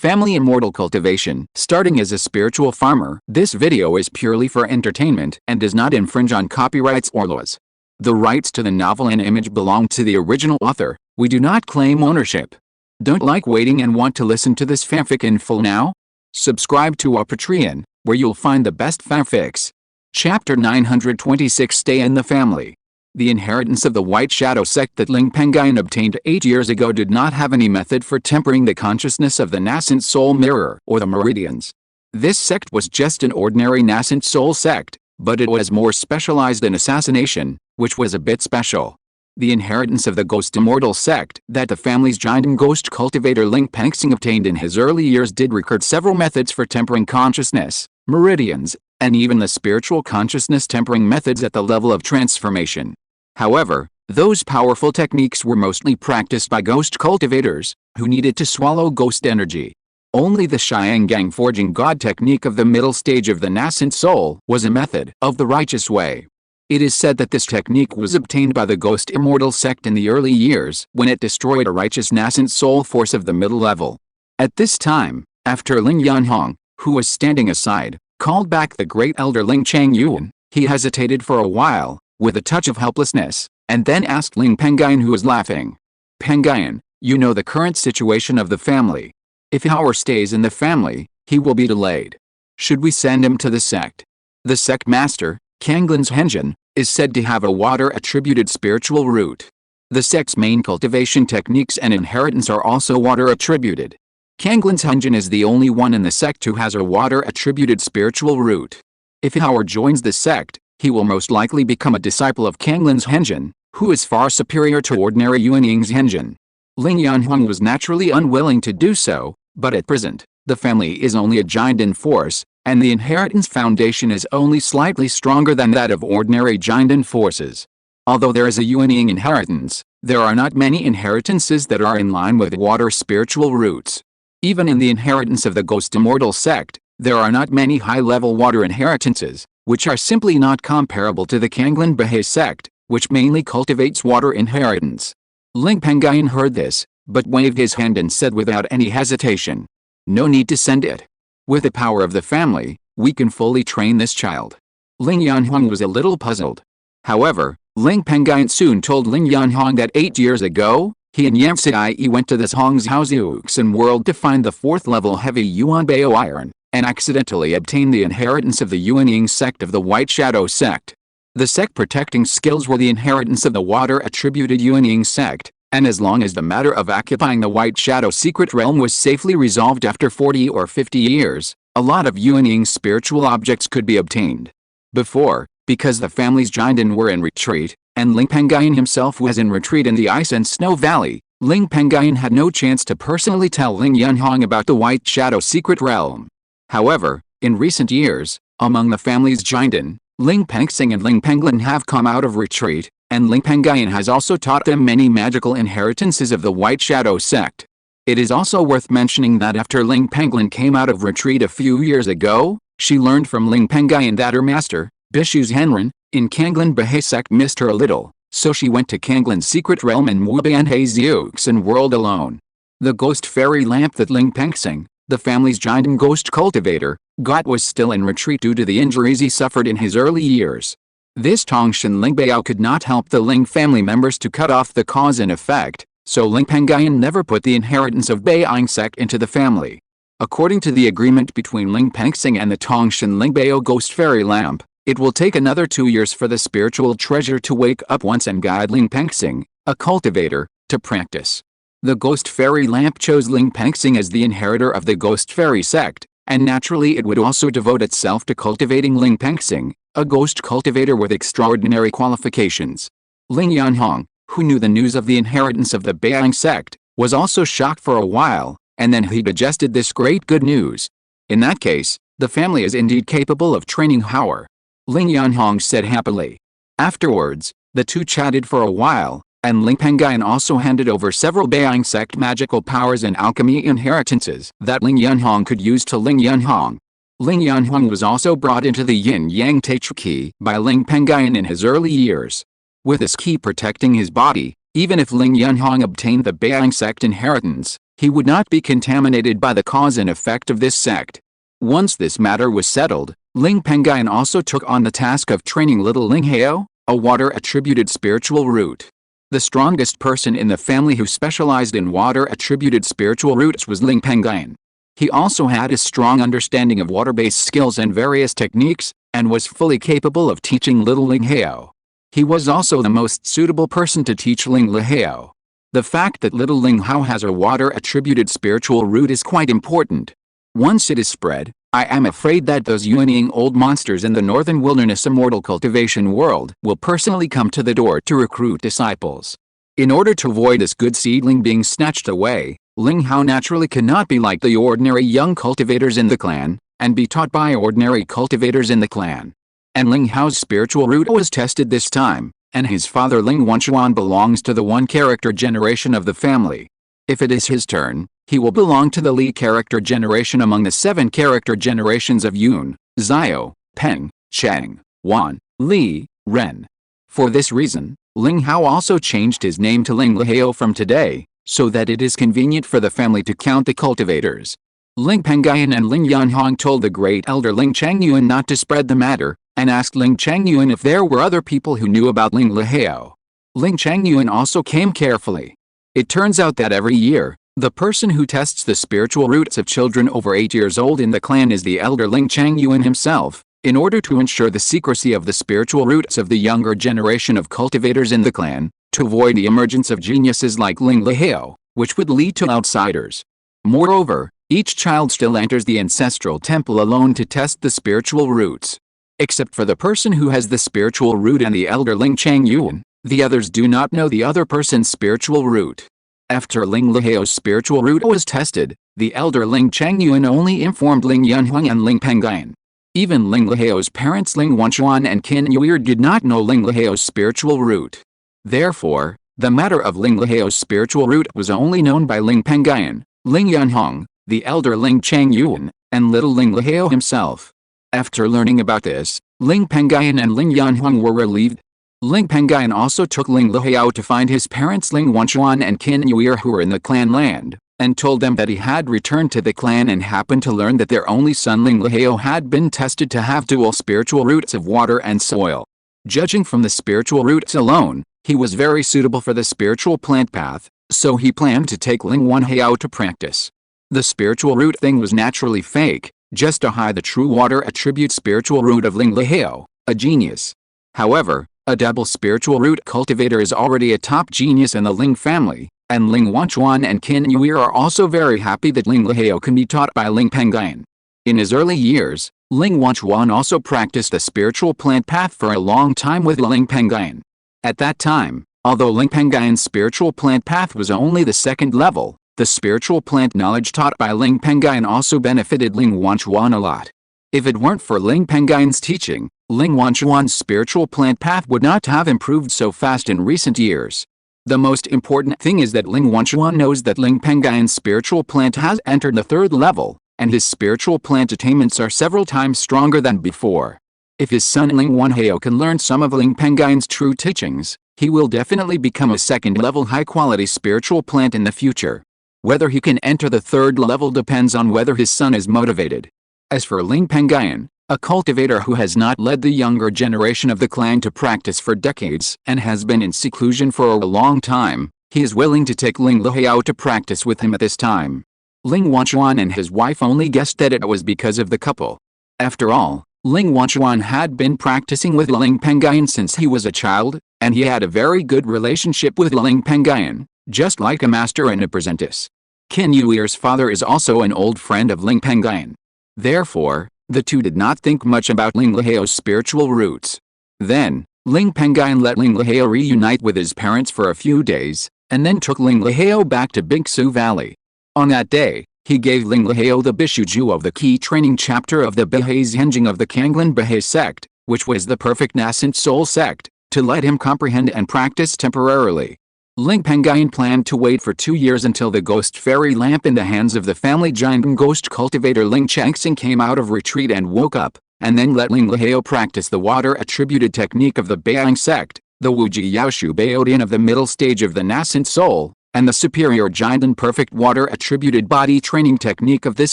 Family Immortal Cultivation. Starting as a spiritual farmer, this video is purely for entertainment and does not infringe on copyrights or laws. The rights to the novel and image belong to the original author. We do not claim ownership. Don't like waiting and want to listen to this fanfic in full now? Subscribe to our Patreon, where you'll find the best fanfics. Chapter 926. Stay in the Family. The inheritance of the White Shadow sect that Ling Pengyun obtained 8 years ago did not have any method for tempering the consciousness of the nascent soul mirror or the meridians. This sect was just an ordinary nascent soul sect, but it was more specialized in assassination, which was a bit special. The inheritance of the Ghost Immortal sect that the family's giant ghost cultivator Ling Pengyun obtained in his early years did record several methods for tempering consciousness, meridians, and even the spiritual consciousness tempering methods at the level of transformation. However, those powerful techniques were mostly practiced by ghost cultivators, who needed to swallow ghost energy. Only the Xiangang forging god technique of the middle stage of the nascent soul was a method of the righteous way. It is said that this technique was obtained by the Ghost Immortal sect in the early years when it destroyed a righteous nascent soul force of the middle level. At this time, after Ling Yanhong, who was standing aside, called back the great elder Ling Pengyun, he hesitated for a while, with a touch of helplessness, and then asked Ling Pengyun, who was laughing. "Pengyun, you know the current situation of the family. If Howard stays in the family, he will be delayed. Should we send him to the sect?" The sect master, Kanglin's Henjin, is said to have a water-attributed spiritual root. The sect's main cultivation techniques and inheritance are also water-attributed. Kanglin's Henjin is the only one in the sect who has a water-attributed spiritual root. If Howard joins the sect, he will most likely become a disciple of Kanglin's Henjin, who is far superior to ordinary Yuanying's Henjin. Ling Yanhong was naturally unwilling to do so, but at present, the family is only a giant in force, and the inheritance foundation is only slightly stronger than that of ordinary giant in forces. Although there is a Yuanying inheritance, there are not many inheritances that are in line with water spiritual roots. Even in the inheritance of the Ghost Immortal sect, there are not many high-level water inheritances, which are simply not comparable to the Kanglin Bahe sect, which mainly cultivates water inheritance. Ling Pengyun heard this, but waved his hand and said without any hesitation, "No need to send it. With the power of the family, we can fully train this child." Ling Yanhong was a little puzzled. However, Ling Pengyun soon told Ling Yanhong that 8 years ago, he and Yamsiai went to the Hongzhouziuxin world to find the 4th-level heavy Yuan Bao iron, and accidentally obtained the inheritance of the Yuanying sect of the White Shadow sect. The sect protecting skills were the inheritance of the water-attributed Yuanying sect, and as long as the matter of occupying the White Shadow secret realm was safely resolved after 40 or 50 years, a lot of Yuanying spiritual objects could be obtained. Before, because the family's Jinden were in retreat, and Ling Pengyun himself was in retreat in the Ice and Snow Valley, Ling Pengyun had no chance to personally tell Ling Yanhong about the White Shadow secret realm. However, in recent years, among the family's Jinden, Ling Pengyun and Ling Penglin have come out of retreat, and Ling Pengyun has also taught them many magical inheritances of the White Shadow sect. It is also worth mentioning that after Ling Penglin came out of retreat a few years ago, she learned from Ling Pengyun that her master, Bishu's Henren, in Kanglin Bahe sect missed her a little, so she went to Kanglin's secret realm in Mubanheiziuxin world alone. The ghost fairy lamp that Ling Pengyun, the family's giant ghost cultivator, got was still in retreat due to the injuries he suffered in his early years. This Tongshan Lingbao could not help the Ling family members to cut off the cause and effect, so Ling Pengyun never put the inheritance of Baiyang sect into the family. According to the agreement between Ling Pengyun and the Tongshan Lingbao ghost fairy lamp, it will take another 2 years for the spiritual treasure to wake up once and guide Ling Pengyun, a cultivator, to practice. The ghost fairy lamp chose Ling Pengyun as the inheritor of the ghost fairy sect, and naturally it would also devote itself to cultivating Ling Pengyun, a ghost cultivator with extraordinary qualifications. Ling Yanhong, who knew the news of the inheritance of the Baiyang sect, was also shocked for a while, and then he digested this great good news. In that case, the family is indeed capable of training Howard. Ling Yanhong said happily. Afterwards, the two chatted for a while, and Ling Pengyun also handed over several Baiyang sect magical powers and alchemy inheritances that Ling Yanhong could use to Ling Yanhong. Ling Yanhong was also brought into the Yin-Yang Taichu Key by Ling Pengyun in his early years. With this key protecting his body, even if Ling Yanhong obtained the Baiyang sect inheritance, He would not be contaminated by the cause and effect of this sect. Once this matter was settled, Ling Pengyun also took on the task of training little Lingxiao, a water-attributed spiritual root. The strongest person in the family who specialized in water-attributed spiritual roots was Ling Pengyun. He also had a strong understanding of water-based skills and various techniques, and was fully capable of teaching little Lingxiao. He was also the most suitable person to teach Lingxiao. The fact that little Lingxiao has a water-attributed spiritual root is quite important. Once it is spread, I am afraid that those Yuanying old monsters in the northern wilderness immortal cultivation world will personally come to the door to recruit disciples. In order to avoid this good seedling being snatched away, Lingxiao naturally cannot be like the ordinary young cultivators in the clan, and be taught by ordinary cultivators in the clan. And Lingxiao's spiritual root was tested this time, and his father Ling Wanchuan belongs to the one-character generation of the family. If it is his turn, he will belong to the Li character generation among the 7 character generations of Yun, Xiao, Peng, Cheng, Wan, Li, Ren. For this reason, Lingxiao also changed his name to Lingxiao from today, so that it is convenient for the family to count the cultivators. Ling Pengyun and Ling Yanhong told the great elder Ling Pengyun not to spread the matter, and asked Ling Pengyun if there were other people who knew about Lingxiao. Ling Pengyun also came carefully. It turns out that every year, the person who tests the spiritual roots of children over 8 years old in the clan is the elder Ling Pengyun himself, in order to ensure the secrecy of the spiritual roots of the younger generation of cultivators in the clan, to avoid the emergence of geniuses like Lingxiao, which would lead to outsiders. Moreover, each child still enters the ancestral temple alone to test the spiritual roots. Except for the person who has the spiritual root and the elder Ling Pengyun, the others do not know the other person's spiritual root. After Lingxiao's spiritual root was tested, the elder Ling Pengyun only informed Ling Yanhong and Ling Pengyun. Even Lingxiao's parents Ling Wanchuan and Qin Yuir did not know Lingxiao's spiritual root. Therefore, the matter of Lingxiao's spiritual root was only known by Ling Pengyun, Ling Yanhong, the elder Ling Pengyun, and little Lingxiao himself. After learning about this, Ling Pengyun and Ling Yanhong were relieved. Ling Pengyun also took Lingxiao to find his parents Ling Wanchuan and Qin Yuir who were in the clan land, and told them that he had returned to the clan and happened to learn that their only son Lingxiao had been tested to have dual spiritual roots of water and soil. Judging from the spiritual roots alone, he was very suitable for the spiritual plant path, so he planned to take Ling Wanxiao to practice. The spiritual root thing was naturally fake, just to hide the true water attribute spiritual root of Lingxiao, a genius. However, a double spiritual root cultivator is already a top genius in the Ling family, and Ling Wanchuan and Qin Yuir are also very happy that Lingxiao can be taught by Ling Pengyun. In his early years, Ling Wanchuan also practiced the spiritual plant path for a long time with Ling Pengyun. At that time, although Ling Pengyun's spiritual plant path was only the 2nd level, the spiritual plant knowledge taught by Ling Pengyun also benefited Ling Wanchuan a lot. If it weren't for Ling Pengyun's teaching, Ling Wanchuan's spiritual plant path would not have improved so fast in recent years. The most important thing is that Ling Wanchuan knows that Ling Pengyun's spiritual plant has entered the 3rd level, and his spiritual plant attainments are several times stronger than before. If his son Ling Wanxiao can learn some of Ling Pengyun's true teachings, he will definitely become a 2nd-level high-quality spiritual plant in the future. Whether he can enter the 3rd level depends on whether his son is motivated. As for Ling Pengyun, a cultivator who has not led the younger generation of the clan to practice for decades and has been in seclusion for a long time, he is willing to take Lingxiao to practice with him at this time. Ling Wanchuan and his wife only guessed that it was because of the couple. After all, Ling Wanchuan had been practicing with Ling Pengyun since he was a child, and he had a very good relationship with Ling Pengyun, just like a master and apprentice. Qin Yuir's father is also an old friend of Ling Pengyun. Therefore, the two did not think much about Lingxiao's spiritual roots. Then, Ling Pengyun let Lingxiao reunite with his parents for a few days, and then took Lingxiao back to Bingsu Valley. On that day, he gave Lingxiao the Bishuju of the key training chapter of the Baha'i Zhenjing of the Kanglan Baha'i sect, which was the perfect nascent soul sect, to let him comprehend and practice temporarily. Ling Pengyun planned to wait for 2 years until the ghost fairy lamp in the hands of the family giant ghost cultivator Ling Changxing came out of retreat and woke up, and then let Lingxiao practice the water-attributed technique of the Baiyang sect, the Wuji Yaoshu Baodian of the middle stage of the nascent soul, and the superior jade and perfect water attributed body training technique of this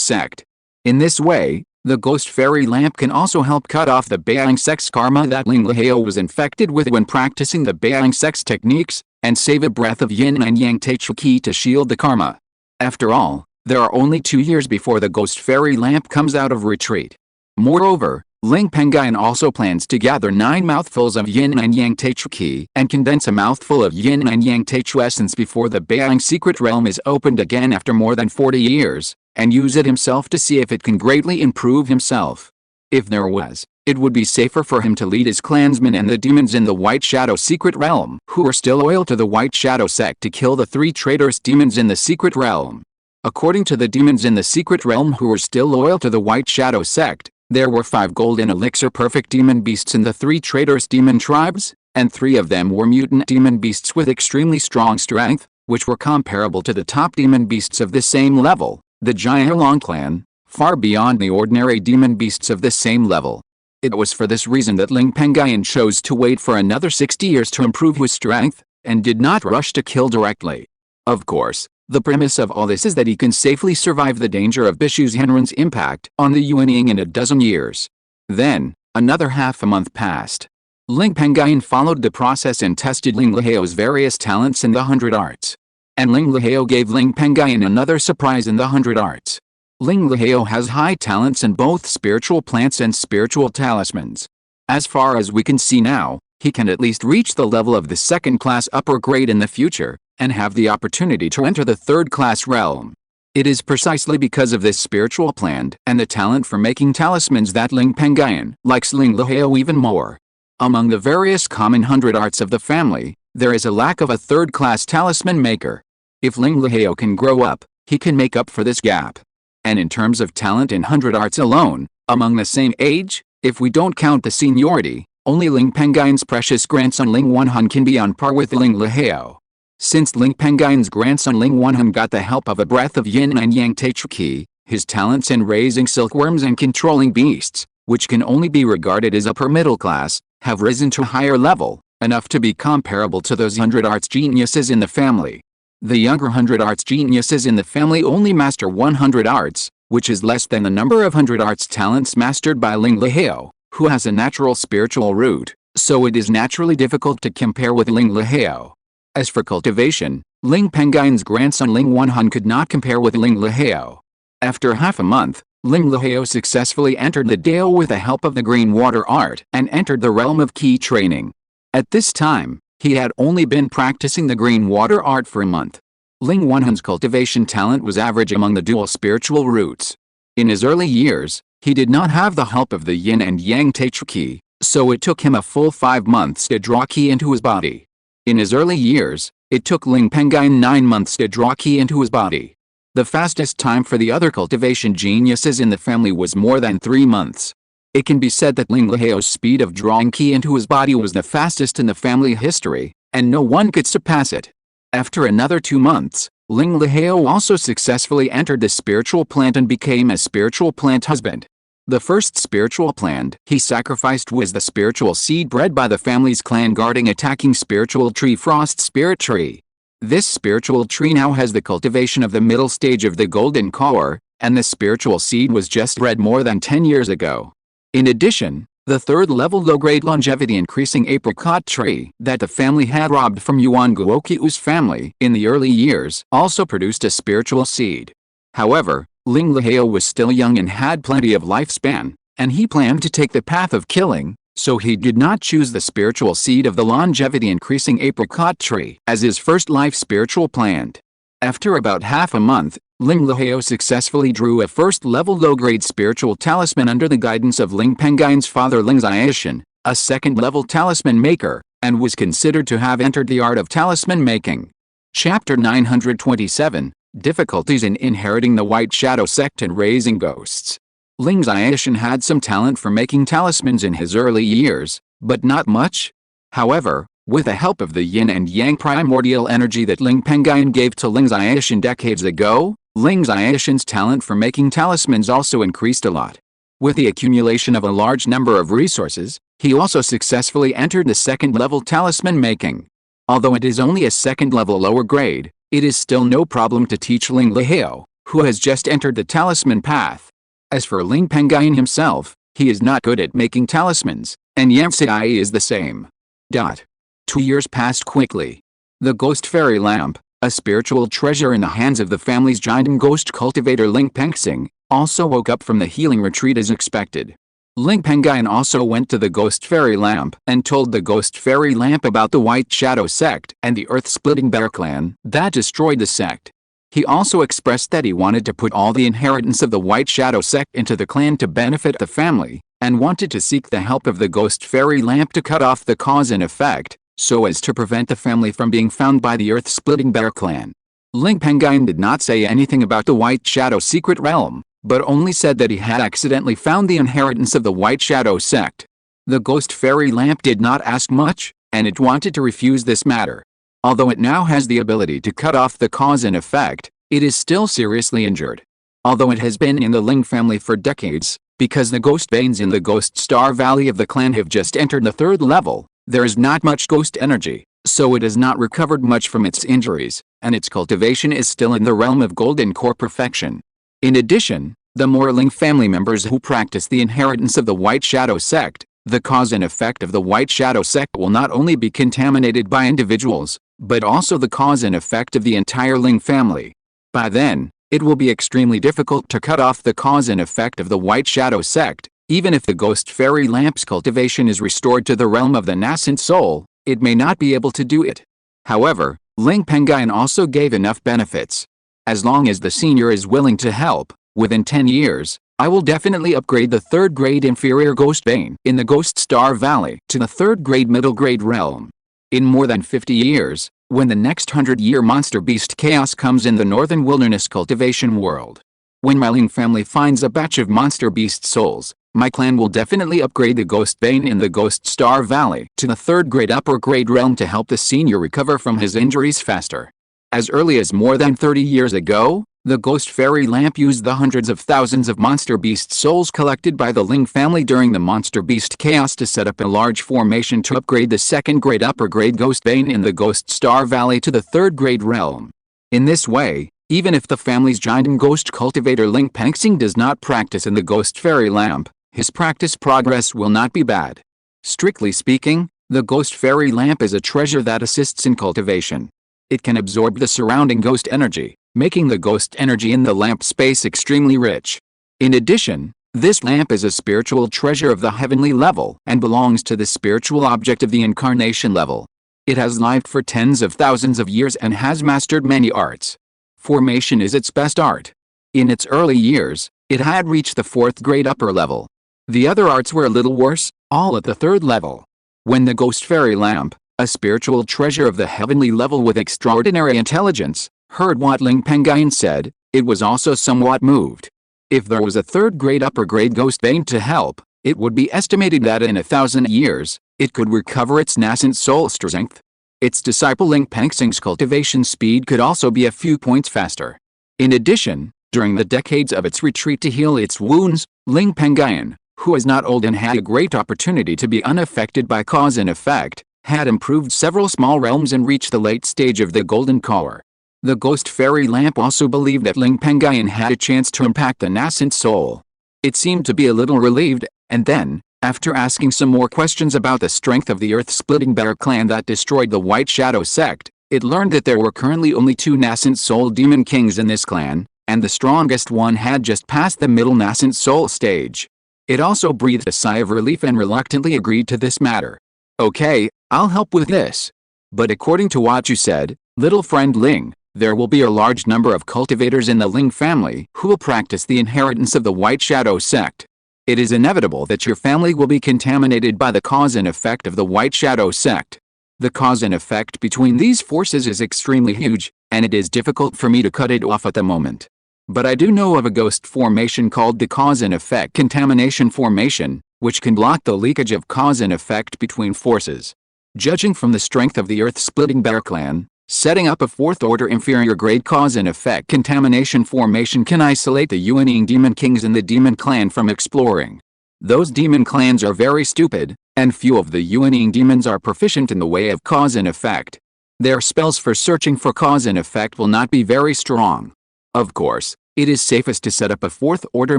sect. In this way, the ghost fairy lamp can also help cut off the Baing sex karma that Lingxiao was infected with when practicing the Baing sex techniques, and save a breath of yin and yang Taichu Qi to shield the karma. After all, there are only 2 years before the ghost fairy lamp comes out of retreat. Moreover, Ling Pengyun also plans to gather 9 mouthfuls of yin and yang Taichu Qi and condense a mouthful of yin and yang Taichu essence before the Baing secret realm is opened again after more than 40 years, and use it himself to see if it can greatly improve himself. If there was, it would be safer for him to lead his clansmen and the demons in the White Shadow secret realm who are still loyal to the White Shadow sect to kill the 3 traitorous demons in the secret realm. According to the demons in the secret realm who were still loyal to the White Shadow sect, there were 5 golden elixir perfect demon beasts in the 3 traitorous demon tribes, and 3 of them were mutant demon beasts with extremely strong strength, which were comparable to the top demon beasts of the same level, the Giant Long clan, far beyond the ordinary demon beasts of the same level. It was for this reason that Ling Pengyun chose to wait for another 60 years to improve his strength, and did not rush to kill directly. Of course, the premise of all this is that he can safely survive the danger of Bishu Zhenren's impact on the Yuanying in a dozen years. Then, another half a month passed. Ling Pengyun followed the process and tested Lingxiao's various talents in the 100 arts. And Lingxiao gave Ling Pengyun another surprise in the 100 arts. Lingxiao has high talents in both spiritual plants and spiritual talismans. As far as we can see now, he can at least reach the level of the 2nd class upper grade in the future, and have the opportunity to enter the 3rd class realm. It is precisely because of this spiritual plant and the talent for making talismans that Ling Pengyun likes Lingxiao even more. Among the various common 100 arts of the family, there is a lack of a 3rd class talisman maker. If Lingxiao can grow up, he can make up for this gap. And in terms of talent in 100 arts alone, among the same age, if we don't count the seniority, only Ling Pengyun's precious grandson Ling Wenhun can be on par with Lingxiao. Since Ling Pengyun's grandson Ling Wenhun got the help of a breath of yin and yang Taichu Qi, his talents in raising silkworms and controlling beasts, which can only be regarded as upper middle class, have risen to a higher level, enough to be comparable to those 100 arts geniuses in the family. The younger 100 arts geniuses in the family only master 100 arts, which is less than the number of 100 arts talents mastered by Lingxiao, who has a natural spiritual root, so it is naturally difficult to compare with Lingxiao. As for cultivation, Ling Pengyun's grandson Ling Wenhun could not compare with Lingxiao. After half a month, Lingxiao successfully entered the Dao with the help of the green water art and entered the realm of key training. At this time, he had only been practicing the green water art for a month. Ling Wenhun's cultivation talent was average among the dual spiritual roots. In his early years, he did not have the help of the yin and yang Taichu Qi, so it took him a full 5 months to draw qi into his body. In his early years, it took Ling Pengyun 9 months to draw qi into his body. The fastest time for the other cultivation geniuses in the family was more than 3 months. It can be said that Lingxiao's speed of drawing qi into his body was the fastest in the family history, and no one could surpass it. After another 2 months, Lingxiao also successfully entered the spiritual plant and became a spiritual plant husband. The first spiritual plant he sacrificed was the spiritual seed bred by the family's clan guarding attacking spiritual tree Frost Spirit Tree. This spiritual tree now has the cultivation of the middle stage of the golden core, and the spiritual seed was just bred more than 10 years ago. In addition, the 3rd level low-grade longevity increasing apricot tree that the family had robbed from Yuan Guoqiu's family in the early years also produced a spiritual seed. However, Lingxiao was still young and had plenty of lifespan, and he planned to take the path of killing, so he did not choose the spiritual seed of the longevity increasing apricot tree as his first life spiritual plant. After about half a month, Lingxiao successfully drew a 1st level low-grade spiritual talisman under the guidance of Ling Pengyun's father Lingxiao, a 2nd level talisman maker, and was considered to have entered the art of talisman making. Chapter 927, Difficulties in Inheriting the White Shadow Sect and Raising Ghosts. Lingxiao had some talent for making talismans in his early years, but not much. However, with the help of the yin and yang primordial energy that Ling Pengyun gave to Lingxiao decades ago, Lingxiao's talent for making talismans also increased a lot. With the accumulation of a large number of resources, he also successfully entered the 2nd level talisman making. Although it is only a 2nd level lower grade, It is still no problem to teach Lingxiao, who has just entered the talisman path. As for Ling Pengyun himself, he is not good at making talismans, and Yang Xie is the same. 2 years passed quickly. The ghost fairy lamp, a spiritual treasure in the hands of the family's giant ghost cultivator Ling Pengyun, also woke up from the healing retreat as expected. Ling Pengyun also went to the ghost fairy lamp and told the ghost fairy lamp about the White Shadow sect and the earth-splitting bear clan that destroyed the sect. He also expressed that he wanted to put all the inheritance of the White Shadow sect into the clan to benefit the family, and wanted to seek the help of the ghost fairy lamp to cut off the cause and effect, so as to prevent the family from being found by the earth-splitting bear clan. Ling Pengyun did not say anything about the White Shadow secret realm, but only said that he had accidentally found the inheritance of the White Shadow sect. The ghost fairy lamp did not ask much, and it wanted to refuse this matter. Although it now has the ability to cut off the cause and effect, it is still seriously injured. Although it has been in the Ling family for decades, because the ghost veins in the Ghost Star Valley of the clan have just entered the 3rd level, there is not much ghost energy, so it has not recovered much from its injuries, and its cultivation is still in the realm of golden core perfection. In addition, the more Ling family members who practice the inheritance of the White Shadow sect, the cause and effect of the White Shadow sect will not only be contaminated by individuals, but also the cause and effect of the entire Ling family. By then, it will be extremely difficult to cut off the cause and effect of the White Shadow sect. Even if the ghost fairy lamp's cultivation is restored to the realm of the nascent soul, it may not be able to do it. However, Ling Pengyun also gave enough benefits. As long as the senior is willing to help, within 10 years, I will definitely upgrade the 3rd grade inferior ghost vein in the Ghost Star Valley to the 3rd grade middle grade realm. In more than 50 years, when the next 100-year monster beast chaos comes in the northern wilderness cultivation world. When my Ling family finds a batch of monster beast souls, my clan will definitely upgrade the ghost vein in the Ghost Star Valley to the 3rd grade upper grade realm to help the senior recover from his injuries faster. As early as more than 30 years ago, the ghost fairy lamp used the hundreds of thousands of monster beast souls collected by the Ling family during the monster beast chaos to set up a large formation to upgrade the 2nd grade upper grade ghost vein in the Ghost Star Valley to the 3rd grade realm. In this way, even if the family's giant ghost cultivator Ling Pengyun does not practice in the ghost fairy lamp, his practice progress will not be bad. Strictly speaking, the ghost fairy lamp is a treasure that assists in cultivation. It can absorb the surrounding ghost energy, making the ghost energy in the lamp space extremely rich. In addition, this lamp is a spiritual treasure of the heavenly level and belongs to the spiritual object of the incarnation level. It has lived for tens of thousands of years and has mastered many arts. Formation is its best art. In its early years, it had reached the 4th grade upper level. The other arts were a little worse, all at the 3rd level. When the ghost fairy lamp, a spiritual treasure of the heavenly level with extraordinary intelligence, heard what Ling Pengyun said, it was also somewhat moved. If there was a 3rd grade upper grade ghost vein to help, it would be estimated that in 1,000 years, it could recover its nascent soul strength. Its disciple Ling Pengyun's cultivation speed could also be a few points faster. In addition, during the decades of its retreat to heal its wounds, Ling Pengyun, who is not old and had a great opportunity to be unaffected by cause and effect, had improved several small realms and reached the late stage of the golden core. The ghost fairy lamp also believed that Ling Pengyun had a chance to impact the nascent soul. It seemed to be a little relieved, and then, after asking some more questions about the strength of the earth-splitting bear clan that destroyed the White Shadow sect, it learned that there were currently only 2 nascent soul demon kings in this clan, and the strongest one had just passed the middle nascent soul stage. It also breathed a sigh of relief and reluctantly agreed to this matter. Okay, I'll help with this. But according to what you said, little friend Ling, there will be a large number of cultivators in the Ling family who will practice the inheritance of the White Shadow sect. It is inevitable that your family will be contaminated by the cause and effect of the White Shadow sect. The cause and effect between these forces is extremely huge, and it is difficult for me to cut it off at the moment. But I do know of a ghost formation called the cause and effect contamination formation, which can block the leakage of cause and effect between forces. Judging from the strength of the earth-splitting bear clan, setting up a 4th-order inferior grade cause and effect contamination formation can isolate the Yuan demon kings in the demon clan from exploring. Those demon clans are very stupid, and few of the Yuan demons are proficient in the way of cause and effect. Their spells for searching for cause and effect will not be very strong. Of course, it is safest to set up a 4th order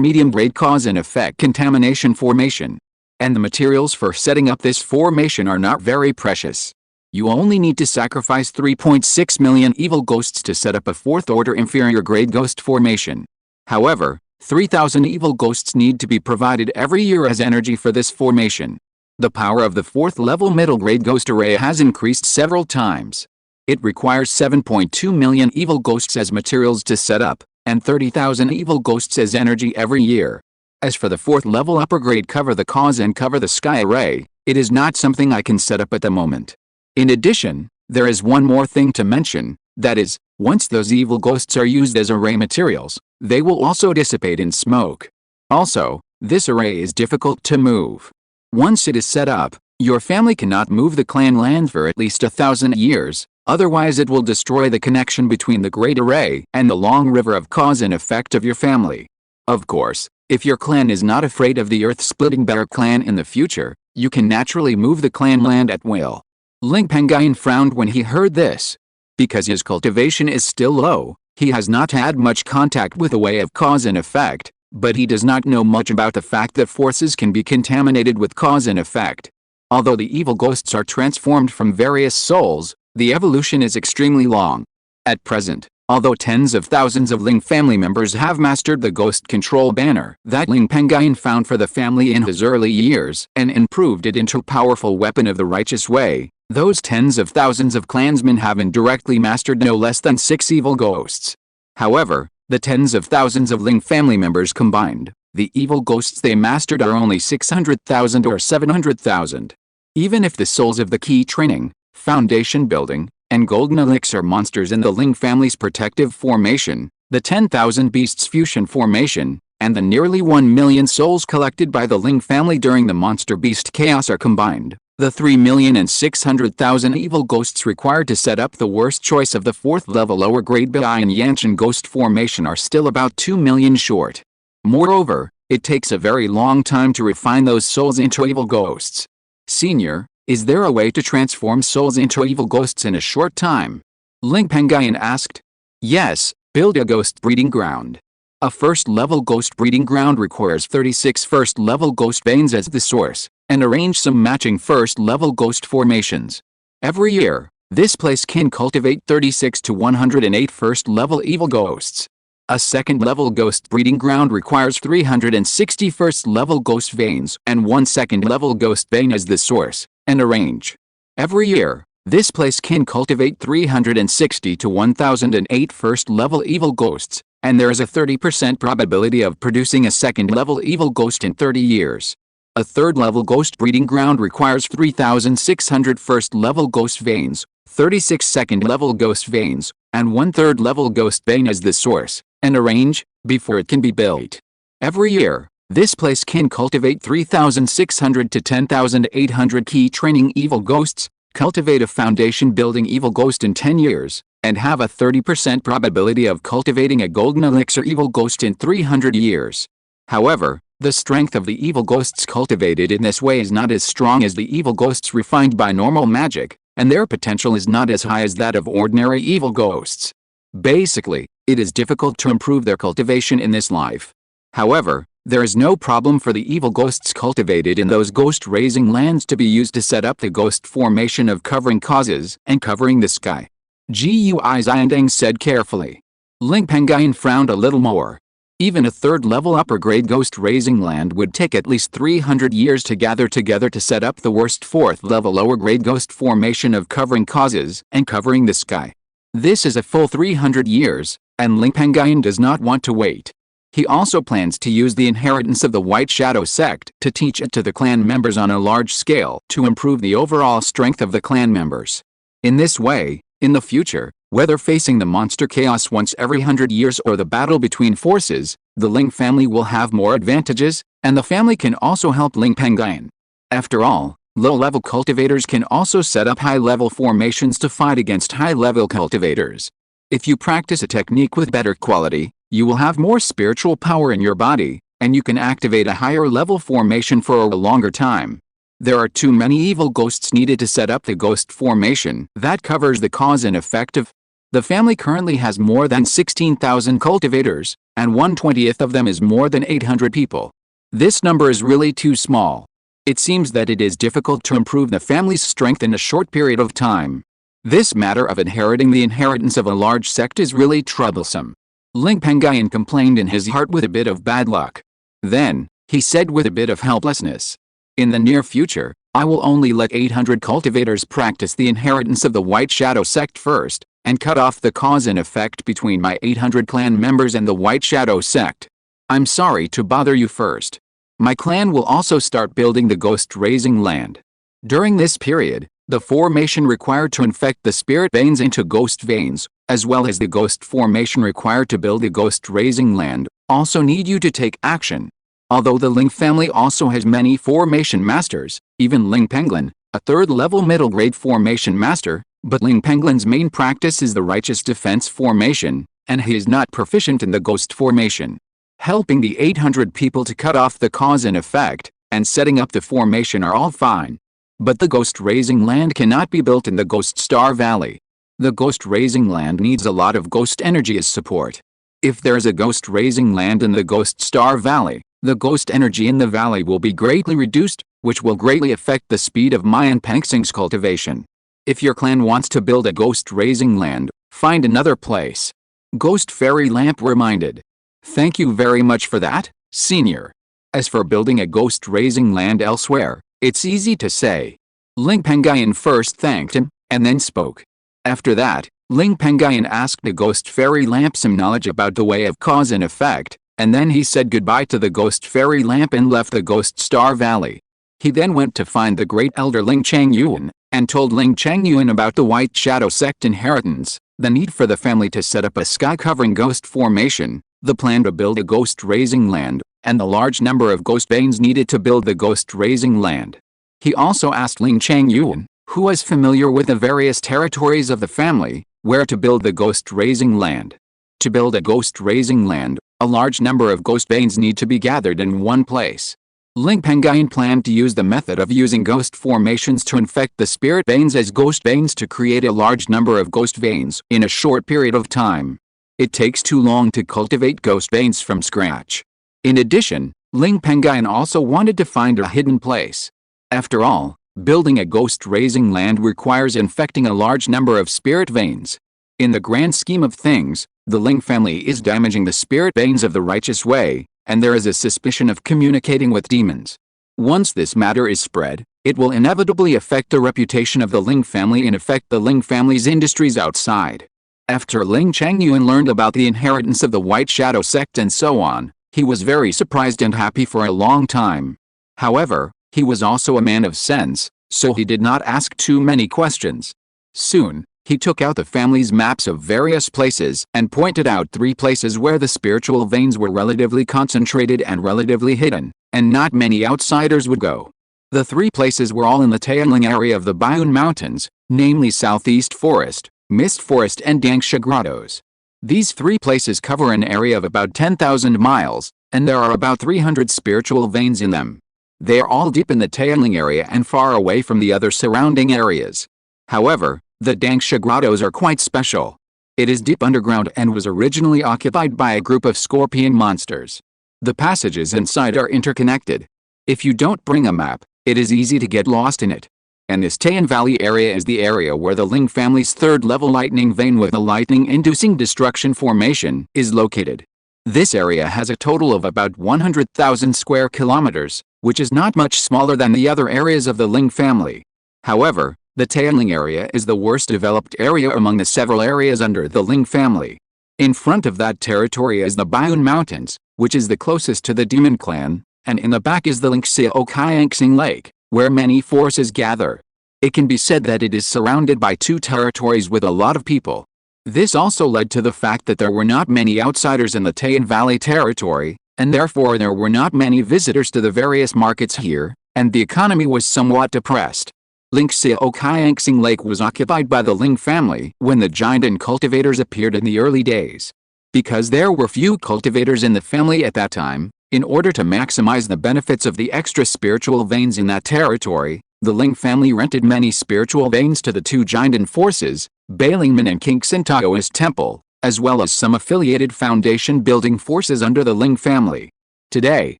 medium grade cause and effect contamination formation. And the materials for setting up this formation are not very precious. You only need to sacrifice 3.6 million evil ghosts to set up a 4th order inferior grade ghost formation. However, 3,000 evil ghosts need to be provided every year as energy for this formation. The power of the 4th level middle grade ghost array has increased several times. It requires 7.2 million evil ghosts as materials to set up, and 30,000 evil ghosts as energy every year. As for the 4th level upper grade cover the cause and cover the sky array, it is not something I can set up at the moment. In addition, there is one more thing to mention, that is, once those evil ghosts are used as array materials, they will also dissipate in smoke. Also, this array is difficult to move. Once it is set up, your family cannot move the clan land for at least 1,000 years, otherwise it will destroy the connection between the great array and the long river of cause and effect of your family. Of course, if your clan is not afraid of the earth-splitting bear clan in the future, you can naturally move the clan land at will. Ling Pengyun frowned when he heard this. Because his cultivation is still low, he has not had much contact with the way of cause and effect, but he does not know much about the fact that forces can be contaminated with cause and effect. Although the evil ghosts are transformed from various souls, the evolution is extremely long. At present, although tens of thousands of Ling family members have mastered the ghost control banner that Ling Pengyun found for the family in his early years and improved it into a powerful weapon of the righteous way, those tens of thousands of clansmen have indirectly mastered no less than 6 evil ghosts. However, the tens of thousands of Ling family members combined, the evil ghosts they mastered are only 600,000 or 700,000. Even if the souls of the key training, foundation building, and golden elixir monsters in the Ling family's protective formation, the 10,000 beasts fusion formation, and the nearly 1 million souls collected by the Ling family during the monster beast chaos are combined, the 3,600,000 evil ghosts required to set up the worst choice of the 4th level lower grade Bai and Yanshan ghost formation are still about 2 million short. Moreover, it takes a very long time to refine those souls into evil ghosts. Senior, is there a way to transform souls into evil ghosts in a short time? Ling Pengyun asked. Yes, build a ghost breeding ground. A 1st level ghost breeding ground requires 36 1st level ghost veins as the source, and arrange some matching 1st level ghost formations. Every year, this place can cultivate 36 to 108 1st level evil ghosts. A 2nd level ghost breeding ground requires 360 1st level ghost veins and 1 2nd level ghost vein as the source, and arrange. Every year, this place can cultivate 360 to 1008 1st level evil ghosts, and there is a 30% probability of producing a 2nd level evil ghost in 30 years. A 3rd level ghost breeding ground requires 3,600 1st level ghost veins, 36 2nd level ghost veins, and 1 3rd level ghost vein as the source, and arrange, before it can be built. Every year, this place can cultivate 3,600 to 10,800 key training evil ghosts, cultivate a foundation building evil ghost in 10 years, and have a 30% probability of cultivating a golden elixir evil ghost in 300 years. However, the strength of the evil ghosts cultivated in this way is not as strong as the evil ghosts refined by normal magic, and their potential is not as high as that of ordinary evil ghosts. Basically, it is difficult to improve their cultivation in this life. However, there is no problem for the evil ghosts cultivated in those ghost-raising lands to be used to set up the ghost formation of covering causes and covering the sky. Gui Ziyandeng said carefully. Ling Pengyun frowned a little more. Even a 3rd level upper grade ghost raising land would take at least 300 years to gather together to set up the worst 4th level lower grade ghost formation of covering causes and covering the sky. This is a full 300 years, and Ling Pengyun does not want to wait. He also plans to use the inheritance of the White Shadow sect to teach it to the clan members on a large scale to improve the overall strength of the clan members. In this way, in the future, whether facing the monster chaos once every 100 years or the battle between forces, the Ling family will have more advantages, and the family can also help Ling Pengyun. After all, low-level cultivators can also set up high-level formations to fight against high-level cultivators. If you practice a technique with better quality, you will have more spiritual power in your body, and you can activate a higher level formation for a longer time. There are too many evil ghosts needed to set up the ghost formation that covers the cause and effect of. The family currently has more than 16,000 cultivators, and 1/20th of them is more than 800 people. This number is really too small. It seems that it is difficult to improve the family's strength in a short period of time. This matter of inheriting the inheritance of a large sect is really troublesome. Ling Pengyun complained in his heart with a bit of bad luck. Then, he said with a bit of helplessness, "In the near future, I will only let 800 cultivators practice the inheritance of the White Shadow sect first, and cut off the cause and effect between my 800 clan members and the White Shadow sect. I'm sorry to bother you first. My clan will also start building the ghost-raising land. During this period, the formation required to infect the spirit veins into ghost veins, as well as the ghost formation required to build the ghost-raising land, also need you to take action. Although the Ling family also has many formation masters, even Ling Pengyun, a third-level middle-grade formation master, but Ling Pengyun's main practice is the righteous defense formation, and he is not proficient in the ghost formation. Helping the 800 people to cut off the cause and effect, and setting up the formation are all fine. But the ghost-raising land cannot be built in the Ghost Star Valley. The ghost-raising land needs a lot of ghost energy as support. If there's a ghost-raising land in the Ghost Star Valley, the ghost energy in the valley will be greatly reduced, which will greatly affect the speed of Mayan Pengxing's cultivation. If your clan wants to build a ghost-raising land, find another place." Ghost Fairy Lamp reminded. "Thank you very much for that, Senior. As for building a ghost-raising land elsewhere, it's easy to say." Ling Pengyun first thanked him, and then spoke. After that, Ling Pengyun asked the Ghost Fairy Lamp some knowledge about the way of cause and effect, and then he said goodbye to the Ghost Fairy Lamp and left the Ghost Star Valley. He then went to find the great elder Ling Pengyun, and told Ling Pengyun about the White Shadow sect inheritance, the need for the family to set up a sky-covering ghost formation, the plan to build a ghost-raising land, and the large number of ghost veins needed to build the ghost-raising land. He also asked Ling Pengyun, who was familiar with the various territories of the family, where to build the ghost-raising land. To build a ghost-raising land, a large number of ghost veins need to be gathered in one place. Ling Pengyun planned to use the method of using ghost formations to infect the spirit veins as ghost veins to create a large number of ghost veins in a short period of time. It takes too long to cultivate ghost veins from scratch. In addition, Ling Pengyun also wanted to find a hidden place. After all, building a ghost-raising land requires infecting a large number of spirit veins. In the grand scheme of things, the Ling family is damaging the spirit veins of the righteous way, and there is a suspicion of communicating with demons. Once this matter is spread, it will inevitably affect the reputation of the Ling family and affect the Ling family's industries outside. After Ling Pengyun learned about the inheritance of the White Shadow sect and so on, he was very surprised and happy for a long time. However, he was also a man of sense, so he did not ask too many questions. Soon, he took out the family's maps of various places and pointed out 3 places where the spiritual veins were relatively concentrated and relatively hidden, and not many outsiders would go. The 3 places were all in the Taoling area of the Bayun Mountains, namely Southeast Forest, Mist Forest and Dangsha Grottos. These 3 places cover an area of about 10,000 miles, and there are about 300 spiritual veins in them. They are all deep in the Taoling area and far away from the other surrounding areas. However, the Dangsha Grottos are quite special. It is deep underground and was originally occupied by a group of scorpion monsters. The passages inside are interconnected. If you don't bring a map, it is easy to get lost in it. And this Taoyin Valley area is the area where the Ling family's third-level lightning vein with the lightning-inducing destruction formation is located. This area has a total of about 100,000 square kilometers, which is not much smaller than the other areas of the Ling family. However, the Taoling area is the worst developed area among the several areas under the Ling family. In front of that territory is the Bayun Mountains, which is the closest to the Demon Clan, and in the back is the Lingxiao Maturation Lake, where many forces gather. It can be said that it is surrounded by 2 territories with a lot of people. This also led to the fact that there were not many outsiders in the Taoyin Valley territory, and therefore there were not many visitors to the various markets here, and the economy was somewhat depressed. Lingxiao Maturation Lake was occupied by the Ling family when the giant and cultivators appeared in the early days. Because there were few cultivators in the family at that time, In order to maximize the benefits of the extra spiritual veins in that territory, the Ling family rented many spiritual veins to the two Jinden forces, Bailingmen and Qingshi Taoist temple, as well as some affiliated foundation building forces under the Ling family. Today,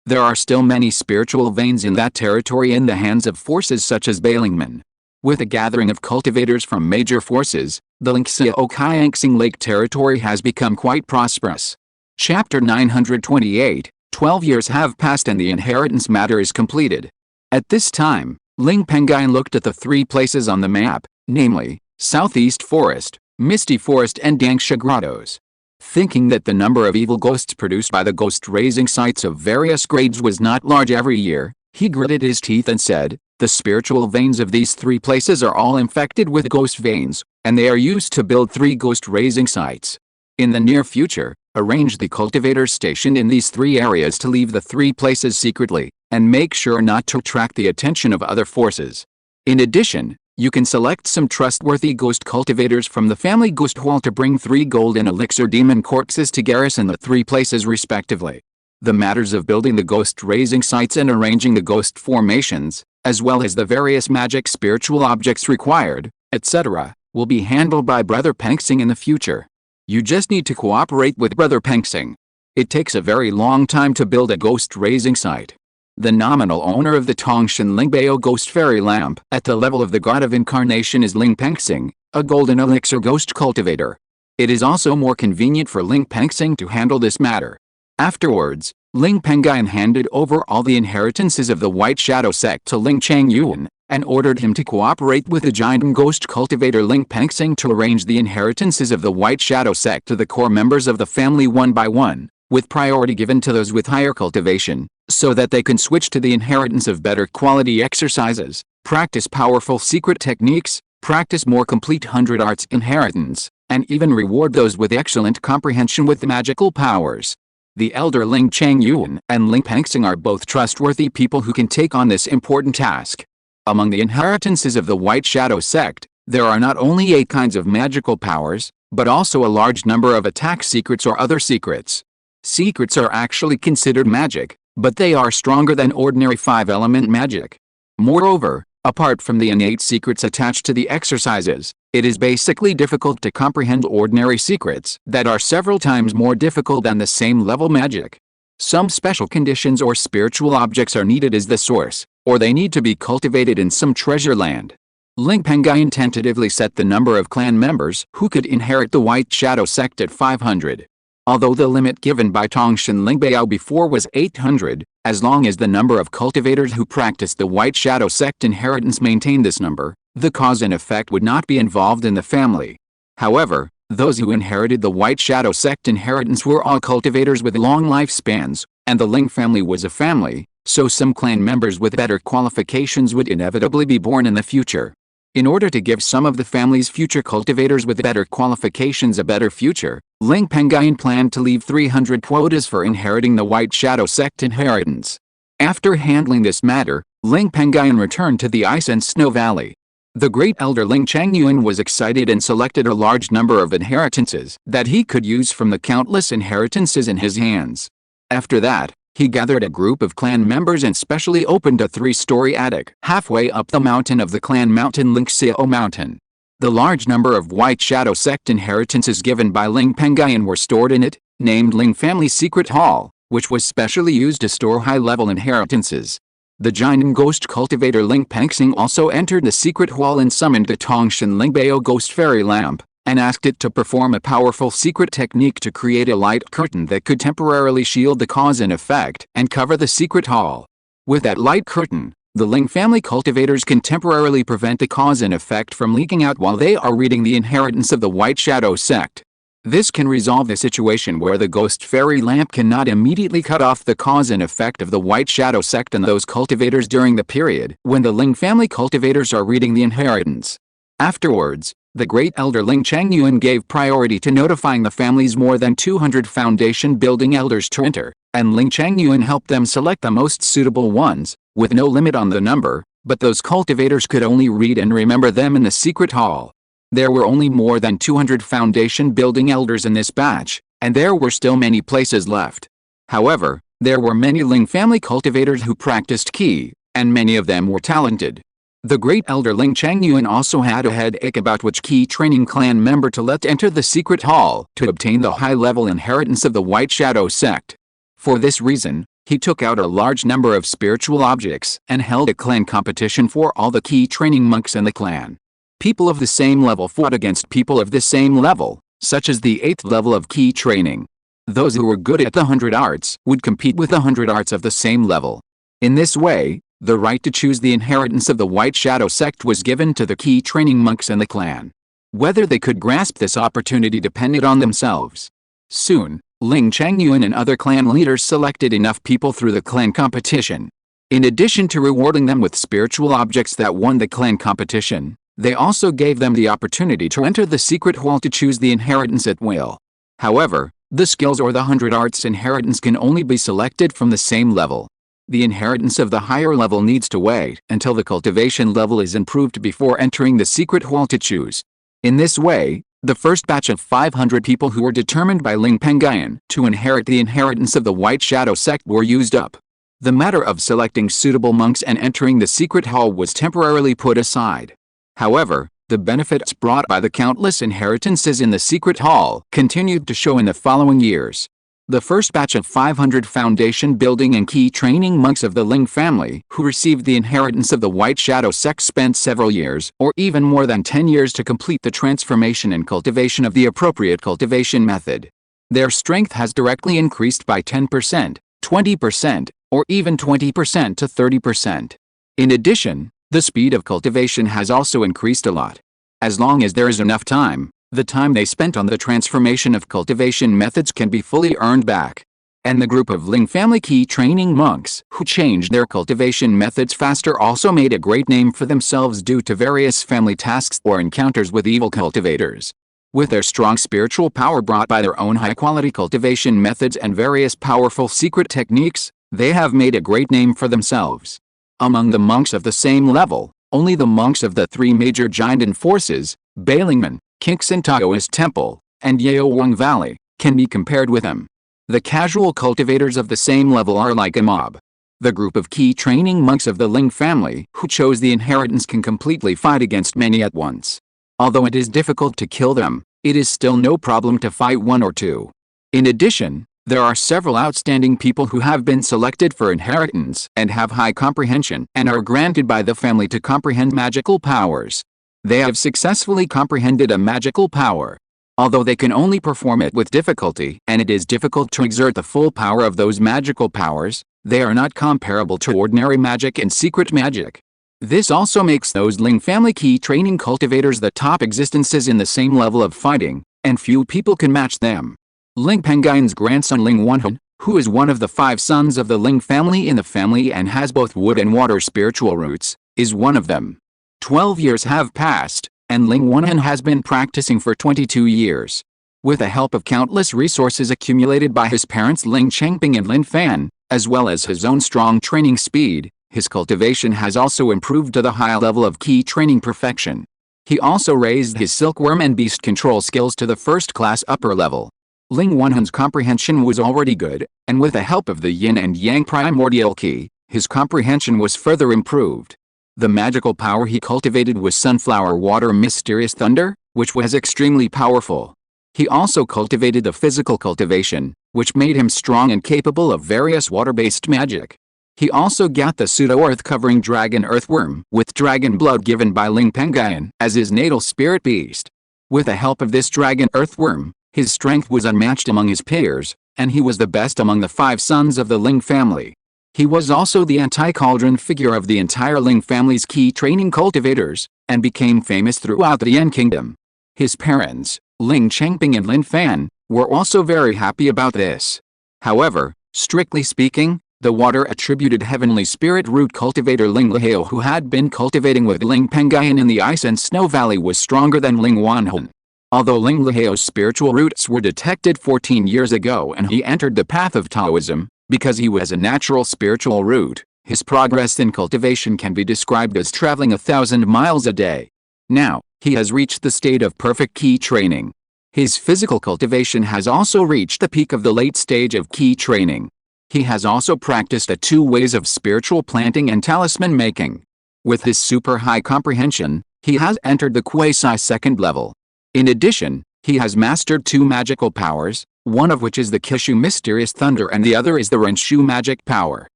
there are still many spiritual veins in that territory in the hands of forces such as Bailingmen. With a gathering of cultivators from major forces, the Lingxiao Lake territory has become quite prosperous. Chapter 928, 12 years have passed and the inheritance matter is completed. At this time, Ling Pengyun looked at the three places on the map, namely, Southeast Forest, Misty Forest and Dangsha Grottos. Thinking that the number of evil ghosts produced by the ghost-raising sites of various grades was not large every year, he gritted his teeth and said, "The spiritual veins of these three places are all infected with ghost veins, and they are used to build 3 ghost-raising sites. In the near future, arrange the cultivators stationed in these 3 areas to leave the 3 places secretly, and make sure not to attract the attention of other forces. In addition, you can select some trustworthy ghost cultivators from the family ghost hall to bring 3 golden elixir demon corpses to garrison the 3 places respectively. The matters of building the ghost-raising sites and arranging the ghost formations, as well as the various magic spiritual objects required, etc., will be handled by Brother Penxing in the future. You just need to cooperate with Brother Penxing. It takes a very long time to build a ghost-raising site." The nominal owner of the Tongshan Lingbao Ghost Fairy Lamp at the level of the God of Incarnation is Ling Penxing, a golden elixir ghost cultivator. It is also more convenient for Ling Penxing to handle this matter. Afterwards, Ling Pengyun handed over all the inheritances of the White Shadow sect to Ling Pengyun, and ordered him to cooperate with the giant ghost cultivator Ling Penxing to arrange the inheritances of the White Shadow sect to the core members of the family one by one, with priority given to those with higher cultivation, so that they can switch to the inheritance of better quality exercises, practice powerful secret techniques, practice more complete 100 arts inheritance, and even reward those with excellent comprehension with magical powers. The elder Ling Pengyun and Ling Penxing are both trustworthy people who can take on this important task. Among the inheritances of the White Shadow sect, there are not only 8 kinds of magical powers, but also a large number of attack secrets or other secrets. Secrets are actually considered magic, but they are stronger than ordinary 5-element magic. Moreover, apart from the innate secrets attached to the exercises, it is basically difficult to comprehend ordinary secrets that are several times more difficult than the same level magic. Some special conditions or spiritual objects are needed as the source, or they need to be cultivated in some treasure land. Ling Pengyun tentatively set the number of clan members who could inherit the White Shadow sect at 500. Although the limit given by Tongshan Lingbao before was 800, as long as the number of cultivators who practiced the White Shadow sect inheritance maintained this number, the cause and effect would not be involved in the family. However, those who inherited the White Shadow sect inheritance were all cultivators with long lifespans, and the Ling family was a family, so some clan members with better qualifications would inevitably be born in the future. In order to give some of the family's future cultivators with better qualifications a better future, Ling Pengyun planned to leave 300 quotas for inheriting the White Shadow sect inheritance. After handling this matter, Ling Pengyun returned to the Ice and Snow Valley. The great elder Ling Pengyun was excited and selected a large number of inheritances that he could use from the countless inheritances in his hands. After that, he gathered a group of clan members and specially opened a 3-story attic halfway up the mountain of the clan mountain Lingxiao Mountain. The large number of White Shadow sect inheritances given by Ling Pengyun were stored in it, named Ling Family Secret Hall, which was specially used to store high-level inheritances. The giant ghost cultivator Ling Penxing also entered the secret hall and summoned the Tongshan Lingbao Ghost Fairy Lamp, and asked it to perform a powerful secret technique to create a light curtain that could temporarily shield the cause and effect and cover the secret hall. With that light curtain, the Ling family cultivators can temporarily prevent the cause and effect from leaking out while they are reading the inheritance of the White Shadow sect. This can resolve the situation where the Ghost Fairy Lamp cannot immediately cut off the cause and effect of the White Shadow sect and those cultivators during the period when the Ling family cultivators are reading the inheritance. Afterwards, the great elder Ling Pengyun gave priority to notifying the family's more than 200 foundation building elders to enter, and Ling Pengyun helped them select the most suitable ones, with no limit on the number, but those cultivators could only read and remember them in the secret hall. There were only more than 200 foundation building elders in this batch, and there were still many places left. However, There were many Ling family cultivators who practiced qi, and many of them were talented. The great elder Ling Pengyun also had a headache about which qi training clan member to let enter the secret hall to obtain the high-level inheritance of the White Shadow sect. For this reason, he took out a large number of spiritual objects and held a clan competition for all the qi training monks in the clan. People of the same level fought against people of the same level, such as the 8th level of qi training. Those who were good at the 100 arts would compete with the 100 arts of the same level. In this way, the right to choose the inheritance of the White Shadow sect was given to the qi training monks in the clan. Whether they could grasp this opportunity depended on themselves. Soon, Ling Pengyun and other clan leaders selected enough people through the clan competition. In addition to rewarding them with spiritual objects that won the clan competition, they also gave them the opportunity to enter the secret hall to choose the inheritance at will. However, the skills or the 100 arts inheritance can only be selected from the same level. The inheritance of the higher level needs to wait until the cultivation level is improved before entering the secret hall to choose. In this way, the first batch of 500 people who were determined by Ling Pengyun to inherit the inheritance of the White Shadow sect were used up. The matter of selecting suitable monks and entering the secret hall was temporarily put aside. However, the benefits brought by the countless inheritances in the secret hall continued to show in the following years. The first batch of 500 foundation building and qi training monks of the Ling family who received the inheritance of the White Shadow sect spent several years or even more than 10 years to complete the transformation and cultivation of the appropriate cultivation method. Their strength has directly increased by 10%, 20%, or even 20% to 30%. In addition, the speed of cultivation has also increased a lot. As long as there is enough time, the time they spent on the transformation of cultivation methods can be fully earned back. And the group of Ling family qi training monks who changed their cultivation methods faster also made a great name for themselves due to various family tasks or encounters with evil cultivators. With their strong spiritual power brought by their own high-quality cultivation methods and various powerful secret techniques, they have made a great name for themselves. Among the monks of the same level, only the monks of the 3 major Jiandan forces, Bailingman, Qingshi Taoist Temple, and Yaowang Valley, can be compared with them. The casual cultivators of the same level are like a mob. The group of qi training monks of the Ling family who chose the inheritance can completely fight against many at once. Although it is difficult to kill them, it is still no problem to fight 1 or 2. In addition, there are several outstanding people who have been selected for inheritance and have high comprehension and are granted by the family to comprehend magical powers. They have successfully comprehended a magical power. Although they can only perform it with difficulty and it is difficult to exert the full power of those magical powers, they are not comparable to ordinary magic and secret magic. This also makes those Ling family qi training cultivators the top existences in the same level of fighting, and few people can match them. Ling Pengyun's grandson Ling Wanhun, who is one of the 5 sons of the Ling family in the family and has both wood and water spiritual roots, is one of them. 12 years have passed, and Ling Wanhun has been practicing for 22 years. With the help of countless resources accumulated by his parents Ling Chengping and Lin Fan, as well as his own strong training speed, his cultivation has also improved to the high level of qi training perfection. He also raised his silkworm and beast control skills to the first-class upper level. Ling Wanhun's comprehension was already good, and with the help of the yin and yang primordial qi, his comprehension was further improved. The magical power he cultivated was sunflower water mysterious thunder, which was extremely powerful. He also cultivated the physical cultivation, which made him strong and capable of various water-based magic. He also got the pseudo-earth-covering dragon earthworm with dragon blood given by Ling Pengyun as his natal spirit beast. With the help of this dragon earthworm, his strength was unmatched among his peers, and he was the best among the 5 sons of the Ling family. He was also the anti-cauldron figure of the entire Ling family's qi training cultivators, and became famous throughout the Yan kingdom. His parents, Ling Chengping and Lin Fan, were also very happy about this. However, strictly speaking, the water-attributed heavenly spirit root cultivator Lingxiao who had been cultivating with Ling Pengyun in the Ice and Snow Valley was stronger than Ling Wanhun. Although Lingxiao's spiritual roots were detected 14 years ago and he entered the path of Taoism, because he was a natural spiritual root, his progress in cultivation can be described as traveling 1,000 miles a day. Now, he has reached the state of perfect qi training. His physical cultivation has also reached the peak of the late stage of qi training. He has also practiced the two ways of spiritual planting and talisman making. With his super high comprehension, he has entered the quasi-second level. In addition, he has mastered two magical powers, one of which is the Qingshi mysterious thunder and the other is the Renshu magic power.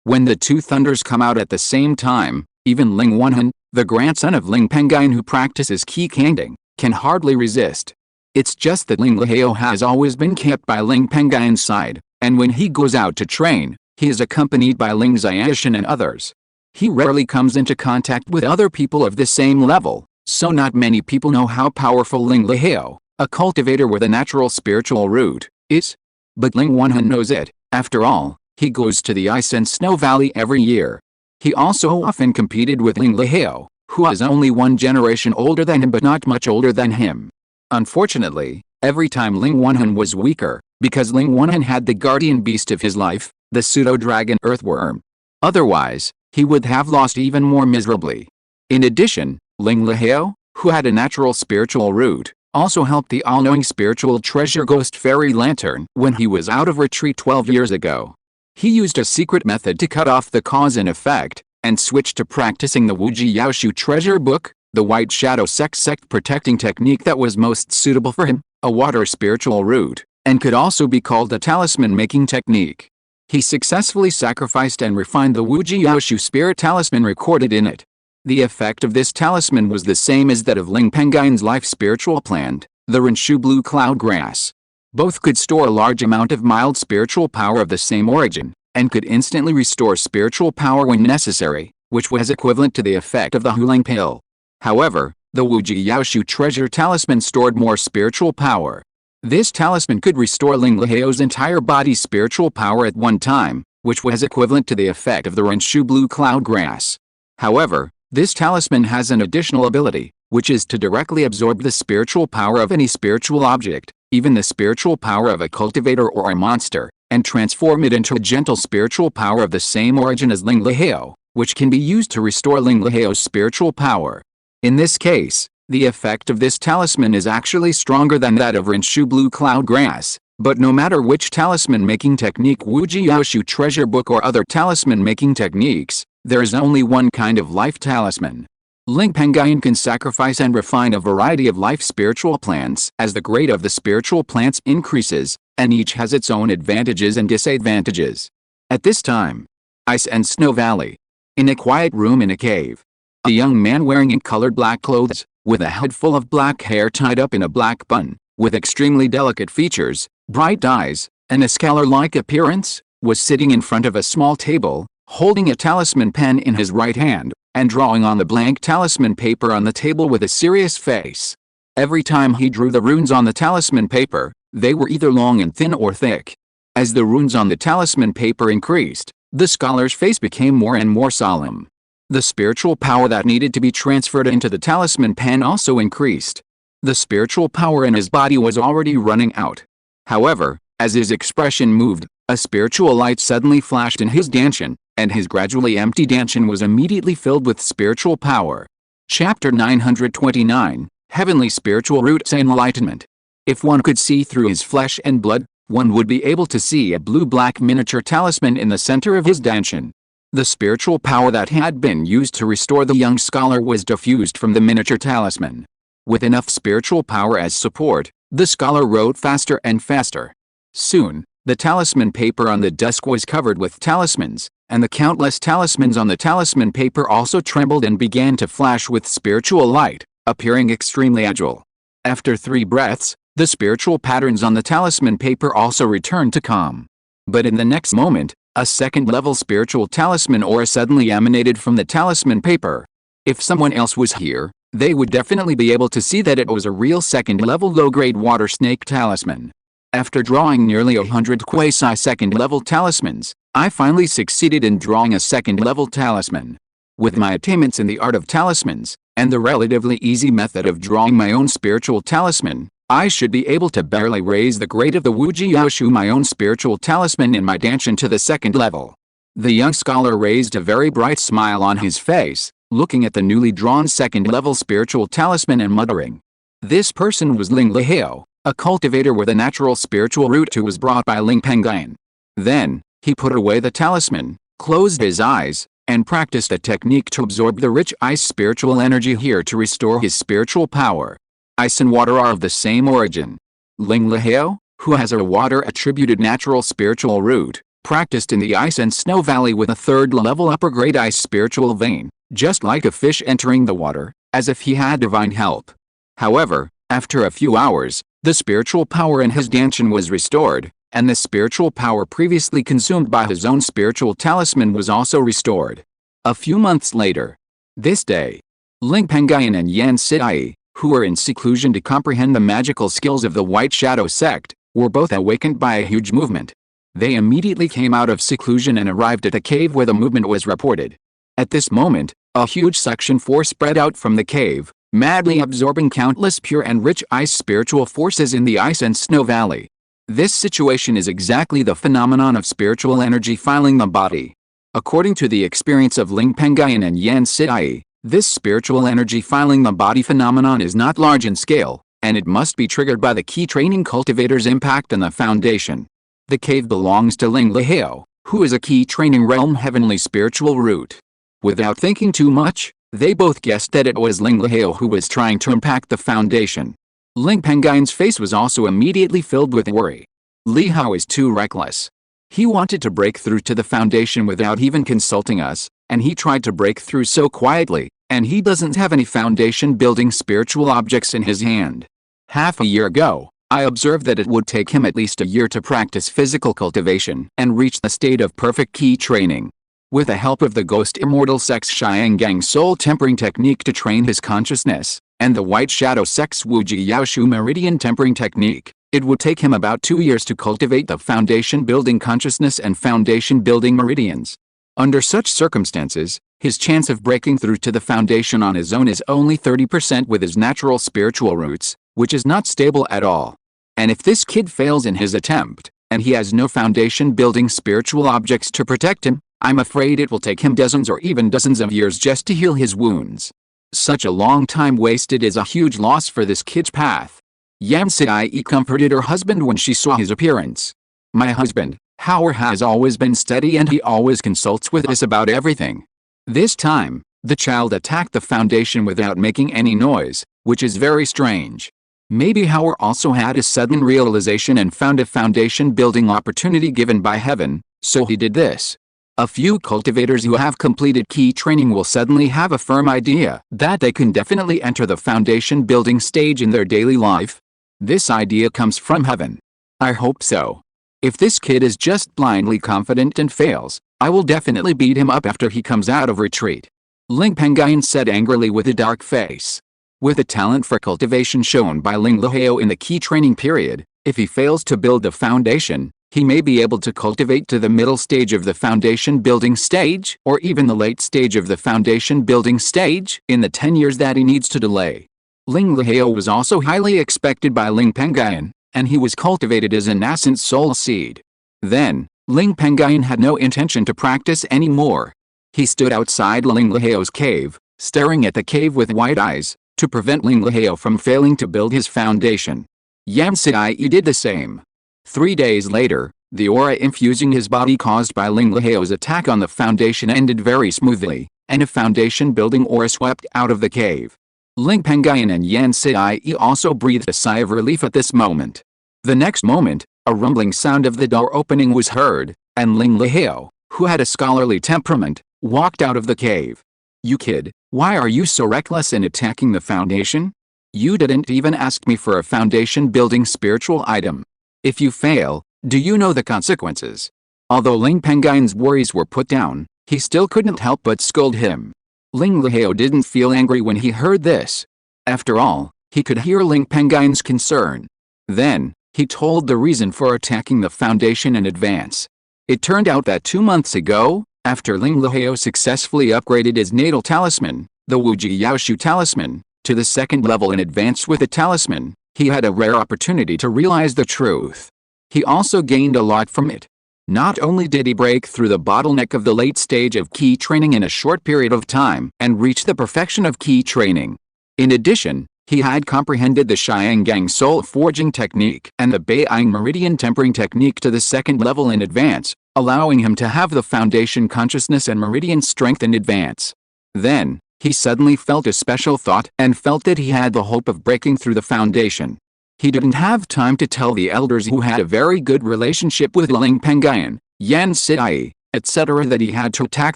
When the two thunders come out at the same time, even Ling Wenhan, the grandson of Ling Pengyun who practices Qi Kangding, can hardly resist. It's just that Lingxiao has always been kept by Ling Pengyun's side, and when he goes out to train, he is accompanied by Ling Xiaoshan and others. He rarely comes into contact with other people of the same level, so not many people know how powerful Lingxiao, a cultivator with a natural spiritual root, is. But Ling Wenhan knows it. After all, he goes to the ice and snow valley every year. He also often competed with Lingxiao, who is only one generation older than him but not much older than him. Unfortunately, every time Ling Wenhan was weaker, because Ling Wenhan had the guardian beast of his life, the pseudo-dragon earthworm. Otherwise, he would have lost even more miserably. In addition, Lingxiao, who had a natural spiritual root, also helped the all-knowing spiritual treasure ghost fairy lantern when he was out of retreat 12 years ago. He used a secret method to cut off the cause and effect, and switched to practicing the Wuji Yaoshu treasure book, the white shadow sect protecting technique that was most suitable for him, a water spiritual root, and could also be called a talisman making technique. He successfully sacrificed and refined the Wuji Yaoshu spirit talisman recorded in it. The effect of this talisman was the same as that of Ling Pengyun's life spiritual plant, the Renshu blue cloud grass. Both could store a large amount of mild spiritual power of the same origin, and could instantly restore spiritual power when necessary, which was equivalent to the effect of the Hulang pill. However, the Wuji Yaoshu treasure talisman stored more spiritual power. This talisman could restore Lingxiao's entire body's spiritual power at one time, which was equivalent to the effect of the Renshu blue cloud grass. However, this talisman has an additional ability, which is to directly absorb the spiritual power of any spiritual object, even the spiritual power of a cultivator or a monster, and transform it into a gentle spiritual power of the same origin as Lingxiao, which can be used to restore Lingxiao's spiritual power. In this case, the effect of this talisman is actually stronger than that of Renshu blue cloud grass, but no matter which talisman making technique Wuji Yaoshu treasure book or other talisman making techniques, there is only one kind of life talisman. Ling Pengyun can sacrifice and refine a variety of life spiritual plants as the grade of the spiritual plants increases, and each has its own advantages and disadvantages. At this time, Ice and Snow Valley. In a quiet room in a cave. A young man wearing ink-colored black clothes, with a head full of black hair tied up in a black bun, with extremely delicate features, bright eyes, and a scholar-like appearance, was sitting in front of a small table, holding a talisman pen in his right hand, and drawing on the blank talisman paper on the table with a serious face. Every time he drew the runes on the talisman paper, they were either long and thin or thick. As the runes on the talisman paper increased, the scholar's face became more and more solemn. The spiritual power that needed to be transferred into the talisman pen also increased. The spiritual power in his body was already running out. However, as his expression moved, a spiritual light suddenly flashed in his dantian, and his gradually empty dantian was immediately filled with spiritual power. Chapter 929, Heavenly Spiritual Roots and Enlightenment. If one could see through his flesh and blood, one would be able to see a blue-black miniature talisman in the center of his dantian. The spiritual power that had been used to restore the young scholar was diffused from the miniature talisman. With enough spiritual power as support, the scholar wrote faster and faster. Soon, the talisman paper on the desk was covered with talismans, and the countless talismans on the talisman paper also trembled and began to flash with spiritual light, appearing extremely agile. After 3 breaths, the spiritual patterns on the talisman paper also returned to calm. But in the next moment, a second-level spiritual talisman aura suddenly emanated from the talisman paper. If someone else was here, they would definitely be able to see that it was a real second-level low-grade water snake talisman. After drawing nearly 100 quasi-second-level talismans, I finally succeeded in drawing a second-level talisman. With my attainments in the art of talismans, and the relatively easy method of drawing my own spiritual talisman, I should be able to barely raise the grade of the Wuji Yaoshu my own spiritual talisman in my dantian to the second level. The young scholar raised a very bright smile on his face, looking at the newly drawn second-level spiritual talisman and muttering. This person was Lingxiao, a cultivator with a natural spiritual root who was brought by Ling Pengyun. Then, He put away the talisman, closed his eyes, and practiced a technique to absorb the rich ice spiritual energy here to restore his spiritual power. Ice and water are of the same origin. Lingxiao, who has a water-attributed natural spiritual root, practiced in the ice and snow valley with a third-level upper-grade ice spiritual vein, just like a fish entering the water, as if he had divine help. However, after a few hours, the spiritual power in his dantian was restored, and the spiritual power previously consumed by his own spiritual talisman was also restored. A few months later, this day, Ling Pengyun and Yan Sidai, who were in seclusion to comprehend the magical skills of the White Shadow sect, were both awakened by a huge movement. They immediately came out of seclusion and arrived at the cave where the movement was reported. At this moment, a huge suction force spread out from the cave, madly absorbing countless pure and rich ice spiritual forces in the ice and snow valley. This situation is exactly the phenomenon of spiritual energy filing the body. According to the experience of Ling Pengyun and Yan Sidai, this spiritual energy filing the body phenomenon is not large in scale, and it must be triggered by the key training cultivator's impact on the foundation. The cave belongs to Lingxiao, who is a key training realm heavenly spiritual root. Without thinking too much, they both guessed that it was Lingxiao who was trying to impact the foundation. Ling Pengyun's face was also immediately filled with worry. Li Hao is too reckless. He wanted to break through to the foundation without even consulting us, and he tried to break through so quietly, and he doesn't have any foundation building spiritual objects in his hand. Half a year ago, I observed that it would take him at least a year to practice physical cultivation and reach the state of perfect key training. With the help of the Ghost Immortal Sect's Xiangang Soul Tempering Technique to train his consciousness, and the White Shadow Sect's Lingxiao Meridian Tempering Technique, it would take him about 2 years to cultivate the foundation-building consciousness and foundation-building meridians. Under such circumstances, his chance of breaking through to the foundation on his own is only 30% with his natural spiritual roots, which is not stable at all. And if this kid fails in his attempt, and he has no foundation-building spiritual objects to protect him, I'm afraid it will take him dozens or even dozens of years just to heal his wounds. Such a long time wasted is a huge loss for this kid's path. Yan Sidai comforted her husband when she saw his appearance. My husband, Howard, has always been steady and he always consults with us about everything. This time, the child attacked the foundation without making any noise, which is very strange. Maybe Howard also had a sudden realization and found a foundation building opportunity given by heaven, so he did this. A few cultivators who have completed key training will suddenly have a firm idea that they can definitely enter the foundation building stage in their daily life. This idea comes from heaven. I hope so. If this kid is just blindly confident and fails, I will definitely beat him up after he comes out of retreat. Ling Pengyun said angrily with a dark face. With the talent for cultivation shown by Lingxiao in the key training period, if he fails to build the foundation, he may be able to cultivate to the middle stage of the foundation building stage, or even the late stage of the foundation building stage, in the 10 years that he needs to delay. Lingxiao was also highly expected by Ling Pengyun, and he was cultivated as a nascent soul seed. Then, Ling Pengyun had no intention to practice anymore. He stood outside Lingxiao's cave, staring at the cave with wide eyes, to prevent Lingxiao from failing to build his foundation. Yan Sidai did the same. 3 days later, the aura infusing his body caused by Lingxiao's attack on the foundation ended very smoothly, and a foundation-building aura swept out of the cave. Ling Pengyun and Yan Sidai also breathed a sigh of relief at this moment. The next moment, a rumbling sound of the door opening was heard, and Lingxiao, who had a scholarly temperament, walked out of the cave. You kid, why are you so reckless in attacking the foundation? You didn't even ask me for a foundation-building spiritual item. If you fail, do you know the consequences? Although Ling Pengyun's worries were put down, he still couldn't help but scold him. Lingxiao didn't feel angry when he heard this. After all, he could hear Ling Pengyun's concern. Then, he told the reason for attacking the foundation in advance. It turned out that 2 months ago, after Lingxiao successfully upgraded his natal talisman, the Wujiaoshu talisman, to the 2nd level in advance with the talisman, he had a rare opportunity to realize the truth. He also gained a lot from it. Not only did he break through the bottleneck of the late stage of key training in a short period of time and reach the perfection of key training. In addition, he had comprehended the Xiangang Soul Forging Technique and the Beiyang Meridian Tempering Technique to the 2nd level in advance, allowing him to have the foundation consciousness and meridian strength in advance. Then, he suddenly felt a special thought and felt that he had the hope of breaking through the foundation. He didn't have time to tell the elders who had a very good relationship with Ling Pengyun, Yan Sidai, etc. that he had to attack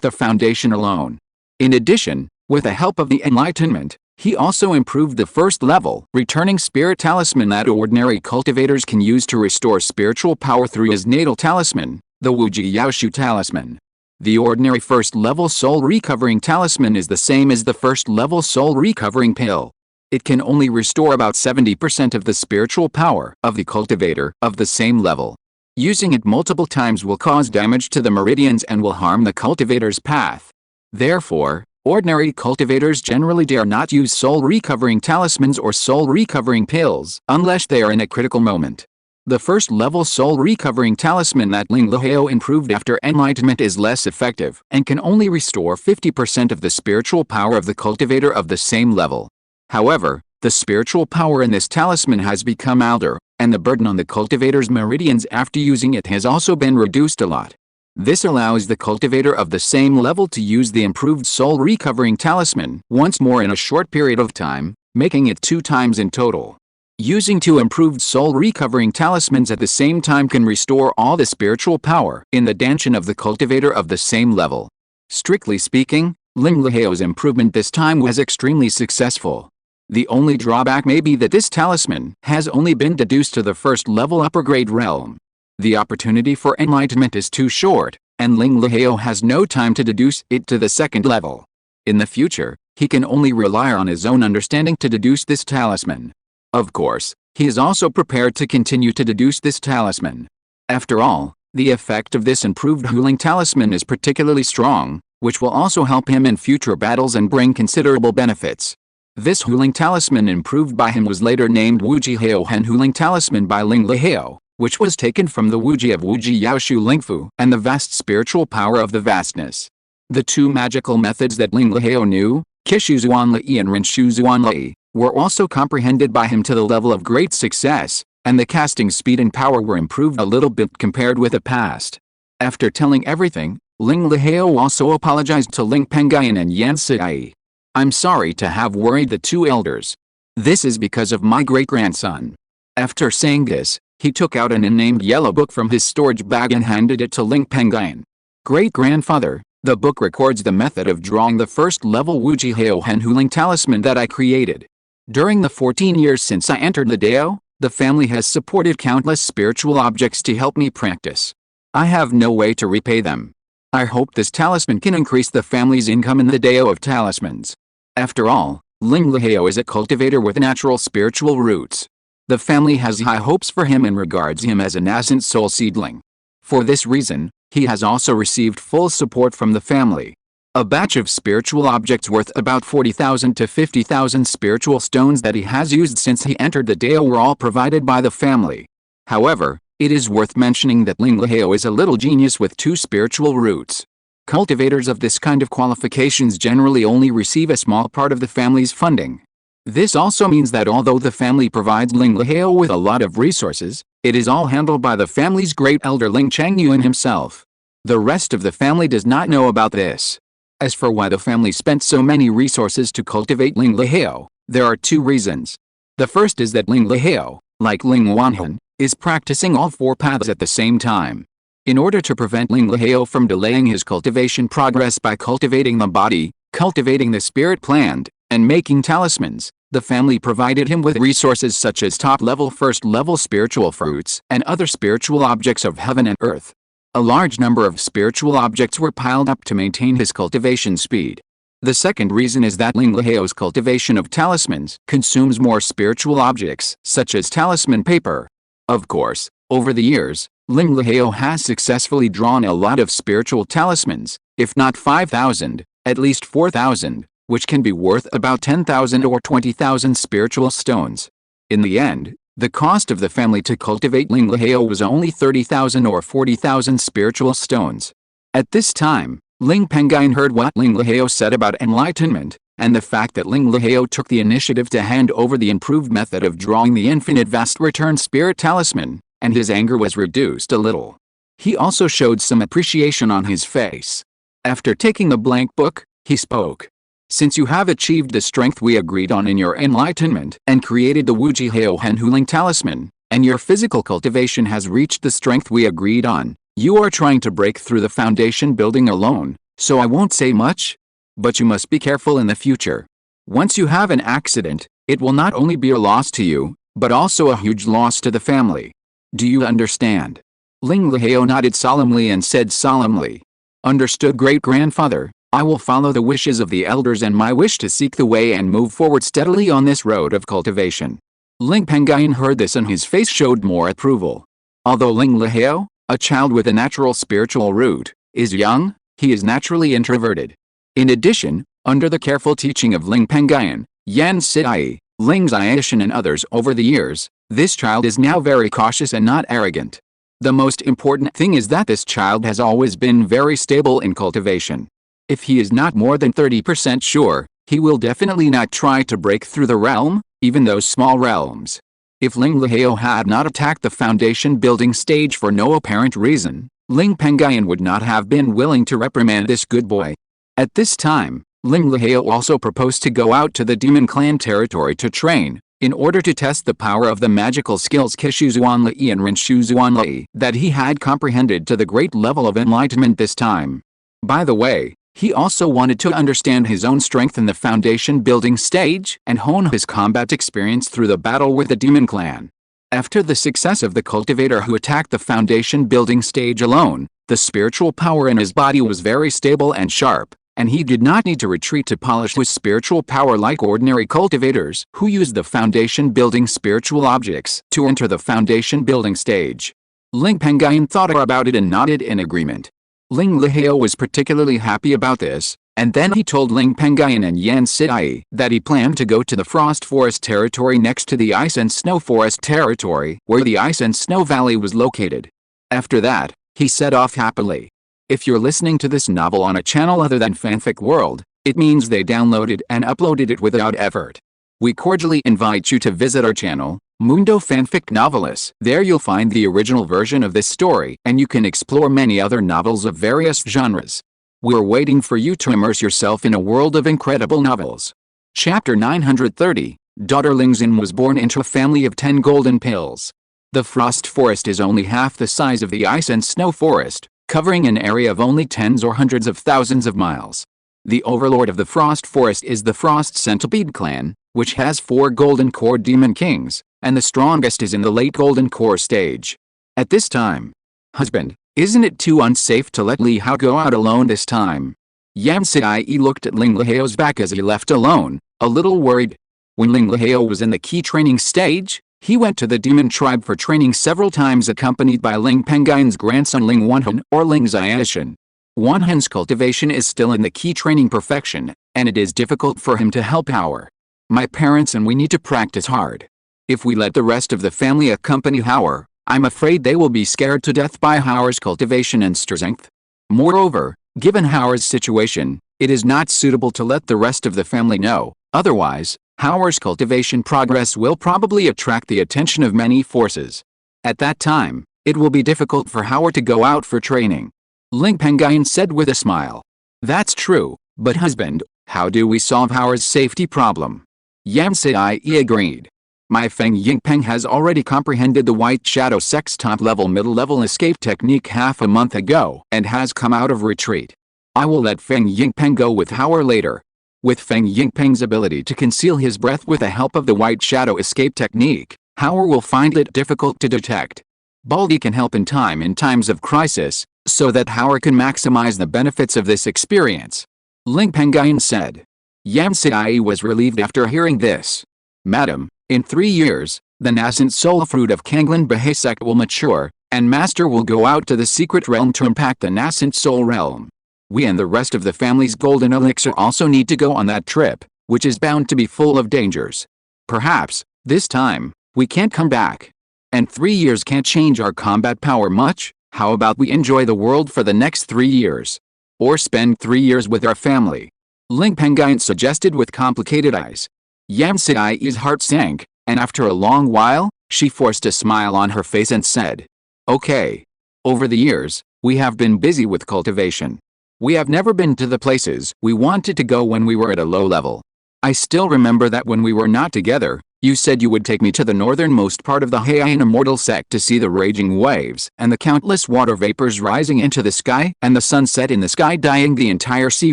the foundation alone. In addition, with the help of the enlightenment, he also improved the first level returning spirit talisman that ordinary cultivators can use to restore spiritual power through his natal talisman, the Wuji Yaoshu talisman. The ordinary first level soul recovering talisman is the same as the first level soul recovering pill. It can only restore about 70% of the spiritual power of the cultivator of the same level. Using it multiple times will cause damage to the meridians and will harm the cultivator's path. Therefore, ordinary cultivators generally dare not use soul recovering talismans or soul recovering pills unless they are in a critical moment. The first level soul recovering talisman that Lingxiao improved after enlightenment is less effective and can only restore 50% of the spiritual power of the cultivator of the same level. However, the spiritual power in this talisman has become older, and the burden on the cultivator's meridians after using it has also been reduced a lot. This allows the cultivator of the same level to use the improved soul recovering talisman once more in a short period of time, making it 2 times in total. Using 2 improved soul recovering talismans at the same time can restore all the spiritual power in the dantian of the cultivator of the same level. Strictly speaking, Lingxiao's improvement this time was extremely successful. The only drawback may be that this talisman has only been deduced to the first level upper grade realm. The opportunity for enlightenment is too short, and Lingxiao has no time to deduce it to the second level. In the future, he can only rely on his own understanding to deduce this talisman. Of course, he is also prepared to continue to deduce this talisman. After all, the effect of this improved healing talisman is particularly strong, which will also help him in future battles and bring considerable benefits. This healing talisman improved by him was later named Wuji Haohen healing talisman by Lingxiao, which was taken from the Wuji of Wuji Yaoshu Lingfu and the vast spiritual power of the vastness. The 2 magical methods that Lingxiao knew, Qishu Zuanli and Rinshu Zuanli, were also comprehended by him to the level of great success, and the casting speed and power were improved a little bit compared with the past. After telling everything, Lingxiao also apologized to Ling Pengyun and Yan Sidai. "I'm sorry to have worried the 2 elders. This is because of my great-grandson." After saying this, he took out an unnamed yellow book from his storage bag and handed it to Ling Pengyun. "Great-grandfather, the book records the method of drawing the first level Wuji Haohen healing talisman that I created. During the 14 years since I entered the Dao, the family has supported countless spiritual objects to help me practice. I have no way to repay them. I hope this talisman can increase the family's income in the Dao of talismans." After all, Lingxiao is a cultivator with natural spiritual roots. The family has high hopes for him and regards him as a nascent soul seedling. For this reason, he has also received full support from the family. A batch of spiritual objects worth about 40,000 to 50,000 spiritual stones that he has used since he entered the Dao were all provided by the family. However, it is worth mentioning that Lingxiao is a little genius with 2 spiritual roots. Cultivators of this kind of qualifications generally only receive a small part of the family's funding. This also means that although the family provides Lingxiao with a lot of resources, it is all handled by the family's great elder Ling Pengyun himself. The rest of the family does not know about this. As for why the family spent so many resources to cultivate Lingxiao, there are 2 reasons. The first is that Lingxiao, like Ling Wanhan, is practicing all 4 paths at the same time. In order to prevent Lingxiao from delaying his cultivation progress by cultivating the body, cultivating the spirit plant, and making talismans, the family provided him with resources such as top-level first-level spiritual fruits and other spiritual objects of heaven and earth. A large number of spiritual objects were piled up to maintain his cultivation speed. The second reason is that Lingxiao's cultivation of talismans consumes more spiritual objects, such as talisman paper. Of course, over the years, Lingxiao has successfully drawn a lot of spiritual talismans, if not 5,000, at least 4,000, which can be worth about 10,000 or 20,000 spiritual stones. In the end, the cost of the family to cultivate Lingxiao was only 30,000 or 40,000 spiritual stones. At this time, Ling Pengyun heard what Lingxiao said about enlightenment, and the fact that Lingxiao took the initiative to hand over the improved method of drawing the infinite vast return spirit talisman, and his anger was reduced a little. He also showed some appreciation on his face. After taking the blank book, he spoke. Since you have achieved the strength we agreed on in your enlightenment and created the Wuji Heo Hen Huling talisman, and your physical cultivation has reached the strength we agreed on, you are trying to break through the foundation building alone, so I won't say much. But you must be careful in the future. Once you have an accident, it will not only be a loss to you, but also a huge loss to the family. Do you understand? Ling Lihao nodded solemnly and said solemnly, "Understood, great-grandfather. I will follow the wishes of the elders and my wish to seek the way and move forward steadily on this road of cultivation." Ling Pengyun heard this and his face showed more approval. Although Ling Lihao, a child with a natural spiritual root, is young, he is naturally introverted. In addition, under the careful teaching of Ling Pengyun, Yan Sidai, Ling Xiaoshan and others over the years, this child is now very cautious and not arrogant. The most important thing is that this child has always been very stable in cultivation. If he is not more than 30% sure, he will definitely not try to break through the realm, even those small realms. If Ling Lihao had not attacked the foundation building stage for no apparent reason, Ling Pengyun would not have been willing to reprimand this good boy. At this time, Ling Lihao also proposed to go out to the demon clan territory to train, in order to test the power of the magical skills Qishu Zuanli and Rinshu Zuanli that he had comprehended to the great level of enlightenment this time. By the way, he also wanted to understand his own strength in the foundation building stage and hone his combat experience through the battle with the demon clan. After the success of the cultivator who attacked the foundation building stage alone, the spiritual power in his body was very stable and sharp, and he did not need to retreat to polish his spiritual power like ordinary cultivators who use the foundation building spiritual objects to enter the foundation building stage. Ling Pengyun thought about it and nodded in agreement. Ling Lihao was particularly happy about this, and then he told Ling Pengyun and Yan Sidai that he planned to go to the Frost Forest territory next to the Ice and Snow Forest territory where the Ice and Snow Valley was located. After that, he set off happily. If you're listening to this novel on a channel other than Fanfic World, it means they downloaded and uploaded it without effort. We cordially invite you to visit our channel, Mundo Fanfic Novelis. There you'll find the original version of this story and you can explore many other novels of various genres. We're waiting for you to immerse yourself in a world of incredible novels. Chapter 930, Daughter Lingxin was born into a family of 10 golden pills. The Frost Forest is only half the size of the Ice and Snow Forest, covering an area of only tens or hundreds of thousands of miles. The overlord of the Frost Forest is the Frost Centipede clan, which has 4 Golden Core Demon Kings, and the strongest is in the late Golden Core stage. At this time, "Husband, isn't it too unsafe to let Li Hao go out alone this time?" Yan Sidai looked at Ling Lihao's back as he left alone, a little worried. When Ling Lihao was in the key training stage, he went to the demon tribe for training several times accompanied by Ling Pengyun's grandson Ling Wanhan or Ling Xiaoshan. Wanhan's cultivation is still in the key training perfection, and it is difficult for him to help Hauer. My parents and we need to practice hard. If we let the rest of the family accompany Hauer, I'm afraid they will be scared to death by Hauer's cultivation and strength. Moreover, given Hauer's situation, it is not suitable to let the rest of the family know, otherwise, Hauer's cultivation progress will probably attract the attention of many forces. At that time, it will be difficult for Hauer to go out for training. Ling Pengyun said with a smile. That's true, but husband, how do we solve Hauer's safety problem? Yan Sidai agreed. My Feng Yingpeng has already comprehended the White Shadow Sect's top-level middle-level escape technique half a month ago and has come out of retreat. I will let Feng Yingpeng go with Hauer later. With Feng Yingpeng's ability to conceal his breath with the help of the White Shadow escape technique, Hauer will find it difficult to detect. Baldy can help in times of crisis, so that Hauer can maximize the benefits of this experience. Ling Pengyun said. Yan Sidai was relieved after hearing this. Madam, in 3 years, the nascent soul fruit of Kanglin Bahe sect will mature, and Master will go out to the secret realm to impact the nascent soul realm. We and the rest of the family's golden elixir also need to go on that trip, which is bound to be full of dangers. Perhaps, this time, we can't come back. And 3 years can't change our combat power much. How about we enjoy the world for the next 3 years? Or spend 3 years with our family? Ling Pengyun suggested with complicated eyes. Yan Sidai's heart sank, and after a long while, she forced a smile on her face and said, Okay. Over the years, we have been busy with cultivation. We have never been to the places we wanted to go when we were at a low level. I still remember that when we were not together, you said you would take me to the northernmost part of the Heian immortal sect to see the raging waves and the countless water vapors rising into the sky and the sunset in the sky dyeing the entire sea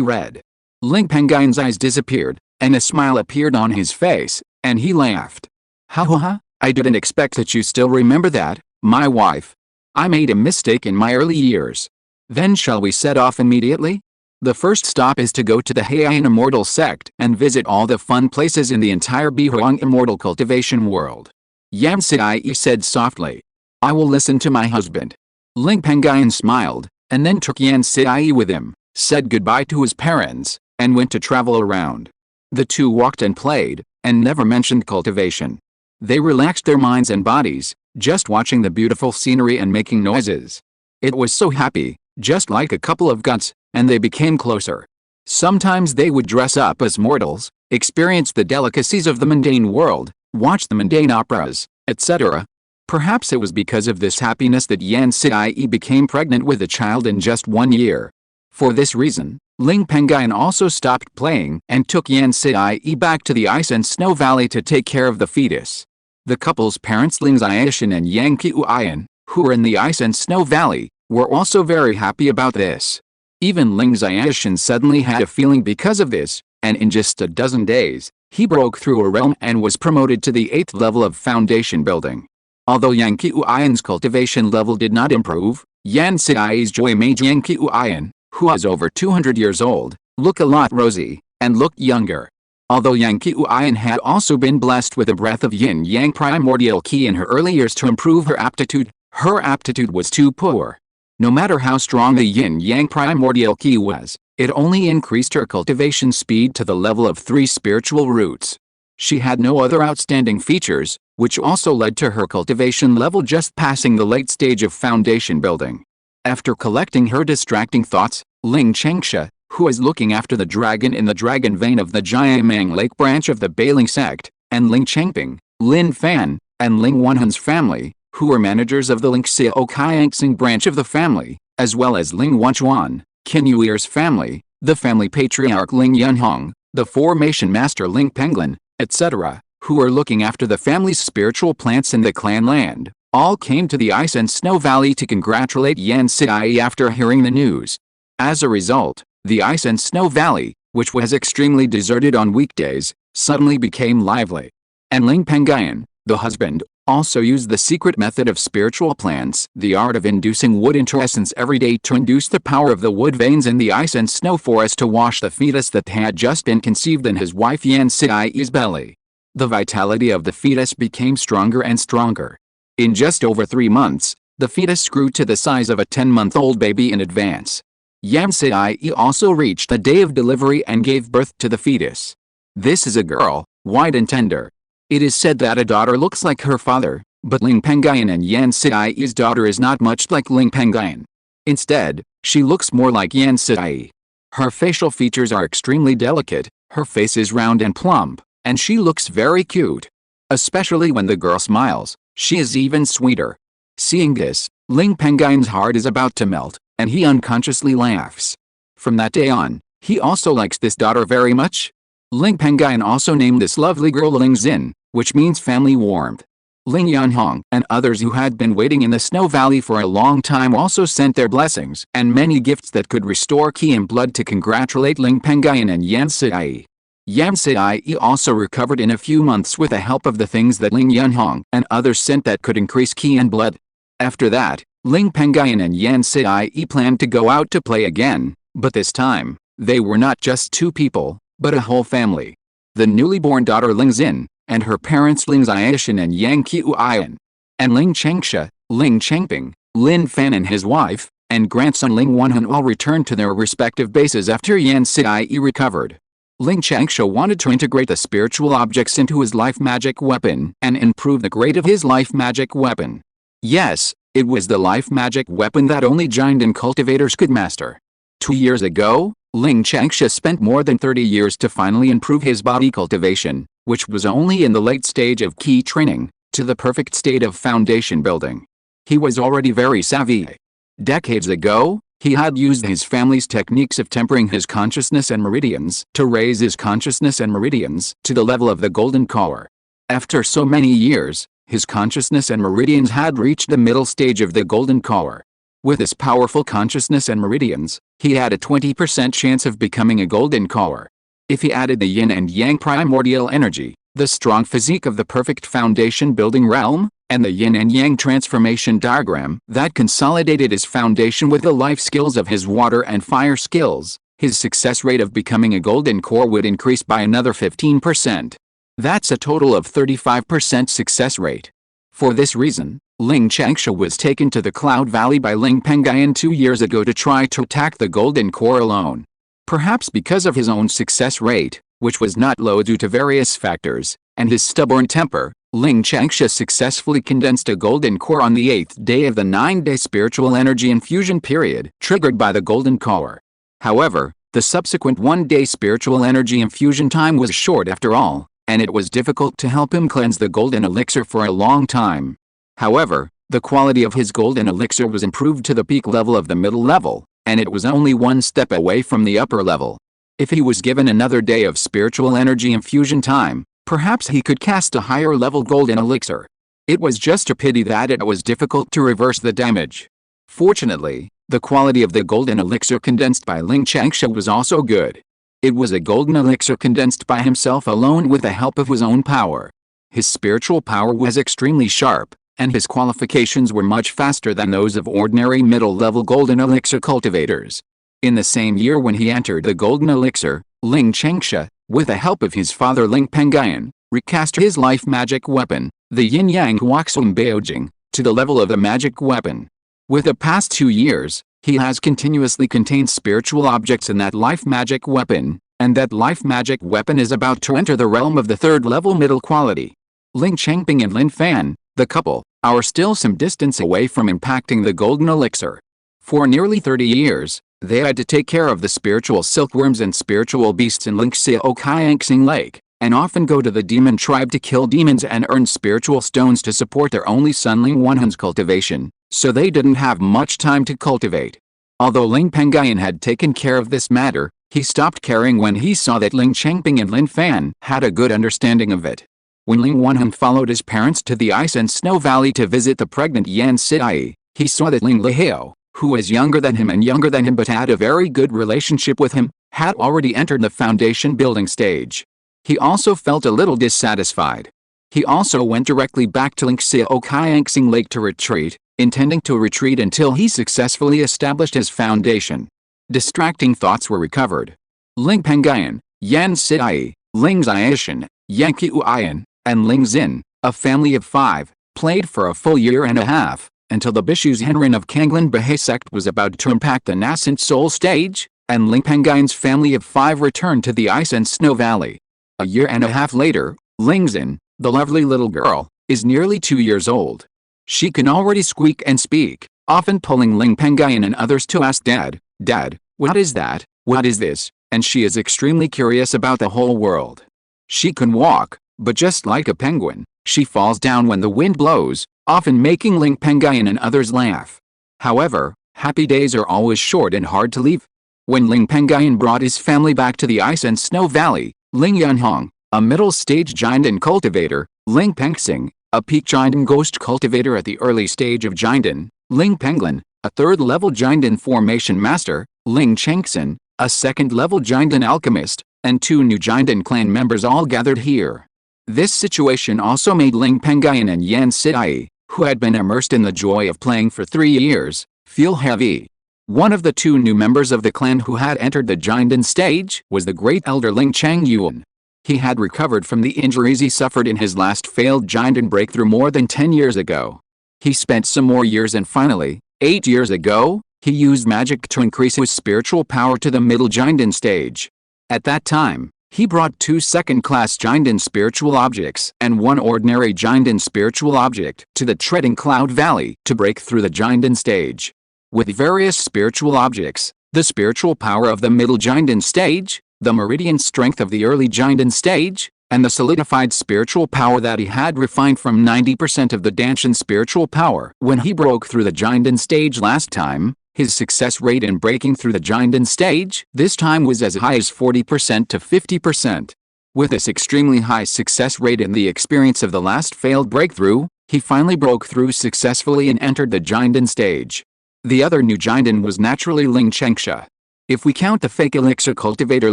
red. Ling Pengyun's eyes disappeared, and a smile appeared on his face, and he laughed. Ha ha ha, I didn't expect that you still remember that, my wife. I made a mistake in my early years. Then shall we set off immediately? The first stop is to go to the Heian Immortal Sect and visit all the fun places in the entire Bihuang Immortal Cultivation world. Yan Siai said softly. I will listen to my husband. Ling Pengyun smiled, and then took Yan Siai with him, said goodbye to his parents, and went to travel around. The two walked and played, and never mentioned cultivation. They relaxed their minds and bodies, just watching the beautiful scenery and making noises. It was so happy, just like a couple of gods, and they became closer. Sometimes they would dress up as mortals, experience the delicacies of the mundane world, watch the mundane operas, etc. Perhaps it was because of this happiness that Yan Siai became pregnant with a child in just 1 year. For this reason, Ling Pengyun also stopped playing and took Yan Siai back to the ice and snow valley to take care of the fetus. The couple's parents Lingxiao and Yang Qiuyan, who were in the ice and snow valley, were also very happy about this. Even Lingxiao suddenly had a feeling because of this, and in just a dozen days, he broke through a realm and was promoted to the 8th level of foundation building. Although Yang Qiuyan's cultivation level did not improve, Yan Siai's joy made Yang Qiuyan, who was over 200 years old, look a lot rosy, and looked younger. Although Yang Qiuyan had also been blessed with a breath of yin-yang primordial qi in her early years to improve her aptitude was too poor. No matter how strong the yin-yang primordial qi was, it only increased her cultivation speed to the level of 3 spiritual roots. She had no other outstanding features, which also led to her cultivation level just passing the late stage of foundation building. After collecting her distracting thoughts, Ling Changsha, who was looking after the dragon in the dragon vein of the Jiamang Lake branch of the Bailing sect, and Ling Changping, Lin Fan, and Ling Wanhan's family, who were managers of the Lingxiao Qiangsing branch of the family, as well as Ling Wanchuan, Qin Yuer's family, the family patriarch Ling Yunhong, the formation master Ling Pengyun, etc., who were looking after the family's spiritual plants in the clan land, all came to the ice and snow valley to congratulate Yan Siai after hearing the news. As a result, the ice and snow valley, which was extremely deserted on weekdays, suddenly became lively. And Ling Pengyun, the husband, also used the secret method of spiritual plants, the art of inducing wood into essence every day to induce the power of the wood veins in the ice and snow forest to wash the fetus that had just been conceived in his wife Yan Siai's belly. The vitality of the fetus became stronger and stronger. In just over 3 months, the fetus grew to the size of a 10-month-old baby in advance. Yan Siai also reached the day of delivery and gave birth to the fetus. This is a girl, white and tender. It is said that a daughter looks like her father, but Ling Pengyun and Yan Siai's daughter is not much like Ling Pengyun. Instead, she looks more like Yan Siai. Her facial features are extremely delicate, her face is round and plump, and she looks very cute. Especially when the girl smiles, she is even sweeter. Seeing this, Ling Pengyun's heart is about to melt, and he unconsciously laughs. From that day on, he also likes this daughter very much. Ling Pengyun also named this lovely girl Ling Xin, which means family warmth. Ling Yunhong and others who had been waiting in the snow valley for a long time also sent their blessings and many gifts that could restore qi and blood to congratulate Ling Pengyun and Yan Siai. Yan Siai also recovered in a few months with the help of the things that Ling Yunhong and others sent that could increase qi and blood. After that, Ling Pengyun and Yan Siai planned to go out to play again, but this time, they were not just 2 people, but a whole family. The newly born daughter Ling Xin, and her parents Ling Xiaoshan and Yang Qiuyan, and Ling Changsha, Ling Changping, Lin Fan and his wife, and grandson Ling Wanhan all returned to their respective bases after Yan Siai recovered. Ling Changsha wanted to integrate the spiritual objects into his life magic weapon and improve the grade of his life magic weapon. Yes, it was the life magic weapon that only giant and cultivators could master. 2 years ago, Ling Changsha spent more than 30 years to finally improve his body cultivation, which was only in the late stage of key training, to the perfect state of foundation building. He was already very savvy. Decades ago, he had used his family's techniques of tempering his consciousness and meridians to raise his consciousness and meridians to the level of the golden collar. After so many years, his consciousness and meridians had reached the middle stage of the golden collar. With his powerful consciousness and meridians, he had a 20% chance of becoming a golden collar. If he added the yin and yang primordial energy, the strong physique of the perfect foundation building realm, and the yin and yang transformation diagram that consolidated his foundation with the life skills of his water and fire skills, his success rate of becoming a golden core would increase by another 15%. That's a total of 35% success rate. For this reason, Ling Changsha was taken to the Cloud Valley by Ling Pengyun 2 years ago to try to attack the golden core alone. Perhaps because of his own success rate, which was not low due to various factors, and his stubborn temper, Ling Changsha successfully condensed a golden core on the 8th day of the 9-day spiritual energy infusion period triggered by the golden collar. However, the subsequent 1-day spiritual energy infusion time was short after all, and it was difficult to help him cleanse the golden elixir for a long time. However, the quality of his golden elixir was improved to the peak level of the middle level, and it was only one step away from the upper level. If he was given another day of spiritual energy infusion time, perhaps he could cast a higher level golden elixir. It was just a pity that it was difficult to reverse the damage. Fortunately, the quality of the golden elixir condensed by Ling Changsha was also good. It was a golden elixir condensed by himself alone with the help of his own power. His spiritual power was extremely sharp, and his qualifications were much faster than those of ordinary middle-level golden elixir cultivators. In the same year when he entered the golden elixir, Ling Changsha, with the help of his father Ling Pengyun, recast his life magic weapon, the Yin-Yang Huaxum Beojing, to the level of the magic weapon. With the past 2 years, he has continuously contained spiritual objects in that life magic weapon, and that life magic weapon is about to enter the realm of the 3rd level middle quality. Ling Changping and Lin Fan, the couple, are still some distance away from impacting the golden elixir. For nearly 30 years, they had to take care of the spiritual silkworms and spiritual beasts in Lingxiao Maturation Lake, and often go to the demon tribe to kill demons and earn spiritual stones to support their only son Ling Wenhun's cultivation, so they didn't have much time to cultivate. Although Ling Pengyun had taken care of this matter, he stopped caring when he saw that Ling Changping and Lin Fan had a good understanding of it. When Ling Wenhun followed his parents to the Ice and Snow Valley to visit the pregnant Yan Sidai, he saw that Ling Lihao, who was younger than him but had a very good relationship with him, had already entered the foundation building stage. He also felt a little dissatisfied. He also went directly back to Lingxiao Maturation Lake to retreat, intending to retreat until he successfully established his foundation. Distracting thoughts were recovered. Ling Pengyun, Yan Sidai, Ling Xiaoshan, Yang Qiuyan, and Ling Xin, a family of 5, played for a full year and a half, until the Bishu's Henrin of Kanglan Bahay sect was about to impact the nascent soul stage, and Ling Pengyun's family of 5 returned to the Ice and Snow Valley. A year and a half later, Ling Xin, the lovely little girl, is nearly 2 years old. She can already squeak and speak, often pulling Ling Pengyun and others to ask Dad, "Dad, what is that? What is this?" And she is extremely curious about the whole world. She can walk, but just like a penguin, she falls down when the wind blows, often making Ling Pengyun and others laugh. However, happy days are always short and hard to leave. When Ling Pengyun brought his family back to the Ice and Snow Valley, Ling Yunhong, a middle-stage Jinden cultivator, Ling Pengxing, a peak Jinden ghost cultivator at the early stage of Jinden, Ling Penglan, a 3rd-level Jinden formation master, Ling Chengxin, a 2nd-level Jinden alchemist, and 2 new Jinden clan members all gathered here. This situation also made Ling Pengyun and Yan Sidai, who had been immersed in the joy of playing for 3 years, feel heavy. One of the 2 new members of the clan who had entered the Jinden stage was the great elder Ling Changyun. He had recovered from the injuries he suffered in his last failed Jinden breakthrough more than 10 years ago. He spent some more years and finally, 8 years ago, he used magic to increase his spiritual power to the middle Jinden stage. At that time, he brought 2 second-class Jinden spiritual objects and 1 ordinary Jinden spiritual object to the Treading Cloud Valley to break through the Jinden stage. With various spiritual objects, the spiritual power of the middle Jinden stage, the meridian strength of the early Jinden stage, and the solidified spiritual power that he had refined from 90% of the dantian spiritual power. When he broke through the Jindan stage last time, his success rate in breaking through the Jindan stage this time was as high as 40% to 50%. With this extremely high success rate and the experience of the last failed breakthrough, he finally broke through successfully and entered the Jindan stage. The other new Jindan was naturally Ling Pengyun. If we count the fake elixir cultivator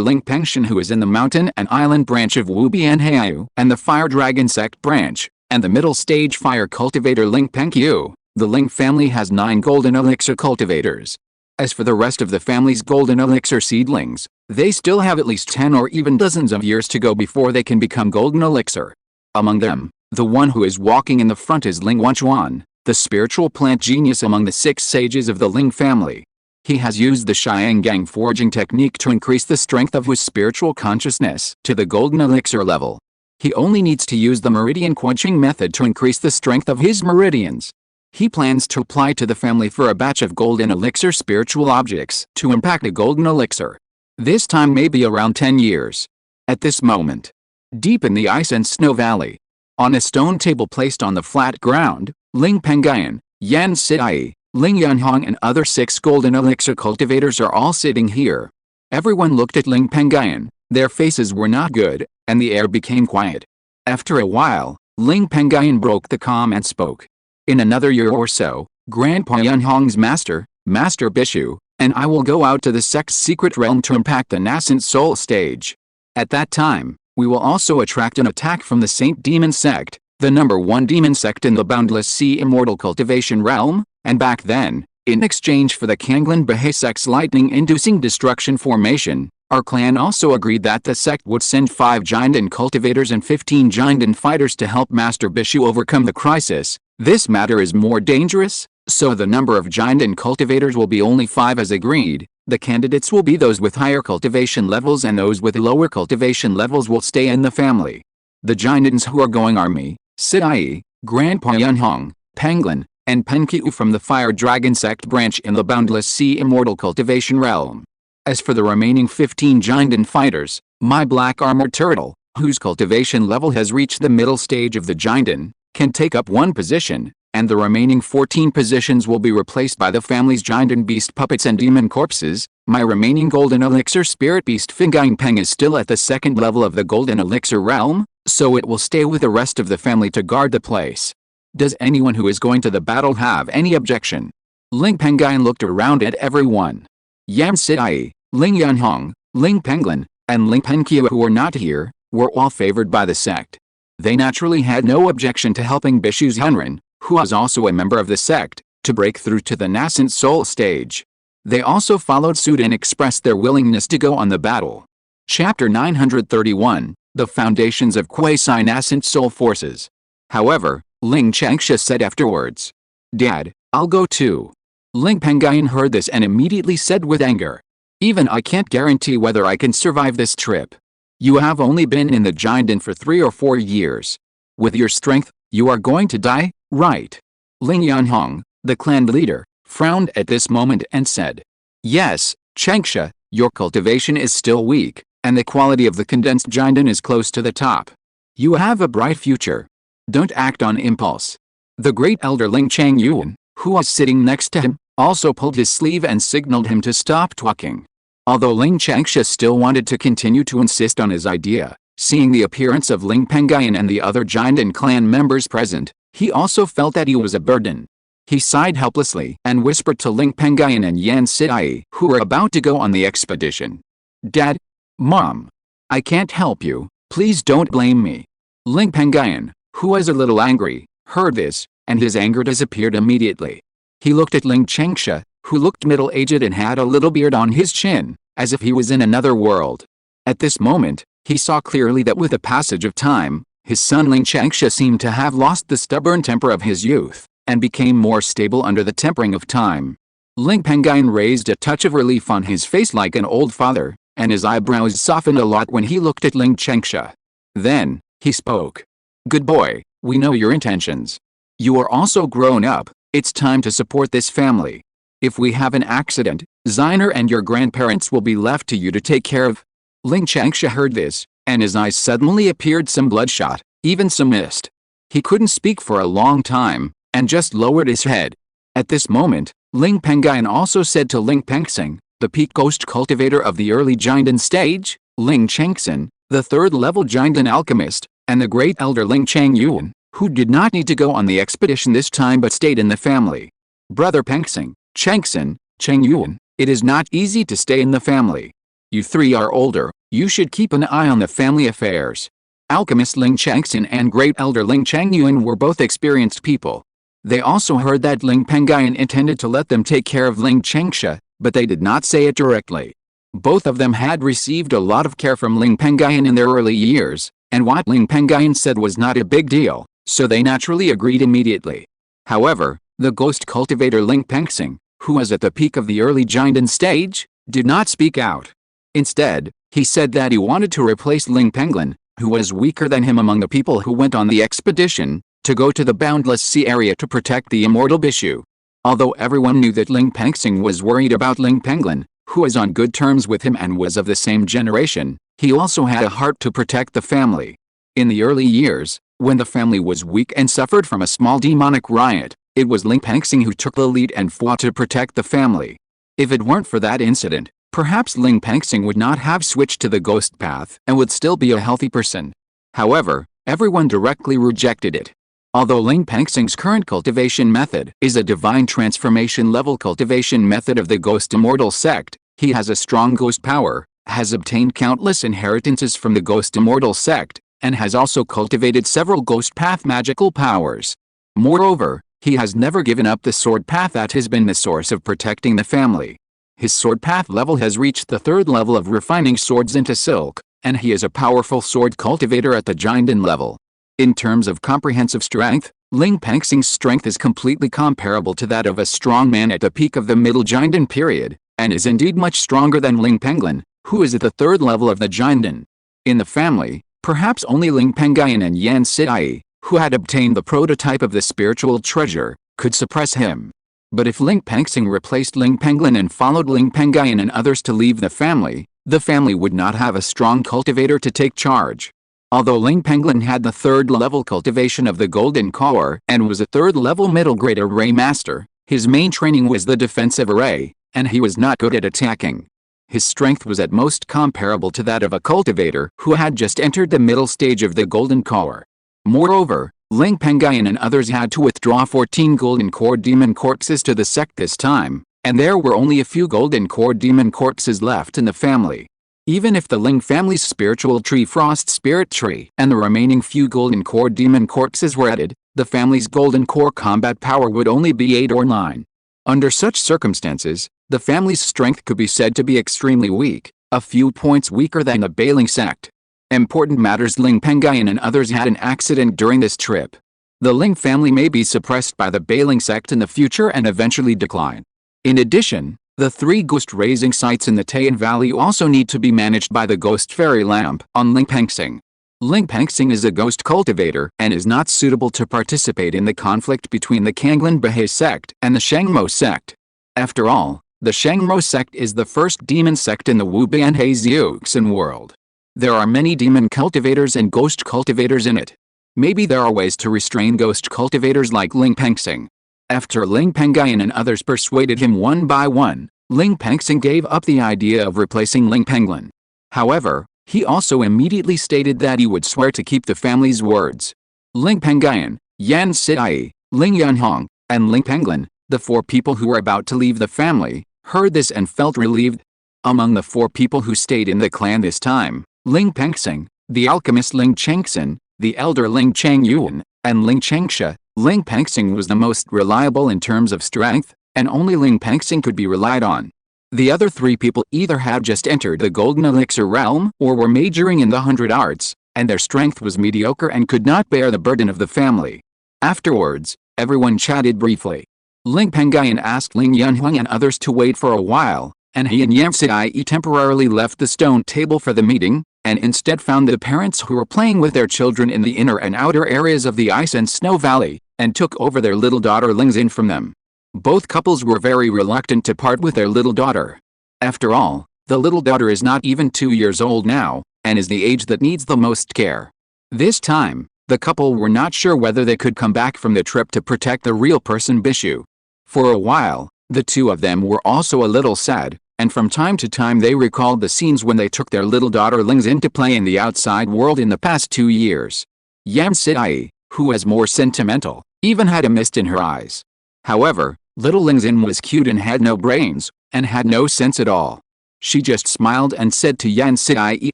Ling Pengyun, who is in the mountain and island branch of Wubianhaiu, and the fire dragon sect branch, and the middle stage fire cultivator Ling Pengyun, the Ling family has 9 golden elixir cultivators. As for the rest of the family's golden elixir seedlings, they still have at least 10 or even dozens of years to go before they can become golden elixir. Among them, the one who is walking in the front is Ling Wanchuan, the spiritual plant genius among the 6 sages of the Ling family. He has used the Yin-Yang forging technique to increase the strength of his spiritual consciousness to the golden elixir level. He only needs to use the meridian quenching method to increase the strength of his meridians. He plans to apply to the family for a batch of golden elixir spiritual objects to impact a golden elixir. This time may be around 10 years. At this moment, deep in the ice and snow valley, on a stone table placed on the flat ground, Ling Pengyun, Yan Sidai, Ling Yanhong and other 6 golden elixir cultivators are all sitting here. Everyone looked at Ling Pengyun, their faces were not good, and the air became quiet. After a while, Ling Pengyun broke the calm and spoke. In another year or so, Grandpa Yanhong's master, Master Bishu, and I will go out to the sect's secret realm to impact the nascent soul stage. At that time, we will also attract an attack from the Saint Demon sect, the #1 demon sect in the Boundless Sea Immortal Cultivation realm, and back then, in exchange for the Kanglan Bahe sect's lightning-inducing destruction formation, our clan also agreed that the sect would send 5 Jindan cultivators and 15 Jindan fighters to help Master Bishu overcome the crisis. This matter is more dangerous, so the number of Jindan cultivators will be only 5 as agreed. The candidates will be those with higher cultivation levels and those with lower cultivation levels will stay in the family. The Jindans who are going are me, Sidai, Grandpa Yanhong, Penguin, and Penkyu from the Fire Dragon sect branch in the Boundless Sea Immortal Cultivation realm. As for the remaining 15 Jindan fighters, my black armored turtle, whose cultivation level has reached the middle stage of the Jindan, can take up 1 position, and the remaining 14 positions will be replaced by the family's Jindan beast puppets and demon corpses. My remaining golden elixir spirit beast Finging Peng is still at the 2nd level of the golden elixir realm, so it will stay with the rest of the family to guard the place. Does anyone who is going to the battle have any objection? Ling Pengyun looked around at everyone. Yan Sidai, Ling Yanhong, Ling Penguin, and Ling Penkyu who were not here, were all favored by the sect. They naturally had no objection to helping Bishu's Hunrin, who was also a member of the sect, to break through to the nascent soul stage. They also followed suit and expressed their willingness to go on the battle. Chapter 931, The Foundations of Quasi-Nascent Soul Forces. However, Ling Pengyun said afterwards, "Dad, I'll go too." Ling Pengyun heard this and immediately said with anger, "Even I can't guarantee whether I can survive this trip. You have only been in the Jindan for 3 or 4 years. With your strength, you are going to die, right?" Ling Yanhong, the clan leader, frowned at this moment and said, "Yes, Pengyun, your cultivation is still weak, and the quality of the condensed Jindan is close to the top. You have a bright future. Don't act on impulse." The great elder Ling Pengyun, who was sitting next to him, also pulled his sleeve and signaled him to stop talking. Although Ling Pengyun still wanted to continue to insist on his idea, seeing the appearance of Ling Pengyun and the other Jindan clan members present, he also felt that he was a burden. He sighed helplessly and whispered to Ling Pengyun and Yan Sidai, who were about to go on the expedition, "Dad, Mom, I can't help you, please don't blame me." Ling Pengyun, who was a little angry, heard this, and his anger disappeared immediately. He looked at Ling Pengyun, who looked middle-aged and had a little beard on his chin, as if he was in another world. At this moment, he saw clearly that with the passage of time, his son Ling Pengyun seemed to have lost the stubborn temper of his youth, and became more stable under the tempering of time. Ling Pengyun raised a touch of relief on his face like an old father, and his eyebrows softened a lot when he looked at Ling Pengyun. Then, he spoke. "Good boy, we know your intentions. You are also grown up, it's time to support this family. If we have an accident, Ziner and your grandparents will be left to you to take care of." Ling Pengyun heard this, and his eyes suddenly appeared some bloodshot, even some mist. He couldn't speak for a long time, and just lowered his head. At this moment, Ling Pengyun also said to Ling Penxing, the peak ghost cultivator of the early Jinden stage, Ling Chengxin, the third-level Jinden alchemist, and the great elder Ling Pengyun, who did not need to go on the expedition this time but stayed in the family. Brother Penxing, Chengxin, Pengyun, it is not easy to stay in the family. You three are older, you should keep an eye on the family affairs. Alchemist Ling Chengxin and great elder Ling Pengyun were both experienced people. They also heard that Ling Pengyun intended to let them take care of Ling Chengsha, but they did not say it directly. Both of them had received a lot of care from Ling Pengyun in their early years, and what Ling Pengyun said was not a big deal, so they naturally agreed immediately. However, the ghost cultivator Ling Penxing, who was at the peak of the early Jinden stage, did not speak out. Instead, he said that he wanted to replace Ling Pengyun, who was weaker than him among the people who went on the expedition, to go to the Boundless Sea area to protect the immortal Bishu. Although everyone knew that Ling Penxing was worried about Ling Pengyun, who was on good terms with him and was of the same generation, he also had a heart to protect the family. In the early years, when the family was weak and suffered from a small demonic riot, it was Ling Penxing who took the lead and fought to protect the family. If it weren't for that incident, perhaps Ling Penxing would not have switched to the ghost path and would still be a healthy person. However, everyone directly rejected it. Although Ling Penxing's current cultivation method is a divine transformation level cultivation method of the Ghost Immortal sect, he has a strong ghost power, has obtained countless inheritances from the Ghost Immortal sect, and has also cultivated several ghost path magical powers. Moreover, he has never given up the sword path that has been the source of protecting the family. His sword path level has reached the third level of refining swords into silk, and he is a powerful sword cultivator at the Jinden level. In terms of comprehensive strength, Ling Penxing's strength is completely comparable to that of a strong man at the peak of the Middle Jinden period, and is indeed much stronger than Ling Pengyun, who is at the third level of the Jinden. In the family, perhaps only Ling Pengyun and Yan Sidai, who had obtained the prototype of the spiritual treasure, could suppress him. But if Ling Penxing replaced Ling Pengyun and followed Ling Pengyun and others to leave the family would not have a strong cultivator to take charge. Although Ling Pengyun had the third-level cultivation of the Golden Core and was a third-level middle-grade array master, his main training was the defensive array, and he was not good at attacking. His strength was at most comparable to that of a cultivator who had just entered the middle stage of the Golden Core. Moreover, Ling Pengyun and others had to withdraw 14 Golden Core demon corpses to the sect this time, and there were only a few Golden Core demon corpses left in the family. Even if the Ling family's spiritual tree Frost Spirit Tree and the remaining few Golden Core demon corpses were added, the family's Golden Core combat power would only be 8 or 9. Under such circumstances, the family's strength could be said to be extremely weak, a few points weaker than the Bailing sect. Important matters: Ling Pengyun and others had an accident during this trip. The Ling family may be suppressed by the Bailing sect in the future and eventually decline. In addition, the 3 ghost raising sites in the Tayan Valley also need to be managed by the Ghost Fairy Lamp on Ling Penxing. Ling Penxing is a ghost cultivator and is not suitable to participate in the conflict between the Kanglan Bahe sect and the Shangmo sect. After all, the Shangmo sect is the first demon sect in the Wubian Hexiuxin world. There are many demon cultivators and ghost cultivators in it. Maybe there are ways to restrain ghost cultivators like Ling Penxing. After Ling Pengyun and others persuaded him one by one, Ling Penxing gave up the idea of replacing Ling Pengyun. However, he also immediately stated that he would swear to keep the family's words. Ling Pengyun, Yan Sidai, Ling Yunhong, and Ling Pengyun, the 4 people who were about to leave the family, heard this and felt relieved. Among the 4 people who stayed in the clan this time, Ling Penxing, the alchemist Ling Chengxin, the elder Ling Pengyun, and Ling Chengsha, Ling Penxing was the most reliable in terms of strength, and only Ling Penxing could be relied on. The other 3 people either had just entered the Golden Elixir realm or were majoring in the 100 arts, and their strength was mediocre and could not bear the burden of the family. Afterwards, everyone chatted briefly. Ling Pengyun asked Ling Yunhong and others to wait for a while, and he and Yang Sidai temporarily left the stone table for the meeting, and instead found the parents who were playing with their children in the inner and outer areas of the Ice and Snow Valley, and took over their little daughter Lingxin from them. Both couples were very reluctant to part with their little daughter. After all, the little daughter is not even 2 years old now, and is the age that needs the most care. This time, the couple were not sure whether they could come back from the trip to protect the real person Bishu. For a while, the two of them were also a little sad, and from time to time they recalled the scenes when they took their little daughter Lingxin to play in the outside world in the past 2 years. Yan Sidai, who was more sentimental, even had a mist in her eyes. However, little Lingxin was cute and had no brains, and had no sense at all. She just smiled and said to Yan Sidai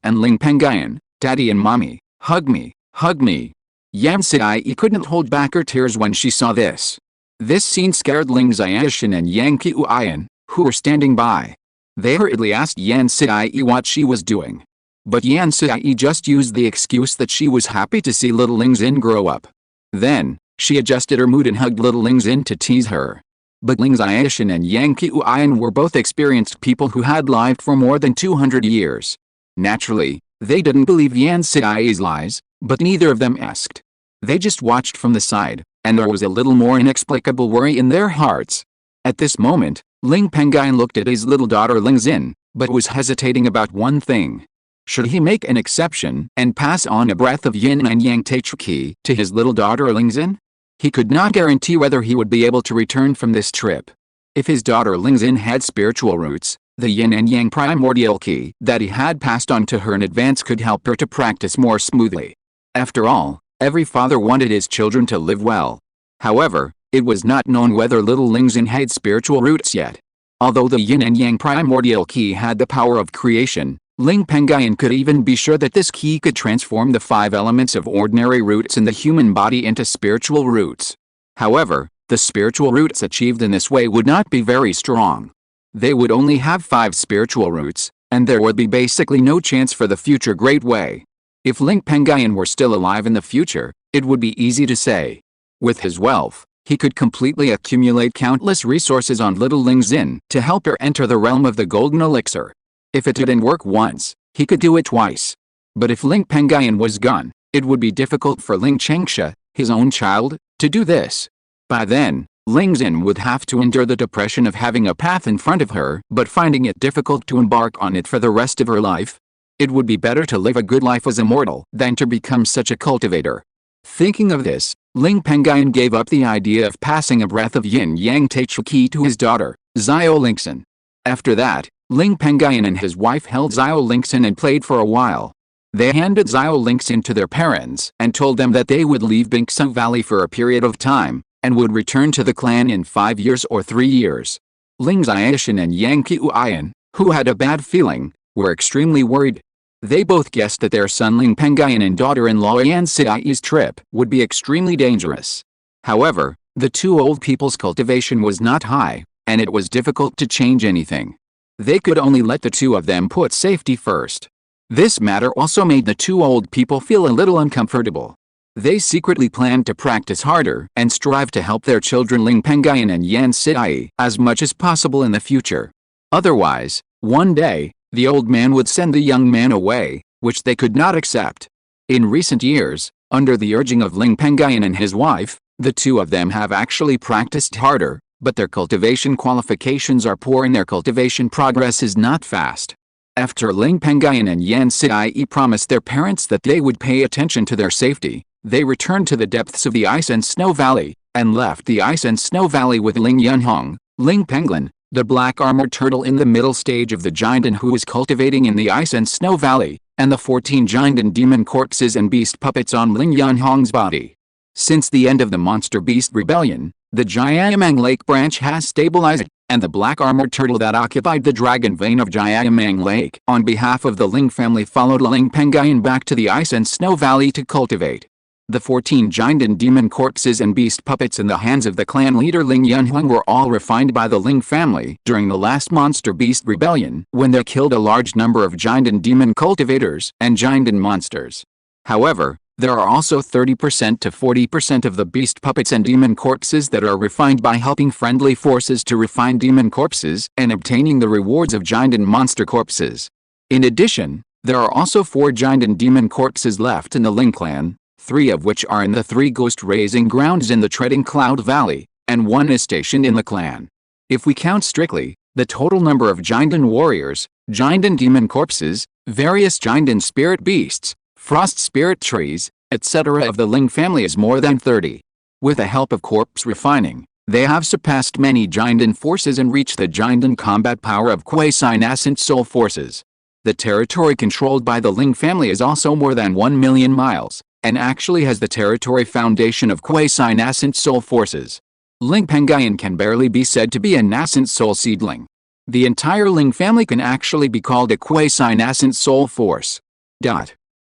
and Ling Pengyun, "Daddy and Mommy, hug me, hug me." Yan Sidai couldn't hold back her tears when she saw this. This scene scared Ling Xiaoshan and Yang Qiuyan, who were standing by. They hurriedly asked Yan Sidai what she was doing. But Yan Sidai just used the excuse that she was happy to see little Lingxin grow up. Then, she adjusted her mood and hugged little Lingxin to tease her. But Ling Xiaoshan and Yang Qiuyan were both experienced people who had lived for more than 200 years. Naturally, they didn't believe Yan Sidai's lies, but neither of them asked. They just watched from the side, and there was a little more inexplicable worry in their hearts. At this moment, Ling Pengyun looked at his little daughter Lingxin, but was hesitating about one thing. Should he make an exception and pass on a breath of yin and yang Taichu Qi to his little daughter Lingxin? He could not guarantee whether he would be able to return from this trip. If his daughter Lingxin had spiritual roots, the yin and yang primordial Qi that he had passed on to her in advance could help her to practice more smoothly. After all, every father wanted his children to live well. However, it was not known whether little Lingxin had spiritual roots yet. Although the yin and yang primordial Qi had the power of creation, Ling Pengyun could even be sure that this Qi could transform the 5 elements of ordinary roots in the human body into spiritual roots. However, the spiritual roots achieved in this way would not be very strong. They would only have 5 spiritual roots, and there would be basically no chance for the future great way. If Ling Pengyun were still alive in the future, it would be easy to say. With his wealth, he could completely accumulate countless resources on little Lingxin to help her enter the realm of the golden elixir. If it didn't work once, he could do it twice. But if Ling Pengyun was gone, it would be difficult for Ling Qingsha, his own child, to do this. By then, Lingxin would have to endure the depression of having a path in front of her but finding it difficult to embark on it for the rest of her life. It would be better to live a good life as a mortal than to become such a cultivator. Thinking of this, Ling Pengyun gave up the idea of passing a breath of yin-yang Taichu Qi to his daughter, Xiao Lingxin. After that, Ling Pengyun and his wife held Xiao Lingxin and played for a while. They handed Xiao Lingxin to their parents and told them that they would leave Lingxiao Valley for a period of time, and would return to the clan in 5 years or 3 years. Ling Xiaoshan and Yang Qiuyan, who had a bad feeling, were extremely worried. They both guessed that their son Ling Pengyun and daughter-in-law Yan Sidai's trip would be extremely dangerous. However, the two old people's cultivation was not high, and it was difficult to change anything. They could only let the two of them put safety first. This matter also made the two old people feel a little uncomfortable. They secretly planned to practice harder and strive to help their children Ling Pengyun and Yan Sidai as much as possible in the future. Otherwise, one day, the old man would send the young man away, which they could not accept. In recent years, under the urging of Ling Pengyun and his wife, the two of them have actually practiced harder, but their cultivation qualifications are poor and their cultivation progress is not fast. After Ling Pengyun and Yan Sidai promised their parents that they would pay attention to their safety, they returned to the depths of the Ice and Snow Valley, and left the Ice and Snow Valley with Ling Yunhong, Ling Penguin, the black armored turtle in the middle stage of the giant who was cultivating in the Ice and Snow Valley, and the 14 giant and demon corpses and beast puppets on Ling Yunhong's body. Since the end of the Monster Beast Rebellion, the Jiayamang Lake branch has stabilized, and the black armored turtle that occupied the dragon vein of Jiayamang Lake on behalf of the Ling family followed Ling Pengyun back to the Ice and Snow Valley to cultivate. The 14 giant and demon corpses and beast puppets in the hands of the clan leader Ling Yunhong were all refined by the Ling family during the last Monster Beast Rebellion when they killed a large number of giant and demon cultivators and giant and monsters. However, there are also 30% to 40% of the beast puppets and demon corpses that are refined by helping friendly forces to refine demon corpses and obtaining the rewards of giant and monster corpses. In addition, there are also 4 giant and demon corpses left in the Ling clan, 3 of which are in the 3 ghost raising grounds in the Treading Cloud Valley, and 1 is stationed in the clan. If we count strictly, the total number of giant and warriors, giant and demon corpses, various giant and spirit beasts, frost spirit trees, etc. of the Ling family is more than 30. With the help of corpse refining, they have surpassed many Jiandan forces and reached the Jiandan combat power of quasi-nascent soul forces. The territory controlled by the Ling family is also more than 1 million miles, and actually has the territory foundation of quasi-nascent soul forces. Ling Pengyun can barely be said to be a nascent soul seedling. The entire Ling family can actually be called a quasi-nascent soul force.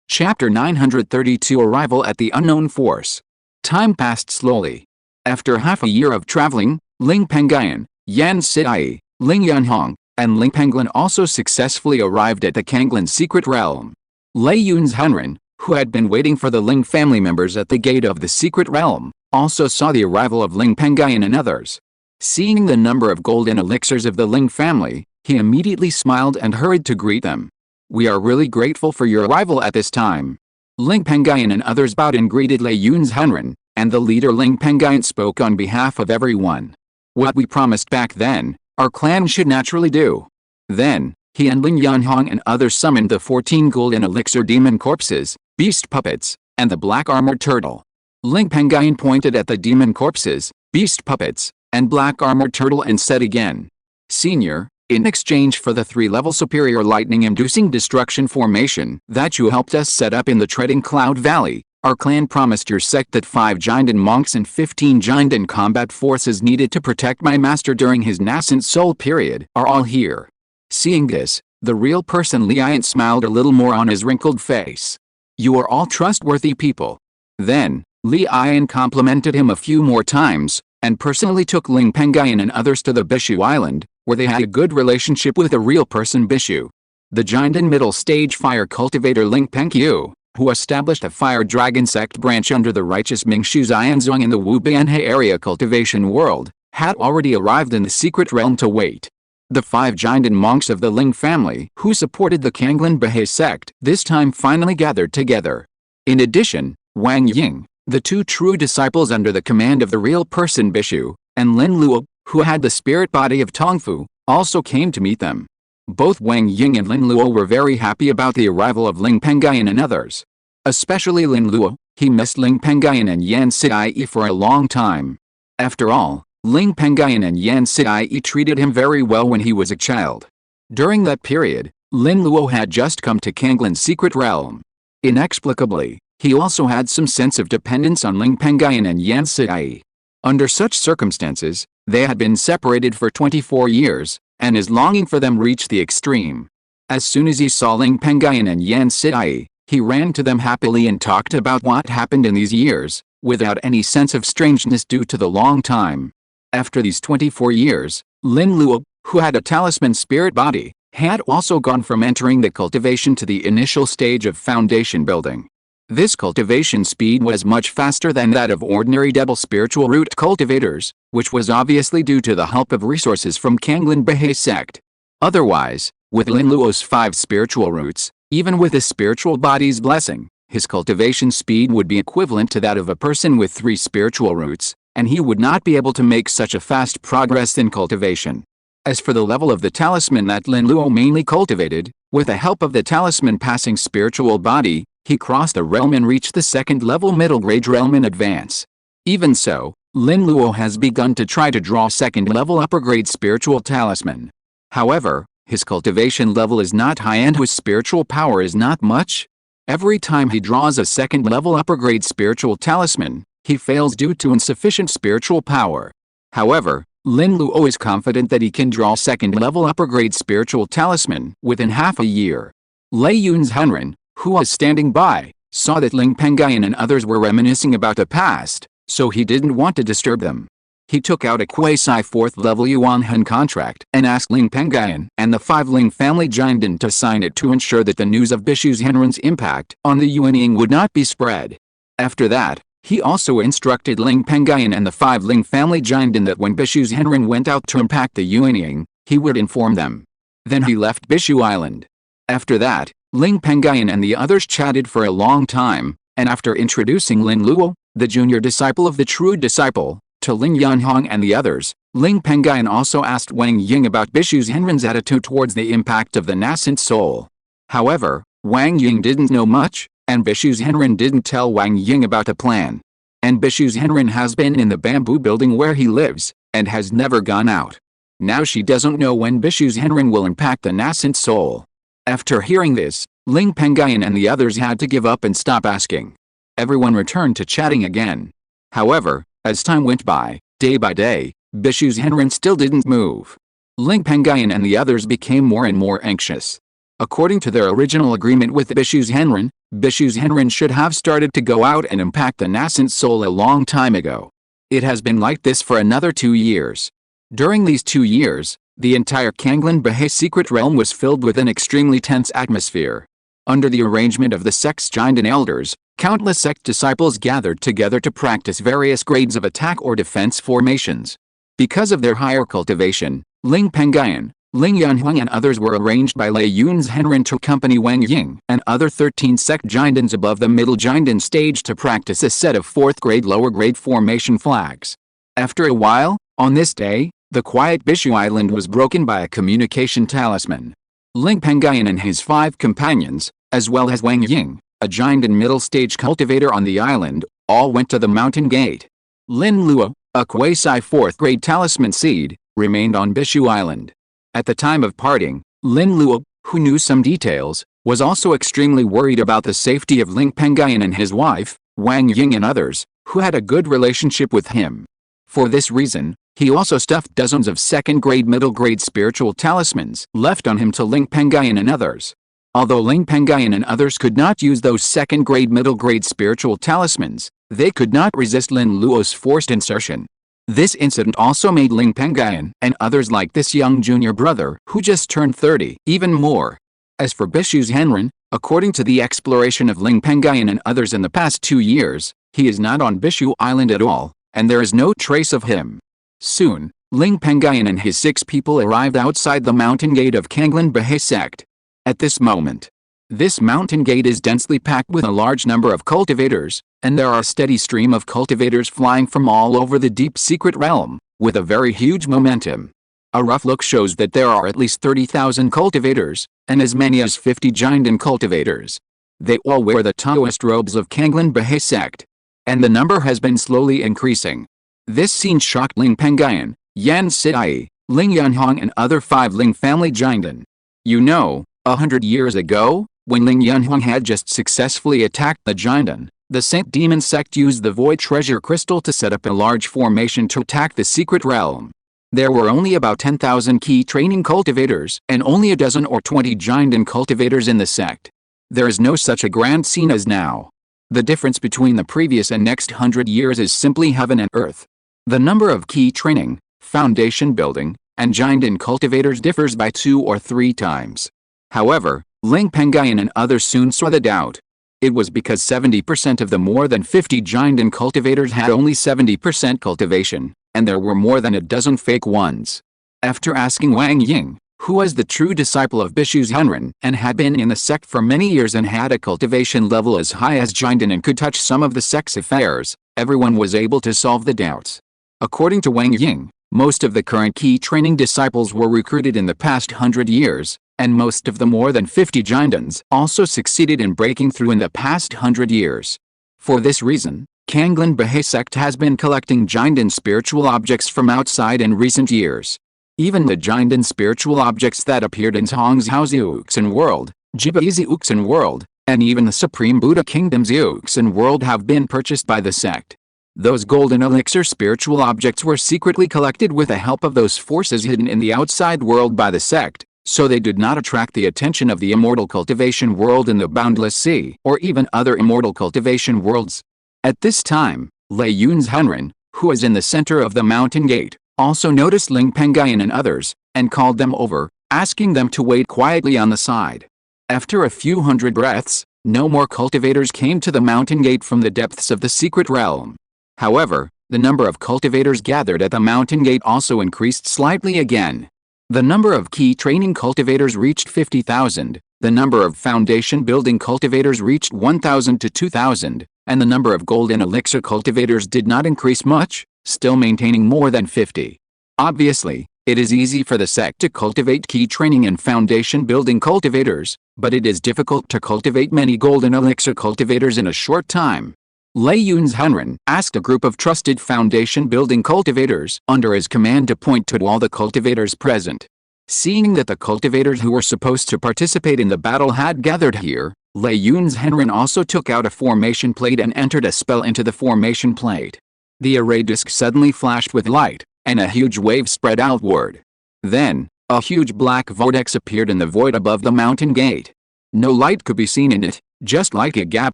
Chapter 932 Arrival at the Unknown Force. Time passed slowly. After half a year of traveling, Ling Pengyun, Yan Sidai, Ling Yunhong, and Ling Pengyun also successfully arrived at the Kanglin's secret realm. Lei Yun's Hunren, who had been waiting for the Ling family members at the gate of the secret realm, also saw the arrival of Ling Pengyun and others. Seeing the number of golden elixirs of the Ling family, he immediately smiled and hurried to greet them. "We are really grateful for your arrival at this time." Ling Pengyun and others bowed and greeted Lei Yun's Hunren, and the leader Ling Pengyun spoke on behalf of everyone. "What we promised back then, our clan should naturally do." Then, he and Ling Yunhong and others summoned the 14 golden elixir demon corpses, beast puppets, and the black armored turtle. Ling Pengyun pointed at the demon corpses, beast puppets, and black armored turtle and said again, "Senior, in exchange for the 3-level superior lightning-inducing destruction formation that you helped us set up in the Treading Cloud Valley, our clan promised your sect that 5 Jiandan monks and 15 Jiandan combat forces needed to protect my master during his nascent soul period are all here." Seeing this, the real person Lian smiled a little more on his wrinkled face. "You are all trustworthy people." Then, Lian complimented him a few more times, and personally took Ling Pengyun and others to the Bishu Island, where they had a good relationship with a real person Bishu. The Jiandan middle stage fire cultivator Ling Pengyun, who established a fire dragon sect branch under the righteous Mingshu Xianzong in the Wubianhe area cultivation world, had already arrived in the secret realm to wait. The 5 Jiandan monks of the Ling family who supported the Kanglin Bahe sect this time finally gathered together. In addition, Wang Ying, the 2 true disciples under the command of the real person Bishu, and Lin Luo, who had the spirit body of Tongfu, also came to meet them. Both Wang Ying and Lin Luo were very happy about the arrival of Ling Pengyun and others. Especially Lin Luo, he missed Ling Pengyun and Yan Sidai for a long time. After all, Ling Pengyun and Yan Sidai treated him very well when he was a child. During that period, Lin Luo had just come to Kanglin's secret realm. Inexplicably, he also had some sense of dependence on Ling Pengyun and Yan Sidai. Under such circumstances, they had been separated for 24 years, and his longing for them reached the extreme. As soon as he saw Ling Pengyun and Yan Sidai, he ran to them happily and talked about what happened in these years, without any sense of strangeness due to the long time. After these 24 years, Lin Luo, who had a talisman spirit body, had also gone from entering the cultivation to the initial stage of foundation building. This cultivation speed was much faster than that of ordinary double spiritual root cultivators, which was obviously due to the help of resources from Kanglin Bahe sect. Otherwise, with Lin Luo's 5 spiritual roots, even with his spiritual body's blessing, his cultivation speed would be equivalent to that of a person with 3 spiritual roots, and he would not be able to make such a fast progress in cultivation. As for the level of the talisman that Lin Luo mainly cultivated, with the help of the talisman passing spiritual body, he crossed the realm and reached the 2nd level middle grade realm in advance. Even so, Lin Luo has begun to try to draw 2nd level upper grade spiritual talisman. However, his cultivation level is not high and his spiritual power is not much. Every time he draws a 2nd level upper grade spiritual talisman, he fails due to insufficient spiritual power. However, Lin Luo is confident that he can draw 2nd level upper grade spiritual talisman within half a year. Lei Yun's Hunren, who was standing by, saw that Ling Pengyun and others were reminiscing about the past, so he didn't want to disturb them. He took out a quasi-4th level Yuan Han contract and asked Ling Pengyun and the 5 Ling family Jiandan to sign it to ensure that the news of Bishu's Henren's impact on the Yuanying would not be spread. After that, he also instructed Ling Pengyun and the 5 Ling family Jiandan that when Bishu's Henren went out to impact the Yuanying, he would inform them. Then he left Bishu Island. After that, Ling Pengyun and the others chatted for a long time, and after introducing Lin Luo, the junior disciple of the true disciple, to Ling Yunhong and the others, Ling Pengyun also asked Wang Ying about Bishu's Henren's attitude towards the impact of the nascent soul. However, Wang Ying didn't know much, and Bishu Zhenren didn't tell Wang Ying about the plan. And Bishu Zhenren has been in the bamboo building where he lives, and has never gone out. Now she doesn't know when Bishu Zhenren will impact the nascent soul. After hearing this, Ling Pengyun and the others had to give up and stop asking. Everyone returned to chatting again. However, as time went by day, Bishu Zhenren still didn't move. Ling Pengyun and the others became more and more anxious. According to their original agreement with Bishu Zhenren should have started to go out and impact the nascent soul a long time ago. It has been like this for another 2 years. During these 2 years, the entire Kanglan Bahe secret realm was filled with an extremely tense atmosphere. Under the arrangement of the sect's giant and elders, countless sect disciples gathered together to practice various grades of attack or defense formations. Because of their higher cultivation, Ling Pengyun, Ling Yanhuang and others were arranged by Lei Yun's Henren to accompany Wang Ying and other 13 sect giantans above the middle giantan stage to practice a set of 4th grade lower grade formation flags. After a while, on this day, the quiet Bishu Island was broken by a communication talisman. Ling Pengyun and his 5 companions, as well as Wang Ying, a giant and middle stage cultivator on the island, all went to the mountain gate. Lin Luo, a quasi 4th grade talisman seed, remained on Bishu Island. At the time of parting, Lin Luo, who knew some details, was also extremely worried about the safety of Ling Pengyun and his wife, Wang Ying and others, who had a good relationship with him. For this reason, he also stuffed dozens of 2nd grade middle grade spiritual talismans left on him to Ling Pengyun and others. Although Ling Pengyun and others could not use those 2nd grade middle grade spiritual talismans, they could not resist Lin Luo's forced insertion. This incident also made Ling Pengyun and others like this young junior brother who just turned 30 even more. As for Bishu Zhenren, according to the exploration of Ling Pengyun and others in the past 2 years, he is not on Bishu Island at all, and there is no trace of him. Soon, Ling Pengyun and his 6 people arrived outside the mountain gate of Kanglan Bahe sect. At this moment, this mountain gate is densely packed with a large number of cultivators, and there are a steady stream of cultivators flying from all over the deep secret realm, with a very huge momentum. A rough look shows that there are at least 30,000 cultivators, and as many as 50 giant cultivators. They all wear the Taoist robes of Kanglan Bahe sect, and the number has been slowly increasing. This scene shocked Ling Pengyun, Yan Sidai, Ling Yanhuang and other 5 Ling family giantan. You know, 100 years ago, when Ling Yanhuang had just successfully attacked the giantan, the Saint Demon sect used the Void Treasure Crystal to set up a large formation to attack the secret realm. There were only about 10,000 key training cultivators and only a dozen or 20 giantan cultivators in the sect. There is no such a grand scene as now. The difference between the previous and next 100 years is simply heaven and earth. The number of key training, foundation building, and giantan cultivators differs by 2 or 3 times. However, Ling Pengyun and others soon saw the doubt. It was because 70% of the more than 50 giantan cultivators had only 70% cultivation, and there were more than a dozen fake ones. After asking Wang Ying, who was the true disciple of Bishu Zhenren and had been in the sect for many years and had a cultivation level as high as giantan and could touch some of the sect's affairs, everyone was able to solve the doubts. According to Wang Ying, most of the current key training disciples were recruited in the past 100 years, and most of the more than 50 giantans also succeeded in breaking through in the past 100 years. For this reason, Kanglan Bahe sect has been collecting giantan spiritual objects from outside in recent years. Even the giantan spiritual objects that appeared in Zhongzhou Xiuxin world, Jiba Xiuxin world, and even the Supreme Buddha Kingdom Xiuxin world have been purchased by the sect. Those golden elixir spiritual objects were secretly collected with the help of those forces hidden in the outside world by the sect, so they did not attract the attention of the Immortal Cultivation world in the Boundless Sea or even other Immortal Cultivation worlds. At this time, Lei Yun's Henren, who is in the center of the mountain gate, also noticed Ling Pengyun and others, and called them over, asking them to wait quietly on the side. After a few hundred breaths, no more cultivators came to the mountain gate from the depths of the secret realm. However, the number of cultivators gathered at the mountain gate also increased slightly again. The number of key training cultivators reached 50,000, the number of foundation building cultivators reached 1,000 to 2,000, and the number of golden elixir cultivators did not increase much, still maintaining more than 50. Obviously, It is easy for the sect to cultivate key training and foundation building cultivators, but it is difficult to cultivate many golden elixir cultivators in a short time. Lei Yun's Henren asked a group of trusted foundation building cultivators under his command to point to all the cultivators present. Seeing that the cultivators who were supposed to participate in the battle had gathered here, Lei Yun's Henren also took out a formation plate and entered a spell into the formation plate. The array disk suddenly flashed with light, and a huge wave spread outward. Then, a huge black vortex appeared in the void above the mountain gate. No light could be seen in it, just like a gap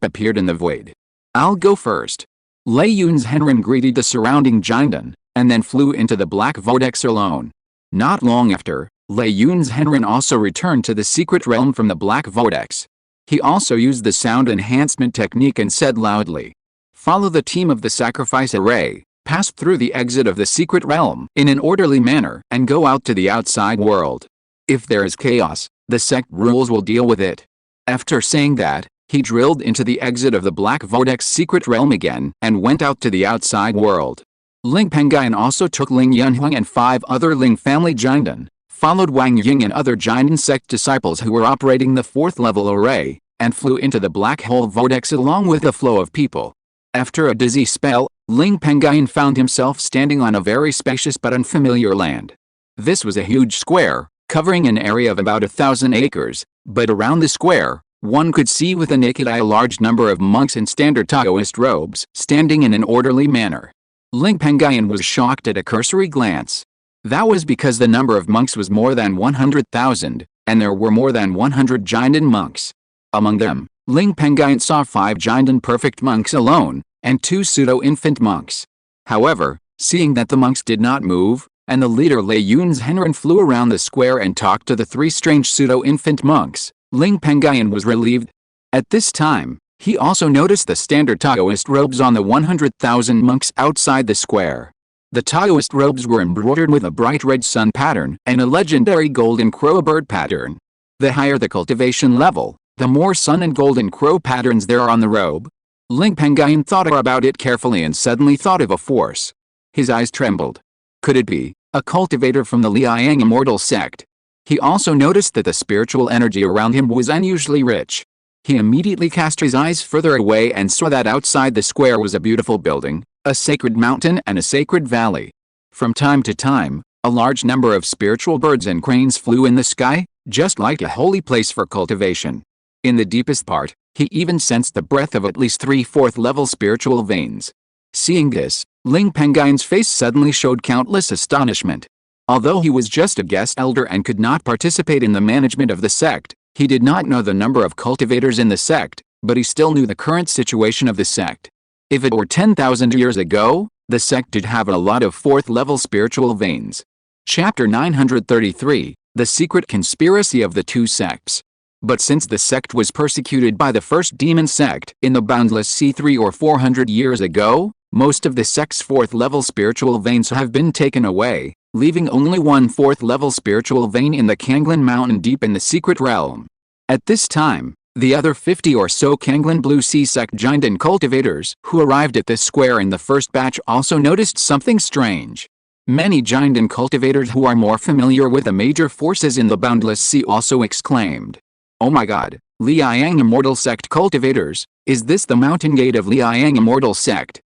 appeared in the void. "I'll go first." Lei Yun's Henren greeted the surrounding Jindan, and then flew into the black vortex alone. Not long after, Lei Yun's Henren also returned to the secret realm from the black vortex. He also used the sound enhancement technique and said loudly, "Follow the team of the sacrifice array, pass through the exit of the secret realm in an orderly manner and go out to the outside world. If there is chaos, the sect rules will deal with it." After saying that, he drilled into the exit of the black vortex secret realm again and went out to the outside world. Ling Pengyun also took Ling Yunhuang and 5 other Ling family Jindan, followed Wang Ying and other Jindan sect disciples who were operating the 4th level array, and flew into the black hole vortex along with a flow of people. After a dizzy spell, Ling Pengyun found himself standing on a very spacious but unfamiliar land. This was a huge square, covering an area of about 1,000 acres, but around the square, one could see with the naked eye a large number of monks in standard Taoist robes, standing in an orderly manner. Ling Pengyun was shocked at a cursory glance. That was because the number of monks was more than 100,000, and there were more than 100 Jindan monks. Among them, Ling Pengyun saw 5 Jindan perfect monks alone, and 2 pseudo-infant monks. However, seeing that the monks did not move, and the leader Lei Yun's Henren flew around the square and talked to the 3 strange pseudo-infant monks, Ling Pengyun was relieved. At this time, he also noticed the standard Taoist robes on the 100,000 monks outside the square. The Taoist robes were embroidered with a bright red sun pattern and a legendary golden crow bird pattern. The higher the cultivation level, the more sun and golden crow patterns there are on the robe. Ling Pengyun thought about it carefully and suddenly thought of a force. His eyes trembled. Could it be a cultivator from the Liang Immortal sect? He also noticed that the spiritual energy around him was unusually rich. He immediately cast his eyes further away and saw that outside the square was a beautiful building, a sacred mountain and a sacred valley. From time to time, a large number of spiritual birds and cranes flew in the sky, just like a holy place for cultivation. In the deepest part, he even sensed the breath of at least 3 4th-level spiritual veins. Seeing this, Ling Pengyun's face suddenly showed countless astonishment. Although he was just a guest elder and could not participate in the management of the sect, he did not know the number of cultivators in the sect, but he still knew the current situation of the sect. If it were 10,000 years ago, the sect did have a lot of 4th-level spiritual veins. Chapter 933, The Secret Conspiracy of the Two Sects. But since the sect was persecuted by the first demon sect in the Boundless Sea 3 or 400 years ago, most of the sect's 4th-level spiritual veins have been taken away, leaving only 1 4th-level spiritual vein in the Kanglin Mountain deep in the secret realm. At this time, the other 50 or so Kanglin Blue Sea sect Jindan cultivators who arrived at this square in the first batch also noticed something strange. Many Jindan cultivators who are more familiar with the major forces in the Boundless Sea also exclaimed, "Oh my god, Liang Immortal Sect cultivators, is this the mountain gate of Liang Immortal Sect?"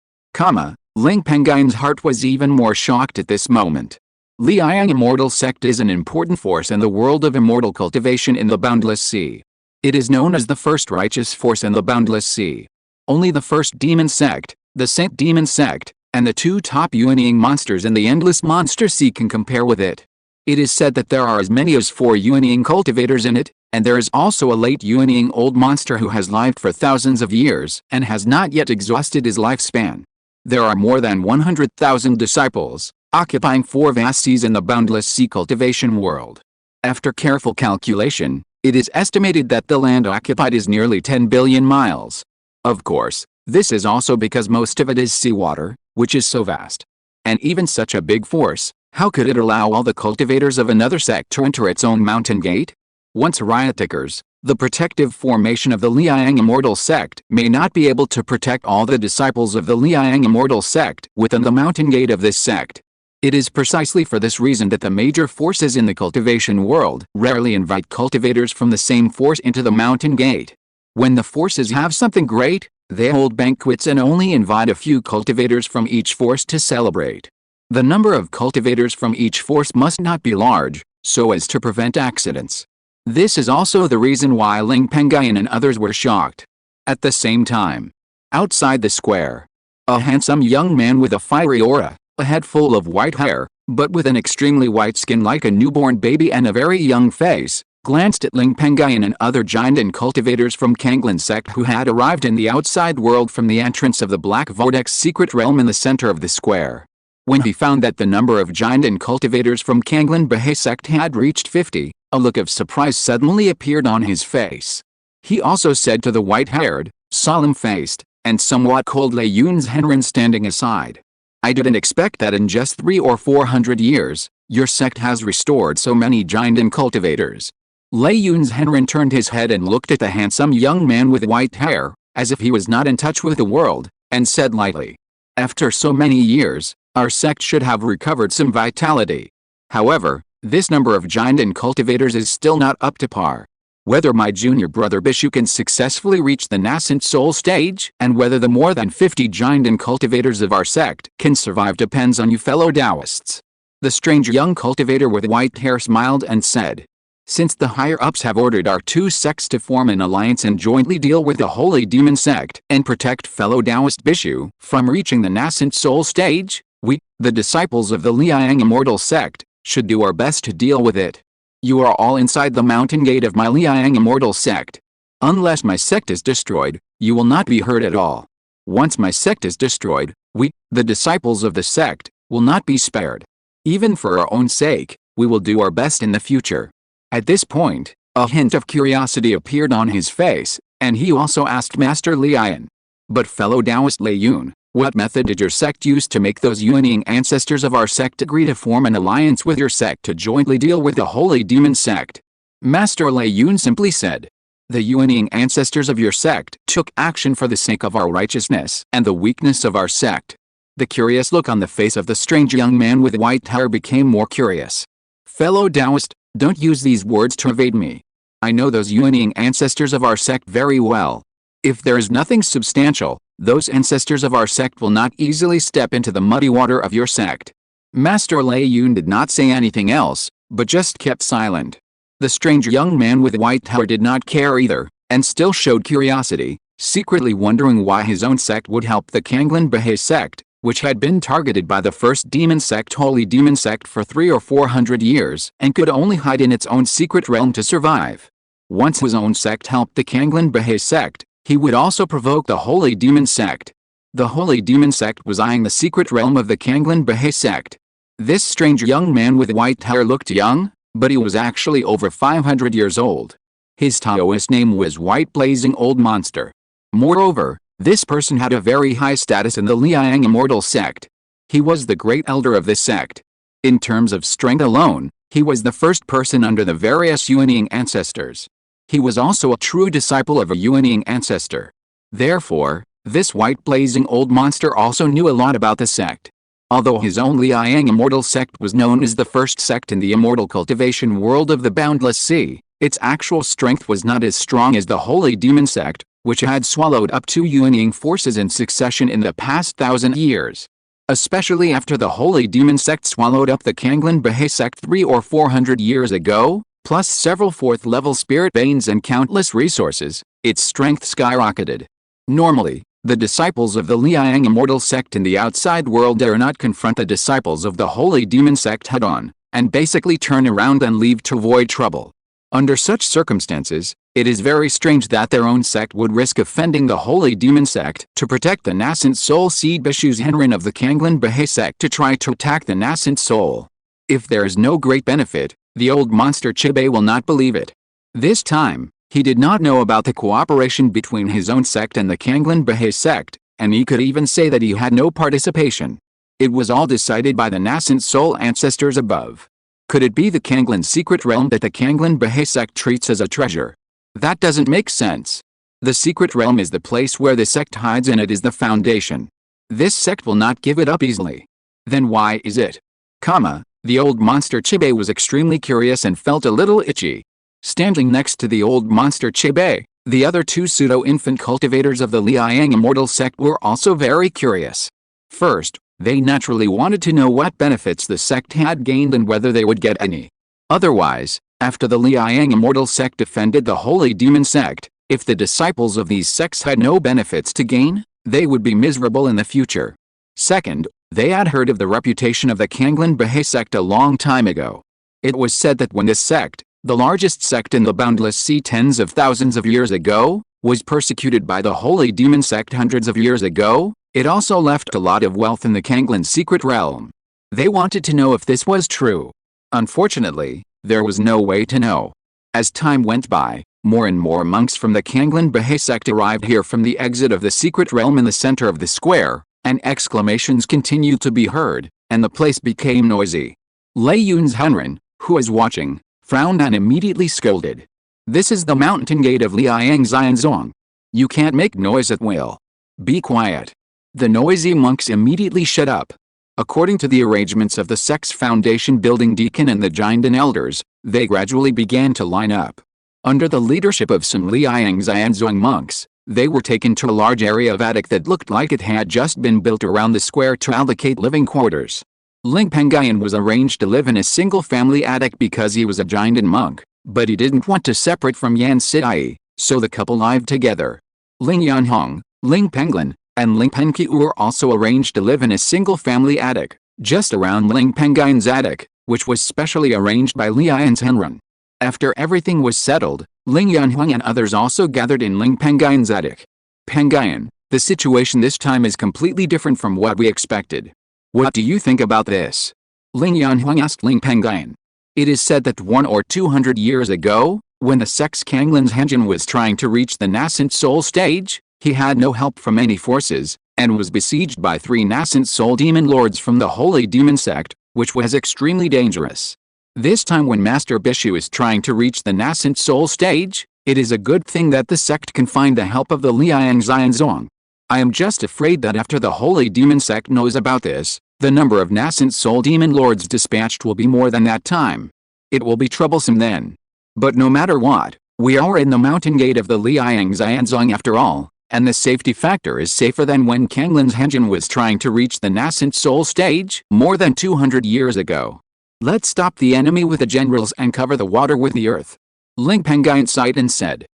Ling Pengyun's heart was even more shocked at this moment. Liang Immortal Sect is an important force in the world of immortal cultivation in the Boundless Sea. It is known as the first righteous force in the Boundless Sea. Only the first demon sect, the Saint Demon Sect, and the 2 top Yuanying monsters in the Endless Monster Sea can compare with it. It is said that there are as many as 4 Yuanying cultivators in it, and there is also a late Yuanying old monster who has lived for thousands of years and has not yet exhausted his lifespan. There are more than 100,000 disciples, occupying 4 vast seas in the Boundless Sea cultivation world. After careful calculation, it is estimated that the land occupied is nearly 10 billion miles. Of course, this is also because most of it is seawater, which is so vast. And even such a big force, how could it allow all the cultivators of another sect to enter its own mountain gate? Once riotikers, the protective formation of the Liang Immortal Sect may not be able to protect all the disciples of the Liang Immortal Sect within the mountain gate of this sect. It is precisely for this reason that the major forces in the cultivation world rarely invite cultivators from the same force into the mountain gate. When the forces have something great, they hold banquets and only invite a few cultivators from each force to celebrate. The number of cultivators from each force must not be large, so as to prevent accidents. This is also the reason why Ling Pengyun and others were shocked. At the same time, outside the square, a handsome young man with a fiery aura, a head full of white hair, but with an extremely white skin like a newborn baby and a very young face, glanced at Ling Pengyun and other giant and cultivators from Kanglan sect who had arrived in the outside world from the entrance of the Black Vortex secret realm in the center of the square. When he found that the number of giant and cultivators from Kanglan Bahe sect had reached 50, a look of surprise suddenly appeared on his face. He also said to the white-haired, solemn-faced, and somewhat cold Lei Yun's Henren standing aside, "I didn't expect that in just 300 or 400 years, your sect has restored so many giant and cultivators." Lei Yun's Henren turned his head and looked at the handsome young man with white hair, as if he was not in touch with the world, and said lightly, "After so many years, our sect should have recovered some vitality. However, this number of giant and cultivators is still not up to par. Whether my junior brother Bishu can successfully reach the nascent soul stage and whether the more than 50 giant and cultivators of our sect can survive depends on you fellow Taoists." The strange young cultivator with white hair smiled and said, "Since the higher-ups have ordered our two sects to form an alliance and jointly deal with the Holy Demon sect and protect fellow Taoist Bishu from reaching the nascent soul stage, we, the disciples of the Liang Immortal sect, should do our best to deal with it. You are all inside the mountain gate of my Liang Immortal sect. Unless my sect is destroyed, you will not be hurt at all. Once my sect is destroyed, we, the disciples of the sect, will not be spared. Even for our own sake, we will do our best in the future." At this point, a hint of curiosity appeared on his face, and he also asked Master Lian, "But fellow Taoist Lei Yun, what method did your sect use to make those Yuanying ancestors of our sect agree to form an alliance with your sect to jointly deal with the Holy Demon sect?" Master Lei Yun simply said, "The Yuanying ancestors of your sect took action for the sake of our righteousness and the weakness of our sect." The curious look on the face of the strange young man with white hair became more curious. "Fellow Taoist, don't use these words to evade me. I know those Yuanying ancestors of our sect very well. If there is nothing substantial, those ancestors of our sect will not easily step into the muddy water of your sect." Master Lei Yun did not say anything else, but just kept silent. The strange young man with white hair did not care either, and still showed curiosity, secretly wondering why his own sect would help the Kanglan Bahe sect, which had been targeted by the first demon sect Holy Demon sect for 300 or 400 years and could only hide in its own secret realm to survive. Once his own sect helped the Kanglan Bahe sect, he would also provoke the Holy Demon sect. The Holy Demon sect was eyeing the secret realm of the Kanglan Bahe sect. This strange young man with white hair looked young, but he was actually over 500 years old. His Taoist name was White Blazing Old Monster. Moreover, this person had a very high status in the Liang Immortal sect. He was the great elder of this sect. In terms of strength alone, he was the first person under the various Yuanying ancestors. He was also a true disciple of a Yuanying ancestor. Therefore, this white blazing old monster also knew a lot about the sect. Although his own Liang Immortal sect was known as the first sect in the immortal cultivation world of the Boundless Sea, its actual strength was not as strong as the Holy Demon sect, which had swallowed up 2 Yuanying forces in succession in the past 1,000 years. Especially after the Holy Demon sect swallowed up the Kanglan Bahe sect 300 or 400 years ago, plus several 4th-level spirit veins and countless resources, its strength skyrocketed. Normally, the disciples of the Liang Immortal sect in the outside world dare not confront the disciples of the Holy Demon sect head-on, and basically turn around and leave to avoid trouble. Under such circumstances, it is very strange that their own sect would risk offending the Holy Demon sect to protect the nascent soul seed Bishu's Henren of the Kanglan Bahe sect to try to attack the nascent soul. If there is no great benefit, the old monster Chibe will not believe it. This time, he did not know about the cooperation between his own sect and the Kanglan Bahe sect, and he could even say that he had no participation. It was all decided by the nascent soul ancestors above. Could it be the Kanglan secret realm that the Kanglan Bahe sect treats as a treasure? That doesn't make sense. The secret realm is the place where the sect hides and it is the foundation. This sect will not give it up easily. Then why is it? The old monster Chibe was extremely curious and felt a little itchy. Standing next to the old monster Chibe, the other two pseudo-infant cultivators of the Liang Immortal sect were also very curious. First, they naturally wanted to know what benefits the sect had gained and whether they would get any. Otherwise, after the Liang Immortal sect defended the Holy Demon sect, if the disciples of these sects had no benefits to gain, they would be miserable in the future. Second, they had heard of the reputation of the Kanglin Bahe sect a long time ago. It was said that when this sect, the largest sect in the boundless sea tens of thousands of years ago, was persecuted by the Holy Demon sect hundreds of years ago, it also left a lot of wealth in the Kanglin secret realm. They wanted to know if this was true. Unfortunately, there was no way to know. As time went by, more and more monks from the Kanglin Bahe sect arrived here from the exit of the secret realm in the center of the square, and exclamations continued to be heard, and the place became noisy. Lei Yun's Hunran, who was watching, frowned and immediately scolded. "This is the mountain gate of Liang Xianzong. You can't make noise at will. Be quiet." The noisy monks immediately shut up. According to the arrangements of the sect's foundation building deacon and the Jindan elders, they gradually began to line up. Under the leadership of some Liang Xianzong monks, they were taken to a large area of attic that looked like it had just been built around the square to allocate living quarters. Ling Pengyun was arranged to live in a single-family attic because he was a Jindan monk, but he didn't want to separate from Yan Sidai, so the couple lived together. Ling Yanhong, Ling Pengyun, and Ling Pengyun were also arranged to live in a single-family attic, just around Ling Pengyun's attic, which was specially arranged by Lian's Henrun. After everything was settled, Ling Yanhong and others also gathered in Ling Pengyun's attic. "Pengyun, the situation this time is completely different from what we expected. What do you think about this?" Ling Yanhong asked Ling Pengyun. "It is said that 100 or 200 years ago, when the sect's Kanglin's Henjin was trying to reach the nascent soul stage, he had no help from any forces, and was besieged by 3 nascent soul demon lords from the Holy Demon sect, which was extremely dangerous. This time when Master Bishu is trying to reach the nascent soul stage, it is a good thing that the sect can find the help of the Liang Xianzong. I am just afraid that after the Holy Demon sect knows about this, the number of nascent soul demon lords dispatched will be more than that time. It will be troublesome then. But no matter what, we are in the mountain gate of the Liang Xianzong after all, and the safety factor is safer than when Kanglin's Henjin was trying to reach the nascent soul stage more than 200 years ago. Let's stop the enemy with the generals and cover the water with the earth." Ling Pengyun sighed and said.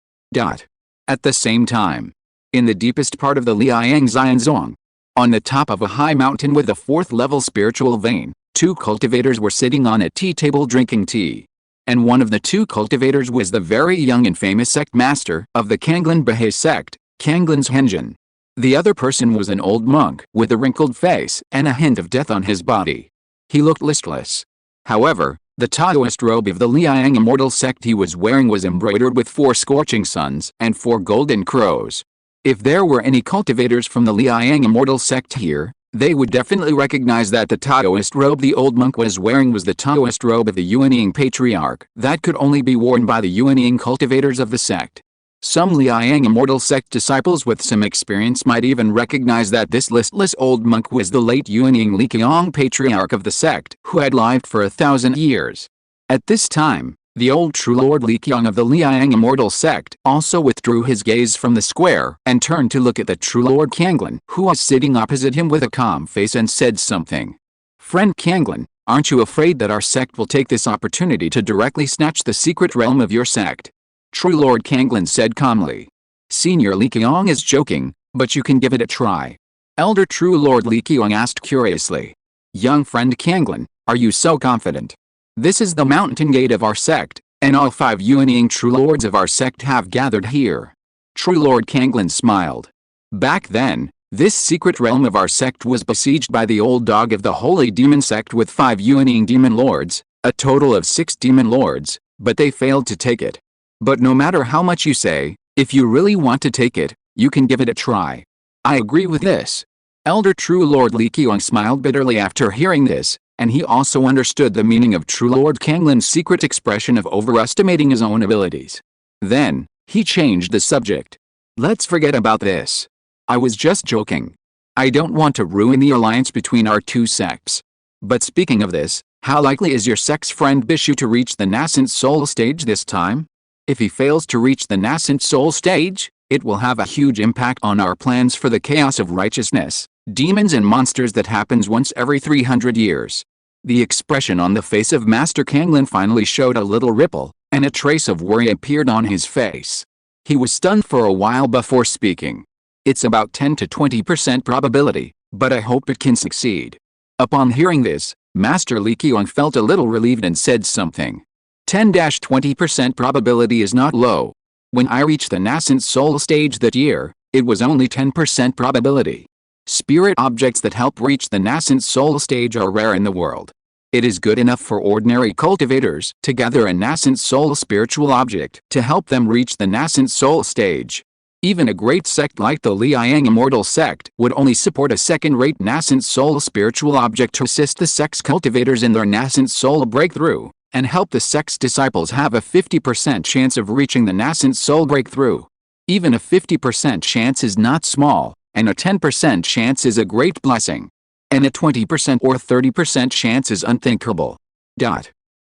At the same time, in the deepest part of the Liang Xianzong, on the top of a high mountain with a 4th-level spiritual vein, 2 cultivators were sitting on a tea table drinking tea. And one of the 2 cultivators was the very young and famous sect master of the Kanglin Bahe sect, Kanglin's Henjin. The other person was an old monk with a wrinkled face and a hint of death on his body. He looked listless. However, the Taoist robe of the Liang Immortal sect he was wearing was embroidered with 4 scorching suns and 4 golden crows. If there were any cultivators from the Liang Immortal sect here, they would definitely recognize that the Taoist robe the old monk was wearing was the Taoist robe of the Yuanying patriarch that could only be worn by the Yuanying cultivators of the sect. Some Liang Immortal sect disciples with some experience might even recognize that this listless old monk was the late Yuanying Liqiang patriarch of the sect who had lived for 1,000 years. At this time, the old true lord Liqiang of the Liang Immortal sect also withdrew his gaze from the square and turned to look at the true lord Kanglin who was sitting opposite him with a calm face and said something. "Friend Kanglin, aren't you afraid that our sect will take this opportunity to directly snatch the secret realm of your sect?" True Lord Kanglin said calmly. "Senior Liqiang is joking, but you can give it a try." Elder True Lord Liqiang asked curiously. "Young friend Kanglin, are you so confident? This is the mountain gate of our sect, and all 5 Yuanying True Lords of our sect have gathered here." True Lord Kanglin smiled. "Back then, this secret realm of our sect was besieged by the old dog of the Holy Demon sect with 5 Yuanying demon lords, a total of 6 demon lords, but they failed to take it. But no matter how much you say, if you really want to take it, you can give it a try." "I agree with this." Elder True Lord Liqiang smiled bitterly after hearing this, and he also understood the meaning of True Lord Kanglin's secret expression of overestimating his own abilities. Then, he changed the subject. "Let's forget about this. I was just joking. I don't want to ruin the alliance between our 2 sects. But speaking of this, how likely is your sex friend Bishu to reach the nascent soul stage this time? If he fails to reach the nascent soul stage, it will have a huge impact on our plans for the chaos of righteousness, demons and monsters that happens once every 300 years. The expression on the face of Master Kanglin finally showed a little ripple, and a trace of worry appeared on his face. He was stunned for a while before speaking. It's about 10 to 20% probability, but I hope it can succeed. Upon hearing this, Master Lingxiao felt a little relieved and said something. 10-20% probability is not low. When I reached the nascent soul stage that year, it was only 10% probability. Spirit objects that help reach the nascent soul stage are rare in the world. It is good enough for ordinary cultivators to gather a nascent soul spiritual object to help them reach the nascent soul stage. Even a great sect like the Liang Immortal Sect would only support a second-rate nascent soul spiritual object to assist the sect's cultivators in their nascent soul breakthrough, and help the sect's disciples have a 50% chance of reaching the nascent soul breakthrough. Even a 50% chance is not small, and a 10% chance is a great blessing. And a 20% or 30% chance is unthinkable.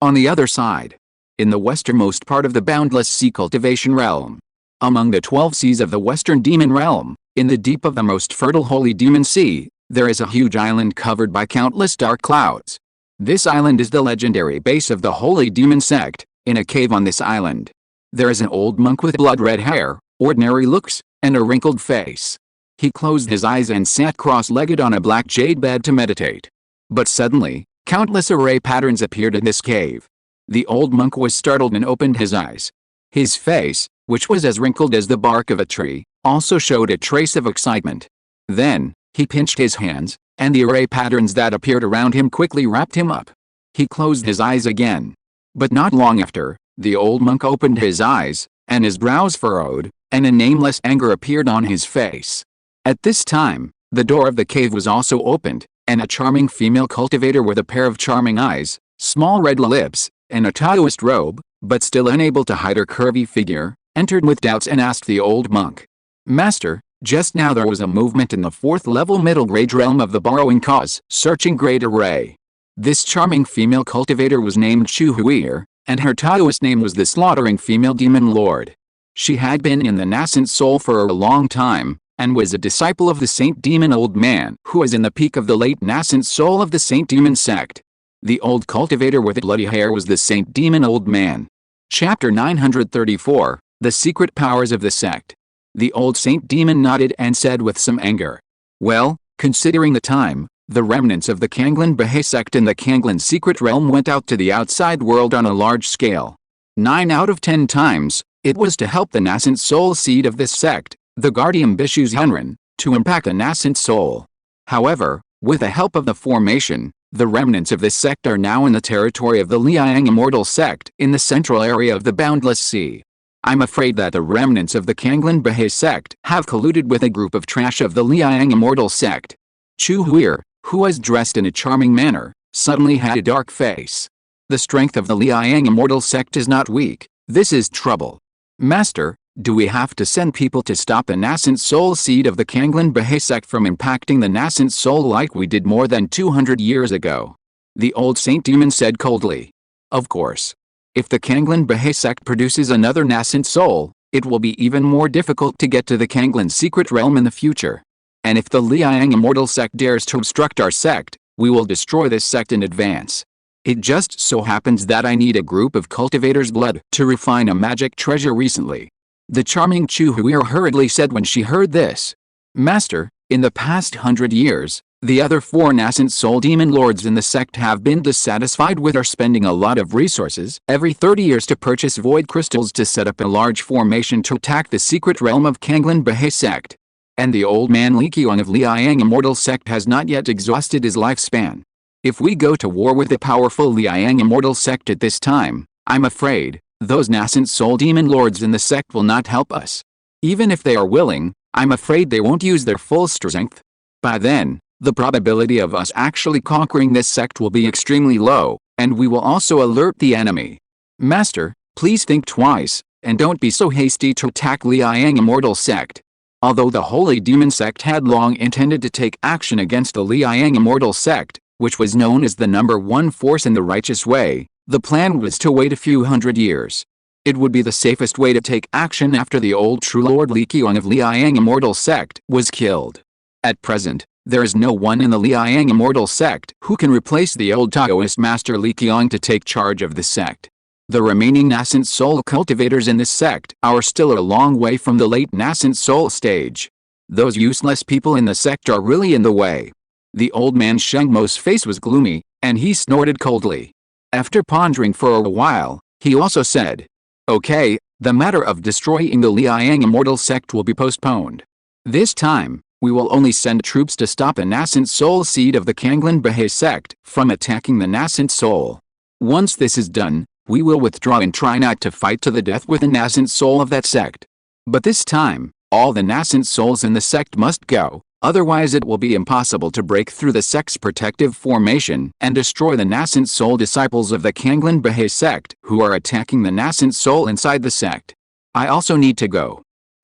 On the other side, in the westernmost part of the boundless sea cultivation realm, among the 12 seas of the western demon realm, in the deep of the most fertile holy demon sea, there is a huge island covered by countless dark clouds. This island is the legendary base of the holy demon sect. In a cave on this island, there is an old monk with blood-red hair, ordinary looks, and a wrinkled face. He closed his eyes and sat cross-legged on a black jade bed to meditate. But suddenly, countless array patterns appeared in this cave. The old monk was startled and opened his eyes. His face, which was as wrinkled as the bark of a tree, also showed a trace of excitement. Then, he pinched his hands, and the array patterns that appeared around him quickly wrapped him up. He closed his eyes again. But not long after, the old monk opened his eyes, and his brows furrowed, and a nameless anger appeared on his face. At this time, the door of the cave was also opened, and a charming female cultivator with a pair of charming eyes, small red lips, and a Taoist robe, but still unable to hide her curvy figure, entered with doubts and asked the old monk, "Master, just now there was a movement in the 4th level middle grade realm of the borrowing cause, searching grade array. This charming female cultivator was named Chu Huir, and her Taoist name was the slaughtering female demon lord. She had been in the nascent soul for a long time, and was a disciple of the Saint Demon Old Man who was in the peak of the late nascent soul of the Saint Demon sect. The old cultivator with bloody hair was the Saint Demon Old Man." Chapter 934, The Secret Powers of the Sect. The old Saint Demon nodded and said with some anger, "Well, considering the time, the remnants of the Kanglin Bahe sect in the Kanglin secret realm went out to the outside world on a large scale. 9 out of 10 times, it was to help the nascent soul seed of this sect, the guardian Bishu's Hunran, to impact the nascent soul. However, with the help of the formation, the remnants of this sect are now in the territory of the Liang Immortal Sect in the central area of the Boundless Sea. I'm afraid that the remnants of the Kanglin Bahe sect have colluded with a group of trash of the Liang Immortal Sect." Chu Huir, who was dressed in a charming manner, suddenly had a dark face. "The strength of the Liang Immortal Sect is not weak. This is trouble. Master, do we have to send people to stop the nascent soul seed of the Kanglin Bahe sect from impacting the nascent soul like we did more than 200 years ago?" The old Saint Demon said coldly. "Of course. If the Kanglin Bahe sect produces another nascent soul, it will be even more difficult to get to the Kanglin secret realm in the future. And if the Liang Immortal Sect dares to obstruct our sect, we will destroy this sect in advance. It just so happens that I need a group of cultivators' blood to refine a magic treasure recently." The charming Chu Huir hurriedly said when she heard this. "Master, in the past 100 years, the other 4 nascent soul demon lords in the sect have been dissatisfied with our spending a lot of resources every 30 years to purchase void crystals to set up a large formation to attack the secret realm of Kanglin Bahe sect. And the old man Lingxiao of Liang Immortal Sect has not yet exhausted his lifespan. If we go to war with the powerful Liang Immortal Sect at this time, I'm afraid those nascent soul demon lords in the sect will not help us. Even if they are willing, I'm afraid they won't use their full strength. By then, the probability of us actually conquering this sect will be extremely low, and we will also alert the enemy. Master, please think twice, and don't be so hasty to attack Liang Immortal Sect." Although the Holy Demon Sect had long intended to take action against the Liang Immortal Sect, which was known as the #1 force in the righteous way, the plan was to wait a few hundred years. It would be the safest way to take action after the old true Lord Liqiang of Liang Immortal Sect was killed. At present, there is no one in the Liang Immortal Sect who can replace the old Taoist master Liqiang to take charge of the sect. The remaining nascent soul cultivators in this sect are still a long way from the late nascent soul stage. Those useless people in the sect are really in the way. The old man Sheng Mo's face was gloomy, and he snorted coldly. After pondering for a while, he also said, "Okay, the matter of destroying the Liang Immortal Sect will be postponed. This time, we will only send troops to stop a nascent soul seed of the Kanglan Bahe sect from attacking the nascent soul. Once this is done, we will withdraw and try not to fight to the death with the nascent soul of that sect. But this time, all the nascent souls in the sect must go, otherwise it will be impossible to break through the sect's protective formation and destroy the nascent soul disciples of the Kanglan Bahe sect who are attacking the nascent soul inside the sect. I also need to go.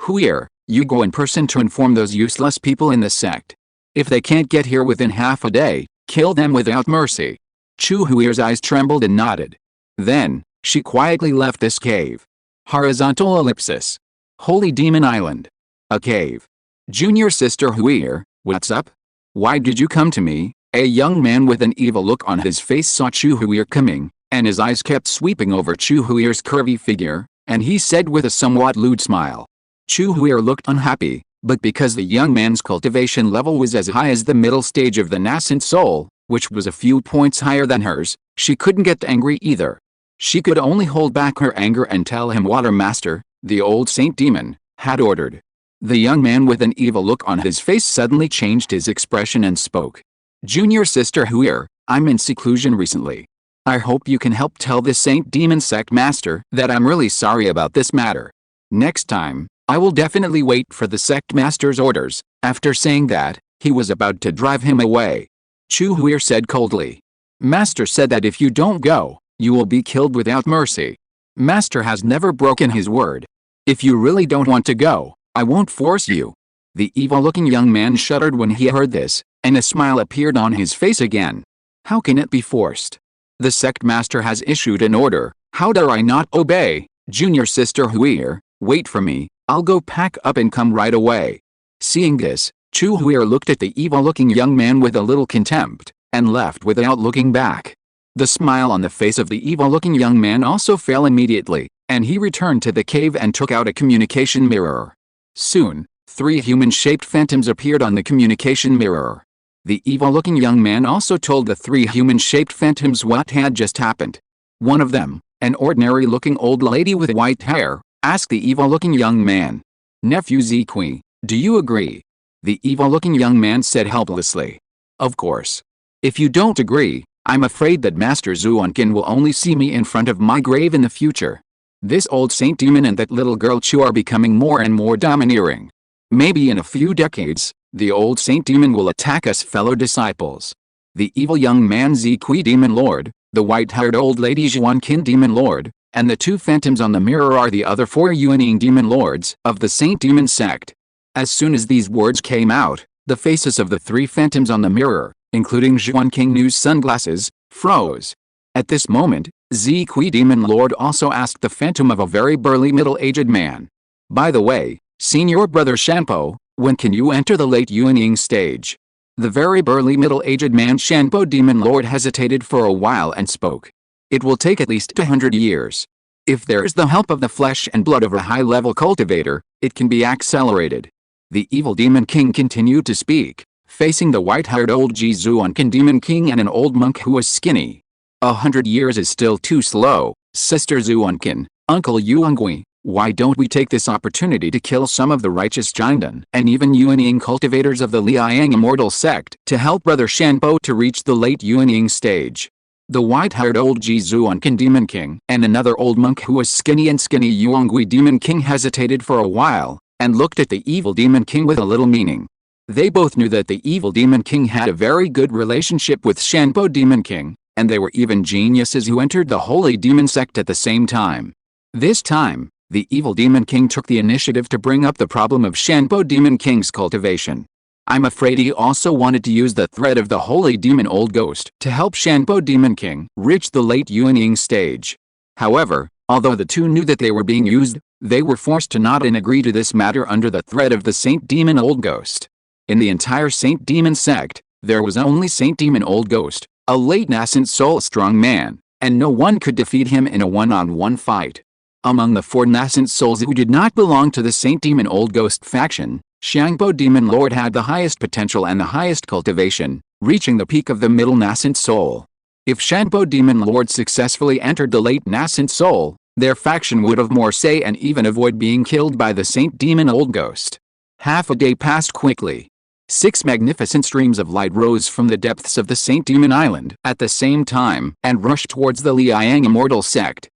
Heir, you go in person to inform those useless people in the sect. If they can't get here within half a day, kill them without mercy." Chu Huir's eyes trembled and nodded. Then, she quietly left this cave. Horizontal ellipsis. Holy Demon Island. A cave. Junior Sister Huir, what's up? Why did you come to me? A young man with an evil look on his face saw Chu Huir coming, and his eyes kept sweeping over Chu Huir's curvy figure, and he said with a somewhat lewd smile. Chu Huir looked unhappy, but because the young man's cultivation level was as high as the middle stage of the nascent soul, which was a few points higher than hers, she couldn't get angry either. She could only hold back her anger and tell him what her master, the old saint demon, had ordered. The young man with an evil look on his face suddenly changed his expression and spoke. "Junior Sister Huir, I'm in seclusion recently. I hope you can help tell the saint demon sect master that I'm really sorry about this matter. Next time, I will definitely wait for the sect master's orders." After saying that, he was about to drive him away. Chu Huir said coldly. "Master said that if you don't go, you will be killed without mercy. Master has never broken his word. If you really don't want to go, I won't force you." The evil-looking young man shuddered when he heard this, and a smile appeared on his face again. "How can it be forced? The sect master has issued an order, how dare I not obey? Junior Sister Huir, wait for me, I'll go pack up and come right away." Seeing this, Chu Huir looked at the evil-looking young man with a little contempt, and left without looking back. The smile on the face of the evil-looking young man also fell immediately, and he returned to the cave and took out a communication mirror. Soon, 3 human-shaped phantoms appeared on the communication mirror. The evil-looking young man also told the 3 human-shaped phantoms what had just happened. One of them, an ordinary-looking old lady with white hair, asked the evil-looking young man, "Nephew Ziqi, do you agree?" The evil-looking young man said helplessly, "Of course. If you don't agree, I'm afraid that Master Xuanqin will only see me in front of my grave in the future. This old saint demon and that little girl Chu are becoming more and more domineering. Maybe in a few decades, the old saint demon will attack us fellow disciples." The evil young man Ziqi Demon Lord, the white-haired old lady Xuanqin Demon Lord, and the 2 phantoms on the mirror are the other 4 Yuanying Demon Lords of the Saint Demon sect. As soon as these words came out, the faces of the 3 phantoms on the mirror, including Xuanqing Nu's sunglasses, froze. At this moment, Ziqi Demon Lord also asked the phantom of a very burly middle-aged man, "By the way, Senior Brother Shanpo, when can you enter the late Yuanying stage?" The very burly middle-aged man Shanpo Demon Lord hesitated for a while and spoke. "It will take at least 100 years. If there is the help of the flesh and blood of a high-level cultivator, it can be accelerated." The evil Demon King continued to speak, facing the white-haired old Jizuanqin Demon King and an old monk who was skinny. 100 years is still too slow, Sister Xuanqin, Uncle Yuangui. Why don't we take this opportunity to kill some of the righteous Jiandan and even Yuanying cultivators of the Liang Immortal Sect to help Brother Shanpo to reach the late Yuanying stage? The white-haired old Jizuanqin Demon King and another old monk who was skinny Yuangui Demon King hesitated for a while, and looked at the evil Demon King with a little meaning. They both knew that the evil Demon King had a very good relationship with Shanpo Demon King, and they were even geniuses who entered the Holy Demon Sect at the same time. This time, the evil Demon King took the initiative to bring up the problem of Shanpo Demon King's cultivation. I'm afraid he also wanted to use the thread of the holy demon Old Ghost to help Shanpo Demon King reach the late Yuanying stage. However, although the two knew that they were being used, they were forced to nod and agree to this matter under the thread of the Saint Demon Old Ghost. In the entire Saint Demon sect, there was only Saint Demon Old Ghost, a late nascent soul strong man, and no one could defeat him in a one-on-one fight. Among the 4 nascent souls who did not belong to the Saint Demon Old Ghost faction, Xiangbo Demon Lord had the highest potential and the highest cultivation, reaching the peak of the middle nascent soul. If Xiangbo Demon Lord successfully entered the late nascent soul, their faction would have more say and even avoid being killed by the Saint Demon Old Ghost. Half a day passed quickly. 6 magnificent streams of light rose from the depths of the Saint Demon Island at the same time and rushed towards the Liang Immortal Sect.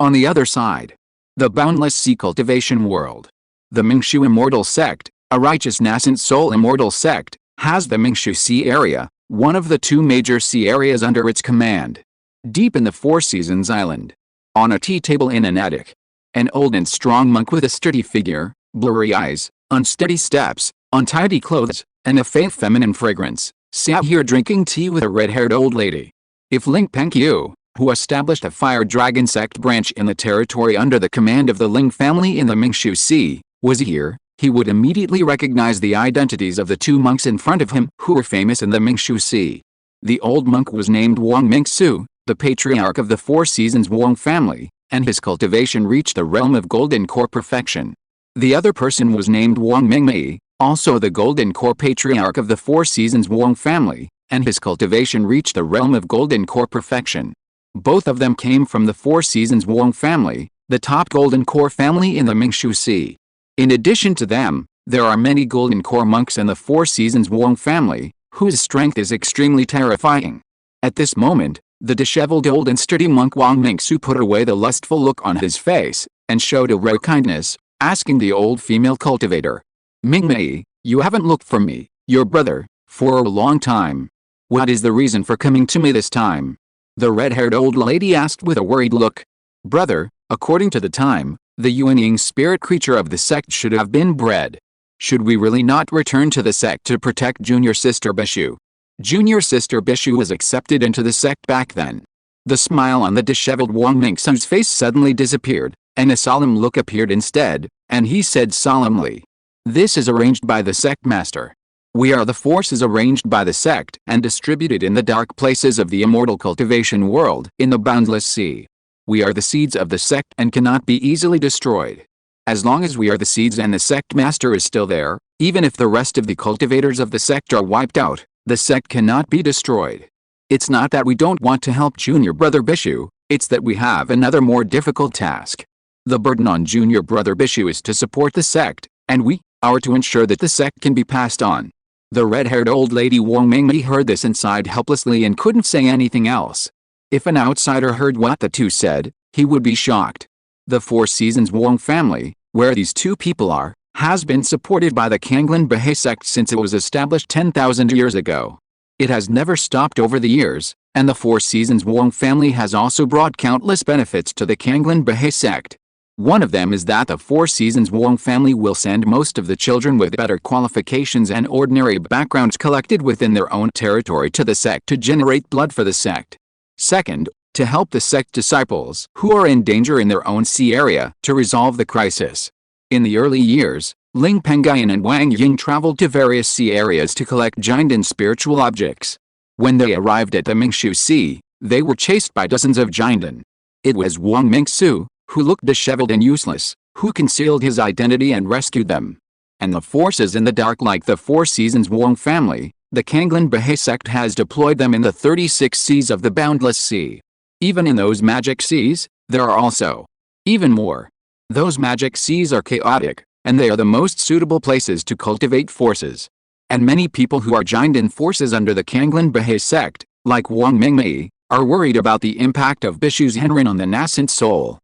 On the other side, the Boundless Sea Cultivation World. The Mingxiu Immortal Sect, a righteous nascent soul immortal sect, has the Mingxiu Sea Area, one of the 2 major sea areas under its command. Deep in the Four Seasons Island, on a tea table in an attic, an old and strong monk with a sturdy figure, blurry eyes, unsteady steps, untidy clothes, and a faint feminine fragrance, sat here drinking tea with a red-haired old lady. If Ling Pengyun, who established a fire dragon sect branch in the territory under the command of the Ling family in the Mingxiu Sea, was here, he would immediately recognize the identities of the 2 monks in front of him who were famous in the Mingxiu Sea. The old monk was named Wang Mingsu, the patriarch of the Four Seasons Wang family, and his cultivation reached the realm of golden core perfection. The other person was named Wang Mingmei, also the golden core patriarch of the Four Seasons Wang family, and his cultivation reached the realm of golden core perfection. Both of them came from the Four Seasons Wang family, the top golden core family in the Mingxiu Sea. In addition to them, there are many golden core monks in the Four Seasons Wang family, whose strength is extremely terrifying. At this moment, the disheveled old and sturdy monk Wang Mingsu put away the lustful look on his face, and showed a rare kindness, asking the old female cultivator, "Mingmei, you haven't looked for me, your brother, for a long time. What is the reason for coming to me this time?" The red-haired old lady asked with a worried look. "Brother, according to the time, the Yuanying spirit creature of the sect should have been bred. Should we really not return to the sect to protect junior sister Bishu?" Junior sister Bishu was accepted into the sect back then. The smile on the disheveled Wang Mingsu's face suddenly disappeared, and a solemn look appeared instead, and he said solemnly, "This is arranged by the sect master. We are the forces arranged by the sect and distributed in the dark places of the Immortal Cultivation world in the Boundless Sea. We are the seeds of the sect and cannot be easily destroyed. As long as we are the seeds and the sect master is still there, even if the rest of the cultivators of the sect are wiped out, the sect cannot be destroyed. It's not that we don't want to help junior brother Bishu, it's that we have another more difficult task. The burden on junior brother Bishu is to support the sect, and we are to ensure that the sect can be passed on." The red-haired old lady Wang Mingmei heard this and sighed helplessly and couldn't say anything else. If an outsider heard what the two said, he would be shocked. The Four Seasons Wang family, where these 2 people are, has been supported by the Kanglin Bahe sect since it was established 10,000 years ago. It has never stopped over the years, and the Four Seasons Wang family has also brought countless benefits to the Kanglin Bahe sect. One of them is that the Four Seasons Wang family will send most of the children with better qualifications and ordinary backgrounds collected within their own territory to the sect to generate blood for the sect. Second, to help the sect disciples who are in danger in their own sea area to resolve the crisis. In the early years, Ling Pengyun and Wang Ying traveled to various sea areas to collect giant and spiritual objects. When they arrived at the Mingxiu Sea, they were chased by dozens of giant. It was Wang Mingsu, who looked disheveled and useless, who concealed his identity and rescued them. And the forces in the dark like the Four Seasons Wang family, the Kanglin Bahe sect has deployed them in the 36 seas of the Boundless Sea. Even in those magic seas, there are also even more. Those magic seas are chaotic, and they are the most suitable places to cultivate forces. And many people who are giant in forces under the Kanglin Bahe sect, like Wang Mingmei, are worried about the impact of Bishu's Henrin on the nascent soul.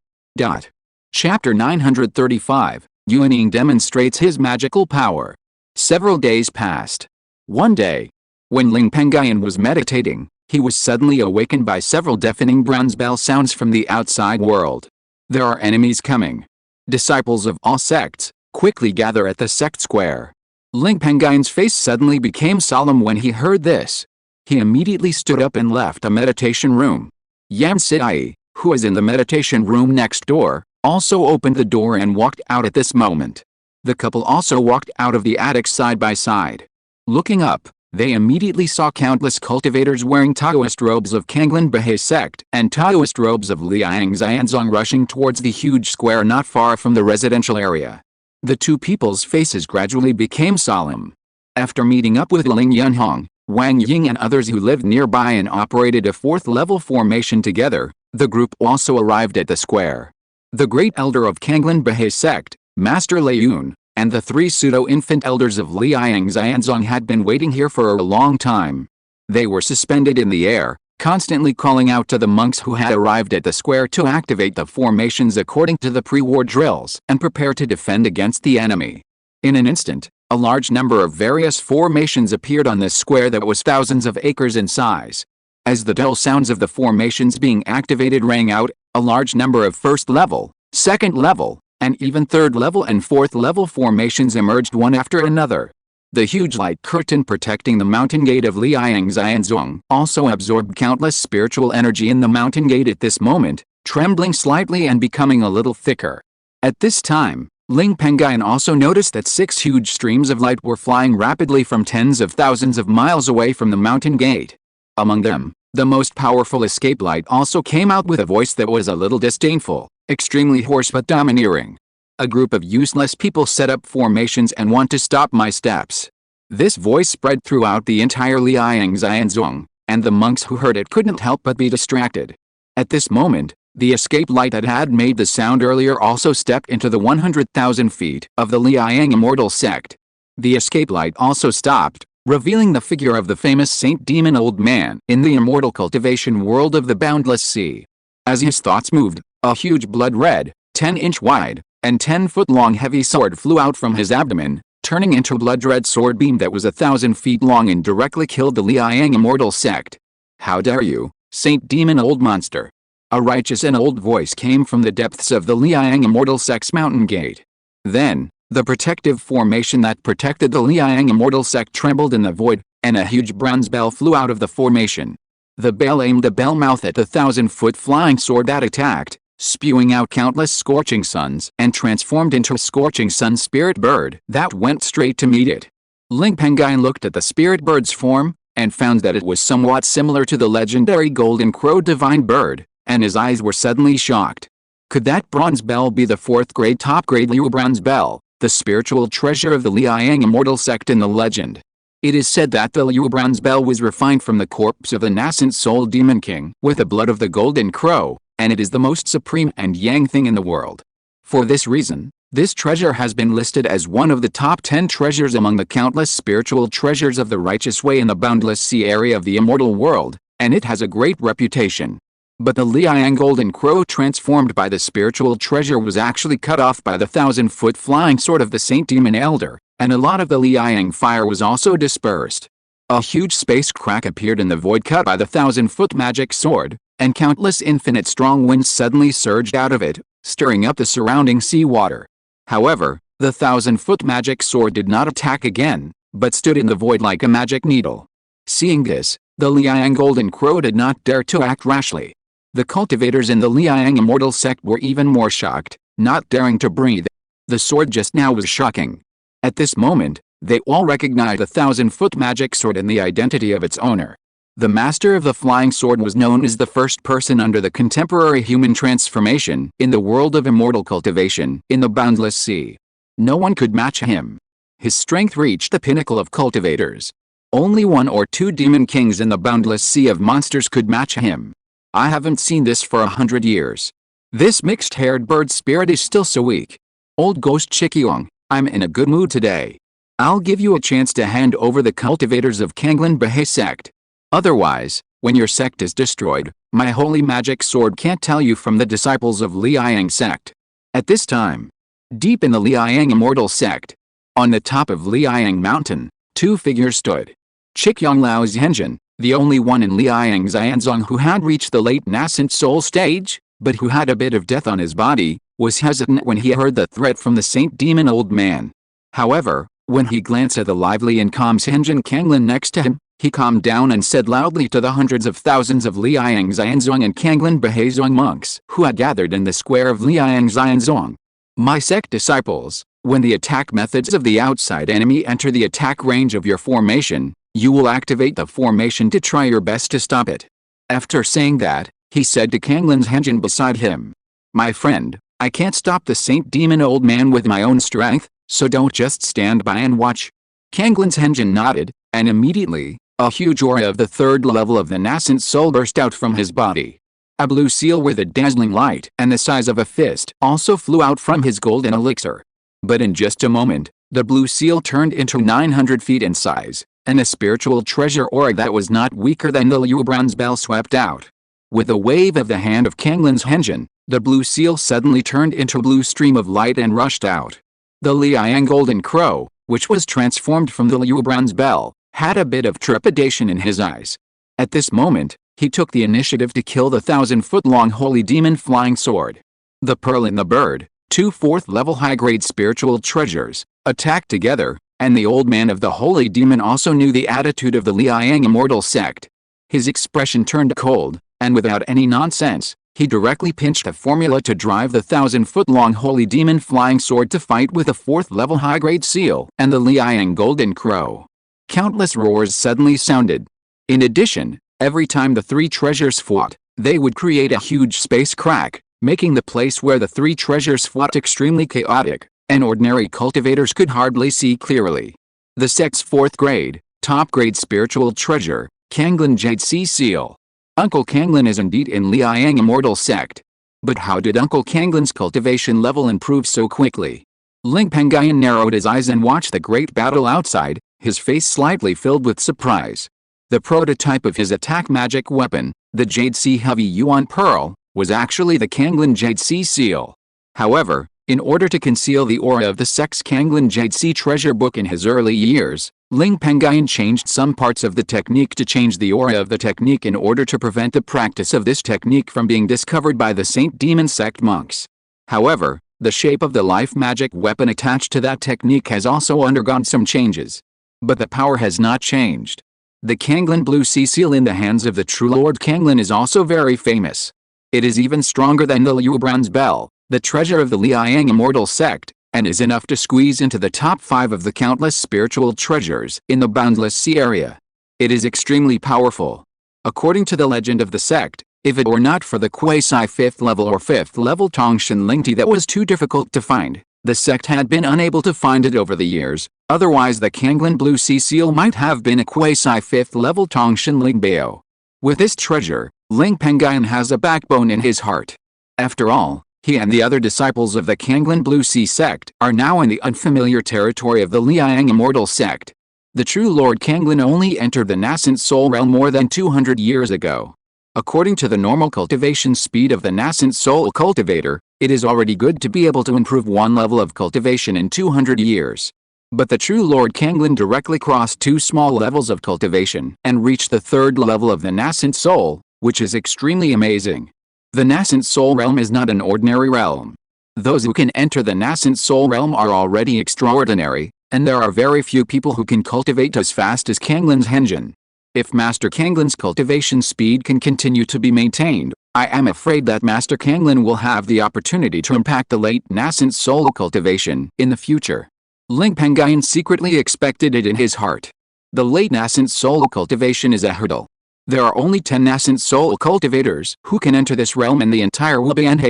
Chapter 935, Yuanying demonstrates his magical power. Several days passed. One day, when Ling Pengyun was meditating, he was suddenly awakened by several deafening bronze bell sounds from the outside world. There are enemies coming. Disciples of all sects, quickly gather at the sect square. Ling Pengyun's face suddenly became solemn when he heard this. He immediately stood up and left a meditation room. Yan Siai, who was in the meditation room next door, also opened the door and walked out at this moment. The couple also walked out of the attic side by side. Looking up, they immediately saw countless cultivators wearing Taoist robes of Kanglin Baha'i sect and Taoist robes of Liang Xianzong rushing towards the huge square not far from the residential area. The two people's faces gradually became solemn. After meeting up with Ling Yunhong, Wang Ying and others who lived nearby and operated a fourth-level formation together, the group also arrived at the square. The great elder of Kanglin Baha'i sect, Master Lei Yun, and the three pseudo-infant elders of Liang Xianzong had been waiting here for a long time. They were suspended in the air, constantly calling out to the monks who had arrived at the square to activate the formations according to the pre-war drills and prepare to defend against the enemy. In an instant, a large number of various formations appeared on this square that was thousands of acres in size. As the dull sounds of the formations being activated rang out, a large number of first-level, second-level, and even third-level and fourth-level formations emerged one after another. The huge light curtain protecting the mountain gate of Liang Xianzong also absorbed countless spiritual energy in the mountain gate at this moment, trembling slightly and becoming a little thicker. At this time, Ling Pengyun also noticed that 6 huge streams of light were flying rapidly from tens of thousands of miles away from the mountain gate. Among them, the most powerful escape light also came out with a voice that was a little disdainful, extremely hoarse but domineering. A group of useless people set up formations and want to stop my steps. This voice spread throughout the entire Liang Xianzong, and the monks who heard it couldn't help but be distracted. At this moment, the escape light that had made the sound earlier also stepped into the 100,000 feet of the Liang Immortal sect. The escape light also stopped, revealing the figure of the famous Saint Demon Old Man in the Immortal Cultivation world of the Boundless Sea. As his thoughts moved, a huge blood-red, 10-inch wide, and 10-foot-long heavy sword flew out from his abdomen, turning into a blood-red sword beam that was 1,000 feet long and directly killed the Liang Immortal sect. "How dare you, Saint Demon Old Monster!" A righteous and old voice came from the depths of the Liang Immortal sect's mountain gate. Then, the protective formation that protected the Liang Immortal sect trembled in the void, and a huge bronze bell flew out of the formation. The bell aimed a bell mouth at the 1,000-foot flying sword that attacked, spewing out countless scorching suns and transformed into a scorching sun spirit bird that went straight to meet it. Ling Pengyun looked at the spirit bird's form, and found that it was somewhat similar to the legendary golden crow divine bird, and his eyes were suddenly shocked. Could that bronze bell be the 4th grade top grade Liu bronze bell, the spiritual treasure of the Liang Immortal sect in the legend? It is said that the Liu bronze bell was refined from the corpse of the nascent soul demon king with the blood of the golden crow, and it is the most supreme and yang thing in the world. For this reason, this treasure has been listed as one of the top 10 treasures among the countless spiritual treasures of the righteous way in the Boundless Sea area of the immortal world, and it has a great reputation. But the Liang golden crow transformed by the spiritual treasure was actually cut off by the 1,000-foot flying sword of the Saint Demon Elder, and a lot of the Liang fire was also dispersed. A huge space crack appeared in the void cut by the 1,000-foot magic sword, and countless infinite strong winds suddenly surged out of it, stirring up the surrounding sea water. However, the 1,000-foot magic sword did not attack again, but stood in the void like a magic needle. Seeing this, the Liang golden crow did not dare to act rashly. The cultivators in the Liang Immortal sect were even more shocked, not daring to breathe. The sword just now was shocking. At this moment, they all recognized the 1,000-foot magic sword and the identity of its owner. The master of the flying sword was known as the first person under the contemporary human transformation in the world of immortal cultivation in the Boundless Sea. No one could match him. His strength reached the pinnacle of cultivators. Only 1 or 2 demon kings in the Boundless Sea of monsters could match him. I haven't seen this for 100 years. This mixed-haired bird spirit is still so weak. Old Ghost Chikyong, I'm in a good mood today. I'll give you a chance to hand over the cultivators of Kanglin Baha'i sect. Otherwise, when your sect is destroyed, my holy magic sword can't tell you from the disciples of Liang sect. At this time, deep in the Liang Immortal sect, on the top of Liang Mountain, 2 figures stood. Chikyong Lao Zhenjin, the only one in Liang Xianzong who had reached the late nascent soul stage, but who had a bit of death on his body, was hesitant when he heard the threat from the Saint Demon Old Man. However, When he glanced at the lively and calm Henjin Kanglin next to him, he calmed down and said loudly to the hundreds of thousands of Liang Xianzong and Kanglin Beheizong monks who had gathered in the square of Liang Xianzong. My sect disciples, when the attack methods of the outside enemy enter the attack range of your formation, you will activate the formation to try your best to stop it. After saying that, he said to Kanglin's Henjin beside him, "My friend, I can't stop the Saint Demon Old Man with my own strength, so don't just stand by and watch." Kanglin's Henjin nodded, and immediately, a huge aura of the third level of the nascent soul burst out from his body. A blue seal with a dazzling light and the size of a fist also flew out from his golden elixir. But in just a moment, the blue seal turned into 900 feet in size, and a spiritual treasure aura that was not weaker than the Liu bronze bell swept out. With a wave of the hand of Kanglin's Henjin, the blue seal suddenly turned into a blue stream of light and rushed out. The Liang golden crow, which was transformed from the Liu bronze bell, had a bit of trepidation in his eyes. At this moment, he took the initiative to kill the 1,000-foot-long holy demon flying sword. The pearl and the bird, two fourth-level high-grade spiritual treasures, attacked together, and the old man of the holy demon also knew the attitude of the Liang immortal sect. His expression turned cold, and without any nonsense, he directly pinched a formula to drive the 1,000-foot-long holy demon flying sword to fight with the fourth-level high-grade seal and the Liang golden crow. Countless roars suddenly sounded. In addition, every time the three treasures fought, they would create a huge space crack, making the place where the three treasures fought extremely chaotic, and ordinary cultivators could hardly see clearly. The sect's fourth-grade, top-grade spiritual treasure, Kanglin Jade Sea Seal. Uncle Kanglin is indeed in Liang Immortal Sect. But how did Uncle Kanglin's cultivation level improve so quickly? Ling Pengyun narrowed his eyes and watched the great battle outside, his face slightly filled with surprise. The prototype of his attack magic weapon, the Jade Sea Heavy Yuan Pearl, was actually the Kanglin Jade Sea Seal. However, in order to conceal the aura of the sect's Kanglin Jade Sea treasure book in his early years, Ling Pengyun changed some parts of the technique to change the aura of the technique in order to prevent the practice of this technique from being discovered by the Saint Demon sect monks. However, the shape of the life magic weapon attached to that technique has also undergone some changes. But the power has not changed. The Kanglin Blue Sea Seal in the hands of the true Lord Kanglin is also very famous. It is even stronger than the Liu bronze bell, the treasure of the Liang Immortal Sect, and is enough to squeeze into the top 5 of the countless spiritual treasures in the Boundless Sea area. It is extremely powerful. According to the legend of the sect, if it were not for the quasi 5th level or 5th level Tongshan Lingti that was too difficult to find, the sect had been unable to find it over the years, otherwise the Kanglin Blue Sea Seal might have been a quasi 5th level Tongshan Lingbao. With this treasure, Ling Pengyun has a backbone in his heart. After all, he and the other disciples of the Kanglin Blue Sea sect are now in the unfamiliar territory of the Liang Immortal sect. The true Lord Kanglin only entered the nascent soul realm more than 200 years ago. According to the normal cultivation speed of the nascent soul cultivator, it is already good to be able to improve one level of cultivation in 200 years. But the true Lord Kanglin directly crossed 2 small levels of cultivation and reached the 3rd level of the nascent soul, which is extremely amazing. The nascent soul realm is not an ordinary realm. Those who can enter the nascent soul realm are already extraordinary, and there are very few people who can cultivate as fast as Kanglin's Henjin. If Master Kanglin's cultivation speed can continue to be maintained, I am afraid that Master Kanglin will have the opportunity to impact the late nascent soul cultivation in the future. Ling Pengyun secretly expected it in his heart. The late nascent soul cultivation is a hurdle. There are only 10 nascent soul cultivators who can enter this realm in the entire Wubian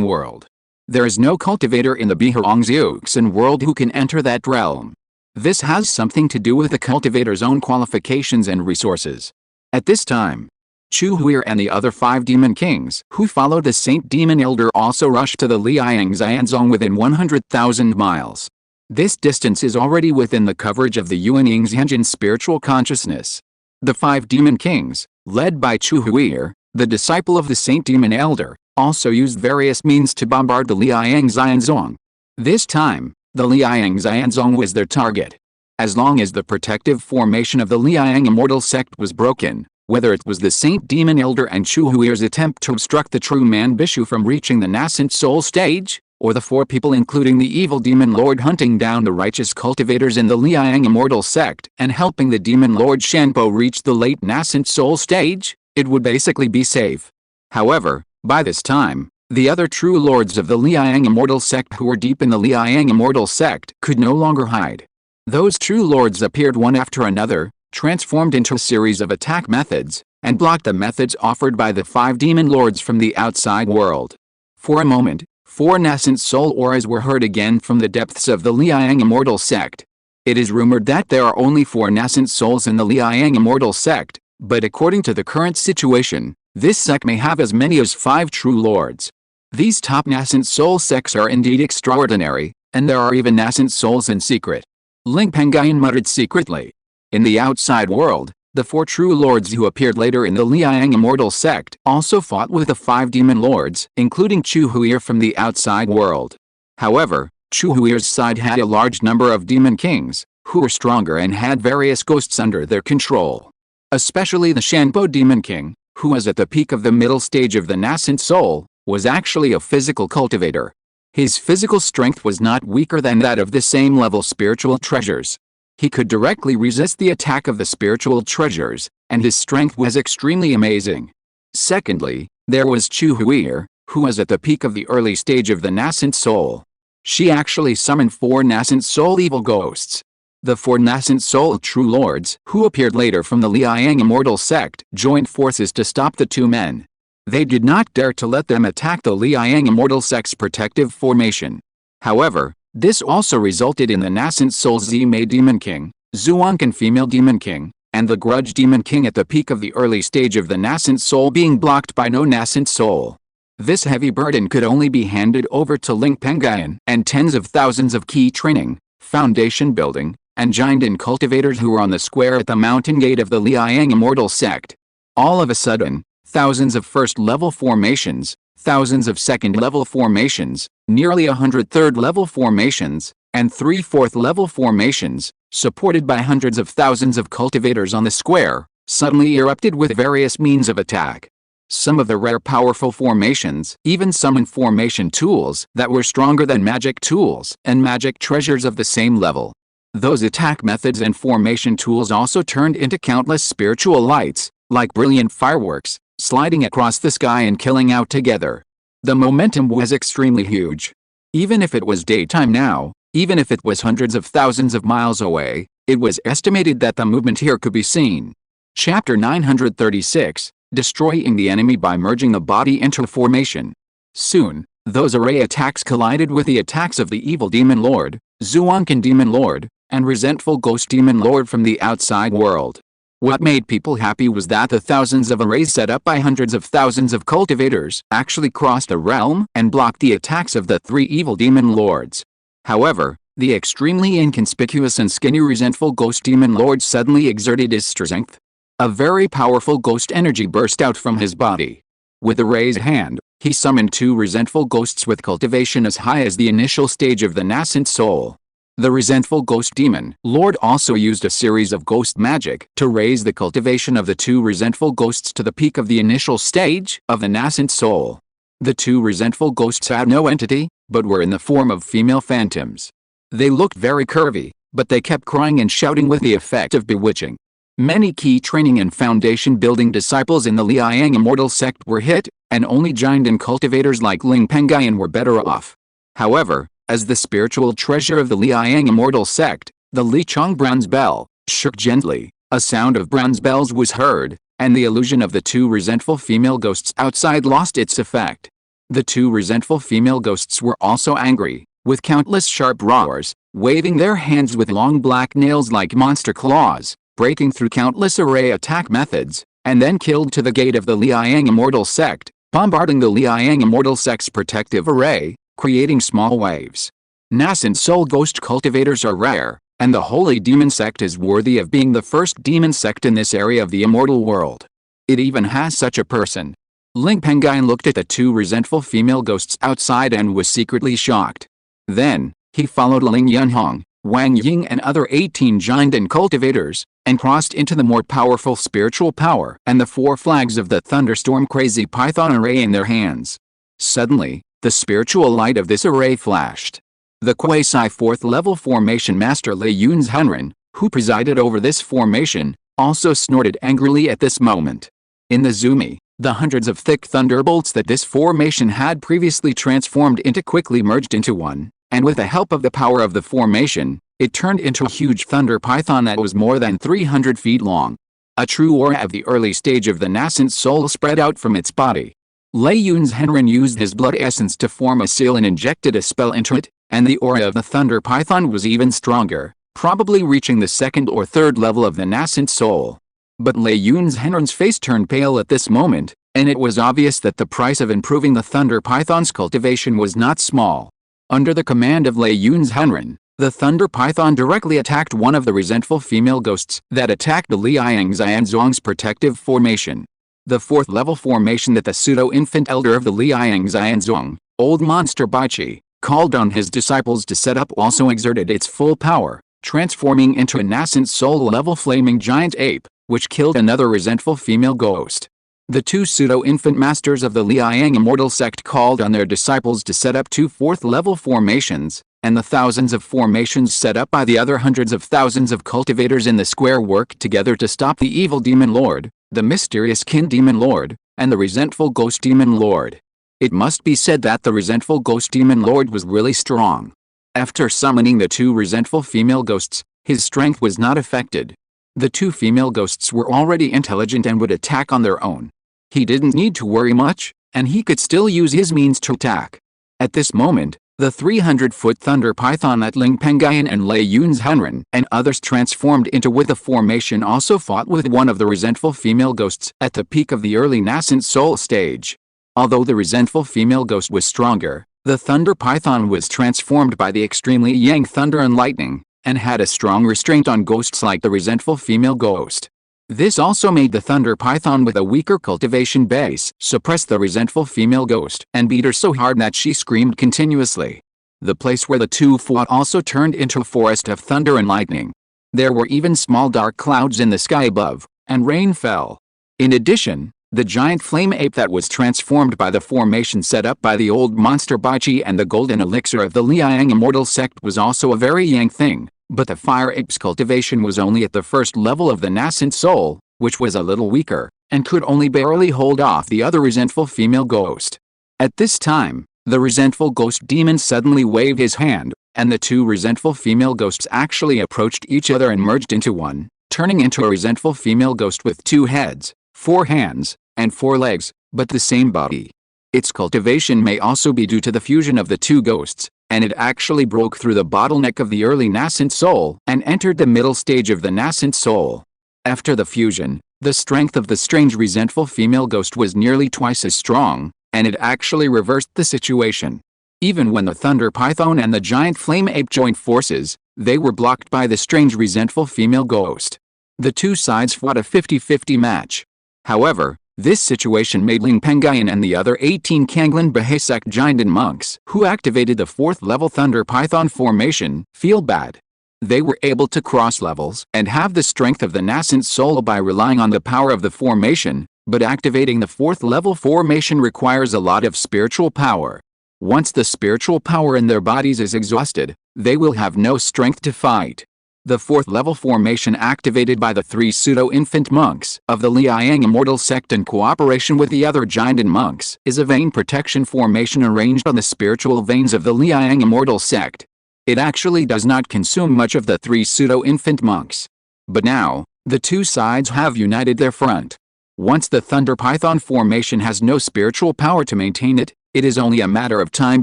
world. There is no cultivator in the Bihorongxiuxin world who can enter that realm. This has something to do with the cultivator's own qualifications and resources. At this time, Chu Huir and the other 5 demon kings who followed the Saint Demon Elder also rushed to the Liang Xianzong within 100,000 miles. This distance is already within the coverage of the Yuan Yingxianjin spiritual consciousness. The 5 demon kings, led by Chu Huir, the disciple of the Saint Demon Elder, also used various means to bombard the Liang Xianzong. This time, the Liang Xianzong was their target. As long as the protective formation of the Liang Immortal Sect was broken, whether it was the Saint Demon Elder and Chu Huir's attempt to obstruct the true man Bishu from reaching the nascent soul stage, or the 4 people including the evil demon lord hunting down the righteous cultivators in the Liang Immortal sect and helping the demon lord Shanpo reach the late nascent soul stage, it would basically be safe. However, by this time, the other true lords of the Liang Immortal sect who were deep in the Liang Immortal sect could no longer hide. Those true lords appeared one after another, transformed into a series of attack methods, and blocked the methods offered by the 5 demon lords from the outside world. For a moment, 4 nascent soul auras were heard again from the depths of the Liang Immortal sect. It is rumored that there are only 4 nascent souls in the Liang Immortal sect, but according to the current situation, this sect may have as many as 5 true lords. These top nascent soul sects are indeed extraordinary, and there are even nascent souls in secret. Ling Pengyun muttered secretly. In the outside world, the 4 true lords who appeared later in the Liang Immortal sect also fought with the 5 demon lords, including Chu Huir from the outside world. However, Chu Huir's side had a large number of demon kings, who were stronger and had various ghosts under their control. Especially the Shanpo demon king, who was at the peak of the middle stage of the nascent soul, was actually a physical cultivator. His physical strength was not weaker than that of the same level spiritual treasures. He could directly resist the attack of the spiritual treasures, and his strength was extremely amazing. Secondly, there was Chu Huir, who was at the peak of the early stage of the nascent soul. She actually summoned 4 nascent soul evil ghosts. The 4 nascent soul true lords, who appeared later from the Liang Immortal sect, joined forces to stop the 2 men. They did not dare to let them attack the Liang Immortal sect's protective formation. However, this also resulted in the nascent soul Zimei Demon King, Zhuangkan Female Demon King, and the Grudge Demon King at the peak of the early stage of the nascent soul being blocked by no nascent soul. This heavy burden could only be handed over to Ling Pengyun and tens of thousands of key training, foundation building, and giant cultivators who were on the square at the mountain gate of the Liang Immortal sect. All of a sudden, thousands of first-level formations, thousands of second-level formations, nearly 100 third-level formations, and 3 fourth-level formations, supported by hundreds of thousands of cultivators on the square, suddenly erupted with various means of attack. Some of the rare powerful formations even summoned formation tools that were stronger than magic tools and magic treasures of the same level. Those attack methods and formation tools also turned into countless spiritual lights, like brilliant fireworks, sliding across the sky and killing out together. The momentum was extremely huge. Even if it was daytime now, even if it was hundreds of thousands of miles away, it was estimated that the movement here could be seen. Chapter 936, Destroying the Enemy by Merging the Body into a Formation. Soon, those array attacks collided with the attacks of the Evil Demon Lord, Zhuangkan Demon Lord, and Resentful Ghost Demon Lord from the outside world. What made people happy was that the thousands of arrays set up by hundreds of thousands of cultivators actually crossed the realm and blocked the attacks of the 3 evil demon lords. However, the extremely inconspicuous and skinny Resentful Ghost Demon Lord suddenly exerted his strength. A very powerful ghost energy burst out from his body. With a raised hand, he summoned 2 resentful ghosts with cultivation as high as the initial stage of the nascent soul. The resentful ghost demon lord also used a series of ghost magic to raise the cultivation of the 2 resentful ghosts to the peak of the initial stage of the nascent soul. The 2 resentful ghosts had no entity, but were in the form of female phantoms. They looked very curvy, but they kept crying and shouting with the effect of bewitching. Many key training and foundation building disciples in the Liang Immortal sect were hit, and only giant cultivators like Ling Pengyun were better off. However, as the spiritual treasure of the Liang Immortal sect, the Lichong bronze bell shook gently. A sound of bronze bells was heard, and the illusion of the 2 resentful female ghosts outside lost its effect. The 2 resentful female ghosts were also angry, with countless sharp roars, waving their hands with long black nails like monster claws, breaking through countless array attack methods, and then killed to the gate of the Liang Immortal sect, bombarding the Liang Immortal sect's protective array, creating small waves. Nascent soul ghost cultivators are rare, and the Holy Demon sect is worthy of being the first demon sect in this area of the immortal world. It even has such a person. Ling Pengyun looked at the 2 resentful female ghosts outside and was secretly shocked. Then, he followed Ling Yunhong, Wang Ying and other 18 giant cultivators, and crossed into the more powerful spiritual power and the 4 flags of the thunderstorm crazy python array in their hands. Suddenly, The spiritual light of this array flashed. The quasi-4th level formation master Lei Yun's Henren, who presided over this formation, also snorted angrily at this moment. In the Zumi, the hundreds of thick thunderbolts that this formation had previously transformed into quickly merged into one, and with the help of the power of the formation, it turned into a huge thunder python that was more than 300 feet long. A true aura of the early stage of the nascent soul spread out from its body. Lei Yun's Henren used his blood essence to form a seal and injected a spell into it, and the aura of the thunder python was even stronger, probably reaching the 2nd or 3rd level of the nascent soul. But Lei Yun's Henren's face turned pale at this moment, and it was obvious that the price of improving the thunder python's cultivation was not small. Under the command of Lei Yun's Henren, the thunder python directly attacked one of the resentful female ghosts that attacked the Liang Xianzhuang's protective formation. The 4th level formation that the pseudo-infant elder of the Liang Xianzhuang, Old Monster Baichi, called on his disciples to set up also exerted its full power, transforming into a nascent soul-level flaming giant ape, which killed another resentful female ghost. The 2 pseudo-infant masters of the Liang immortal sect called on their disciples to set up 2 4th-level formations, and the thousands of formations set up by the other hundreds of thousands of cultivators in the square worked together to stop the evil demon lord, the mysterious kin demon lord, and the resentful ghost demon lord. It must be said that the resentful ghost demon lord was really strong. After summoning the 2 resentful female ghosts, his strength was not affected. The 2 female ghosts were already intelligent and would attack on their own. He didn't need to worry much, and he could still use his means to attack. At this moment, the 300-foot thunder python that Ling Pengyun and Lei Yun's Henren and others transformed into with the formation also fought with one of the resentful female ghosts at the peak of the early nascent soul stage. Although the resentful female ghost was stronger, the thunder python was transformed by the extremely yang thunder and lightning, and had a strong restraint on ghosts like the resentful female ghost. This also made the thunder python with a weaker cultivation base suppress the resentful female ghost and beat her so hard that she screamed continuously. The place where the 2 fought also turned into a forest of thunder and lightning. There were even small dark clouds in the sky above, and rain fell. In addition, the giant flame ape that was transformed by the formation set up by the old monster Baichi and the golden elixir of the Liang immortal sect was also a very yang thing. But the fire ape's cultivation was only at the 1st level of the nascent soul, which was a little weaker, and could only barely hold off the other resentful female ghost. At this time, the resentful ghost demon suddenly waved his hand, and the 2 resentful female ghosts actually approached each other and merged into one, turning into a resentful female ghost with 2 heads, 4 hands, and 4 legs, but the same body. Its cultivation may also be due to the fusion of the 2 ghosts, and it actually broke through the bottleneck of the early nascent soul and entered the middle stage of the nascent soul. After the fusion, the strength of the strange resentful female ghost was nearly twice as strong, and it actually reversed the situation. Even when the thunder python and the giant flame ape joined forces, they were blocked by the strange resentful female ghost. The 2 sides fought a 50-50 match. However, this situation made Ling Pengyun and the other 18 Kanglan Bahe sect giant monks who activated the 4th level thunder python formation feel bad. They were able to cross levels and have the strength of the nascent soul by relying on the power of the formation, but activating the 4th level formation requires a lot of spiritual power. Once the spiritual power in their bodies is exhausted, they will have no strength to fight. The 4th level formation activated by the 3 pseudo-infant monks of the Liang immortal sect in cooperation with the other giant monks is a vein protection formation arranged on the spiritual veins of the Liang immortal sect. It actually does not consume much of the 3 pseudo-infant monks. But now, the 2 sides have united their front. Once the thunder python formation has no spiritual power to maintain it, it is only a matter of time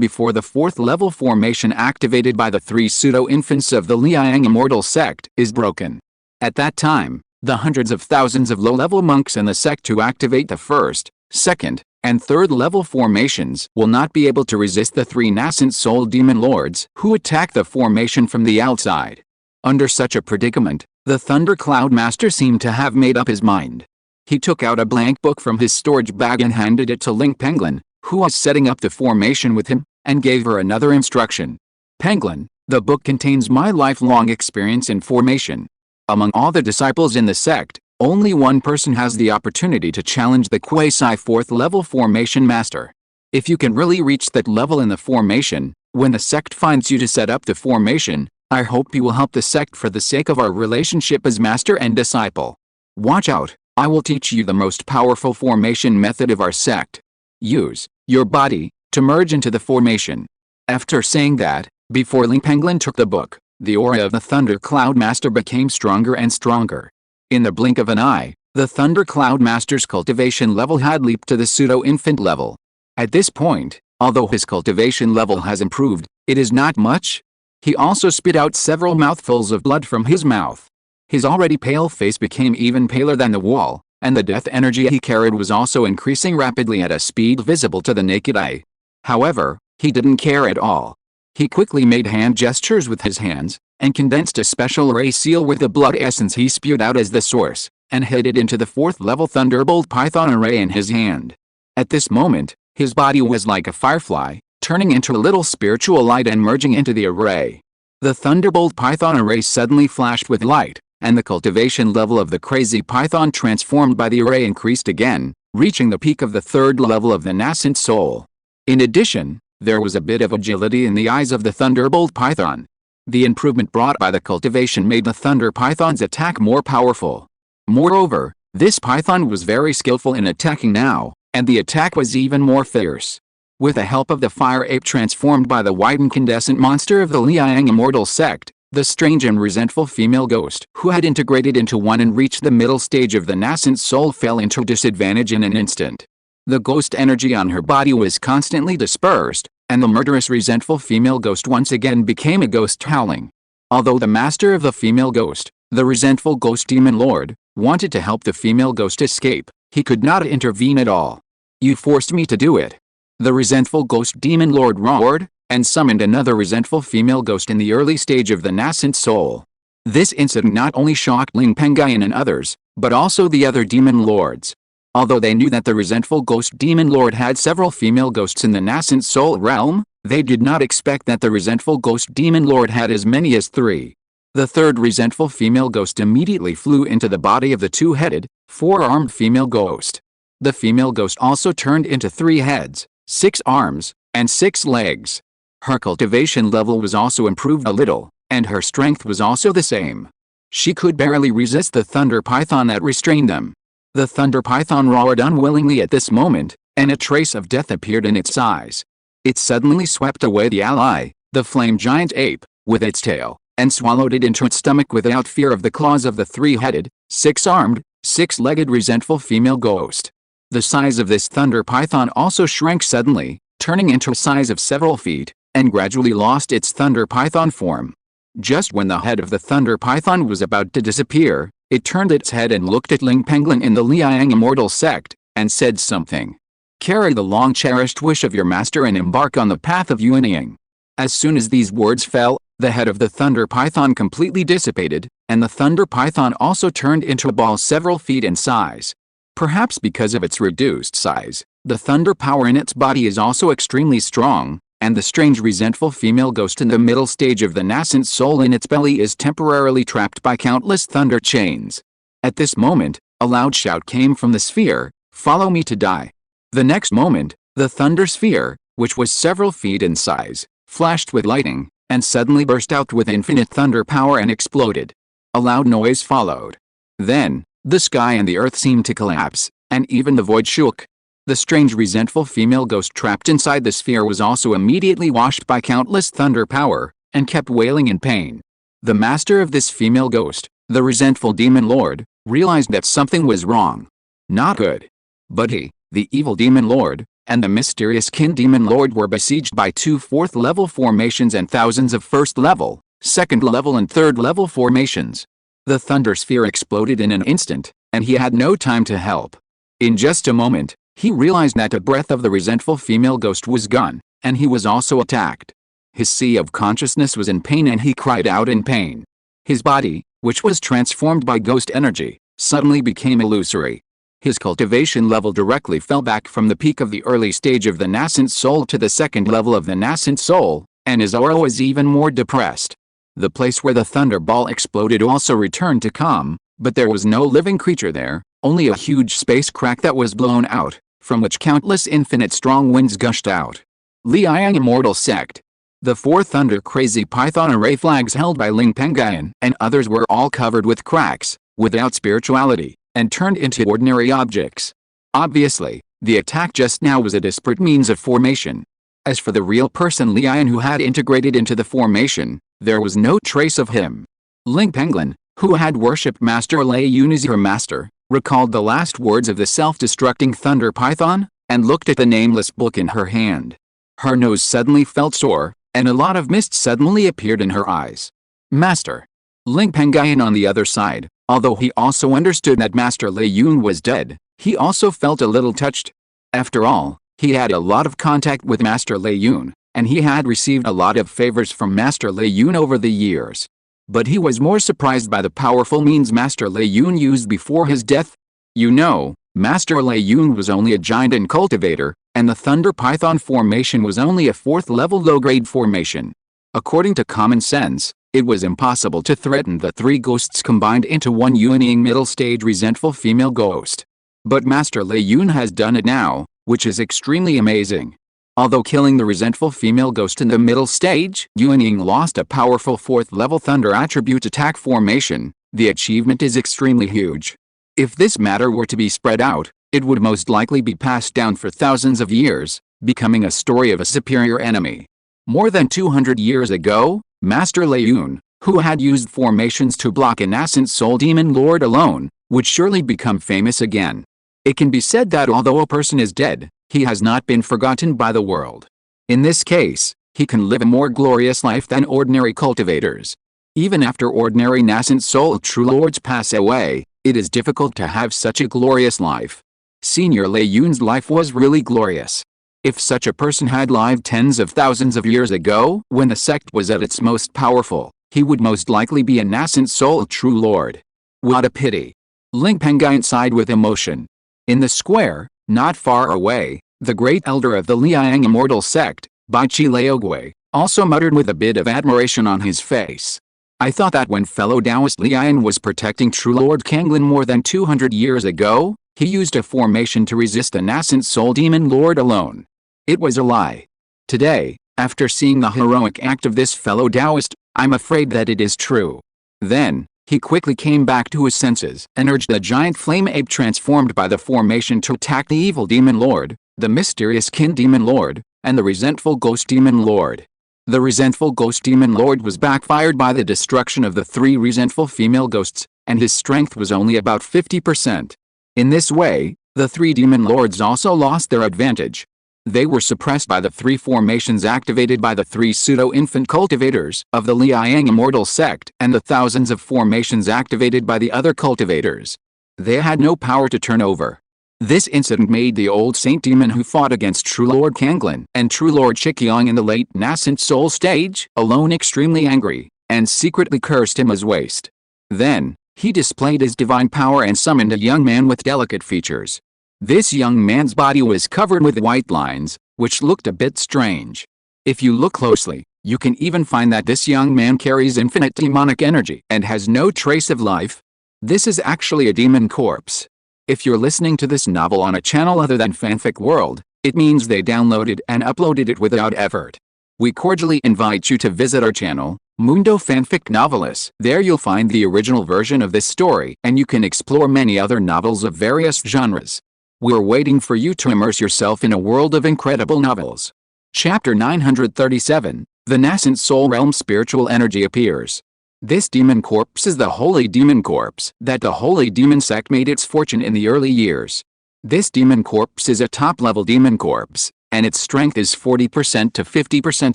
before the 4th level formation activated by the 3 pseudo-infants of the Liang immortal sect is broken. At that time, the hundreds of thousands of low-level monks in the sect to activate the 1st, 2nd, and 3rd level formations will not be able to resist the 3 nascent soul demon lords who attack the formation from the outside. Under such a predicament, the Thunder Cloud Master seemed to have made up his mind. He took out a blank book from his storage bag and handed it to Ling Pengyun, who was setting up the formation with him, and gave her another instruction. Pengyun, the book contains my lifelong experience in formation. Among all the disciples in the sect, only one person has the opportunity to challenge the quasi-4th level formation master. If you can really reach that level in the formation, when the sect finds you to set up the formation, I hope you will help the sect for the sake of our relationship as master and disciple. Watch out, I will teach you the most powerful formation method of our sect. Use your body to merge into the formation. After saying that, before Ling Pengyun took the book, the aura of the Thunder Cloud Master became stronger and stronger. In the blink of an eye, the Thunder Cloud Master's cultivation level had leaped to the pseudo-infant level. At this point, although his cultivation level has improved, it is not much. He also spit out several mouthfuls of blood from his mouth. His already pale face became even paler than the wall, and the death energy he carried was also increasing rapidly at a speed visible to the naked eye. However, he didn't care at all. He quickly made hand gestures with his hands, and condensed a special ray seal with the blood essence he spewed out as the source, and hid it into the 4th level Thunderbolt Python array in his hand. At this moment, his body was like a firefly, turning into a little spiritual light and merging into the array. The Thunderbolt Python array suddenly flashed with light, and the cultivation level of the crazy python transformed by the array increased again, reaching the peak of the 3rd level of the nascent soul. In addition, there was a bit of agility in the eyes of the Thunderbolt Python. The improvement brought by the cultivation made the Thunder Python's attack more powerful. Moreover, this python was very skillful in attacking now, and the attack was even more fierce. With the help of the fire ape transformed by the white incandescent monster of the Liang Immortal sect, the strange and resentful female ghost who had integrated into one and reached the middle stage of the nascent soul fell into disadvantage in an instant. The ghost energy on her body was constantly dispersed, and the murderous resentful female ghost once again became a ghost howling. Although the master of the female ghost, the resentful ghost demon lord, wanted to help the female ghost escape, he could not intervene at all. "You forced me to do it." The resentful ghost demon lord roared, and summoned another resentful female ghost in the early stage of the nascent soul. This incident not only shocked Ling Pengyun and others, but also the other demon lords. Although they knew that the resentful ghost demon lord had several female ghosts in the nascent soul realm, they did not expect that the resentful ghost demon lord had as many as 3. The 3rd resentful female ghost immediately flew into the body of the 2-headed, 4-armed female ghost. The female ghost also turned into 3 heads, 6 arms, and 6 legs. Her cultivation level was also improved a little, and her strength was also the same. She could barely resist the thunder python that restrained them. The thunder python roared unwillingly at this moment, and a trace of death appeared in its eyes. It suddenly swept away the ally, the flame giant ape, with its tail, and swallowed it into its stomach without fear of the claws of the 3-headed, 6-armed, 6-legged resentful female ghost. The size of this thunder python also shrank suddenly, turning into a size of several feet, and gradually lost its thunder python form. Just when the head of the thunder python was about to disappear, it turned its head and looked at Ling Pengyun in the Liang Immortal sect, and said something. "Carry the long-cherished wish of your master and embark on the path of Yin-Yang." As soon as these words fell, the head of the thunder python completely dissipated, and the thunder python also turned into a ball several feet in size. Perhaps because of its reduced size, the thunder power in its body is also extremely strong, and the strange resentful female ghost in the middle stage of the nascent soul in its belly is temporarily trapped by countless thunder chains. At this moment, a loud shout came from the sphere, "Follow me to die." The next moment, the thunder sphere, which was several feet in size, flashed with lightning, and suddenly burst out with infinite thunder power and exploded. A loud noise followed. Then, the sky and the earth seemed to collapse, and even the void shook. The strange resentful female ghost trapped inside the sphere was also immediately washed by countless thunder power, and kept wailing in pain. The master of this female ghost, the resentful demon lord, realized that something was wrong. Not good. But he, the evil demon lord, and the mysterious kin demon lord were besieged by 2 4th-level formations and thousands of 1st-level, 2nd-level and 3rd-level formations. The thunder sphere exploded in an instant, and he had no time to help. In just a moment, he realized that the breath of the resentful female ghost was gone, and he was also attacked. His sea of consciousness was in pain and he cried out in pain. His body, which was transformed by ghost energy, suddenly became illusory. His cultivation level directly fell back from the peak of the early stage of the nascent soul to the 2nd level of the nascent soul, and his aura was even more depressed. The place where the thunder ball exploded also returned to calm, but there was no living creature there, only a huge space crack that was blown out, from which countless infinite strong winds gushed out. Liang Immortal Sect. The 4 Thunder Crazy Python array flags held by Ling Pengyun and others were all covered with cracks, without spirituality, and turned into ordinary objects. Obviously, the attack just now was a disparate means of formation. As for the real person Liang who had integrated into the formation, there was no trace of him. Ling Pengyun, who had worshipped Master Lei Yun as her master, recalled the last words of the self-destructing Thunder Python, and looked at the nameless book in her hand. Her nose suddenly felt sore, and a lot of mist suddenly appeared in her eyes. Master. Ling Pengyun on the other side, although he also understood that Master Lei Yun was dead, he also felt a little touched. After all, he had a lot of contact with Master Lei Yun, and he had received a lot of favors from Master Lei Yun over the years. But he was more surprised by the powerful means Master Lei Yun used before his death. You know, Master Lei Yun was only a giant and cultivator, and the Thunder Python formation was only a 4th level low-grade formation. According to common sense, it was impossible to threaten the 3 ghosts combined into one Yin-Yang middle-stage resentful female ghost. But Master Lei Yun has done it now, which is extremely amazing. Although killing the resentful female ghost in the middle stage, Yin-Yang lost a powerful 4th level Thunder attribute attack formation, the achievement is extremely huge. If this matter were to be spread out, it would most likely be passed down for thousands of years, becoming a story of a superior enemy. More than 200 years ago, Master Lei Yun, who had used formations to block an nascent soul demon lord alone, would surely become famous again. It can be said that although a person is dead, he has not been forgotten by the world. In this case, he can live a more glorious life than ordinary cultivators. Even after ordinary nascent soul true lords pass away, it is difficult to have such a glorious life. Senior Lei Yun's life was really glorious. If such a person had lived tens of thousands of years ago, when the sect was at its most powerful, he would most likely be a nascent soul true lord. What a pity. Ling Pengyun sighed with emotion. In the square, not far away, the great elder of the Liang Immortal Sect, Baichi Laogui, also muttered with a bit of admiration on his face. I thought that when fellow Taoist Liang was protecting True Lord Kanglin more than 200 years ago, he used a formation to resist a nascent soul demon lord alone. It was a lie. Today, after seeing the heroic act of this fellow Taoist, I'm afraid that it is true. Then, he quickly came back to his senses and urged the giant flame ape transformed by the formation to attack the evil demon lord, the mysterious kin demon lord, and the resentful ghost demon lord. The resentful ghost demon lord was backfired by the destruction of the 3 resentful female ghosts, and his strength was only about 50%. In this way, the 3 demon lords also lost their advantage. They were suppressed by the 3 formations activated by the 3 pseudo-infant cultivators of the Liang Immortal Sect and the thousands of formations activated by the other cultivators. They had no power to turn over. This incident made the old saint demon who fought against True Lord Kanglin and True Lord Shikyong in the late nascent soul stage alone extremely angry, and secretly cursed him as waste. Then, he displayed his divine power and summoned a young man with delicate features. This young man's body was covered with white lines, which looked a bit strange. If you look closely, you can even find that this young man carries infinite demonic energy and has no trace of life. This is actually a demon corpse. If you're listening to this novel on a channel other than Fanfic World, it means they downloaded and uploaded it without effort. We cordially invite you to visit our channel, Mundo Fanfic Novelists. There you'll find the original version of this story and you can explore many other novels of various genres. We're waiting for you to immerse yourself in a world of incredible novels. Chapter 937, The Nascent Soul Realm Spiritual Energy Appears. This demon corpse is the Holy Demon Corpse that the Holy Demon Sect made its fortune in the early years. This demon corpse is a top-level demon corpse, and its strength is 40% to 50%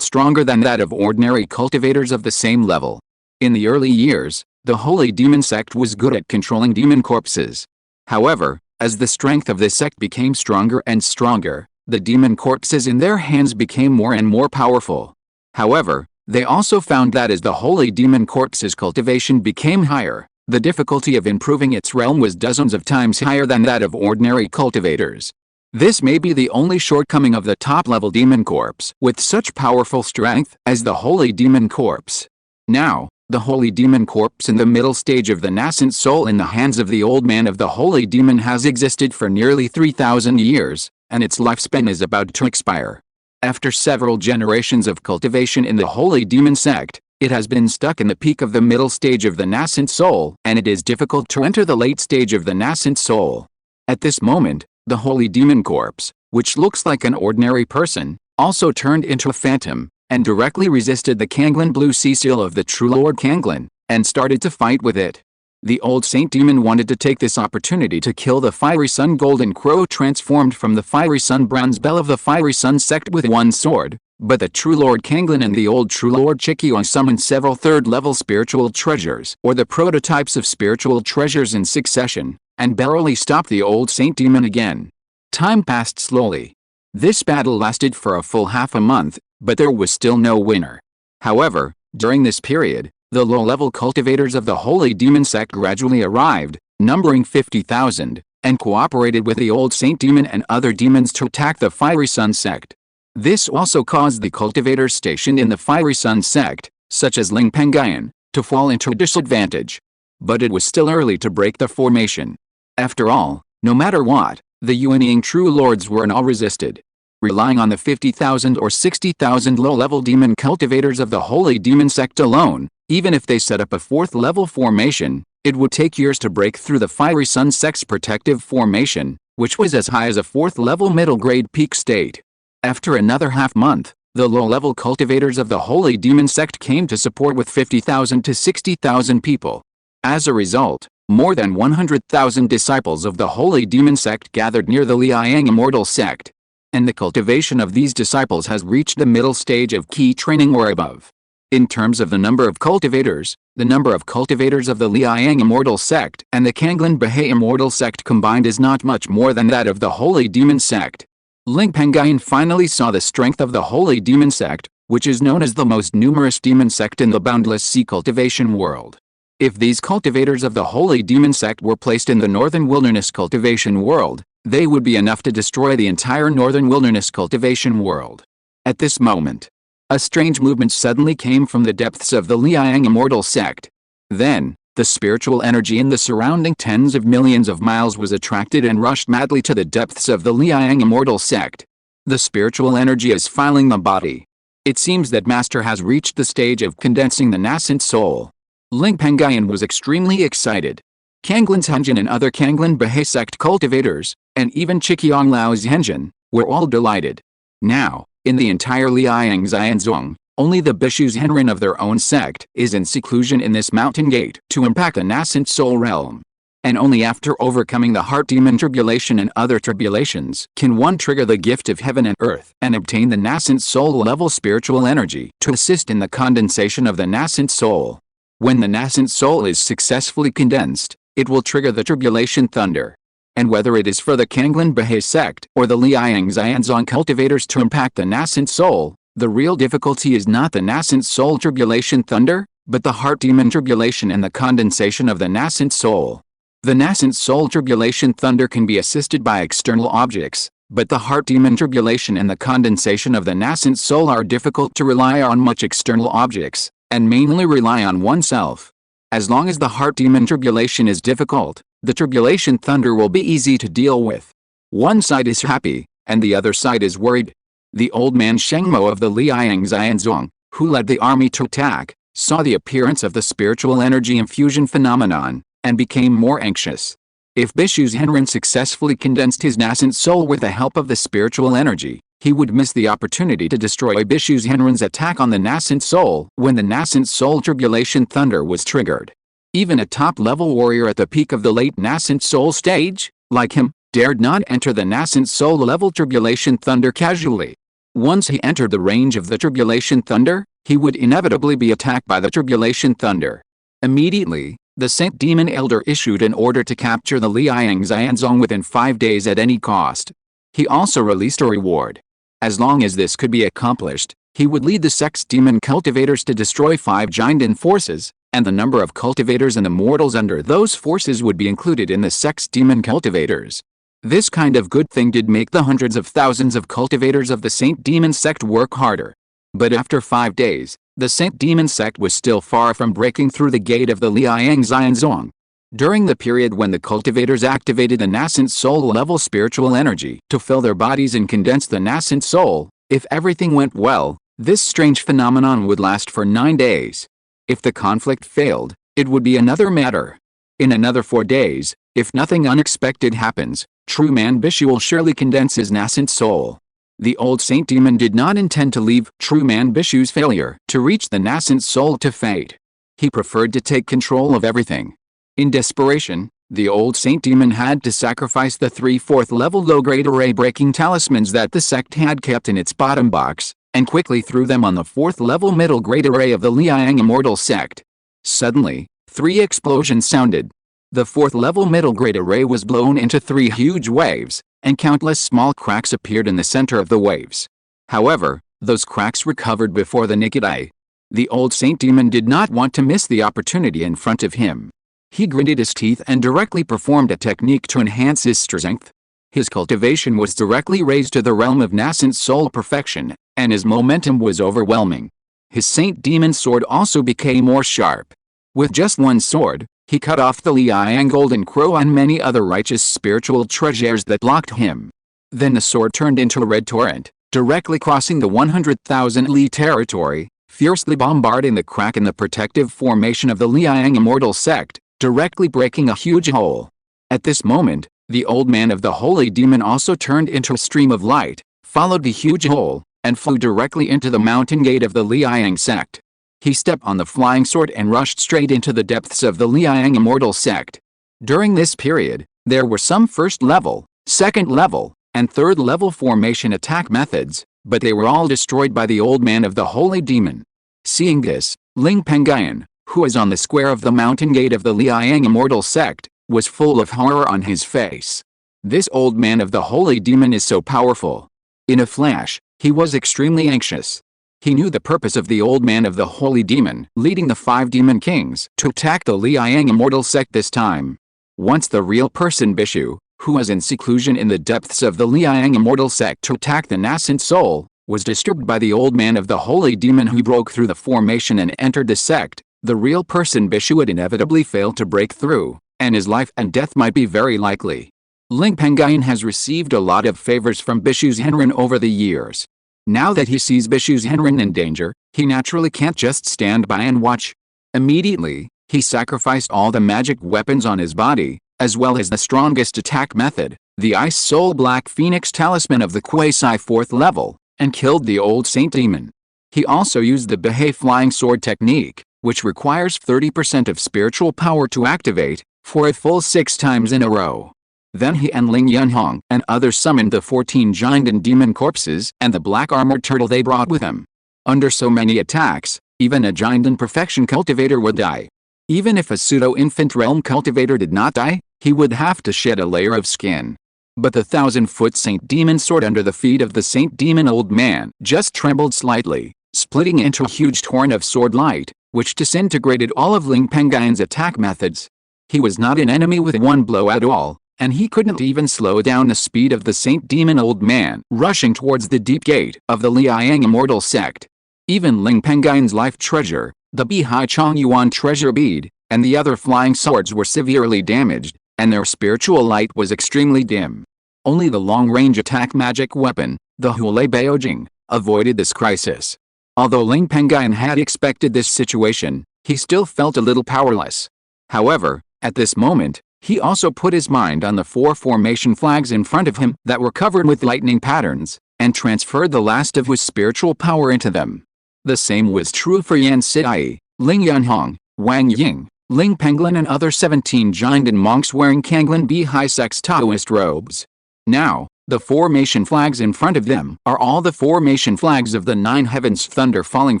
stronger than that of ordinary cultivators of the same level. In the early years, the Holy Demon Sect was good at controlling demon corpses. However, as the strength of this sect became stronger and stronger, the demon corpses in their hands became more and more powerful. However, they also found that as the Holy Demon Corpse's cultivation became higher, the difficulty of improving its realm was dozens of times higher than that of ordinary cultivators. This may be the only shortcoming of the top-level demon corpse with such powerful strength as the Holy Demon Corpse. Now, the Holy Demon Corpse in the middle stage of the nascent soul in the hands of the old man of the Holy Demon has existed for nearly 3,000 years, and its lifespan is about to expire. After several generations of cultivation in the holy demon sect, it has been stuck in the peak of the middle stage of the nascent soul, and it is difficult to enter the late stage of the nascent soul. At this moment, the holy demon corpse, which looks like an ordinary person, also turned into a phantom, and directly resisted the Kanglen blue sea seal of the true Lord Kanglen, and started to fight with it. The old saint demon wanted to take this opportunity to kill the fiery sun golden crow transformed from the fiery sun bronze bell of the fiery sun sect with one sword, but the true Lord Kanglen and the old true Lord Qingshi summoned several third-level spiritual treasures, or the prototypes of spiritual treasures in succession, and barely stopped the old saint demon again. Time passed slowly. This battle lasted for a full half a month, but there was still no winner. However, during this period, the low-level cultivators of the holy demon sect gradually arrived, numbering 50,000, and cooperated with the old saint demon and other demons to attack the fiery sun sect. This also caused the cultivators stationed in the fiery sun sect, such as Ling Pengyun, to fall into disadvantage. But it was still early to break the formation. After all, no matter what, the Yuanying true lords were not resisted. Relying on the 50,000 or 60,000 low-level demon cultivators of the holy demon sect alone, even if they set up a fourth-level formation, it would take years to break through the fiery sun sect's protective formation, which was as high as a fourth-level middle-grade peak state. After another half-month, the low-level cultivators of the holy demon sect came to support with 50,000 to 60,000 people. As a result, more than 100,000 disciples of the holy demon sect gathered near the Liang Immortal sect. And the cultivation of these disciples has reached the middle stage of key training or above. In terms of the number of cultivators, the number of cultivators of the Liang Immortal sect and the Kanglen Bahai Immortal sect combined is not much more than that of the holy demon sect. Ling Pengyun finally saw the strength of the holy demon sect, which is known as the most numerous demon sect in the boundless sea cultivation world. If these cultivators of the holy demon sect were placed in the northern wilderness cultivation world, they would be enough to destroy the entire northern wilderness cultivation world. At this moment, a strange movement suddenly came from the depths of the Liang Immortal sect. Then, the spiritual energy in the surrounding tens of millions of miles was attracted and rushed madly to the depths of the Liang Immortal sect. The spiritual energy is filing the body. It seems that Master has reached the stage of condensing the nascent soul. Ling Pengyun was extremely excited. Kanglen Zhenjin and other Kanglen Bahai sect cultivators, and even Chiqiang Lao Zhenjin, were all delighted. Now, in the entire Liang Xianzong, only the Bishu Zhenren of their own sect is in seclusion in this mountain gate to impact the nascent soul realm. And only after overcoming the heart demon tribulation and other tribulations can one trigger the gift of heaven and earth and obtain the nascent soul level spiritual energy to assist in the condensation of the nascent soul. When the nascent soul is successfully condensed, it will trigger the tribulation thunder. And whether it is for the Kanglen Bahai sect or the Liang Xianzong cultivators to impact the nascent soul, the real difficulty is not the nascent soul tribulation thunder, but the heart demon tribulation and the condensation of the nascent soul. The nascent soul tribulation thunder can be assisted by external objects, but the heart demon tribulation and the condensation of the nascent soul are difficult to rely on much external objects, and mainly rely on oneself. As long as the heart demon tribulation is difficult, the tribulation thunder will be easy to deal with. One side is happy, and the other side is worried. The old man Shengmo of the Liang Xianzong, who led the army to attack, saw the appearance of the spiritual energy infusion phenomenon, and became more anxious. If Bishu Zhenren successfully condensed his nascent soul with the help of the spiritual energy, he would miss the opportunity to destroy Bishu Zhenren's attack on the nascent soul when the nascent soul tribulation thunder was triggered. Even a top-level warrior at the peak of the late nascent soul stage, like him, dared not enter the nascent soul level tribulation thunder casually. Once he entered the range of the tribulation thunder, he would inevitably be attacked by the tribulation thunder. Immediately, the Saint Demon Elder issued an order to capture the Liang Xianzong within 5 days at any cost. He also released a reward. As long as this could be accomplished, he would lead the sect's demon cultivators to destroy 5 giant forces, and the number of cultivators and immortals under those forces would be included in the sect's demon cultivators. This kind of good thing did make the hundreds of thousands of cultivators of the Saint Demon sect work harder. But after 5 days, the Saint Demon sect was still far from breaking through the gate of the Liang Xianzong. During the period when the cultivators activated the nascent soul-level spiritual energy to fill their bodies and condense the nascent soul, if everything went well, this strange phenomenon would last for 9 days. If the conflict failed, it would be another matter. In another 4 days, if nothing unexpected happens, true man Bishu will surely condense his nascent soul. The old saint demon did not intend to leave true man Bishu's failure to reach the nascent soul to fate. He preferred to take control of everything. In desperation, the old saint demon had to sacrifice the 3 4th-level low-grade array-breaking talismans that the sect had kept in its bottom box, and quickly threw them on the 4th-level middle-grade array of the Liang Immortal sect. Suddenly, 3 explosions sounded. The 4th-level middle-grade array was blown into 3 huge waves, and countless small cracks appeared in the center of the waves. However, those cracks recovered before the naked eye. The old saint demon did not want to miss the opportunity in front of him. He gritted his teeth and directly performed a technique to enhance his strength. His cultivation was directly raised to the realm of nascent soul perfection, and his momentum was overwhelming. His saint demon sword also became more sharp. With just one sword, he cut off the Liang golden crow and many other righteous spiritual treasures that blocked him. Then the sword turned into a red torrent, directly crossing the 100,000 li territory, fiercely bombarding the crack in the protective formation of the Liang Immortal sect, directly breaking a huge hole. At this moment, the old man of the holy demon also turned into a stream of light, followed the huge hole, and flew directly into the mountain gate of the Liang sect. He stepped on the flying sword and rushed straight into the depths of the Liang Immortal sect. During this period, there were some first-level, second-level, and third-level formation attack methods, but they were all destroyed by the old man of the holy demon. Seeing this, Ling Pengyun, who was on the square of the mountain gate of the Liang Immortal sect, was full of horror on his face. This old man of the holy demon is so powerful. In a flash, he was extremely anxious. He knew the purpose of the old man of the holy demon, leading the 5 demon kings to attack the Liang Immortal sect this time. Once the real person Bishu, who was in seclusion in the depths of the Liang Immortal sect to attack the nascent soul, was disturbed by the old man of the holy demon who broke through the formation and entered the sect, the real person Bishu would inevitably fail to break through, and his life and death might be very likely. Ling Pengyun has received a lot of favors from Bishu's Henren over the years. Now that he sees Bishu's Henren in danger, he naturally can't just stand by and watch. Immediately, he sacrificed all the magic weapons on his body, as well as the strongest attack method, the Ice Soul Black Phoenix Talisman of the Quasi 4th level, and killed the old saint demon. He also used the Bahai Flying Sword technique, which requires 30% of spiritual power to activate, for a full 6 times in a row. Then he and Ling Yunhong and others summoned the 14 giant and demon corpses and the black armored turtle they brought with them. Under so many attacks, even a giant and perfection cultivator would die. Even if a pseudo-infant realm cultivator did not die, he would have to shed a layer of skin. But the 1,000-foot saint demon sword under the feet of the saint demon old man just trembled slightly, splitting into a huge torrent of sword light, which disintegrated all of Ling Pengyun's attack methods. He was not an enemy with one blow at all, and he couldn't even slow down the speed of the saint demon old man rushing towards the deep gate of the Liang Immortal sect. Even Ling Pengyun's life treasure, the Bihai Chongyuan treasure bead, and the other flying swords were severely damaged, and their spiritual light was extremely dim. Only the long-range attack magic weapon, the Hulei Baojing, avoided this crisis. Although Ling Pengyun had expected this situation, he still felt a little powerless. However, at this moment, he also put his mind on the 4 formation flags in front of him that were covered with lightning patterns, and transferred the last of his spiritual power into them. The same was true for Yan Siai, Ling Yunhong, Wang Ying, Ling Pengyun and other 17 giant and monks wearing Kanglin Bihai sect's Taoist robes. Now, the formation flags in front of them are all the formation flags of the 9 heavens thunder falling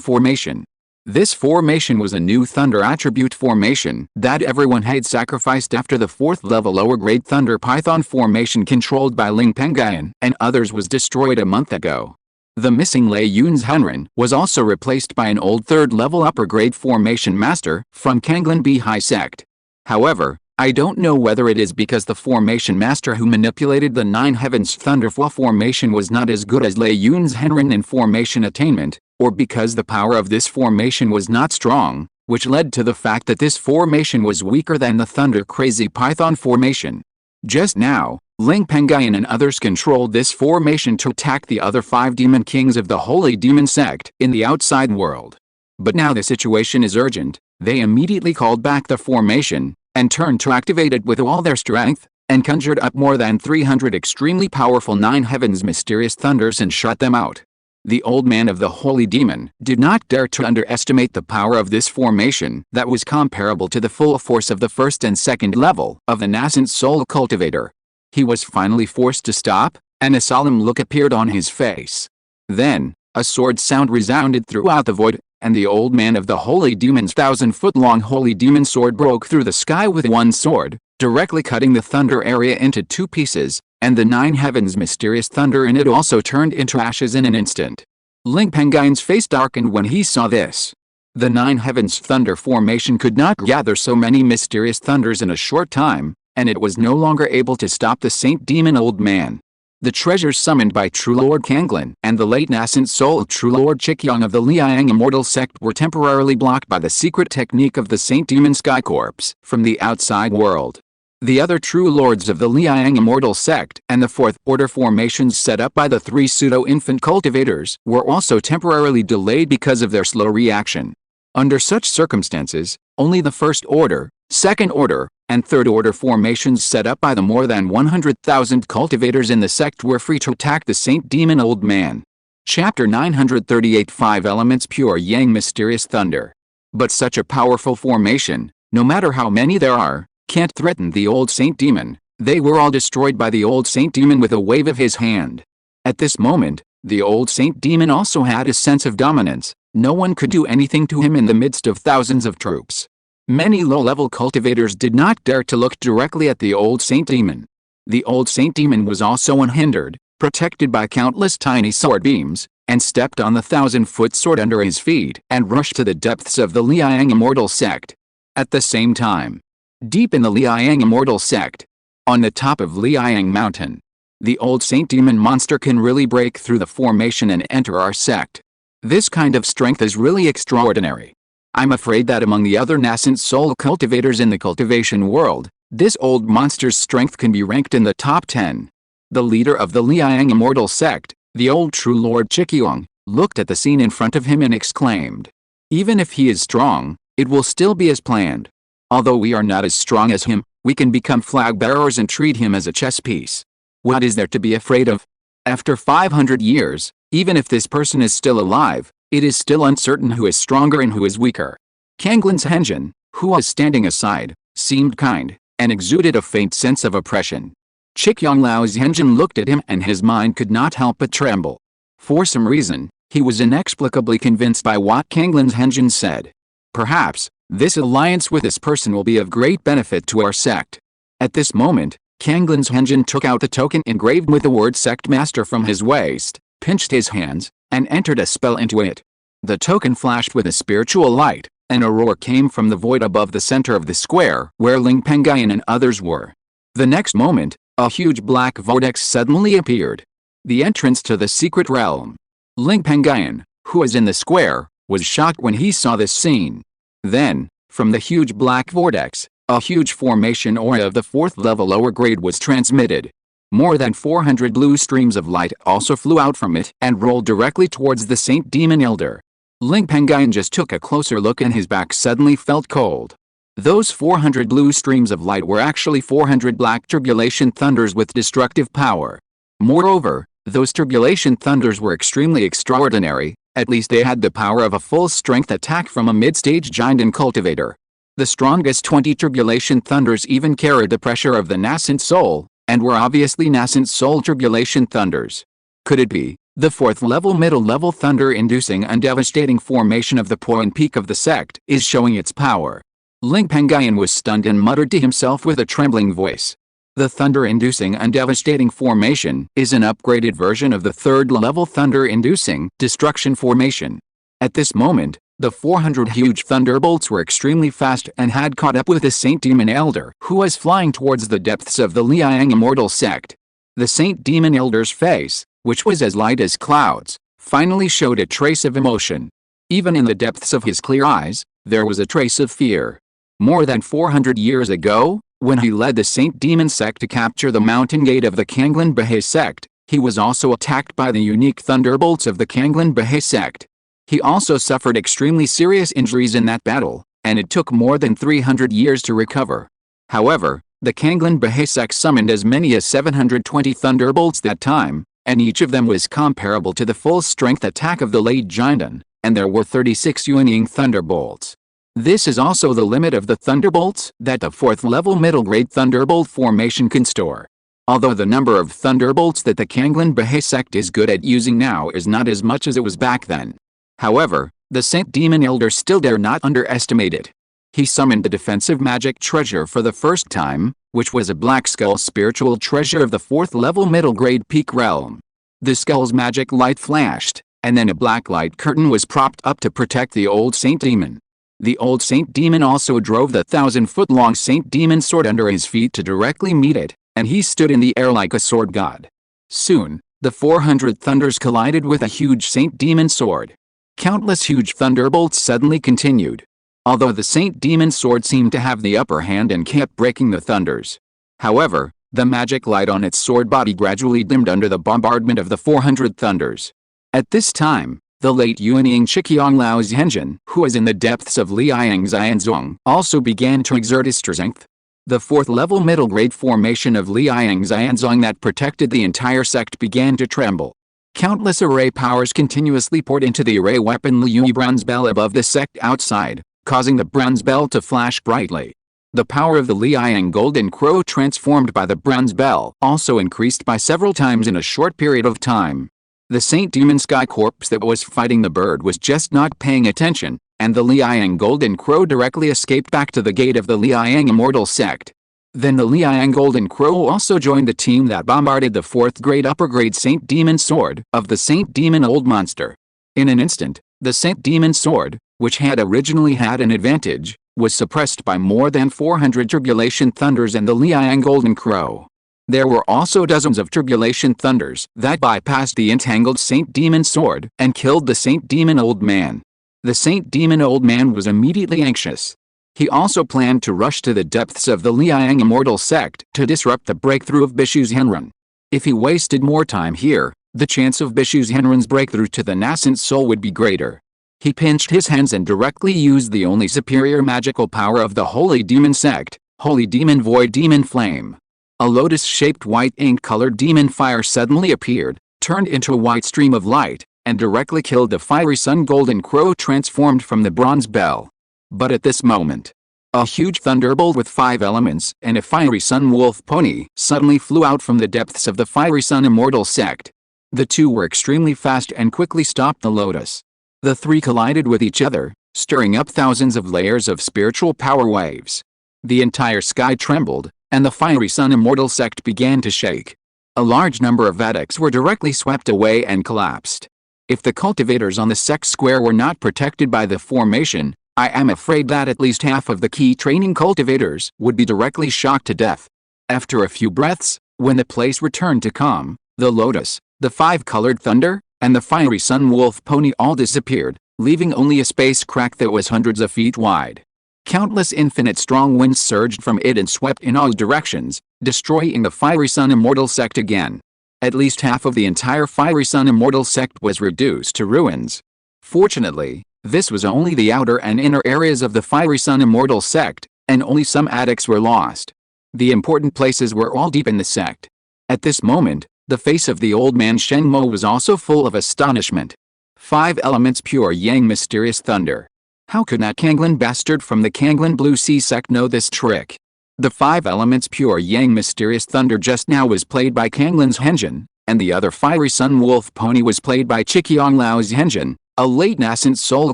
formation. This formation was a new thunder attribute formation that everyone had sacrificed after the 4th level lower grade thunder python formation controlled by Ling Pengyun and others was destroyed a month ago. The missing Lei Yun's Henren was also replaced by an old 3rd level upper grade formation master from Kanglin Bihai sect. However, I don't know whether it is because the formation master who manipulated the 9 heavens thunderfall formation was not as good as Lei Yun's Henren in formation attainment, or because the power of this formation was not strong, which led to the fact that this formation was weaker than the Thunder Crazy Python formation. Just now, Ling Pengyun and others controlled this formation to attack the other 5 demon kings of the Holy Demon Sect in the outside world. But now the situation is urgent. They immediately called back the formation, and turned to activate it with all their strength, and conjured up more than 300 extremely powerful 9 heavens mysterious thunders and shut them out. The old man of the Holy Demon did not dare to underestimate the power of this formation that was comparable to the full force of the first and second level of the nascent soul cultivator. He was finally forced to stop, and a solemn look appeared on his face. Then, a sword sound resounded throughout the void, and the old man of the Holy Demon's 1,000-foot-long Holy Demon sword broke through the sky with one sword, directly cutting the thunder area into 2 pieces, and the 9 heavens mysterious thunder in it also turned into ashes in an instant. Ling Pengyun's face darkened when he saw this. The 9 heavens thunder formation could not gather so many mysterious thunders in a short time, and it was no longer able to stop the Saint Demon Old Man. The treasures summoned by True Lord Kanglin and the late nascent soul True Lord Qingshi of the Liang Immortal Sect were temporarily blocked by the secret technique of the Saint Demon Sky Corps from the outside world. The other True Lords of the Liang Immortal Sect and the Fourth Order formations set up by the 3 pseudo-infant cultivators were also temporarily delayed because of their slow reaction. Under such circumstances, only the First Order, Second Order, and Third Order formations set up by the more than 100,000 cultivators in the sect were free to attack the Saint Demon Old Man. Chapter 938 5 Elements Pure Yang Mysterious Thunder. But such a powerful formation, no matter how many there are, can't threaten the old Saint Demon. They were all destroyed by the old Saint Demon with a wave of his hand. At this moment, the old Saint Demon also had a sense of dominance. No one could do anything to him in the midst of thousands of troops. Many low-level cultivators did not dare to look directly at the old Saint Demon. The old Saint Demon was also unhindered, protected by countless tiny sword beams, and stepped on the 1,000-foot sword under his feet and rushed to the depths of the Liang Immortal Sect. At the same time, deep in the Liang Immortal Sect, on the top of Liang Mountain, the old Saint Demon monster can really break through the formation and enter our sect. This kind of strength is really extraordinary. I'm afraid that among the other nascent soul cultivators in the cultivation world, this old monster's strength can be ranked in the top 10. The leader of the Liang Immortal Sect, the old True Lord Qingshi, looked at the scene in front of him and exclaimed, "Even if he is strong, it will still be as planned. Although we are not as strong as him, we can become flag bearers and treat him as a chess piece. What is there to be afraid of? After 500 years, even if this person is still alive, it is still uncertain who is stronger and who is weaker." Kanglin's Henjin, who was standing aside, seemed kind, and exuded a faint sense of oppression. Qingshi Lao's Henjin looked at him and his mind could not help but tremble. For some reason, he was inexplicably convinced by what Kanglin's Henjin said. Perhaps, this alliance with this person will be of great benefit to our sect. At this moment, Kanglin's Henjin took out the token engraved with the word Sect Master from his waist, pinched his hands, and entered a spell into it. The token flashed with a spiritual light, and a roar came from the void above the center of the square where Ling Pengyun and others were. The next moment, a huge black vortex suddenly appeared. The entrance to the secret realm. Ling Pengyun, who was in the square, was shocked when he saw this scene. Then, from the huge black vortex, a huge formation aura of the 4th level lower grade was transmitted. More than 400 blue streams of light also flew out from it and rolled directly towards the Saint Demon Elder. Ling Pengyun just took a closer look and his back suddenly felt cold. Those 400 blue streams of light were actually 400 black tribulation thunders with destructive power. Moreover, those tribulation thunders were extremely extraordinary, at least they had the power of a full-strength attack from a mid-stage giant and cultivator. The strongest 20 tribulation thunders even carried the pressure of the nascent soul, and were obviously nascent soul tribulation thunders. Could it be the 4th level middle level thunder inducing and devastating formation of the point peak of the sect is showing its power? Ling Pengyun was stunned and muttered to himself with a trembling voice. The thunder-inducing and devastating formation is an upgraded version of the 3rd level thunder-inducing destruction formation. At this moment, the 400 huge thunderbolts were extremely fast and had caught up with the Saint Demon Elder, who was flying towards the depths of the Liang Immortal Sect. The Saint Demon Elder's face, which was as light as clouds, finally showed a trace of emotion. Even in the depths of his clear eyes, There was a trace of fear. More than 400 years ago, when he led the Saint Demon sect to capture the mountain gate of the Kanglen Baha'i sect, he was also attacked by the unique thunderbolts of the Kanglen Baha'i sect. He also suffered extremely serious injuries in that battle, and it took more than 300 years to recover. However, the Kanglen Baha'i sect summoned as many as 720 thunderbolts that time, and each of them was comparable to the full-strength attack of the late Jindan, and there were 36 Yin-Yang thunderbolts. This is also the limit of the thunderbolts that the 4th-level middle-grade thunderbolt formation can store. Although the number of thunderbolts that the Kanglen Baha'i sect is good at using now is not as much as it was back then. However, the Saint Demon Elder still dare not underestimate it. He summoned the defensive magic treasure for the first time, which was a black skull spiritual treasure of the 4th-level middle-grade peak realm. The skull's magic light flashed, and then a black light curtain was propped up to protect the old Saint Demon. The old Saint Demon also drove the 1,000-foot-long Saint Demon sword under his feet to directly meet it, and he stood in the air like a sword god. Soon, the 400 thunders collided with a huge Saint Demon sword. Countless huge thunderbolts suddenly continued. Although the Saint Demon sword seemed to have the upper hand and kept breaking the thunders. However, the magic light on its sword body gradually dimmed under the bombardment of the 400 thunders. At this time, the late Yuanying Shiqiang Lao Zhenjin, who was in the depths of Liang Xianzong, also began to exert his strength. The 4th-level middle-grade formation of Liang Xianzong that protected the entire sect began to tremble. Countless array powers continuously poured into the array weapon Liu bronze bell above the sect outside, causing the bronze bell to flash brightly. The power of the Liang golden crow transformed by the bronze bell also increased by several times in a short period of time. The Saint Demon Sky Corpse that was fighting the bird was just not paying attention, and the Liang golden crow directly escaped back to the gate of the Liang immortal sect. Then the Liang golden crow also joined the team that bombarded the 4th-grade upper-grade Saint Demon sword of the Saint Demon old monster. In an instant, the Saint Demon sword, which had originally had an advantage, was suppressed by more than 400 Tribulation Thunders and the Liang Golden Crow. There were also dozens of Tribulation Thunders that bypassed the entangled Saint Demon sword and killed the Saint Demon Old Man. The Saint Demon Old Man was immediately anxious. He also planned to rush to the depths of the Liang Immortal sect to disrupt the breakthrough of Bishu's Henrun. If he wasted more time here, the chance of Bishu's Henrun's breakthrough to the nascent soul would be greater. He pinched his hands and directly used the only superior magical power of the Holy Demon sect, Holy Demon Void Demon Flame. A lotus-shaped white ink-colored demon fire suddenly appeared, turned into a white stream of light, and directly killed the fiery sun golden crow transformed from the bronze bell. But at this moment, a huge thunderbolt with 5 elements and a fiery sun wolf pony suddenly flew out from the depths of the fiery sun immortal sect. The two were extremely fast and quickly stopped the lotus. The three collided with each other, stirring up thousands of layers of spiritual power waves. The entire sky trembled, and the fiery sun immortal sect began to shake. A large number of adepts were directly swept away and collapsed. If the cultivators on the sect square were not protected by the formation, I am afraid that at least half of the key training cultivators would be directly shocked to death. After a few breaths, when the place returned to calm, the lotus, the 5-colored thunder, and the fiery sun wolf pony all disappeared, leaving only a space crack that was hundreds of feet wide. Countless infinite strong winds surged from it and swept in all directions, destroying the fiery sun immortal sect again. At least half of the entire fiery sun immortal sect was reduced to ruins. Fortunately, this was only the outer and inner areas of the fiery sun immortal sect, and only some adepts were lost. The important places were all deep in the sect. At this moment, the face of the old man Shen Mo was also full of astonishment. 5 elements pure yang mysterious thunder. How could that Kanglen bastard from the Kanglen Blue Sea sect know this trick? The 5 elements pure yang mysterious thunder just now was played by Kanglen's Henjin, and the other fiery sun wolf pony was played by Shiqiang Lao's Henjin, a late nascent soul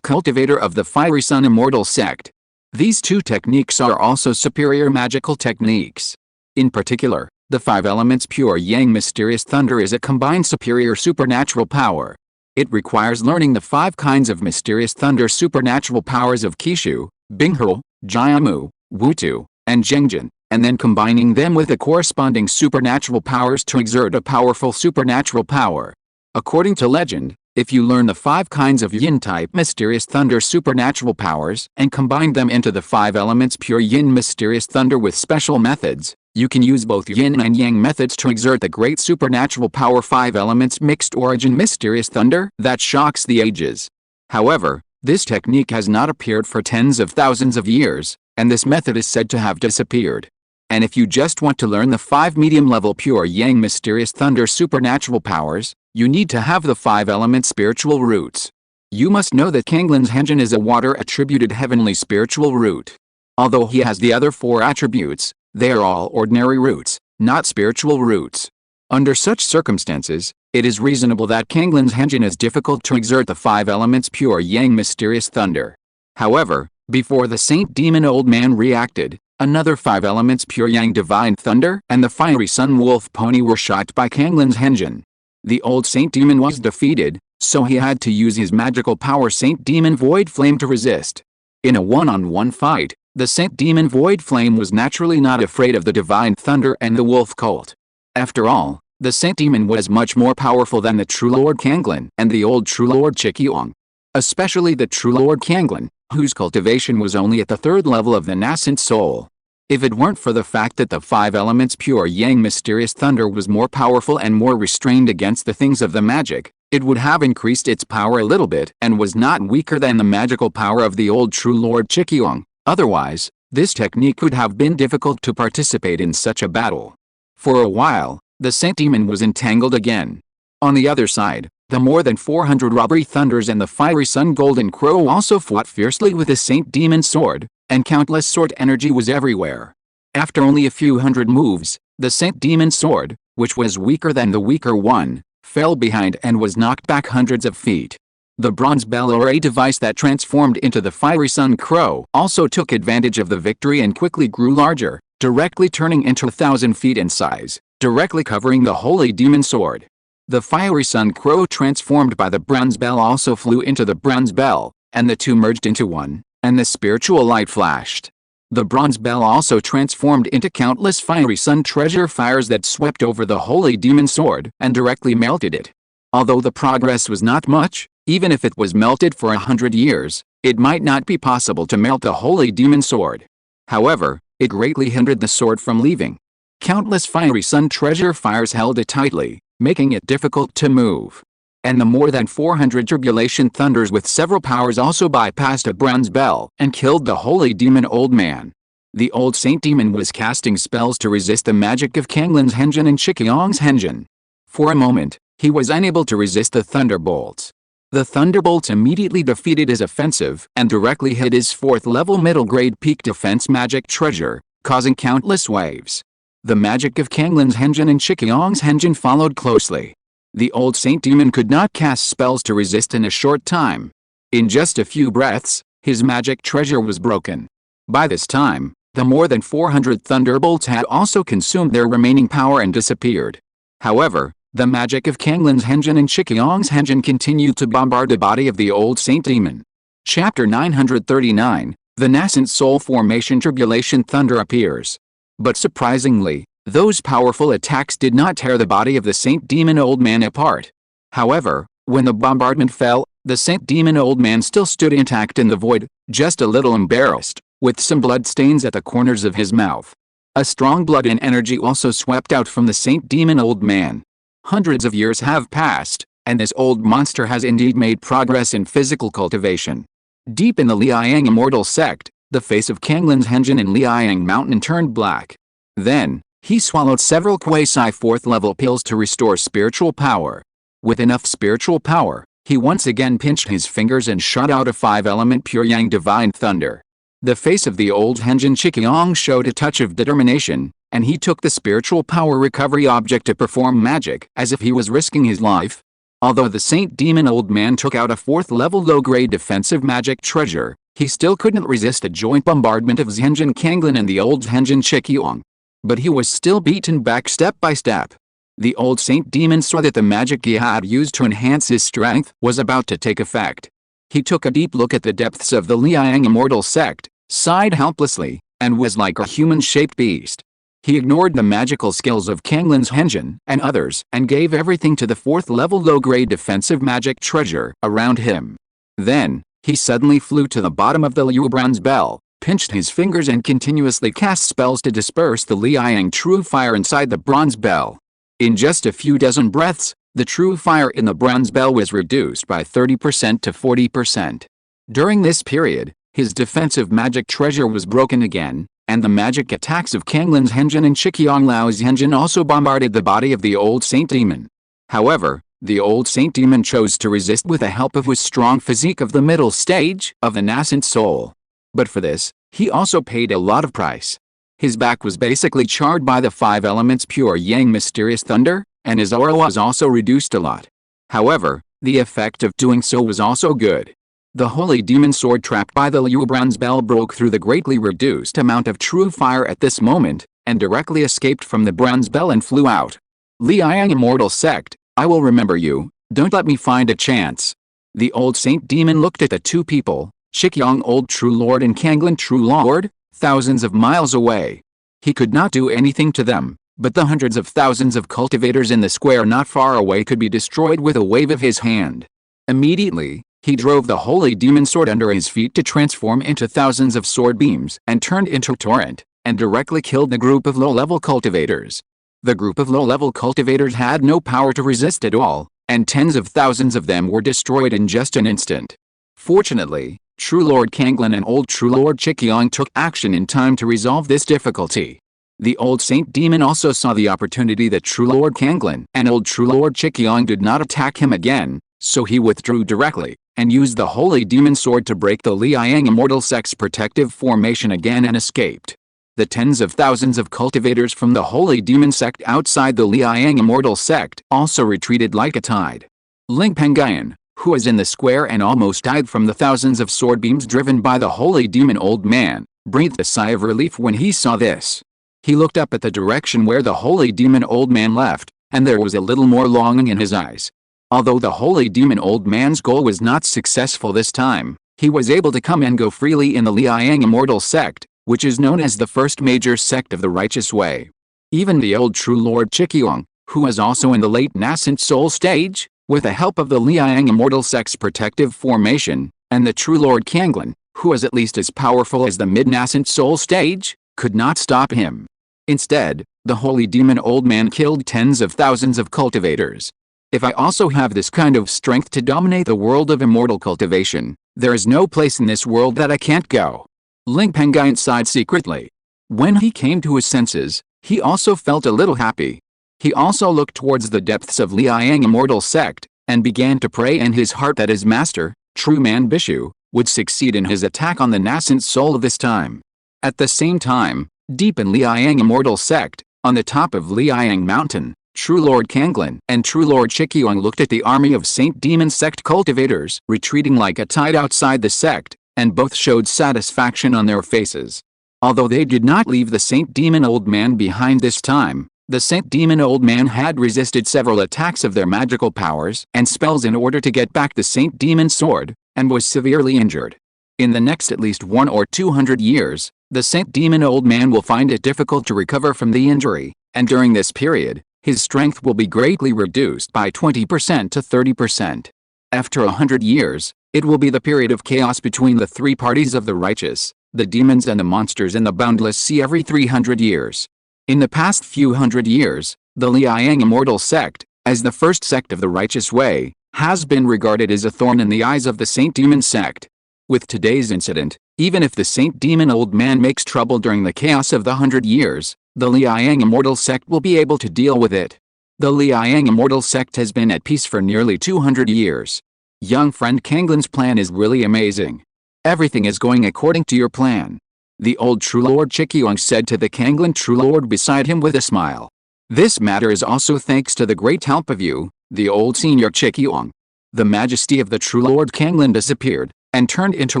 cultivator of the fiery sun immortal sect. These 2 techniques are also superior magical techniques. In particular, the 5 elements pure yang mysterious thunder is a combined superior supernatural power. It requires learning the 5 kinds of mysterious thunder supernatural powers of Qishu, Binghe, Jiamu, Wutu, and Zhengjin, and then combining them with the corresponding supernatural powers to exert a powerful supernatural power. According to legend, If you learn the 5 kinds of yin-type mysterious thunder supernatural powers and combine them into the 5 elements pure yin mysterious thunder with special methods, you can use both yin and yang methods to exert the great supernatural power 5 elements mixed origin mysterious thunder that shocks the ages. However, this technique has not appeared for tens of thousands of years, and this method is said to have disappeared. And if you just want to learn the 5 medium-level pure yang mysterious thunder supernatural powers, you need to have the 5 element spiritual roots. You must know that Kanglin's Henjin is a water-attributed heavenly spiritual root. Although he has the other 4 attributes, they are all ordinary roots, not spiritual roots. Under such circumstances, it is reasonable that Kanglin's Henjin is difficult to exert the 5 elements pure yang mysterious thunder. However, before the Saint Demon Old Man reacted, another 5 elements pure yang divine thunder and the fiery sun wolf pony were shot by Kanglin's Henjin. The old Saint Demon was defeated, so he had to use his magical power Saint Demon Void Flame to resist. In a one-on-one fight, the Saint Demon Void Flame was naturally not afraid of the divine thunder and the wolf cult. After all, the Saint Demon was much more powerful than the True Lord Kanglin and the old True Lord Chikyong. Especially the True Lord Kanglin, whose cultivation was only at the 3rd level of the nascent soul. If it weren't for the fact that the 5 elements pure yang mysterious thunder was more powerful and more restrained against the things of the magic, it would have increased its power a little bit and was not weaker than the magical power of the old True Lord Chikyong. Otherwise, this technique would have been difficult to participate in such a battle. For a while, the Saint Demon was entangled again. On the other side, the more than 400 robbery thunders and the fiery sun golden crow also fought fiercely with the Saint Demon sword, and countless sword energy was everywhere. After only a few hundred moves, the Saint Demon sword, which was weaker than the weaker one, fell behind and was knocked back hundreds of feet. The bronze bell or a device that transformed into the fiery sun crow also took advantage of the victory and quickly grew larger, directly turning into 1,000 feet in size, directly covering the holy demon sword. The fiery sun crow transformed by the bronze bell also flew into the bronze bell, and the two merged into one, and the spiritual light flashed. The bronze bell also transformed into countless fiery sun treasure fires that swept over the holy demon sword and directly melted it. Although the progress was not much, even if it was melted for 100 years, it might not be possible to melt the holy demon sword. However, it greatly hindered the sword from leaving. Countless fiery sun treasure fires held it tightly, making it difficult to move. And the more than 400 tribulation thunders with several powers also bypassed a bronze bell and killed the holy demon old man. The old Saint Demon was casting spells to resist the magic of Kanglin's Henjin and Chikyong's Henjin. For a moment, he was unable to resist the thunderbolts. The thunderbolts immediately defeated his offensive and directly hit his 4th level middle grade peak defense magic treasure, causing countless waves. The magic of Kanglin's Henjin and Chikyong's Henjin followed closely. The old Saint Demon could not cast spells to resist in a short time. In just a few breaths, his magic treasure was broken. By this time, the more than 400 thunderbolts had also consumed their remaining power and disappeared. However, the magic of Kanglin's Henjin and Chikyong's Henjin continued to bombard the body of the old Saint Demon. Chapter 939, The Nascent Soul Formation Tribulation Thunder appears. But surprisingly, those powerful attacks did not tear the body of the Saint Demon Old Man apart. However, when the bombardment fell, the Saint Demon Old Man still stood intact in the void, just a little embarrassed, with some blood stains at the corners of his mouth. A strong blood and energy also swept out from the Saint Demon Old Man. Hundreds of years have passed, and this old monster has indeed made progress in physical cultivation. Deep in the Liang Immortal sect, the face of Kanglin's Henjin in Liang Mountain turned black. Then, he swallowed several quasi 4th level pills to restore spiritual power. With enough spiritual power, he once again pinched his fingers and shot out a 5 element pure yang divine thunder. The face of the old Henjin Chikyong showed a touch of determination, and he took the spiritual power recovery object to perform magic as if he was risking his life. Although the Saint Demon Old Man took out a 4th level low-grade defensive magic treasure, he still couldn't resist a joint bombardment of Henjin Kanglin and the old Henjin Chikyong. But he was still beaten back step by step. The old Saint Demon saw that the magic he had used to enhance his strength was about to take effect. He took a deep look at the depths of the Liang Immortal sect, sighed helplessly, and was like a human-shaped beast. He ignored the magical skills of Lin Pengyun and others and gave everything to the 4th level low-grade defensive magic treasure around him. Then, he suddenly flew to the bottom of the Liu bronze bell, pinched his fingers and continuously cast spells to disperse the Liang true fire inside the bronze bell. In just a few dozen breaths, the true fire in the bronze bell was reduced by 30% to 40%. During this period, his defensive magic treasure was broken again, and the magic attacks of Lin Pengyun and Qiqiang Lao's Henjin also bombarded the body of the old saint demon. However, the old saint demon chose to resist with the help of his strong physique of the middle stage of the nascent soul. But for this, he also paid a lot of price. His back was basically charred by the 5 elements pure yang mysterious thunder, and his aura was also reduced a lot. However, the effect of doing so was also good. The holy demon sword trapped by the Liu bronze bell broke through the greatly reduced amount of true fire at this moment, and directly escaped from the bronze bell and flew out. Liang immortal sect, I will remember you, don't let me find a chance. The old saint demon looked at the two people, Qiqiang old true lord and Lin true lord, thousands of miles away. He could not do anything to them, but the hundreds of thousands of cultivators in the square not far away could be destroyed with a wave of his hand. Immediately, he drove the holy demon sword under his feet to transform into thousands of sword beams and turned into a torrent, and directly killed the group of low-level cultivators. The group of low-level cultivators had no power to resist at all, and tens of thousands of them were destroyed in just an instant. Fortunately, True Lord Lin and Old True Lord Qiqiang took action in time to resolve this difficulty. The old saint demon also saw the opportunity that True Lord Lin and Old True Lord Qiqiang did not attack him again, so he withdrew directly, and used the holy demon sword to break the Liang immortal sect's protective formation again and escaped. The tens of thousands of cultivators from the holy demon sect outside the Liang immortal sect also retreated like a tide. Ling Pengyun, who was in the square and almost died from the thousands of sword beams driven by the holy demon old man, breathed a sigh of relief when he saw this. He looked up at the direction where the holy demon old man left, and there was a little more longing in his eyes. Although the holy demon old man's goal was not successful this time, he was able to come and go freely in the Liang immortal sect, which is known as the first major sect of the righteous way. Even the old true lord Qiqiang, who was also in the late nascent soul stage, with the help of the Liang immortal sect's protective formation, and the true lord Lin, who was at least as powerful as the mid-nascent soul stage, could not stop him. Instead, the holy demon old man killed tens of thousands of cultivators. If I also have this kind of strength to dominate the world of immortal cultivation, there is no place in this world that I can't go. Ling Pengyun sighed secretly. When he came to his senses, he also felt a little happy. He also looked towards the depths of Liang immortal sect, and began to pray in his heart that his master, true man Bishu, would succeed in his attack on the nascent soul this time. At the same time, deep in Liang immortal sect, on the top of Liang Mountain, True Lord Lin and True Lord Qiqiang looked at the army of Saint Demon sect cultivators retreating like a tide outside the sect, and both showed satisfaction on their faces. Although they did not leave the Saint Demon old man behind this time, the Saint Demon old man had resisted several attacks of their magical powers and spells in order to get back the Saint Demon sword, and was severely injured. In the next at least 100 or 200 years, the Saint Demon old man will find it difficult to recover from the injury, and during this period, his strength will be greatly reduced by 20% to 30%. After 100 years, it will be the period of chaos between the three parties of the righteous, the demons and the monsters in the boundless sea every 300 years. In the past few hundred years, the Liang immortal sect, as the first sect of the righteous way, has been regarded as a thorn in the eyes of the Saint Demon sect. With today's incident, even if the Saint Demon old man makes trouble during the chaos of the 100 years, the Liang immortal sect will be able to deal with it. The Liang immortal sect has been at peace for nearly 200 years. Young friend Ling's plan is really amazing. Everything is going according to your plan. The old True Lord Qiqiang said to the Lin True Lord beside him with a smile. This matter is also thanks to the great help of you, the old senior Qiqiang. The majesty of the True Lord Lin disappeared, and turned into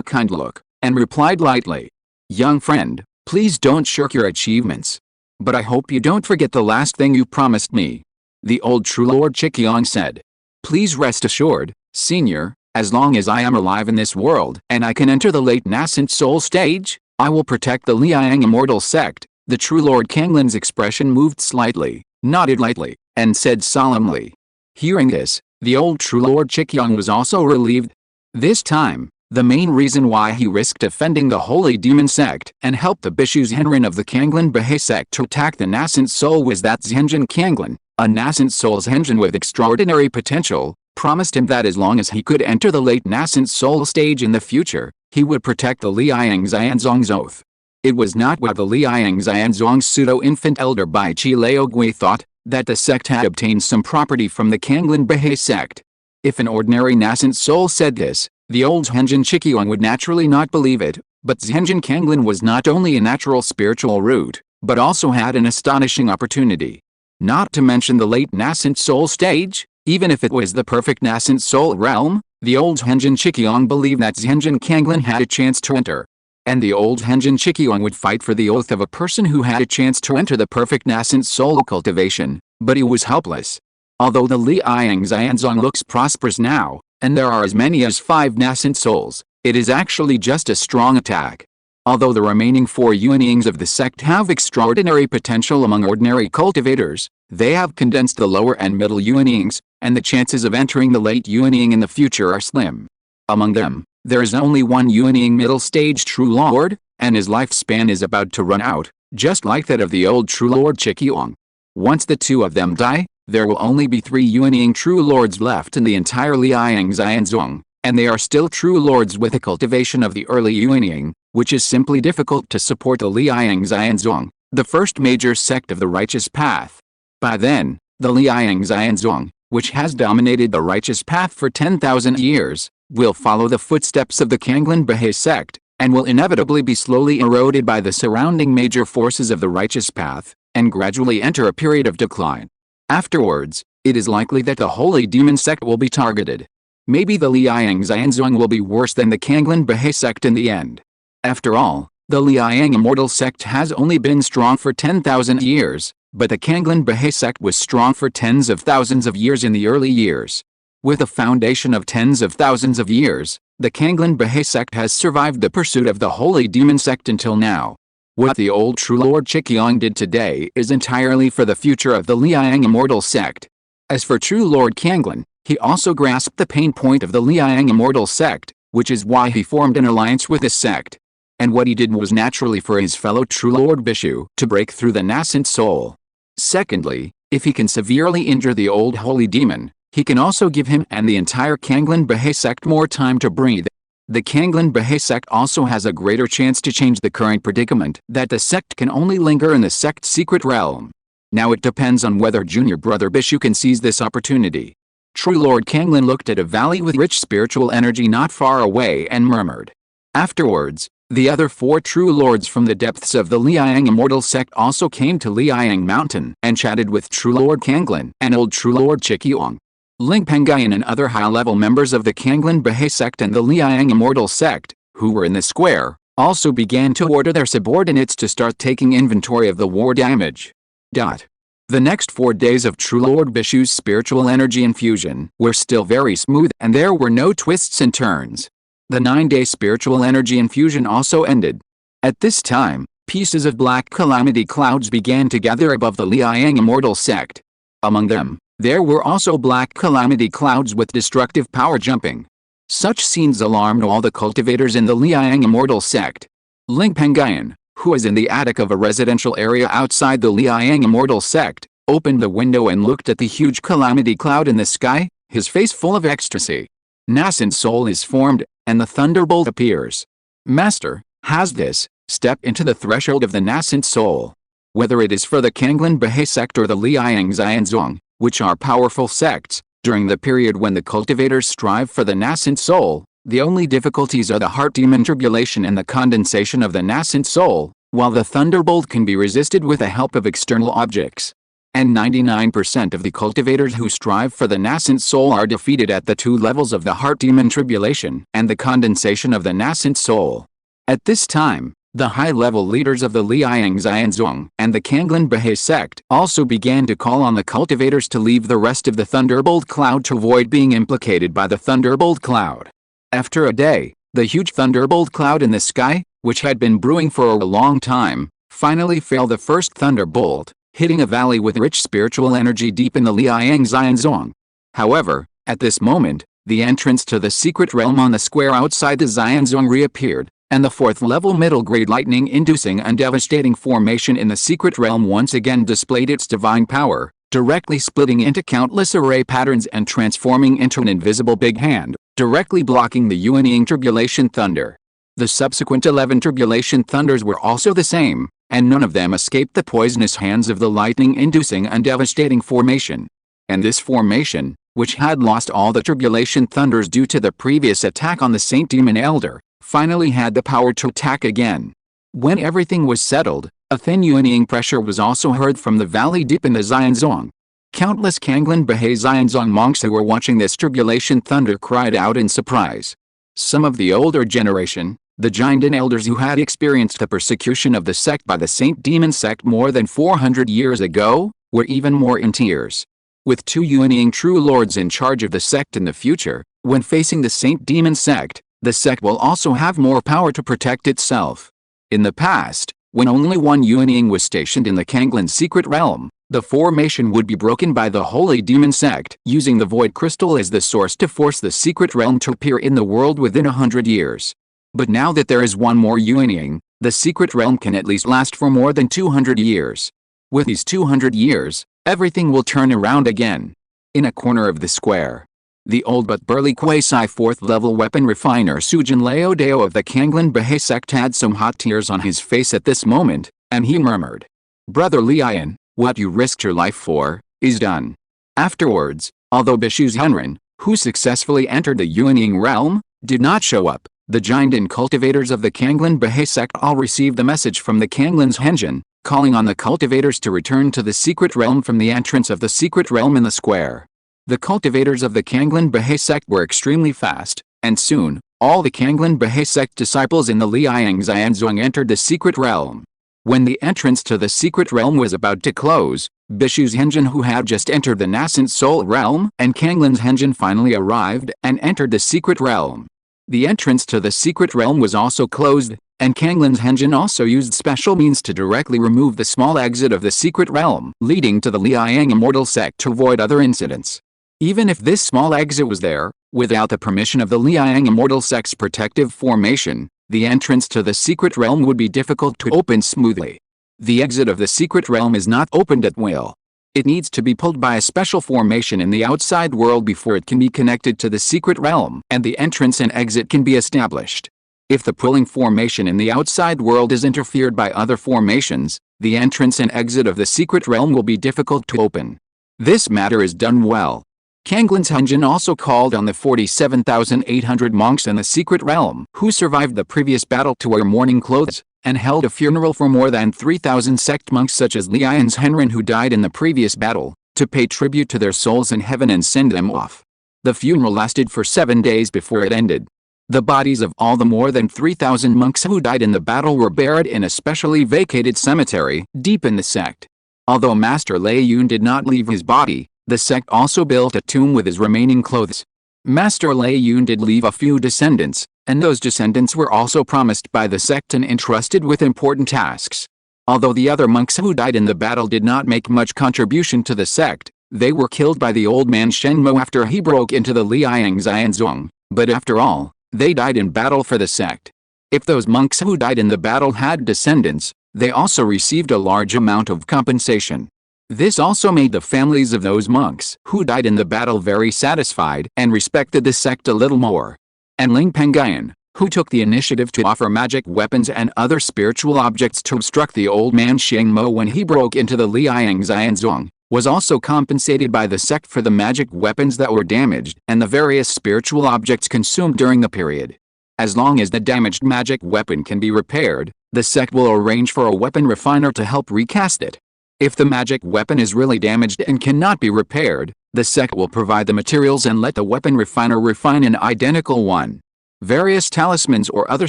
a kind look, and replied lightly. Young friend, please don't shirk your achievements. But I hope you don't forget the last thing you promised me. The old True Lord Qiqiang said. Please rest assured, senior, as long as I am alive in this world and I can enter the late nascent soul stage, I will protect the Liang immortal sect, The true Lord Kanglin's expression moved slightly, nodded lightly, and said solemnly. Hearing this, the old true Lord Qingyang was also relieved. This time, the main reason why he risked offending the holy demon sect and helped the Bishu Zhenren of the Kanglin Baha'i sect to attack the nascent soul was that Zhenjin Kanglin, a nascent soul's Zhenjin with extraordinary potential, promised him that as long as he could enter the late nascent soul stage in the future, he would protect the Liang Xianzong's oath. It was not what the Liang Xianzong's pseudo-infant elder Bai Chi Laogui thought, that the sect had obtained some property from the Kanglin Baha'i sect. If an ordinary nascent soul said this, the old Zhenjin Qingyang would naturally not believe it, but Zhenjin Kanglin was not only a natural spiritual root, but also had an astonishing opportunity. Not to mention the late nascent soul stage, even if it was the perfect nascent soul realm, the old Zhenjin Qingyang believed that Zhenjin Kanglin had a chance to enter. And the old Zhenjin Qingyang would fight for the oath of a person who had a chance to enter the perfect nascent soul cultivation, but he was helpless. Although the Liang Xianzong looks prosperous now, and there are as many as 5 nascent souls, it is actually just a strong attack. Although the remaining 4 Yuanyings of the sect have extraordinary potential among ordinary cultivators, they have condensed the lower and middle Yuanyings, and the chances of entering the late Yuanying in the future are slim. Among them, there is only one Yuanying middle stage true lord, and his lifespan is about to run out, just like that of the old true lord Qingyang. Once the 2 of them die, there will only be 3 Yuanying true lords left in the entire Liang Xianzong, and they are still true lords with a cultivation of the early Yuanying, which is simply difficult to support the Liang Xianzong, the first major sect of the righteous path. By then, the Liang Xianzong, which has dominated the righteous path for 10,000 years, will follow the footsteps of the Kanglin Baha'i sect, and will inevitably be slowly eroded by the surrounding major forces of the righteous path, and gradually enter a period of decline. Afterwards, it is likely that the holy demon sect will be targeted. Maybe the Liang Xianzong will be worse than the Kanglin Baha'i sect in the end. After all, the Liang Immortal sect has only been strong for 10,000 years, but the Kanglin Baha'i sect was strong for tens of thousands of years in the early years. With a foundation of tens of thousands of years, the Kanglin Baha'i sect has survived the pursuit of the holy demon sect until now. What the old true Lord Qingyang did today is entirely for the future of the Liang Immortal sect. As for true Lord Kanglin, he also grasped the pain point of the Liang Immortal sect, which is why he formed an alliance with this sect. And what he did was naturally for his fellow true Lord Bishu to break through the nascent soul. Secondly, if he can severely injure the old holy demon, he can also give him and the entire Kanglin Baha'i sect more time to breathe. The Kanglin Baha'i sect also has a greater chance to change the current predicament that the sect can only linger in the sect's secret realm. Now it depends on whether junior brother Bishu can seize this opportunity. True Lord Kanglin looked at a valley with rich spiritual energy not far away and murmured. Afterwards, the other 4 true lords from the depths of the Liang Immortal sect also came to Liang Mountain and chatted with true Lord Kanglin and old true Lord Qingyang. Ling Pengyun and other high-level members of the Kanglin Baha'i sect and the Liang Immortal sect, who were in the square, also began to order their subordinates to start taking inventory of the war damage. The next 4 days of true Lord Bishu's spiritual energy infusion were still very smooth and there were no twists and turns. The 9-day spiritual energy infusion also ended. At this time, pieces of black calamity clouds began to gather above the Liang Immortal sect. Among them, there were also black calamity clouds with destructive power jumping. Such scenes alarmed all the cultivators in the Liang Immortal sect. Ling Pengyun, who was in the attic of a residential area outside the Liang Immortal sect, opened the window and looked at the huge calamity cloud in the sky, his face full of ecstasy. Nascent soul is formed, and the thunderbolt appears. Master, has this, step into the threshold of the nascent soul. Whether it is for the Kanglin Baha'i sect or the Liang Xianzong, which are powerful sects, during the period when the cultivators strive for the nascent soul, the only difficulties are the heart demon tribulation and the condensation of the nascent soul, while the thunderbolt can be resisted with the help of external objects. And 99% of the cultivators who strive for the nascent soul are defeated at the 2 levels of the heart demon tribulation and the condensation of the nascent soul. At this time, the high-level leaders of the Liang Xianzong and the Kanglin Baha'i sect also began to call on the cultivators to leave the rest of the thunderbolt cloud to avoid being implicated by the thunderbolt cloud. After a day, the huge thunderbolt cloud in the sky, which had been brewing for a long time, finally fell the first thunderbolt, hitting a valley with rich spiritual energy deep in the Liang Xianzong. However, at this moment, the entrance to the secret realm on the square outside the Xianzong reappeared, and the fourth-level middle-grade lightning-inducing and devastating formation in the secret realm once again displayed its divine power, directly splitting into countless array patterns and transforming into an invisible big hand, directly blocking the Yin-Yang Tribulation Thunder. The subsequent 11 Tribulation Thunders were also the same, and none of them escaped the poisonous hands of the lightning-inducing and devastating formation. And this formation, which had lost all the Tribulation Thunders due to the previous attack on the Saint Demon Elder, finally had the power to attack again. When everything was settled, a thin Yin-Yang pressure was also heard from the valley deep in the Xianzong. Countless Kanglen Baha'i Xianzong monks who were watching this Tribulation Thunder cried out in surprise. Some of the older generation, the Jindin elders who had experienced the persecution of the sect by the Saint Demon sect more than 400 years ago, were even more in tears. With two Yin-Yang true lords in charge of the sect in the future, when facing the Saint Demon sect, the sect will also have more power to protect itself. In the past, when only one Yin-Yang was stationed in the Kanglen secret realm, the formation would be broken by the Holy Demon sect, using the Void Crystal as the source to force the secret realm to appear in the world within 100 years. But now that there is one more Yin-Yang, the secret realm can at least last for more than 200 years. With these 200 years, everything will turn around again. In a corner of the square, the old but burly quasi-4th-level weapon refiner Sujin Lao Dao of the Kanglen Baha'i sect had some hot tears on his face at this moment, and he murmured, "Brother Lian, what you risked your life for, is done." Afterwards, although Bishu Zhenren, who successfully entered the Yin-Yang realm, did not show up, the Jindin cultivators of the Kanglen Baha'i sect all received the message from the Kanglen's Henjin, calling on the cultivators to return to the secret realm from the entrance of the secret realm in the square. The cultivators of the Kanglen Baha'i sect were extremely fast, and soon, all the Kanglen Baha'i sect disciples in the Liang Xianzong entered the secret realm. When the entrance to the secret realm was about to close, Bishu's Henjin, who had just entered the nascent soul realm, and Kanglen's Henjin finally arrived and entered the secret realm. The entrance to the secret realm was also closed, and Kanglen's Henjin also used special means to directly remove the small exit of the secret realm, leading to the Liang Immortal sect to avoid other incidents. Even if this small exit was there, without the permission of the Liang Immortal sect's protective formation, the entrance to the secret realm would be difficult to open smoothly. The exit of the secret realm is not opened at will. It needs to be pulled by a special formation in the outside world before it can be connected to the secret realm, and the entrance and exit can be established. If the pulling formation in the outside world is interfered by other formations, the entrance and exit of the secret realm will be difficult to open. This matter is done well. Kanglen's Henjin also called on the 47,800 monks in the secret realm who survived the previous battle to wear mourning clothes, and held a funeral for more than 3,000 sect monks such as Lian's Henrin who died in the previous battle, to pay tribute to their souls in heaven and send them off. The funeral lasted for 7 days before it ended. The bodies of all the more than 3,000 monks who died in the battle were buried in a specially vacated cemetery deep in the sect. Although Master Lei Yun did not leave his body, the sect also built a tomb with his remaining clothes. Master Lei Yun did leave a few descendants, and those descendants were also promised by the sect and entrusted with important tasks. Although the other monks who died in the battle did not make much contribution to the sect, they were killed by the old man Shen Mo after he broke into the Liang Xianzong, but after all, they died in battle for the sect. If those monks who died in the battle had descendants, they also received a large amount of compensation. This also made the families of those monks who died in the battle very satisfied and respected the sect a little more. And Ling Pengyun, who took the initiative to offer magic weapons and other spiritual objects to obstruct the old man Sheng Mo when he broke into the Liang Xianzong, was also compensated by the sect for the magic weapons that were damaged and the various spiritual objects consumed during the period. As long as the damaged magic weapon can be repaired, the sect will arrange for a weapon refiner to help recast it. If the magic weapon is really damaged and cannot be repaired, the sect will provide the materials and let the weapon refiner refine an identical one. Various talismans or other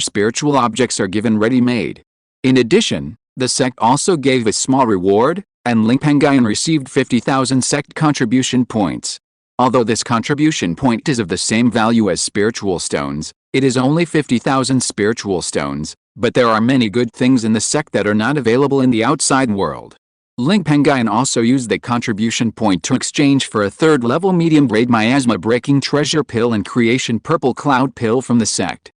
spiritual objects are given ready-made. In addition, the sect also gave a small reward, and Ling Pengyun received 50,000 sect contribution points. Although this contribution point is of the same value as spiritual stones, it is only 50,000 spiritual stones, But there are many good things in the sect that are not available in the outside world. Ling Pengyun also used the contribution point to exchange for a third-level medium-grade miasma-breaking treasure pill and creation purple cloud pill from the sect.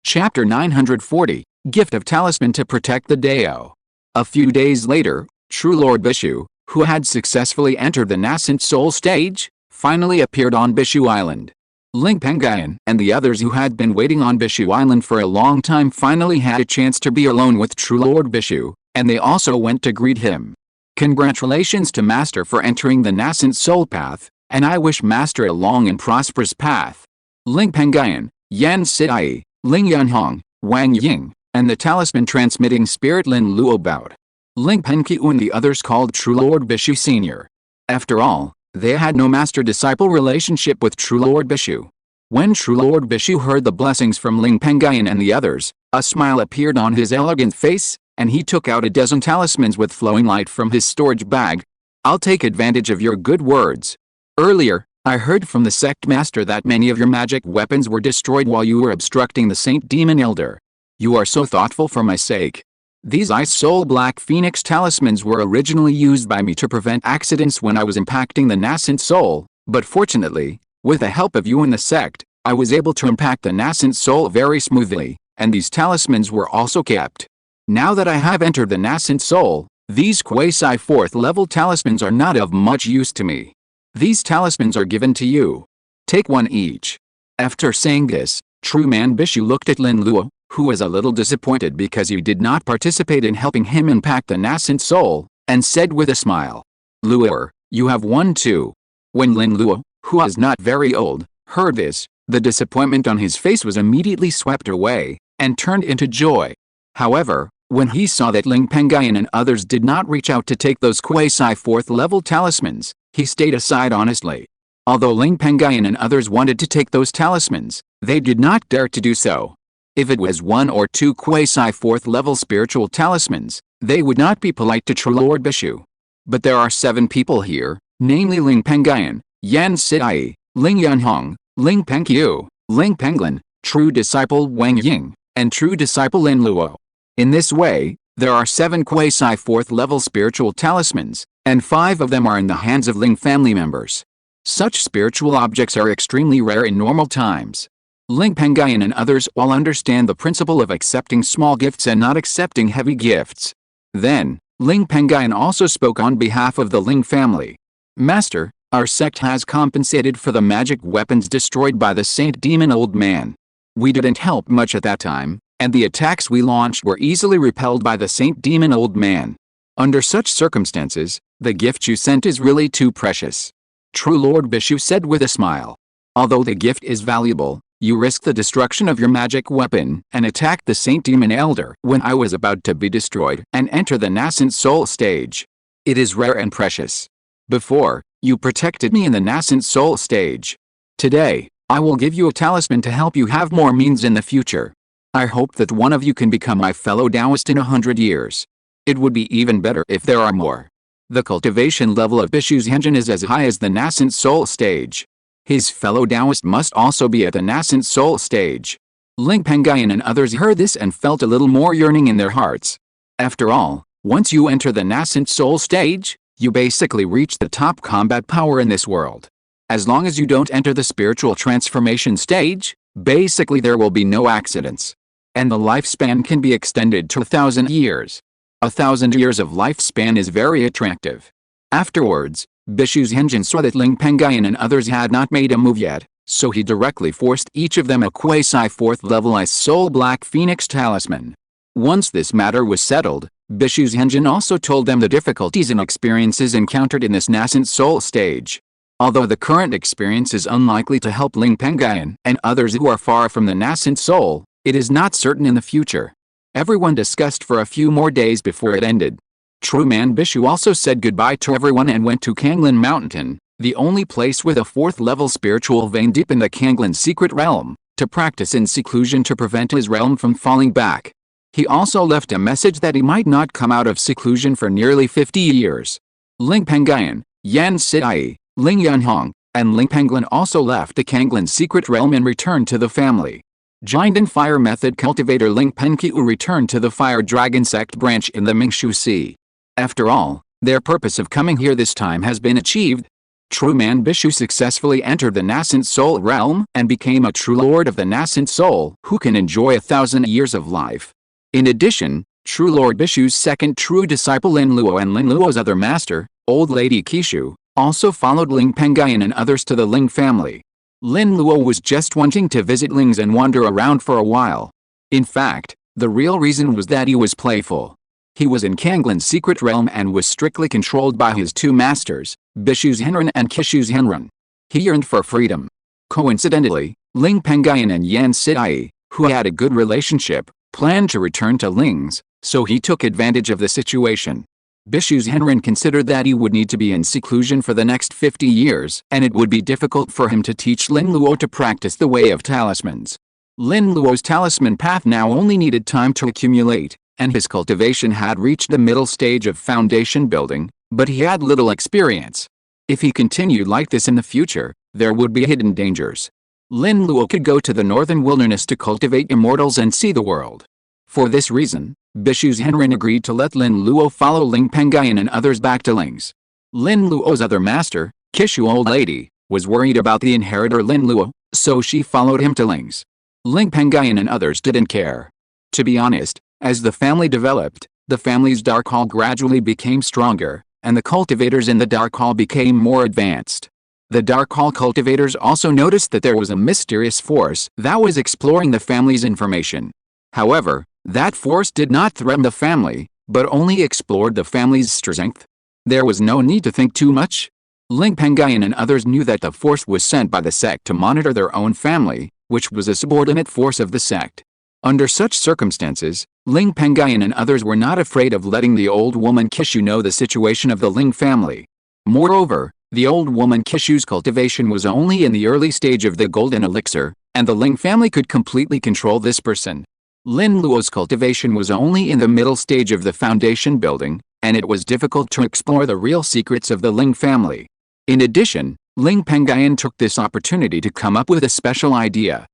Chapter 940, Gift of Talisman to Protect the Dao. A few days later, True Lord Bishu, who had successfully entered the nascent soul stage, finally appeared on Bishu Island. Ling Pengyun and the others who had been waiting on Bishu Island for a long time finally had a chance to be alone with True Lord Bishu, and they also went to greet him. Congratulations to Master for entering the nascent soul path, and I wish Master a long and prosperous path. Ling Pengyun, Yan Sidai, Ling Yunhong, Wang Ying, and the talisman transmitting spirit Lin Luo bowed. Ling Pengyun and the others called True Lord Bishu Sr. After all, they had no master-disciple relationship with True Lord Bishu. When True Lord Bishu heard the blessings from Ling Pengyun and the others, a smile appeared on his elegant face, and he took out a dozen talismans with flowing light from his storage bag. I'll take advantage of your good words. Earlier, I heard from the sect master that many of your magic weapons were destroyed while you were obstructing the Saint Demon Elder. You are so thoughtful for my sake. These Ice Soul Black Phoenix talismans were originally used by me to prevent accidents when I was impacting the nascent soul, but fortunately, with the help of you and the sect, I was able to impact the nascent soul very smoothly, and these talismans were also kept. Now that I have entered the nascent soul, these quasi 4th level talismans are not of much use to me. These talismans are given to you. Take one each. After saying this, True Man Bishu looked at Lin Luo, who was a little disappointed because you did not participate in helping him impact the nascent soul, and said with a smile, Luo, you have won too. When Lin Luo, who is not very old, heard this, the disappointment on his face was immediately swept away, and turned into joy. However, when he saw that Ling Pengyun and others did not reach out to take those quasi 4th level talismans, he stayed aside honestly. Although Ling Pengyun and others wanted to take those talismans, they did not dare to do so. If it was 1 or 2 quasi 4th level spiritual talismans, they would not be polite to True Lord Bishu. But there are 7 people here, namely Ling Pengyun, Yan Sidai, Ling Yunhong, Ling Pengyun, Ling Pengyun, True Disciple Wang Ying, and True Disciple Lin Luo. In this way, there are 7 quasi 4th level spiritual talismans, and 5 of them are in the hands of Ling family members. Such spiritual objects are extremely rare in normal times. Ling Pengyun and others all understand the principle of accepting small gifts and not accepting heavy gifts. Then, Ling Pengyun also spoke on behalf of the Ling family. Master, our sect has compensated for the magic weapons destroyed by the Saint Demon Old Man. We didn't help much at that time, and the attacks we launched were easily repelled by the Saint Demon Old Man. Under such circumstances, the gift you sent is really too precious. True Lord Bishu said with a smile. Although the gift is valuable, you risked the destruction of your magic weapon and attacked the Saint Demon Elder when I was about to be destroyed and enter the nascent soul stage. It is rare and precious. Before, you protected me in the nascent soul stage. Today, I will give you a talisman to help you have more means in the future. I hope that one of you can become my fellow Taoist in 100 years. It would be even better if there are more. The cultivation level of Bishu's engine is as high as the nascent soul stage. His fellow Taoist must also be at the nascent soul stage. Ling Pengyun and others heard this and felt a little more yearning in their hearts. After all, once you enter the nascent soul stage, you basically reach the top combat power in this world. As long as you don't enter the spiritual transformation stage, basically there will be no accidents. And the lifespan can be extended to 1,000 years. 1,000 years of lifespan is very attractive. Afterwards, Bishu's engine saw that Ling Pengyun and others had not made a move yet, so he directly forced each of them a quasi 4th level Ice Soul Black Phoenix talisman. Once this matter was settled, Bishu's engine also told them the difficulties and experiences encountered in this nascent soul stage. Although the current experience is unlikely to help Ling Pengyun and others who are far from the nascent soul, it is not certain in the future. Everyone discussed for a few more days before it ended. True Man Bishu also said goodbye to everyone and went to Qingshi Mountain, the only place with a 4th level spiritual vein deep in the Qingshi secret realm, to practice in seclusion to prevent his realm from falling back. He also left a message that he might not come out of seclusion for nearly 50 years. Ling Pengyun, Yan Sidai, Ling Yunhong, and Ling Pengyun also left the Qingshi secret realm and returned to the family. Giant and fire method cultivator Ling Pengyun returned to the fire dragon sect branch in the Mingxiu Sea. After all, their purpose of coming here this time has been achieved. True man Bishu successfully entered the nascent soul realm and became a true lord of the nascent soul who can enjoy 1,000 years of life. In addition, True Lord Bishu's second true disciple Lin Luo and Lin Luo's other master, Old Lady Qishu, also followed Ling Pengyun and others to the Ling family. Lin Luo was just wanting to visit Ling's and wander around for a while. In fact, the real reason was that he was playful. He was in Kanglin's secret realm and was strictly controlled by his two masters, Bishu's Henren and Qishu's Henren. He yearned for freedom. Coincidentally, Ling Pengyun and Yan Sidai, who had a good relationship, planned to return to Ling's, so he took advantage of the situation. Bishu's Henren considered that he would need to be in seclusion for the next 50 years, and it would be difficult for him to teach Lin Luo to practice the way of talismans. Lin Luo's talisman path now only needed time to accumulate, and his cultivation had reached the middle stage of foundation building, but he had little experience. If he continued like this in the future, there would be hidden dangers. Lin Luo could go to the northern wilderness to cultivate immortals and see the world. For this reason, Bishu's Henren agreed to let Lin Luo follow Ling Pengyun and others back to Ling's. Lin Luo's other master, Qishu Old Lady, was worried about the inheritor Lin Luo, so she followed him to Ling's. Ling Pengyun and others didn't care. To be honest, as the family developed, the family's dark hall gradually became stronger, and the cultivators in the dark hall became more advanced. The dark hall cultivators also noticed that there was a mysterious force that was exploring the family's information. However, that force did not threaten the family, but only explored the family's strength. There was no need to think too much. Ling Pengyun and others knew that the force was sent by the sect to monitor their own family, which was a subordinate force of the sect. Under such circumstances, Ling Pengyun and others were not afraid of letting the old woman Qishu know the situation of the Ling family. Moreover, the old woman Qishu's cultivation was only in the early stage of the golden elixir, and the Ling family could completely control this person. Lin Luo's cultivation was only in the middle stage of the foundation building, and it was difficult to explore the real secrets of the Ling family. In addition, Ling Pengyun took this opportunity to come up with a special idea.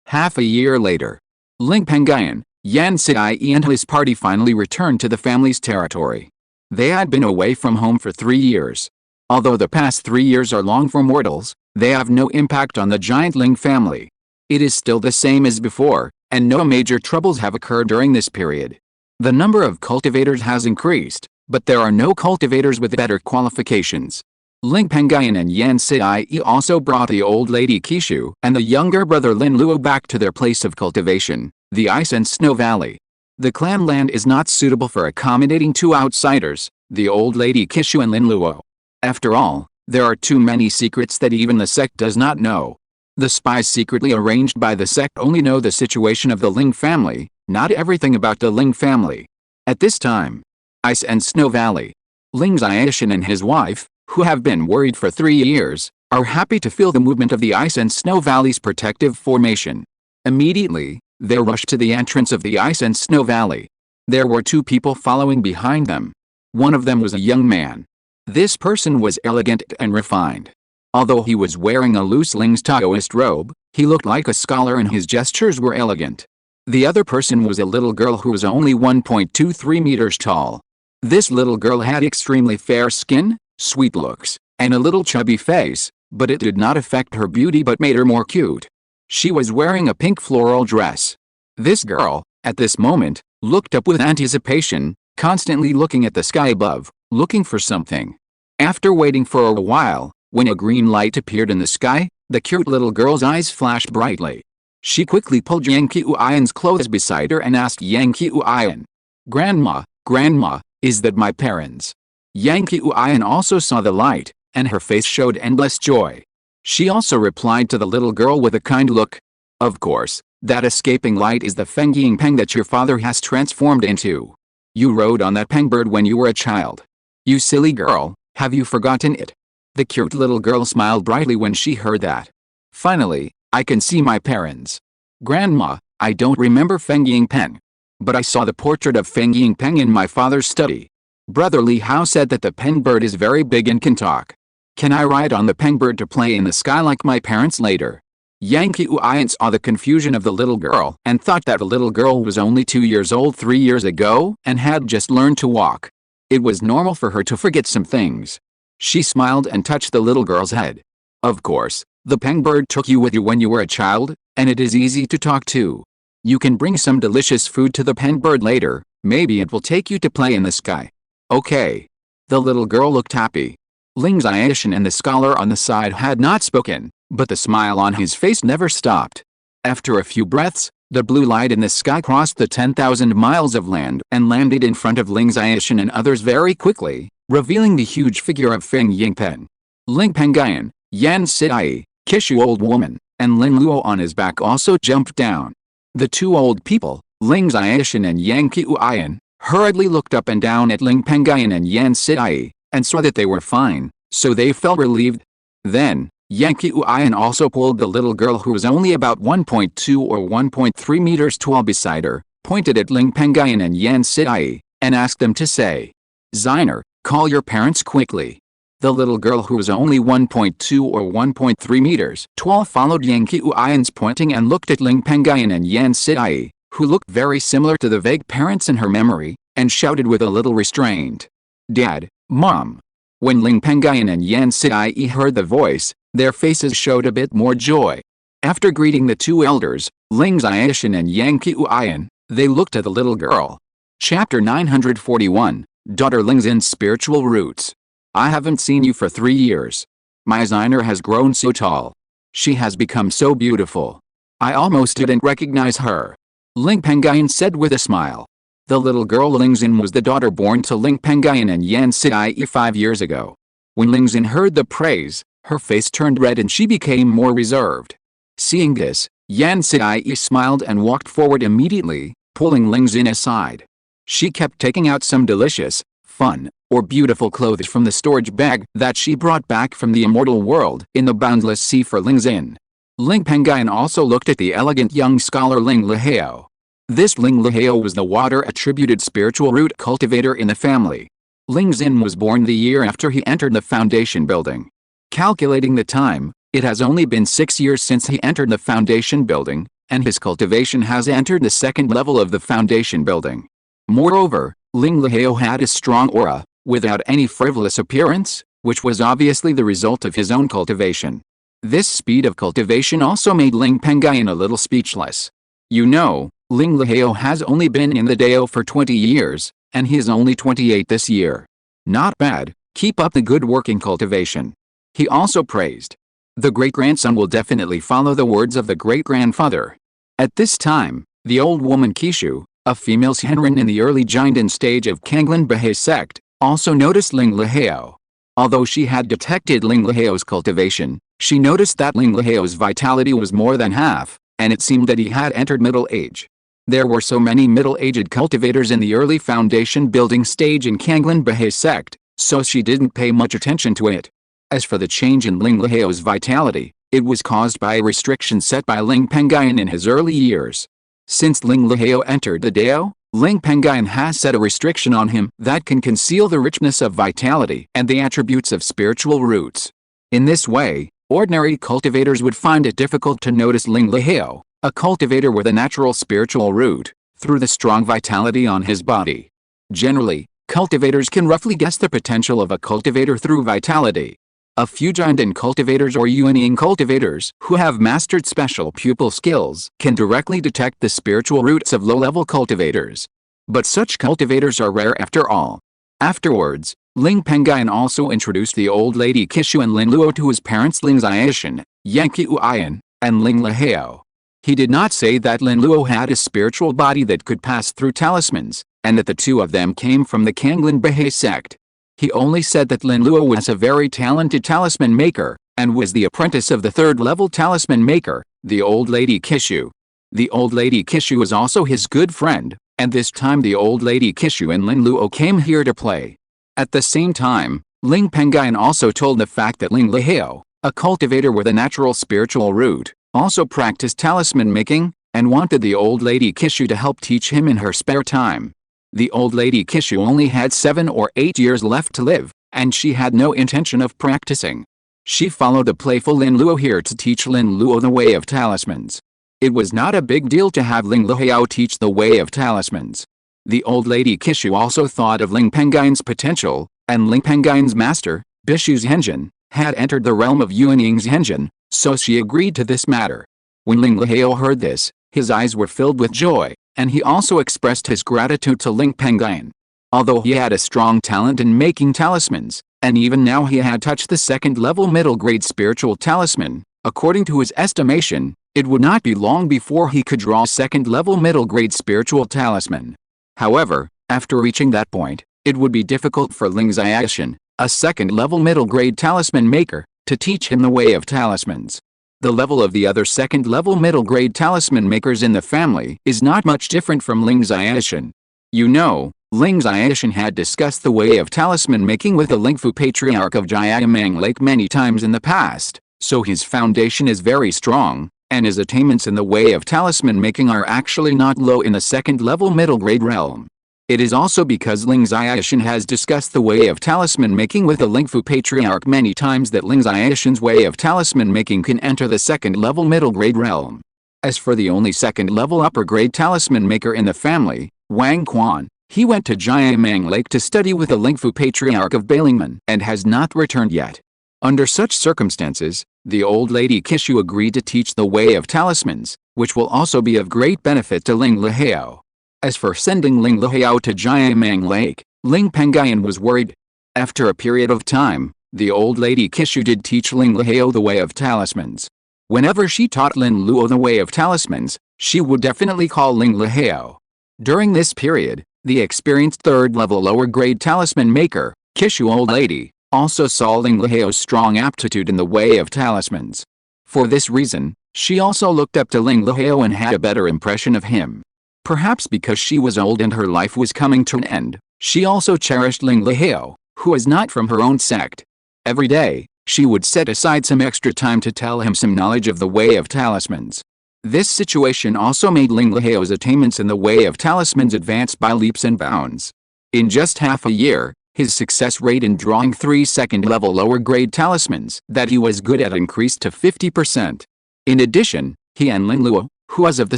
Half a year later, Ling Pengyun, Yan Sidai and his party finally returned to the family's territory. They had been away from home for 3 years. Although the past 3 years are long for mortals, they have no impact on the giant Ling family. It is still the same as before, and no major troubles have occurred during this period. The number of cultivators has increased, but there are no cultivators with better qualifications. Ling Pengyun and Yan Sidai also brought the old lady Qishu and the younger brother Lin Luo back to their place of cultivation, the Ice and Snow Valley. The clan land is not suitable for accommodating two outsiders, the old lady Qishu and Lin Luo. After all, there are too many secrets that even the sect does not know. The spies secretly arranged by the sect only know the situation of the Ling family, not everything about the Ling family. At this time, Ice and Snow Valley, Ling Xiaoshan and his wife, who have been worried for 3 years, are happy to feel the movement of the Ice and Snow Valley's protective formation. Immediately, they rushed to the entrance of the Ice and Snow Valley. There were 2 people following behind them. One of them was a young man. This person was elegant and refined. Although he was wearing a loose Ling's Taoist robe, he looked like a scholar and his gestures were elegant. The other person was a little girl who was only 1.23 meters tall. This little girl had extremely fair skin, sweet looks, and a little chubby face, but it did not affect her beauty but made her more cute. She was wearing a pink floral dress. This girl, at this moment, looked up with anticipation, constantly looking at the sky above, looking for something. After waiting for a while, when a green light appeared in the sky, the cute little girl's eyes flashed brightly. She quickly pulled Yang Qiuyan's clothes beside her and asked Yang Qiuyan, Grandma, is that my parents?" Yang Qiuyan also saw the light, and her face showed endless joy. She also replied to the little girl with a kind look. "Of course, that escaping light is the Fengying Peng that your father has transformed into. You rode on that Peng bird when you were a child. You silly girl, have you forgotten it?" The cute little girl smiled brightly when she heard that. "Finally, I can see my parents. Grandma, I don't remember Fengying Peng. But I saw the portrait of Fengying Peng in my father's study. Brother Li Hao said that the Peng bird is very big and can talk. Can I ride on the Peng bird to play in the sky like my parents later?" Yang Qiuyan saw the confusion of the little girl and thought that the little girl was only 2 years old 3 years ago and had just learned to walk. It was normal for her to forget some things. She smiled and touched the little girl's head. Of course, the pengbird took you with you when you were a child, and it is easy to talk to. You can bring some delicious food to the pengbird later, maybe it will take you to play in the sky. Okay. The little girl looked happy. Lingxiao and the scholar on the side had not spoken, but the smile on his face never stopped. After a few breaths, the blue light in the sky crossed the 10,000 miles of land and landed in front of Lingxiao and others very quickly, revealing the huge figure of Feng Yingpen. Ling Pengyun, Yan Sidai, Qishu old woman, and Ling Luo on his back also jumped down. The two old people, Lingxiao and Yang Qiuyan, hurriedly looked up and down at Ling Pengyun and Yan Sidai, and saw that they were fine, so they felt relieved. Then, Yang Qiuyan also pulled the little girl who was only about 1.2 or 1.3 meters tall beside her, pointed at Ling Pengyun and Yan Sidai, and asked them to say, "Ziner, call your parents quickly." The little girl who was only 1.2 or 1.3 meters tall followed Yang Qiuyan's pointing and looked at Ling Pengyun and Yan Sidai, who looked very similar to the vague parents in her memory, and shouted with a little restraint, "Dad, Mom." When Ling Pengyun and Yan Sidai heard the voice, their faces showed a bit more joy. After greeting the two elders, Lingxiao and Yang Qiuyan, they looked at the little girl. Chapter 941, Daughter Lingxin's Spiritual Roots. I haven't seen you for 3 years. My Ziner has grown so tall. She has become so beautiful. I almost didn't recognize her. Ling Pengyun said with a smile. The little girl Lingxin was the daughter born to Ling Pengyun and Yan Sidai 5 years ago. When Lingxin heard the praise, her face turned red and she became more reserved. Seeing this, Yan Sidai smiled and walked forward immediately, pulling Lingxin aside. She kept taking out some delicious, fun, or beautiful clothes from the storage bag that she brought back from the immortal world in the boundless sea for Lingxin. Ling Pengyun also looked at the elegant young scholar Ling Lihao. This Ling Lihao was the water-attributed spiritual root cultivator in the family. Lingxin was born the year after he entered the foundation building. Calculating the time, it has only been 6 years since he entered the foundation building, and his cultivation has entered the second level of the foundation building. Moreover, Ling Lihao had a strong aura, without any frivolous appearance, which was obviously the result of his own cultivation. This speed of cultivation also made Ling Pengyun a little speechless. You know, Ling Lihao has only been in the Dao for 20 years, and he is only 28 this year. Not bad, keep up the good work in cultivation. He also praised. The great-grandson will definitely follow the words of the great-grandfather. At this time, the old woman Qishu, a female Shenren in the early Jinden stage of Kanglin Bahe sect, also noticed Ling Lihao. Although she had detected Ling Lihao's cultivation, she noticed that Ling Lihao's vitality was more than half, and it seemed that he had entered middle age. There were so many middle-aged cultivators in the early foundation building stage in Kanglin Bahe sect, so she didn't pay much attention to it. As for the change in Ling Lihao's vitality, it was caused by a restriction set by Ling Pengyun in his early years. Since Ling Lihao entered the Dao, Ling Pengyun has set a restriction on him that can conceal the richness of vitality and the attributes of spiritual roots. In this way, ordinary cultivators would find it difficult to notice Ling Lihao, a cultivator with a natural spiritual root, through the strong vitality on his body. Generally, cultivators can roughly guess the potential of a cultivator through vitality. A few Jinden cultivators or Yuanying cultivators who have mastered special pupil skills can directly detect the spiritual roots of low-level cultivators. But such cultivators are rare after all. Afterwards, Ling Pengyun also introduced the old lady Qishu and Ling Luo to his parents Lingxiao, Yang Qiuyan, and Ling Lihao. He did not say that Ling Luo had a spiritual body that could pass through talismans, and that the two of them came from the Kanglin Bahe sect. He only said that Ling Luo was a very talented talisman maker, and was the apprentice of the third-level talisman maker, the old lady Qishu. The old lady Qishu was also his good friend, and this time the old lady Qishu and Ling Luo came here to play. At the same time, Ling Pengyun also told the fact that Ling Lihao, a cultivator with a natural spiritual root, also practiced talisman making, and wanted the old lady Qishu to help teach him in her spare time. The old lady Qishu only had 7 or 8 years left to live, and she had no intention of practicing. She followed the playful Lin Luo here to teach Lin Luo the way of talismans. It was not a big deal to have Ling Luo teach the way of talismans. The old lady Qishu also thought of Ling Pengyun's potential, and Ling Pengyun's master, Bishu's Henjin, had entered the realm of Yuanying's Henjin, so she agreed to this matter. When Ling Luo heard this, his eyes were filled with joy, and he also expressed his gratitude to Ling Pengyun. Although he had a strong talent in making talismans, and even now he had touched the second-level middle-grade spiritual talisman, according to his estimation, it would not be long before he could draw a second-level middle-grade spiritual talisman. However, after reaching that point, it would be difficult for Lingxiao, a second-level middle-grade talisman maker, to teach him the way of talismans. The level of the other second-level middle-grade talisman makers in the family is not much different from Lingxiao. You know, Lingxiao had discussed the way of talisman making with the Lingfu patriarch of Jiayamang Lake many times in the past, so his foundation is very strong, and his attainments in the way of talisman making are actually not low in the second-level middle-grade realm. It is also because Lingxiao has discussed the way of talisman making with the Lingfu patriarch many times that Lingxiao's way of talisman making can enter the second-level middle-grade realm. As for the only second-level upper-grade talisman maker in the family, Wang Quan, he went to Jiayamang Lake to study with the Lingfu patriarch of Bailingmen and has not returned yet. Under such circumstances, the old lady Qishu agreed to teach the way of talismans, which will also be of great benefit to Ling Luo. As for sending Ling Luo to Jiayamang Lake, Ling Pengyun was worried. After a period of time, the old lady Qishu did teach Ling Luo the way of talismans. Whenever she taught Lin Luo the way of talismans, she would definitely call Ling Luo. During this period, the experienced third-level lower-grade talisman maker, Qishu Old Lady, also saw Ling Luo's strong aptitude in the way of talismans. For this reason, she also looked up to Ling Luo and had a better impression of him. Perhaps because she was old and her life was coming to an end, she also cherished Ling Luo, who was not from her own sect. Every day, she would set aside some extra time to tell him some knowledge of the way of talismans. This situation also made Ling Luo's attainments in the way of talismans advance by leaps and bounds. In just half a year, his success rate in drawing 3 second-level lower-grade talismans that he was good at increased to 50%. In addition, he and Lin Luo, who was of the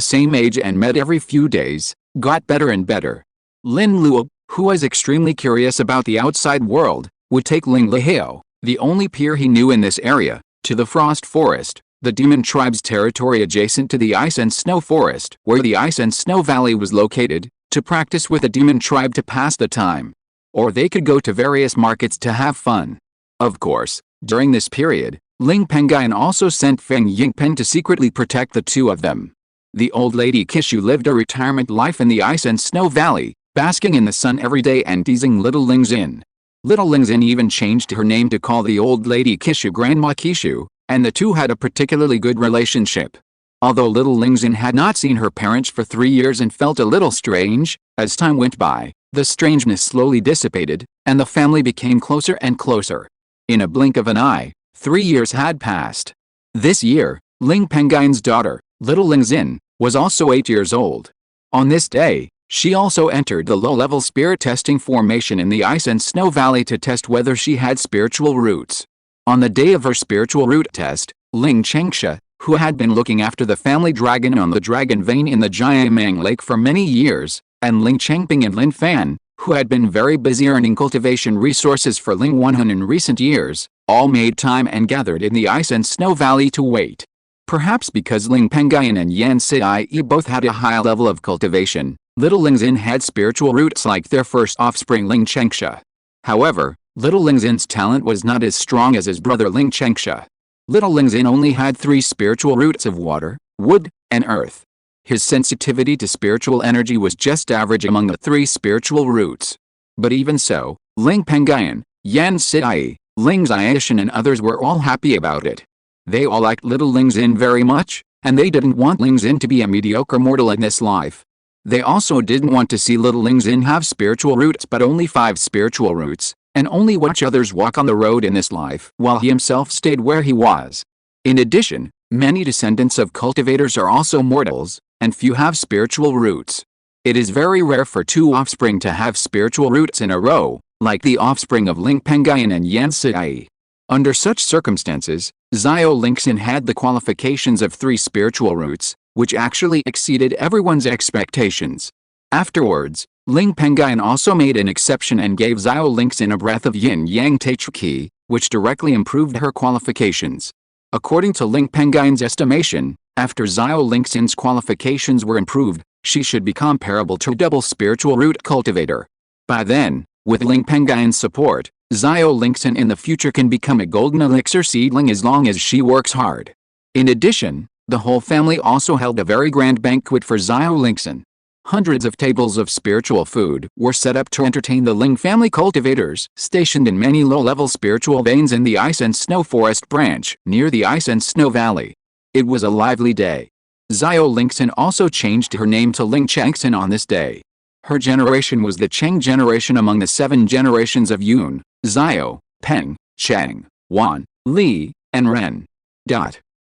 same age and met every few days, got better and better. Lin Luo, who was extremely curious about the outside world, would take Ling Luo, the only peer he knew in this area, to the Frost Forest, the demon tribe's territory adjacent to the Ice and Snow Forest, where the Ice and Snow Valley was located, to practice with the demon tribe to pass the time. Or they could go to various markets to have fun. Of course, during this period, Ling Pengyun also sent Feng Yingpen to secretly protect the two of them. The old lady Qishu lived a retirement life in the Ice and Snow Valley, basking in the sun every day and teasing little Lingxin. Little Lingxin even changed her name to call the old lady Qishu Grandma Qishu, and the two had a particularly good relationship. Although little Lingxin had not seen her parents for 3 years and felt a little strange, as time went by, the strangeness slowly dissipated, and the family became closer and closer. In a blink of an eye, 3 years had passed. This year, Ling Pengyun's daughter, little Lingxin, was also 8 years old. On this day, she also entered the low-level spirit testing formation in the Ice and Snow Valley to test whether she had spiritual roots. On the day of her spiritual root test, Ling Qingsha, who had been looking after the family dragon on the Dragon Vein in the Jiayamang Lake for many years, and Ling Changping and Lin Fan, who had been very busy earning cultivation resources for Ling Wenhun in recent years, all made time and gathered in the Ice and Snow Valley to wait. Perhaps because Ling Pengyun and Yan Sai both had a high level of cultivation, little Lingxin had spiritual roots like their first offspring Ling Qingsha. However, little Lingxin's talent was not as strong as his brother Ling Qingsha. Little Lingxin only had 3 spiritual roots of water, wood, and earth. His sensitivity to spiritual energy was just average among the 3 spiritual roots. But even so, Ling Pengyun, Yan Sai, Lingxiao and others were all happy about it. They all liked little Lingxin very much, and they didn't want Lingxin to be a mediocre mortal in this life. They also didn't want to see little Lingxin have spiritual roots but only 5 spiritual roots, and only watch others walk on the road in this life while he himself stayed where he was. In addition, many descendants of cultivators are also mortals, and few have spiritual roots. It is very rare for 2 offspring to have spiritual roots in a row, like the offspring of Ling Pengyun and Yan Sai. Under such circumstances, Xiao Lingxian had the qualifications of 3 spiritual roots, which actually exceeded everyone's expectations. Afterwards, Ling Pengyun also made an exception and gave Xiao Lingxian a breath of yin-yang Taichu Qi, which directly improved her qualifications. According to Ling Pengyun's estimation, after Xiao Lingxian's qualifications were improved, she should be comparable to a double spiritual root cultivator. By then, with Ling Pengyun's support, Xiao Lingxian in the future can become a golden elixir seedling as long as she works hard. In addition, the whole family also held a very grand banquet for Xiao Lingxian. Hundreds of tables of spiritual food were set up to entertain the Ling family cultivators, stationed in many low-level spiritual veins in the ice and snow forest branch, near the ice and snow valley. It was a lively day. Xiao Lingxian also changed her name to Ling Changxian on this day. Her generation was the Cheng generation among the 7 generations of Yun, Xiao, Peng, Cheng, Wan, Li, and Ren.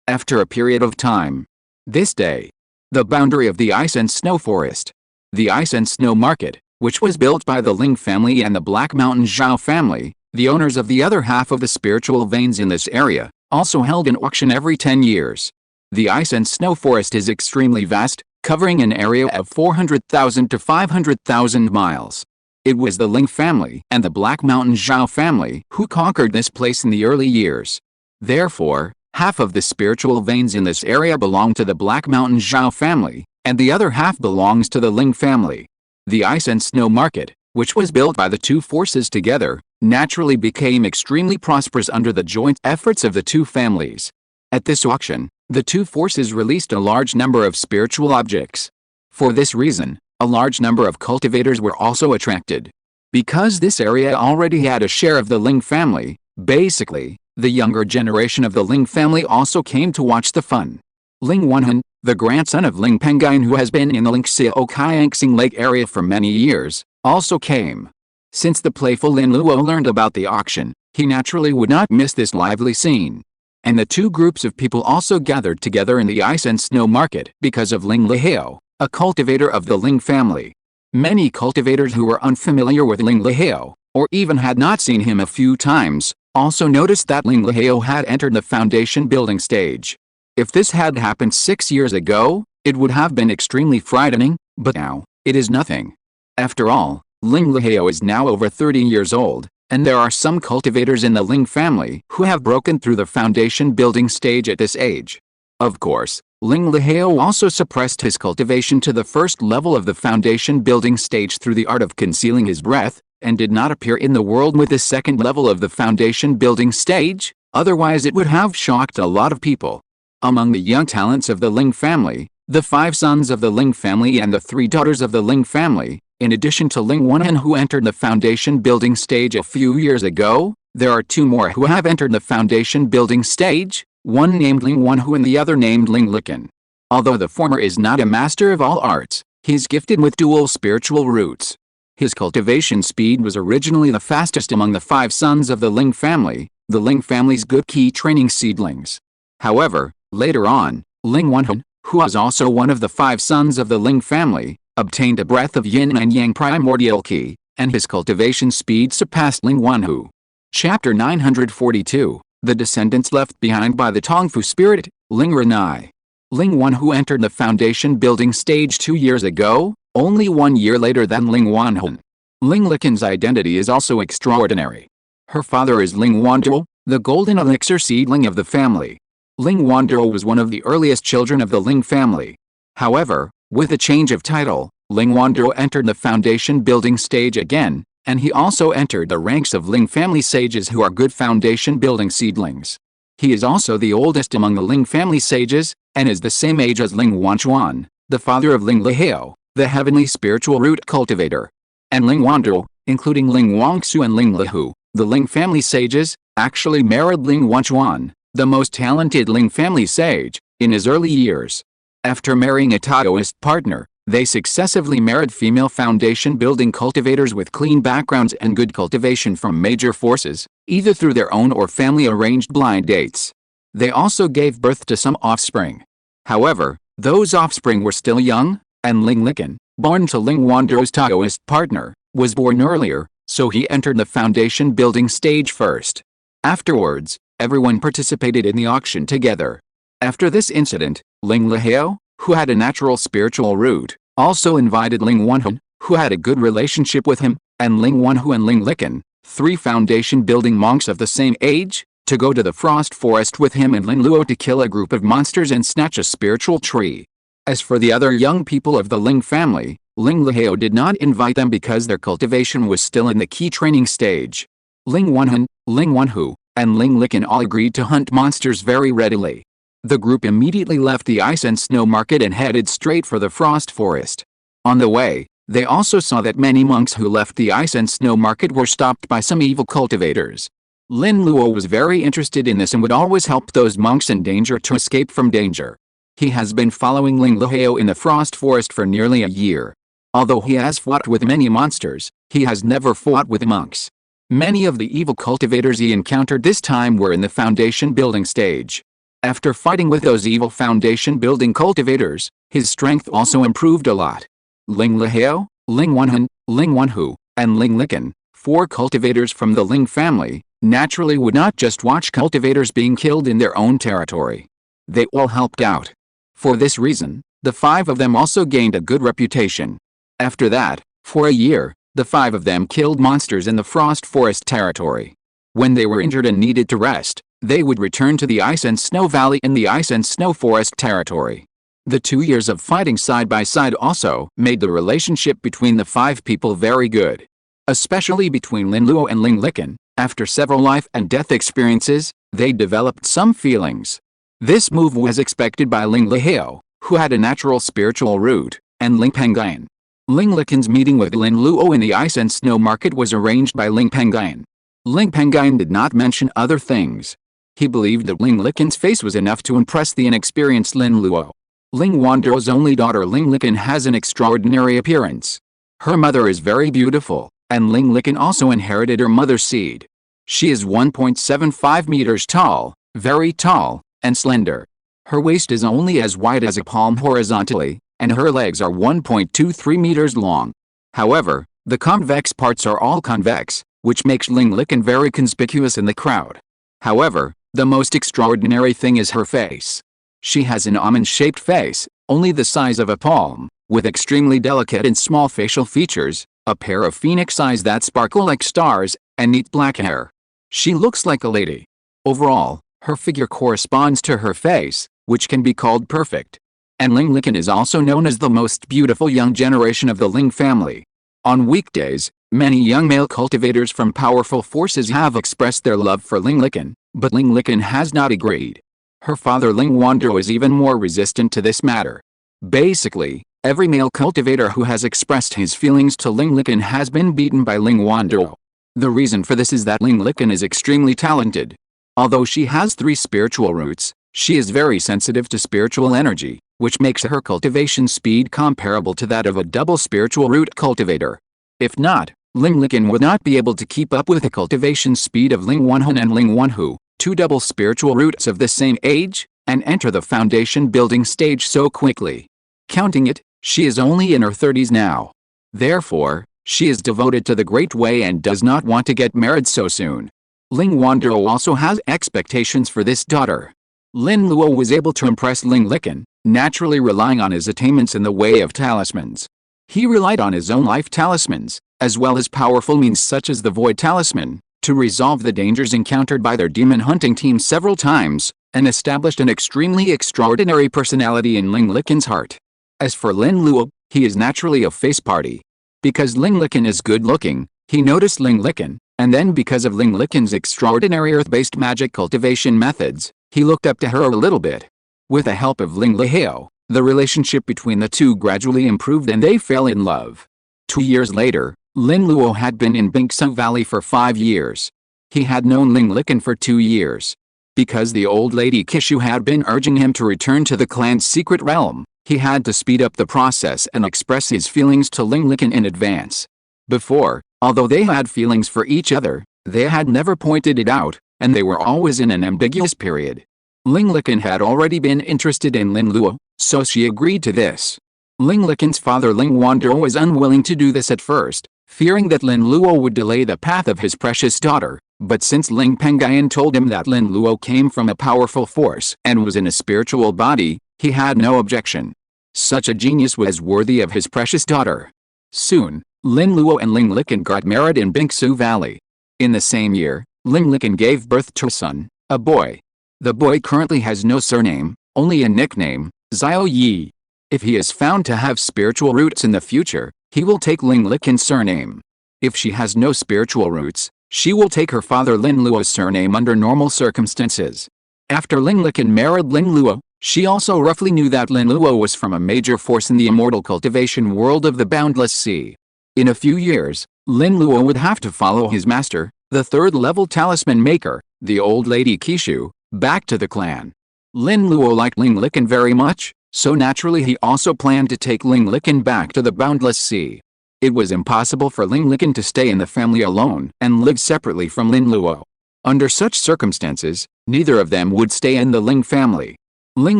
After a period of time. This day. The boundary of the ice and snow forest. The ice and snow market, which was built by the Ling family and the Black Mountain Zhao family, the owners of the other half of the spiritual veins in this area, also held an auction every 10 years. The ice and snow forest is extremely vast, covering an area of 400,000 to 500,000 miles. It was the Ling family and the Black Mountain Zhao family who conquered this place in the early years. Therefore, half of the spiritual veins in this area belong to the Black Mountain Zhao family, and the other half belongs to the Ling family. The ice and snow market, which was built by the 2 forces together, naturally became extremely prosperous under the joint efforts of the 2 families. At this auction, the 2 forces released a large number of spiritual objects. For this reason, a large number of cultivators were also attracted. Because this area already had a share of the Ling family, basically, the younger generation of the Ling family also came to watch the fun. Ling Wanhun, the grandson of Ling Pengyun who has been in the Lingxiao Qiangxing Lake area for many years, also came. Since the playful Lin Luo learned about the auction, he naturally would not miss this lively scene. And the 2 groups of people also gathered together in the ice and snow market because of Ling Lihao, a cultivator of the Ling family. Many cultivators who were unfamiliar with Ling Lihao, or even had not seen him a few times, also noticed that Ling Lihao had entered the foundation building stage. If this had happened 6 years ago, it would have been extremely frightening, but now, it is nothing. After all, Ling Lihao is now over 30 years old, and there are some cultivators in the Ling family who have broken through the foundation building stage at this age. Of course, Ling Lihao also suppressed his cultivation to the first level of the foundation building stage through the art of concealing his breath, and did not appear in the world with the second level of the foundation building stage, otherwise it would have shocked a lot of people. Among the young talents of the Ling family, the 5 sons of the Ling family and the 3 daughters of the Ling family, in addition to Ling Wanhun who entered the foundation building stage a few years ago, there are 2 more who have entered the foundation building stage, one named Ling Wanhu and the other named Ling Likan. Although the former is not a master of all arts, he is gifted with dual spiritual roots. His cultivation speed was originally the fastest among the 5 sons of the Ling family, the Ling family's good key training seedlings. However, later on, Ling Wanhun, who was also one of the 5 sons of the Ling family, obtained a breath of yin and yang primordial qi, and his cultivation speed surpassed Ling Wanhu. Chapter 942, The Descendants Left Behind by the Tongfu Spirit, Ling Renai. Ling Wanhu entered the foundation building stage 2 years ago, only 1 year later than Ling Wanhun. Ling Likan's identity is also extraordinary. Her father is Ling Wanduo, the golden elixir seedling of the family. Ling Wanduo was one of the earliest children of the Ling family. However, with a change of title, Ling Wanduo entered the foundation building stage again, and he also entered the ranks of Ling family sages who are good foundation building seedlings. He is also the oldest among the Ling family sages, and is the same age as Ling Wanchuan, the father of Ling Lihao, the heavenly spiritual root cultivator. And Ling Wanduo, including Ling Wangsu and Ling Lihu, the Ling family sages, actually married Ling Wanchuan, the most talented Ling family sage, in his early years. After marrying a Taoist partner, they successively married female foundation building cultivators with clean backgrounds and good cultivation from major forces, either through their own or family arranged blind dates. They also gave birth to some offspring. However, those offspring were still young, and Ling Likan, born to Ling Wanduo's Taoist partner, was born earlier, so he entered the foundation building stage first. Afterwards, everyone participated in the auction together. After this incident, Ling Lihao, who had a natural spiritual root, also invited Ling Wanhu, who had a good relationship with him, and Ling Wanhu and Ling Licken, 3 foundation-building monks of the same age, to go to the Frost Forest with him and Lin Luo to kill a group of monsters and snatch a spiritual tree. As for the other young people of the Ling family, Ling Lihao did not invite them because their cultivation was still in the key training stage. Ling Wanhu, Ling Wanhu, and Ling Licken all agreed to hunt monsters very readily. The group immediately left the ice and snow market and headed straight for the Frost Forest. On the way, they also saw that many monks who left the ice and snow market were stopped by some evil cultivators. Lin Luo was very interested in this and would always help those monks in danger to escape from danger. He has been following Ling Lihao in the Frost Forest for nearly a year. Although he has fought with many monsters, he has never fought with monks. Many of the evil cultivators he encountered this time were in the foundation building stage. After fighting with those evil foundation building cultivators, his strength also improved a lot. Ling Lihao, Ling Wanhu, Ling Wanhu, and Ling Licken, 4 cultivators from the Ling family, naturally would not just watch cultivators being killed in their own territory. They all helped out. For this reason, the 5 of them also gained a good reputation. After that, for a year, the 5 of them killed monsters in the Frost Forest territory. When they were injured and needed to rest, they would return to the Ice and Snow Valley in the Ice and Snow Forest territory. The 2 years of fighting side by side also made the relationship between the 5 people very good. Especially between Lin Luo and Ling Licken, after several life and death experiences, they developed some feelings. This move was expected by Ling Lihao, who had a natural spiritual root, and Ling Pengyun. Ling Licken's meeting with Lin Luo in the Ice and Snow Market was arranged by Ling Pengyun. Ling Pengyun did not mention other things. He believed that Ling Licken's face was enough to impress the inexperienced Lin Luo. Ling Wanduo's only daughter Ling Licken has an extraordinary appearance. Her mother is very beautiful, and Ling Licken also inherited her mother's seed. She is 1.75 meters tall, very tall, and slender. Her waist is only as wide as a palm horizontally, and her legs are 1.23 meters long. However, the convex parts are all convex, which makes Ling Licken very conspicuous in the crowd. However, the most extraordinary thing is her face. She has an almond-shaped face, only the size of a palm, with extremely delicate and small facial features, a pair of phoenix eyes that sparkle like stars, and neat black hair. She looks like a lady. Overall, her figure corresponds to her face, which can be called perfect. And Ling Licken is also known as the most beautiful young generation of the Ling family. On weekdays, many young male cultivators from powerful forces have expressed their love for Ling Licken, but Ling Licken has not agreed. Her father Ling Wanduo is even more resistant to this matter. Basically, every male cultivator who has expressed his feelings to Ling Licken has been beaten by Ling Wanduo. The reason for this is that Ling Licken is extremely talented. Although she has 3 spiritual roots, she is very sensitive to spiritual energy, which makes her cultivation speed comparable to that of a double spiritual root cultivator. If not, Ling Licken would not be able to keep up with the cultivation speed of Ling Wanhu and Ling Wanhu, 2 double spiritual roots of the same age, and enter the foundation building stage so quickly. Counting it, she is only in her 30s now. Therefore, she is devoted to the Great Way and does not want to get married so soon. Ling Wanduo also has expectations for this daughter. Lin Luo was able to impress Ling Licken, naturally relying on his attainments in the way of talismans. He relied on his own life talismans, as well as powerful means such as the Void Talisman, to resolve the dangers encountered by their demon hunting team several times, and established an extremely extraordinary personality in Ling Licken's heart. As for Lin Luo, he is naturally a face party. Because Ling Licken is good-looking, he noticed Ling Licken, and then because of Ling Licken's extraordinary earth-based magic cultivation methods, he looked up to her a little bit. With the help of Ling Lihao, the relationship between the two gradually improved and they fell in love. 2 years later, Lin Luo had been in Lingxiao Valley for 5 years. He had known Ling Licken for 2 years. Because the old lady Qishu had been urging him to return to the clan's secret realm, he had to speed up the process and express his feelings to Ling Licken in advance. Before, although they had feelings for each other, they had never pointed it out, and they were always in an ambiguous period. Ling Licken had already been interested in Lin Luo, so she agreed to this. Ling Licken's father Ling Wanduo was unwilling to do this at first, fearing that Lin Luo would delay the path of his precious daughter, But since Ling Pengyun told him that Lin Luo came from a powerful force and was in a spiritual body, he had no objection. Such a genius was worthy of his precious daughter. Soon, Lin Luo and Ling Liqin got married in Bingsu Valley. In the same year, Ling Liqin gave birth to a son, a boy. The boy currently has no surname, only a nickname, Xiao Yi. If he is found to have spiritual roots in the future, he will take Ling Liqin's surname. If she has no spiritual roots, she will take her father Lin Luo's surname under normal circumstances. After Ling Liqin married Lin Luo, she also roughly knew that Lin Luo was from a major force in the immortal cultivation world of the boundless sea. In a few years, Lin Luo would have to follow his master, the third-level talisman maker, the old lady Qishu, back to the clan. Lin Luo liked Ling Liqin very much, so naturally he also planned to take Ling Liqin back to the boundless sea. It was impossible for Ling Liqin to stay in the family alone and live separately from Lin Luo. Under such circumstances, neither of them would stay in the Ling family. Ling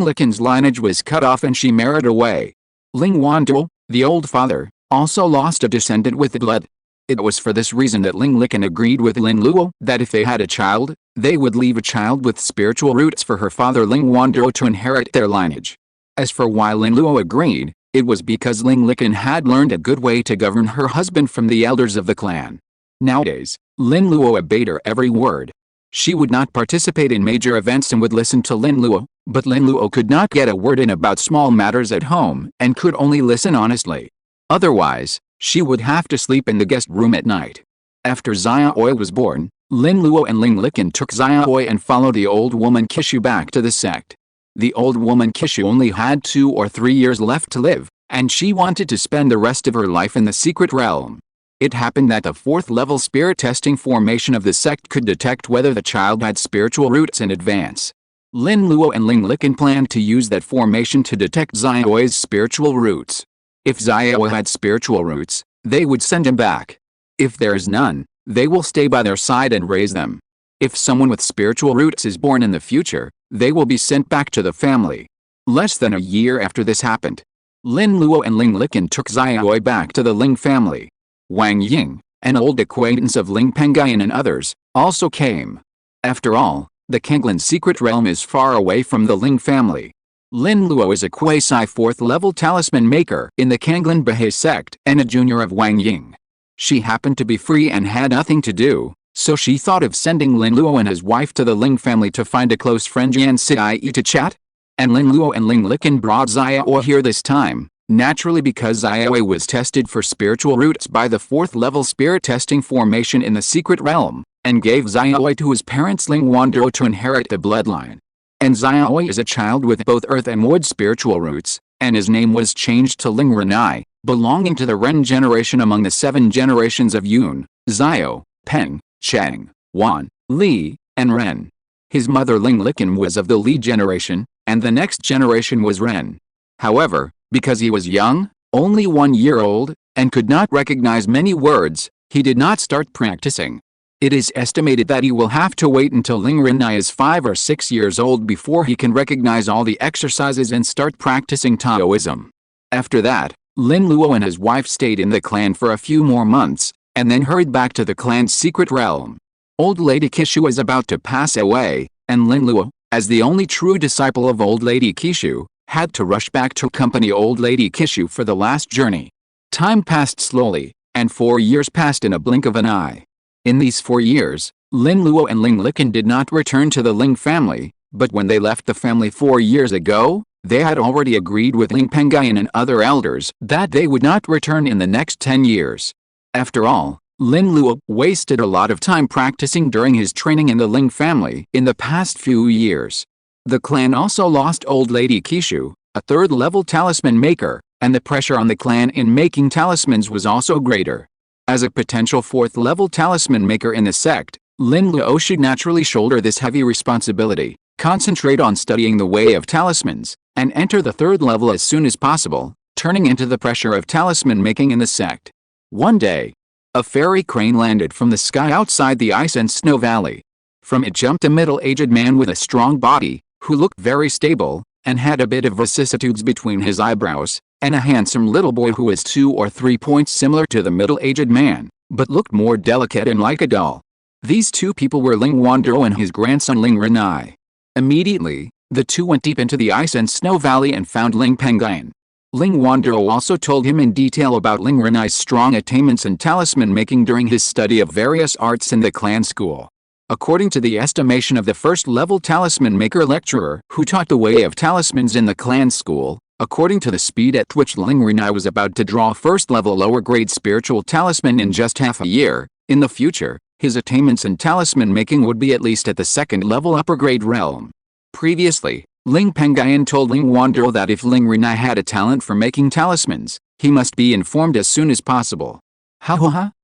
Liqin's lineage was cut off and she married away. Ling Wanduo, the old father, also lost a descendant with the blood. It was for this reason that Ling Liqin agreed with Lin Luo that if they had a child, they would leave a child with spiritual roots for her father Ling Wanduo to inherit their lineage. As for why Lin Luo agreed, it was because Ling Liqin had learned a good way to govern her husband from the elders of the clan. Nowadays, Lin Luo obeyed her every word. She would not participate in major events and would listen to Lin Luo, but Lin Luo could not get a word in about small matters at home and could only listen honestly. Otherwise, she would have to sleep in the guest room at night. After Xiaoi was born, Lin Luo and Ling Liqin took Xiaoi and followed the old woman Qishu back to the sect. The old woman Qishu only had 2 or 3 years left to live, and she wanted to spend the rest of her life in the secret realm. It happened that the 4th-level spirit testing formation of the sect could detect whether the child had spiritual roots in advance. Lin Luo and Ling Liqin planned to use that formation to detect Xiaoi's spiritual roots. If Xiao had spiritual roots, they would send him back. If there is none, they will stay by their side and raise them. If someone with spiritual roots is born in the future, they will be sent back to the family. Less than a year after this happened, Lin Luo and Ling Liqin took Xiaoi back to the Ling family. Wang Ying, an old acquaintance of Ling Pengyun and others, also came. After all, the Kanglan secret realm is far away from the Ling family. Lin Luo is a quasi-4th-level talisman maker in the Kanglan Bahe sect and a junior of Wang Ying. She happened to be free and had nothing to do, so she thought of sending Lin Luo and his wife to the Ling family to find a close friend Yan Siai to chat. And Lin Luo and Ling Liqin brought Xiaoi here this time, naturally because Xiaoi was tested for spiritual roots by the 4th-level spirit testing formation in the secret realm, and gave Xiaoi to his parents Ling Wanduo to inherit the bloodline. And Xiaoi is a child with both earth and wood spiritual roots, and his name was changed to Ling Renai, belonging to the Ren generation among the 7 generations of Yun, Xiao, Peng, Chang, Wan, Li, and Ren. His mother Ling Liqin was of the Li generation, and the next generation was Ren. However, because he was young, only 1 year old, and could not recognize many words, he did not start practicing. It is estimated that he will have to wait until Ling Renai is 5 or 6 years old before he can recognize all the exercises and start practicing Taoism. After that, Lin Luo and his wife stayed in the clan for a few more months, and then hurried back to the clan's secret realm. Old Lady Qishu was about to pass away, and Lin Luo, as the only true disciple of Old Lady Qishu, had to rush back to accompany Old Lady Qishu for the last journey. Time passed slowly, and 4 years passed in a blink of an eye. In these 4 years, Lin Luo and Ling Liqin did not return to the Ling family, but when they left the family 4 years ago, they had already agreed with Ling Pengyun and other elders that they would not return in the next 10 years. After all, Lin Luo wasted a lot of time practicing during his training in the Ling family in the past few years. The clan also lost Old Lady Qishu, a 3rd-level talisman maker, and the pressure on the clan in making talismans was also greater. As a potential 4th-level talisman maker in the sect, Lin Luo should naturally shoulder this heavy responsibility, concentrate on studying the way of talismans, and enter the 3rd level as soon as possible, turning into the pressure of talisman making in the sect. One day, a fairy crane landed from the sky outside the ice and snow valley. From it jumped a middle-aged man with a strong body, who looked very stable, and had a bit of vicissitudes between his eyebrows, and a handsome little boy who was 2 or 3 points similar to the middle-aged man, but looked more delicate and like a doll. These two people were Ling Wandao and his grandson Ling Renai. Immediately, the two went deep into the ice and snow valley and found Ling Pengyun. Ling Wandao also told him in detail about Ling Renai's strong attainments in talisman making during his study of various arts in the clan school. According to the estimation of the first-level talisman maker lecturer who taught the way of talismans in the clan school, according to the speed at which Ling Renai was about to draw first-level lower-grade spiritual talisman in just half a year, in the future, his attainments in talisman making would be at least at the second-level upper-grade realm. Previously, Ling Pengyun told Ling Wandao that if Ling Renai had a talent for making talismans, he must be informed as soon as possible.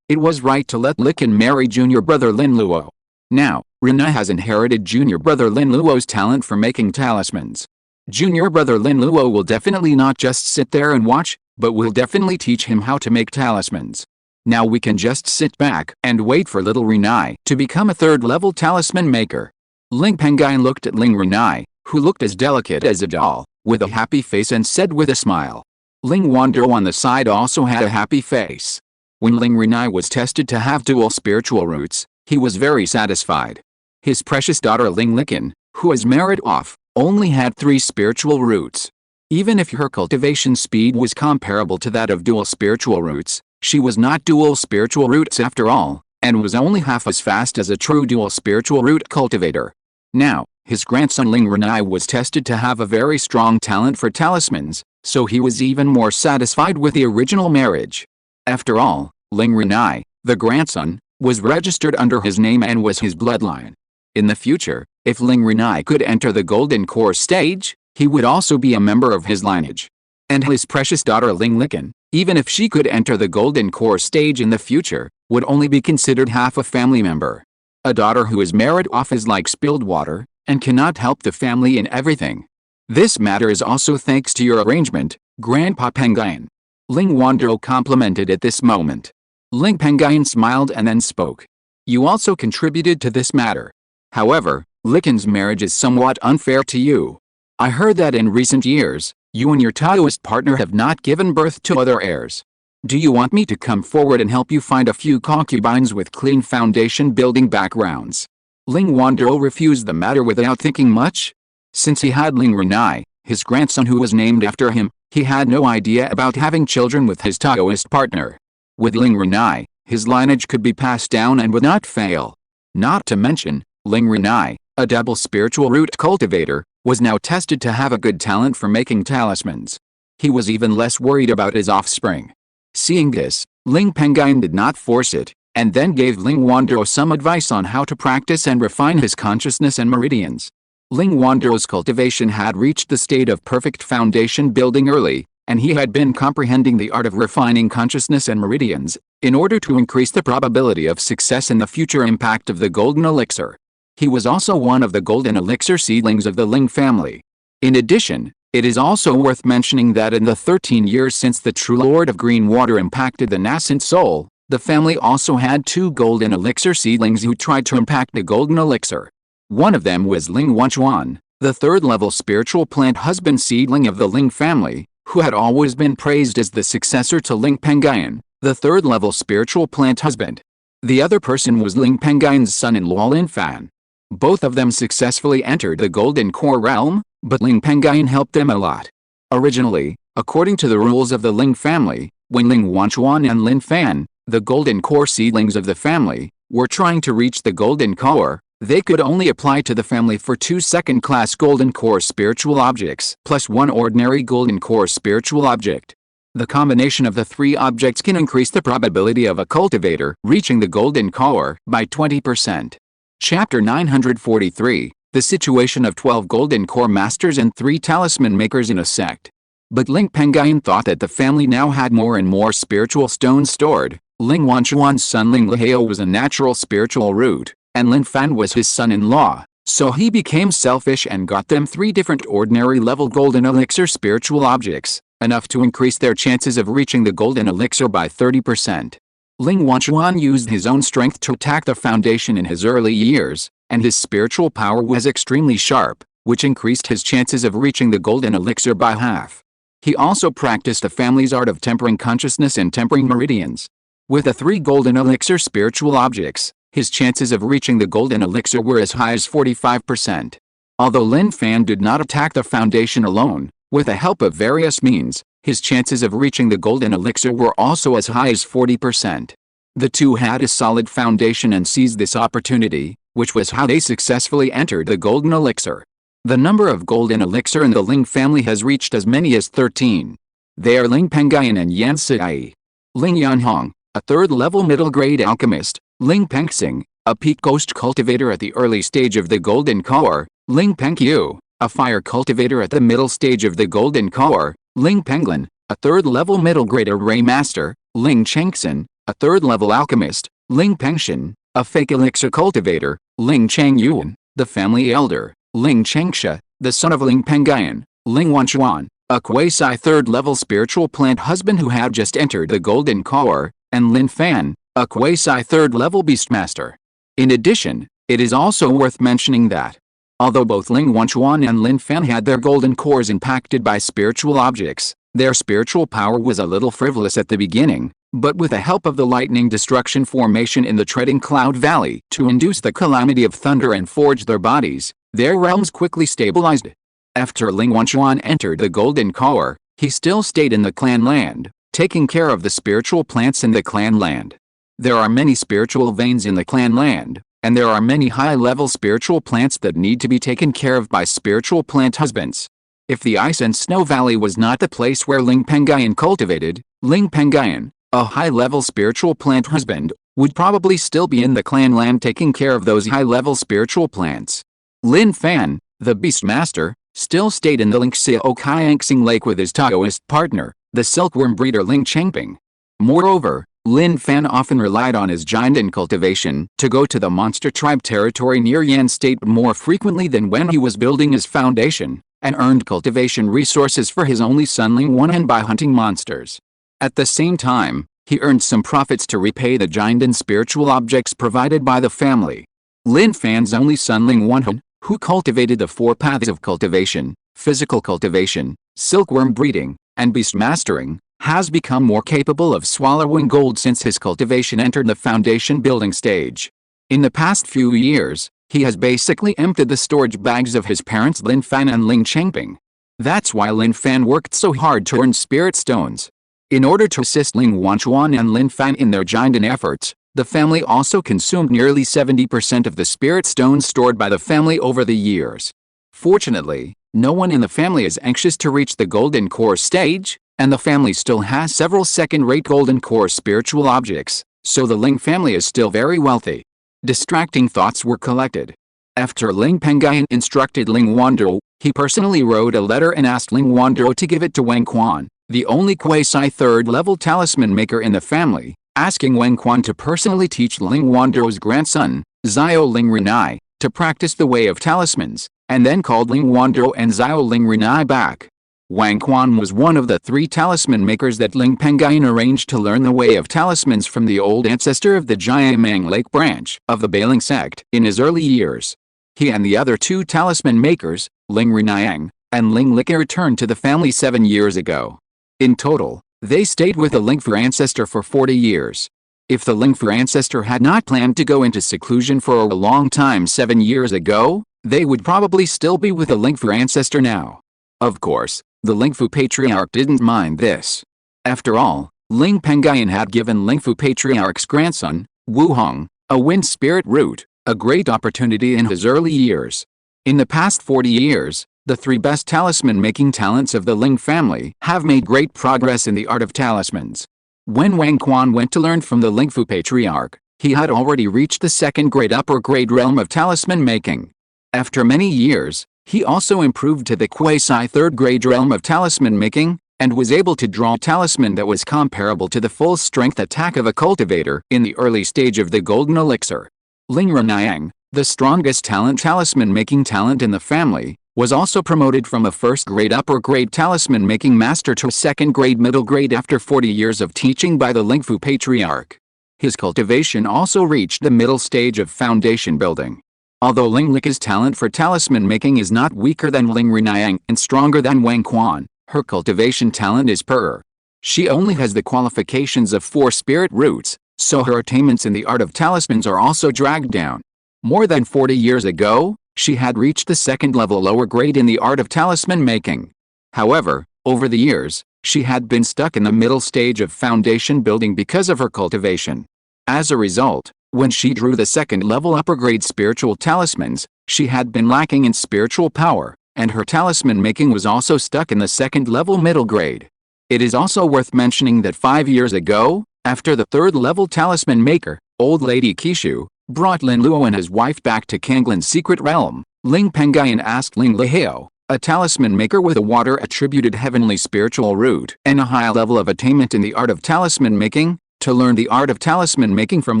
It was right to let Liken marry junior brother Lin Luo. Now, Renai has inherited junior brother Lin Luo's talent for making talismans. Junior brother Lin Luo will definitely not just sit there and watch, but will definitely teach him how to make talismans. Now we can just sit back and wait for little Renai to become a third-level talisman maker. Ling Pengyun looked at Ling Renai, who looked as delicate as a doll, with a happy face and said with a smile. Ling Wandao on the side also had a happy face. When Ling Renai was tested to have dual spiritual roots, he was very satisfied. His precious daughter Ling Liken, who was married off, only had 3 spiritual roots. Even if her cultivation speed was comparable to that of dual spiritual roots, she was not dual spiritual roots after all, and was only half as fast as a true dual spiritual root cultivator. Now, his grandson Ling Renai was tested to have a very strong talent for talismans, so he was even more satisfied with the original marriage. After all, Ling Renai, the grandson, was registered under his name and was his bloodline. In the future, if Ling Renai could enter the golden core stage, he would also be a member of his lineage. And his precious daughter Ling Liken, even if she could enter the golden core stage in the future, would only be considered half a family member. A daughter who is married off is like spilled water, and cannot help the family in everything. This matter is also thanks to your arrangement, Grandpa Pengyun. Ling Wandao complimented at this moment. Ling Pengyun smiled and then spoke. You also contributed to this matter. However, Liken's marriage is somewhat unfair to you. I heard that in recent years, you and your Taoist partner have not given birth to other heirs. Do you want me to come forward and help you find a few concubines with clean foundation building backgrounds? Ling Wandao refused the matter without thinking much. Since he had Ling Renai, his grandson who was named after him, he had no idea about having children with his Taoist partner. With Ling Renai, his lineage could be passed down and would not fail. Not to mention, Ling Renai, a double spiritual root cultivator, was now tested to have a good talent for making talismans. He was even less worried about his offspring. Seeing this, Ling Pengyun did not force it, and then gave Ling Wandao some advice on how to practice and refine his consciousness and meridians. Ling Wandao's cultivation had reached the state of perfect foundation building early, and he had been comprehending the art of refining consciousness and meridians, in order to increase the probability of success in the future impact of the golden elixir. He was also one of the golden elixir seedlings of the Ling family. In addition, it is also worth mentioning that in the 13 years since the true Lord of Green Water impacted the nascent soul, the family also had 2 golden elixir seedlings who tried to impact the golden elixir. One of them was Ling Wanchuan, the third-level spiritual plant husband seedling of the Ling family, who had always been praised as the successor to Ling Pengyun, the third-level spiritual plant husband. The other person was Ling Pengyun's son-in-law Lin Fan. Both of them successfully entered the golden core realm, but Ling Pengyun helped them a lot. Originally, according to the rules of the Ling family, when Ling Wanchuan and Lin Fan, the golden core seedlings of the family, were trying to reach the golden core, they could only apply to the family for 2 second-class golden core spiritual objects plus 1 ordinary golden core spiritual object. The combination of the 3 objects can increase the probability of a cultivator reaching the golden core by 20%. Chapter 943, The Situation of 12 Golden Core Masters and 3 Talisman Makers in a Sect. But Ling Pengyun thought that the family now had more and more spiritual stones stored. Ling Wanchuan's son Ling Lihao was a natural spiritual root, and Lin Fan was his son-in-law, so he became selfish and got them 3 different ordinary level golden elixir spiritual objects, enough to increase their chances of reaching the golden elixir by 30%. Ling Wanchuan used his own strength to attack the foundation in his early years, and his spiritual power was extremely sharp, which increased his chances of reaching the golden elixir by half. He also practiced the family's art of tempering consciousness and tempering meridians. With the 3 golden elixir spiritual objects, his chances of reaching the golden elixir were as high as 45%. Although Lin Fan did not attack the foundation alone, with the help of various means, his chances of reaching the golden elixir were also as high as 40%. The two had a solid foundation and seized this opportunity, which was how they successfully entered the golden elixir. The number of golden elixir in the Ling family has reached as many as 13. They are Ling Pengyun and Yan Siai. Ling Yanhong, a third-level middle-grade alchemist, Ling Pengxing, a peak ghost cultivator at the early stage of the golden core, Ling Pengyu, a fire cultivator at the middle stage of the golden core, Ling Penglin, a third-level middle-grade array master, Ling Chengxin, a third-level alchemist, Ling Pengshan, a fake elixir cultivator, Ling Changyuan, the family elder, Ling Chengsha, the son of Ling Pengyun, Ling Wanchuan, a quasi-third-level spiritual plant husband who had just entered the golden core, and Lin Fan, a quasi-third-level beastmaster. In addition, it is also worth mentioning that, although both Ling Wanchuan and Lin Fan had their golden cores impacted by spiritual objects, their spiritual power was a little frivolous at the beginning, but with the help of the lightning destruction formation in the Treading Cloud Valley to induce the calamity of thunder and forge their bodies, their realms quickly stabilized. After Ling Wanchuan entered the golden core, he still stayed in the clan land, taking care of the spiritual plants in the clan land. There are many spiritual veins in the clan land, and there are many high-level spiritual plants that need to be taken care of by spiritual plant husbands. If the Ice and Snow Valley was not the place where Ling Pengyun cultivated, Ling Pengyun, a high-level spiritual plant husband, would probably still be in the clan land taking care of those high-level spiritual plants. Lin Fan, the Beastmaster, still stayed in the Lingxiao Maturation Lake with his Taoist partner, the silkworm breeder Ling Chengping. Moreover, Lin Fan often relied on his jade cultivation to go to the monster tribe territory near Yan State more frequently than when he was building his foundation, and earned cultivation resources for his only son Ling Wanhan by hunting monsters. At the same time, he earned some profits to repay the jade spiritual objects provided by the family. Lin Fan's only son Ling Wanhan, who cultivated the four paths of cultivation, physical cultivation, silkworm breeding, and beast mastering, has become more capable of swallowing gold since his cultivation entered the foundation building stage. In the past few years, he has basically emptied the storage bags of his parents Lin Fan and Ling Chengping. That's why Lin Fan worked so hard to earn spirit stones. In order to assist Ling Wanchuan and Lin Fan in their jade efforts, the family also consumed nearly 70% of the spirit stones stored by the family over the years. Fortunately, no one in the family is anxious to reach the golden core stage, and the family still has several second-rate golden core spiritual objects, so the Ling family is still very wealthy. Distracting thoughts were collected. After Ling Pengyun instructed Ling Wanduo, he personally wrote a letter and asked Ling Wanduo to give it to Wang Quan, the only quasi-third-level talisman maker in the family, asking Wang Quan to personally teach Ling Wanduo's grandson, Xiao Ling Renai, to practice the way of talismans, and then called Ling Wanduo and Xiao Ling Renai back. Wang Quan was one of the 3 talisman makers that Ling Pengyun arranged to learn the way of talismans from the old ancestor of the Jiamang Lake branch of the Bailing sect in his early years. He and the other 2 talisman makers, Ling Renayang and Ling Liqi, returned to the family 7 years ago. In total, they stayed with the Lingfu ancestor for 40 years. If the Lingfu ancestor had not planned to go into seclusion for a long time 7 years ago, they would probably still be with the Lingfu ancestor now. Of course, the Lingfu patriarch didn't mind this. After all, Ling Pengyun had given Lingfu patriarch's grandson, Wu Hong, a wind spirit root, a great opportunity in his early years. In the past 40 years, the 3 best talisman-making talents of the Ling family have made great progress in the art of talismans. When Wang Quan went to learn from the Lingfu patriarch, he had already reached the second-grade upper-grade realm of talisman making. After many years, he also improved to the quasi-third-grade realm of talisman making, and was able to draw a talisman that was comparable to the full-strength attack of a cultivator in the early stage of the golden elixir. Ling Renayang, the strongest talisman-making talent in the family, was also promoted from a first-grade upper-grade talisman-making master to a second-grade middle-grade after 40 years of teaching by the Lingfu patriarch. His cultivation also reached the middle stage of foundation building. Although Ling Liqi's talent for talisman-making is not weaker than Ling Renayang and stronger than Wang Quan, her cultivation talent is poorer. She only has the qualifications of 4 spirit roots, so her attainments in the art of talismans are also dragged down. More than 40 years ago, she had reached the second level lower grade in the art of talisman making. However, over the years, she had been stuck in the middle stage of foundation building because of her cultivation. As a result, when she drew the second level upper grade spiritual talismans, she had been lacking in spiritual power, and her talisman making was also stuck in the second level middle grade. It is also worth mentioning that 5 years ago, after the third level talisman maker, old lady Qishu, brought Lin Luo and his wife back to Kanglin's secret realm, Ling Pengyun asked Lingxiao, a talisman maker with a water-attributed heavenly spiritual root and a high level of attainment in the art of talisman making, to learn the art of talisman making from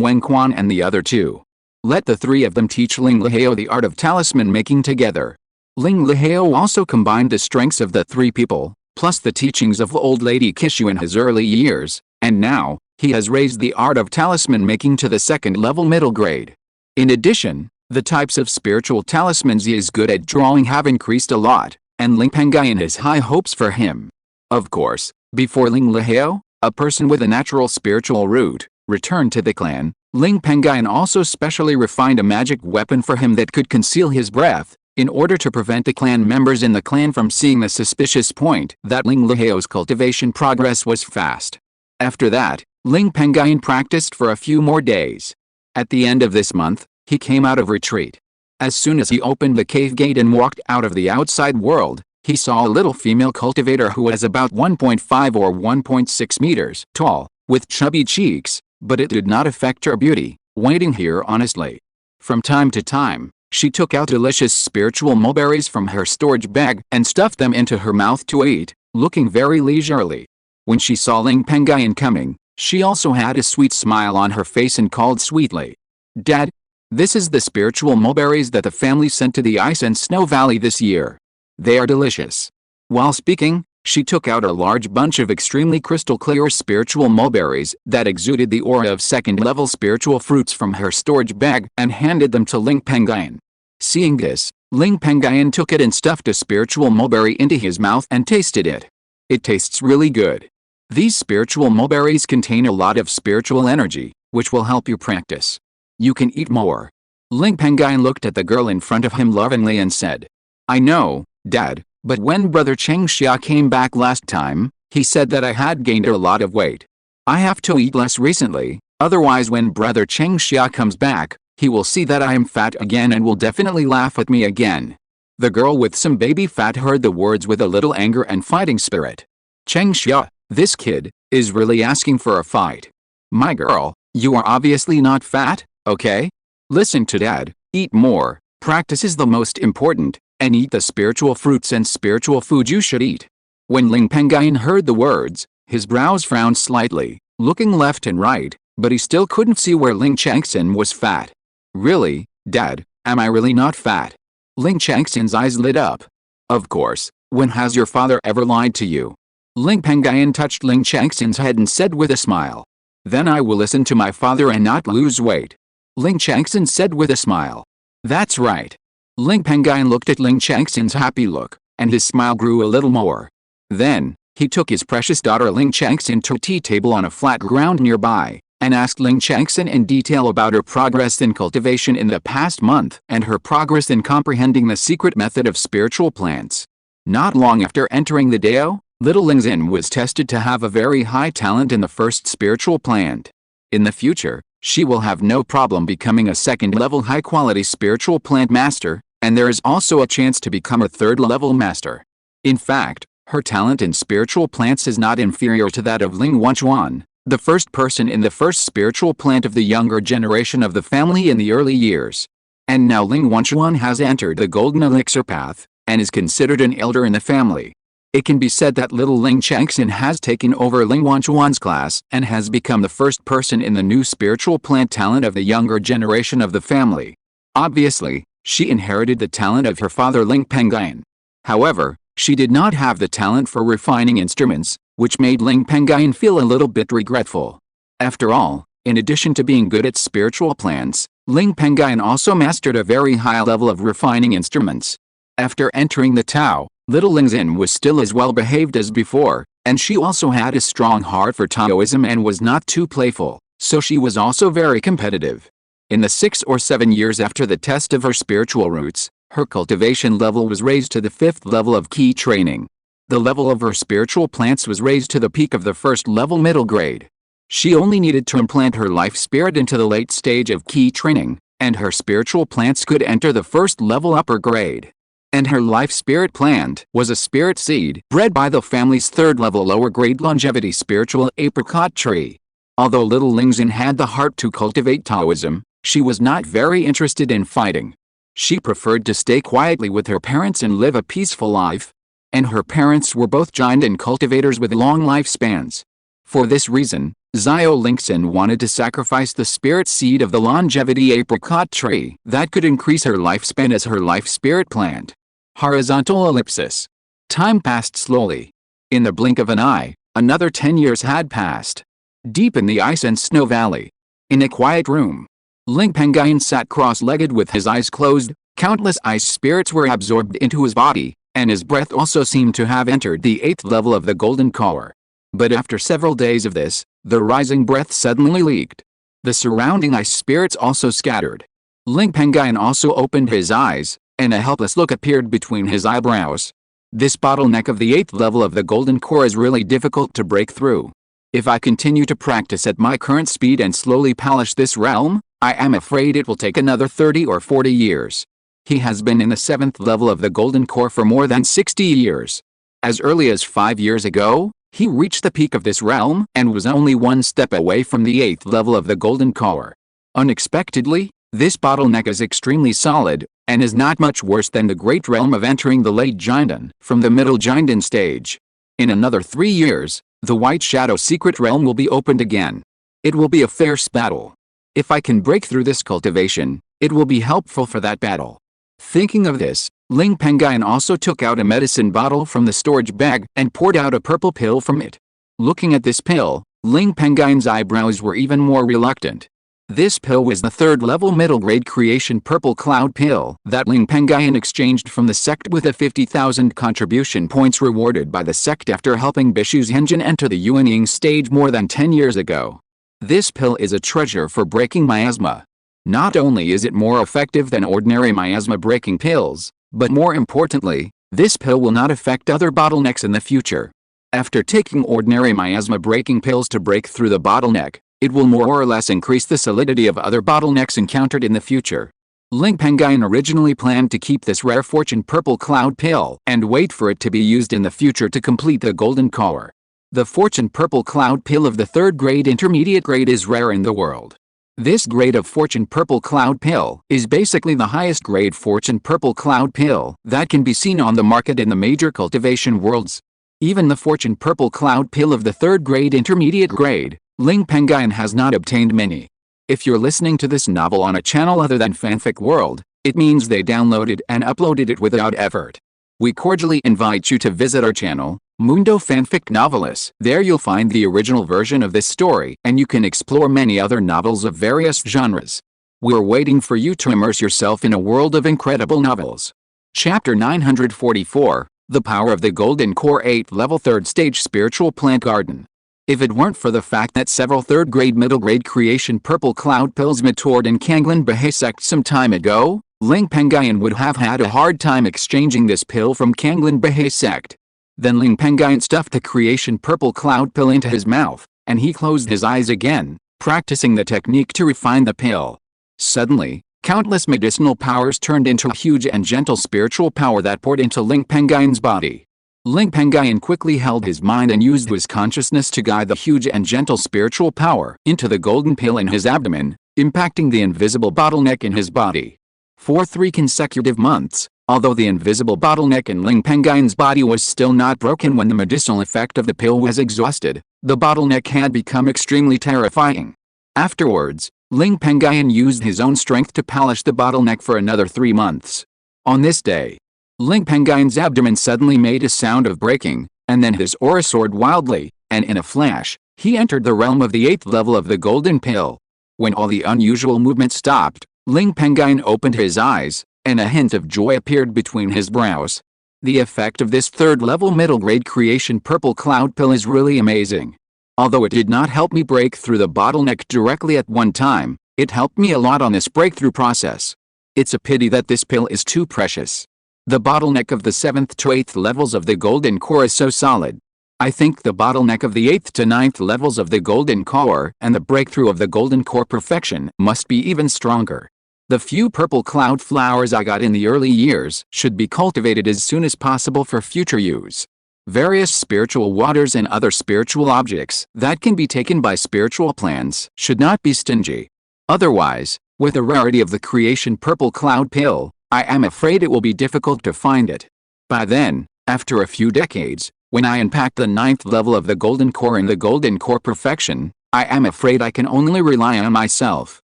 Wen Quan and the other two. Let the three of them teach Lingxiao the art of talisman making together. Lingxiao also combined the strengths of the three people, plus the teachings of old lady Qishu in his early years, and now, he has raised the art of talisman making to the second level middle grade. In addition, the types of spiritual talismans he is good at drawing have increased a lot, and Ling Pengyun has high hopes for him. Of course, before Lingxiao, a person with a natural spiritual root, returned to the clan, Ling Pengyun also specially refined a magic weapon for him that could conceal his breath, in order to prevent the clan members in the clan from seeing the suspicious point that Lingxiao's cultivation progress was fast. After that, Ling Pengyun practiced for a few more days. At the end of this month, he came out of retreat. As soon as he opened the cave gate and walked out of the outside world, he saw a little female cultivator who was about 1.5 or 1.6 meters tall, with chubby cheeks, but it did not affect her beauty, waiting here honestly. From time to time, she took out delicious spiritual mulberries from her storage bag and stuffed them into her mouth to eat, looking very leisurely. When she saw Ling Pengyun coming, she also had a sweet smile on her face and called sweetly, "Dad, this is the spiritual mulberries that the family sent to the Ice and Snow Valley this year. They are delicious." While speaking, she took out a large bunch of extremely crystal clear spiritual mulberries that exuded the aura of second-level spiritual fruits from her storage bag and handed them to Ling Pengyun. Seeing this, Ling Pengyun took it and stuffed a spiritual mulberry into his mouth and tasted it. It tastes really good. These spiritual mulberries contain a lot of spiritual energy, which will help you practice. You can eat more. Ling Pengyun looked at the girl in front of him lovingly and said, "I know, Dad, but when Brother Chengxia came back last time, he said that I had gained a lot of weight. I have to eat less recently, otherwise when Brother Chengxia comes back, he will see that I am fat again and will definitely laugh at me again." The girl with some baby fat heard the words with a little anger and fighting spirit. "Chengxia, this kid, is really asking for a fight. My girl, you are obviously not fat, okay? Listen to Dad, eat more, practice is the most important, and eat the spiritual fruits and spiritual food you should eat." When Ling Pengyun heard the words, his brows frowned slightly, looking left and right, but he still couldn't see where Ling Chengxin was fat. "Really, Dad, am I really not fat?" Ling Chengxin's eyes lit up. "Of course, when has your father ever lied to you?" Ling Pengyun touched Ling Chengxin's head and said with a smile, "Then I will listen to my father and not lose weight." Ling Chengxin said with a smile, "That's right." Ling Pengyun looked at Ling Chengxin's happy look, and his smile grew a little more. Then, he took his precious daughter Ling Chengxin to a tea table on a flat ground nearby, and asked Ling Chengxin in detail about her progress in cultivation in the past month and her progress in comprehending the secret method of spiritual plants. Not long after entering the Dao, little Lingxin was tested to have a very high talent in the first spiritual plant. In the future, she will have no problem becoming a second-level high-quality spiritual plant master, and there is also a chance to become a third-level master. In fact, her talent in spiritual plants is not inferior to that of Ling Wanchuan, the first person in the first spiritual plant of the younger generation of the family in the early years. And now Ling Wanchuan has entered the golden elixir path, and is considered an elder in the family. It can be said that little Ling Chengxin has taken over Ling Wanchuan's class and has become the first person in the new spiritual plant talent of the younger generation of the family. Obviously, she inherited the talent of her father Ling Pengyun. However, she did not have the talent for refining instruments, which made Ling Pengyun feel a little bit regretful. After all, in addition to being good at spiritual plants, Ling Pengyun also mastered a very high level of refining instruments. After entering the Tao, little Lingxin was still as well behaved as before, and she also had a strong heart for Taoism and was not too playful. So she was also very competitive. In the 6 or 7 years after the test of her spiritual roots, her cultivation level was raised to the 5th level of key training. The level of her spiritual plants was raised to the peak of the 1st level middle grade. She only needed to implant her life spirit into the late stage of key training, and her spiritual plants could enter the 1st level upper grade. And her life spirit plant was a spirit seed bred by the family's 3rd level lower grade longevity spiritual apricot tree. Although little Lingxian had the heart to cultivate Taoism, she was not very interested in fighting. She preferred to stay quietly with her parents and live a peaceful life. And her parents were both giant and cultivators with long lifespans. For this reason, Xiao Lingxian wanted to sacrifice the spirit seed of the longevity apricot tree that could increase her lifespan as her life spirit plant. Horizontal ellipsis. Time passed slowly. In the blink of an eye, another 10 years had passed. Deep in the ice and snow valley, in a quiet room, Ling Pengyun sat cross-legged with his eyes closed. Countless ice spirits were absorbed into his body, and his breath also seemed to have entered the 8th level of the golden core. But after several days of this, the rising breath suddenly leaked. The surrounding ice spirits also scattered. Ling Pengyun also opened his eyes, and a helpless look appeared between his eyebrows. This bottleneck of the 8th level of the golden core is really difficult to break through. If I continue to practice at my current speed and slowly polish this realm, I am afraid it will take another 30 or 40 years. He has been in the 7th level of the golden core for more than 60 years. As early as 5 years ago, he reached the peak of this realm and was only one step away from the 8th level of the golden core. Unexpectedly, this bottleneck is extremely solid, and is not much worse than the great realm of entering the late Jiandan from the middle Jiandan stage. In another 3 years, the White Shadow secret realm will be opened again. It will be a fierce battle. If I can break through this cultivation, it will be helpful for that battle. Thinking of this, Ling Pengyun also took out a medicine bottle from the storage bag and poured out a purple pill from it. Looking at this pill, Ling Pengyun's eyebrows were even more reluctant. This pill was the 3rd level middle grade creation purple cloud pill that Ling Pengyun exchanged from the sect with a 50,000 contribution points rewarded by the sect after helping Bishu Zhenjin enter the Yuanying stage more than 10 years ago. This pill is a treasure for breaking miasma. Not only is it more effective than ordinary miasma breaking pills, but more importantly, this pill will not affect other bottlenecks in the future. After taking ordinary miasma breaking pills to break through the bottleneck, it will more or less increase the solidity of other bottlenecks encountered in the future. Ling Pengyun originally planned to keep this rare fortune purple cloud pill and wait for it to be used in the future to complete the golden core. The fortune purple cloud pill of the 3rd grade intermediate grade is rare in the world. This grade of fortune purple cloud pill is basically the highest grade fortune purple cloud pill that can be seen on the market in the major cultivation worlds. Even the fortune purple cloud pill of the 3rd grade intermediate grade, Ling Pengyun has not obtained many. If you're listening to this novel on a channel other than Fanfic World, it means they downloaded and uploaded it without effort. We cordially invite you to visit our channel, Mundo Fanfic Novelis. There you'll find the original version of this story and you can explore many other novels of various genres. We're waiting for you to immerse yourself in a world of incredible novels. Chapter 944, The Power of the Golden Core 8th Level 3rd Stage Spiritual Plant Garden. If it weren't for the fact that several 3rd grade middle grade creation purple cloud pills matured in Kanglin Bahe sect some time ago, Ling Pengyun would have had a hard time exchanging this pill from Kanglin Bahe sect. Then Ling Pengyun stuffed the creation purple cloud pill into his mouth, and he closed his eyes again, practicing the technique to refine the pill. Suddenly, countless medicinal powers turned into a huge and gentle spiritual power that poured into Ling Pengyun's body. Ling Pengyun quickly held his mind and used his consciousness to guide the huge and gentle spiritual power into the golden pill in his abdomen, impacting the invisible bottleneck in his body. For 3 consecutive months, although the invisible bottleneck in Ling Pengyun's body was still not broken when the medicinal effect of the pill was exhausted, the bottleneck had become extremely terrifying. Afterwards, Ling Pengyun used his own strength to polish the bottleneck for another 3 months. On this day, Ling Pengyun's abdomen suddenly made a sound of breaking, and then his aura soared wildly, and in a flash, he entered the realm of the 8th level of the golden pill. When all the unusual movement stopped, Ling Pengyun opened his eyes, and a hint of joy appeared between his brows. The effect of this 3rd level middle grade creation purple cloud pill is really amazing. Although it did not help me break through the bottleneck directly at one time, it helped me a lot on this breakthrough process. It's a pity that this pill is too precious. The bottleneck of the 7th to 8th levels of the golden core is so solid. I think the bottleneck of the 8th to 9th levels of the golden core and the breakthrough of the golden core perfection must be even stronger. The few purple cloud flowers I got in the early years should be cultivated as soon as possible for future use. Various spiritual waters and other spiritual objects that can be taken by spiritual plants should not be stingy. Otherwise, with the rarity of the creation purple cloud pill, I am afraid it will be difficult to find it. By then, after a few decades, when I unpack the 9th level of the golden core and the golden core perfection, I am afraid I can only rely on myself.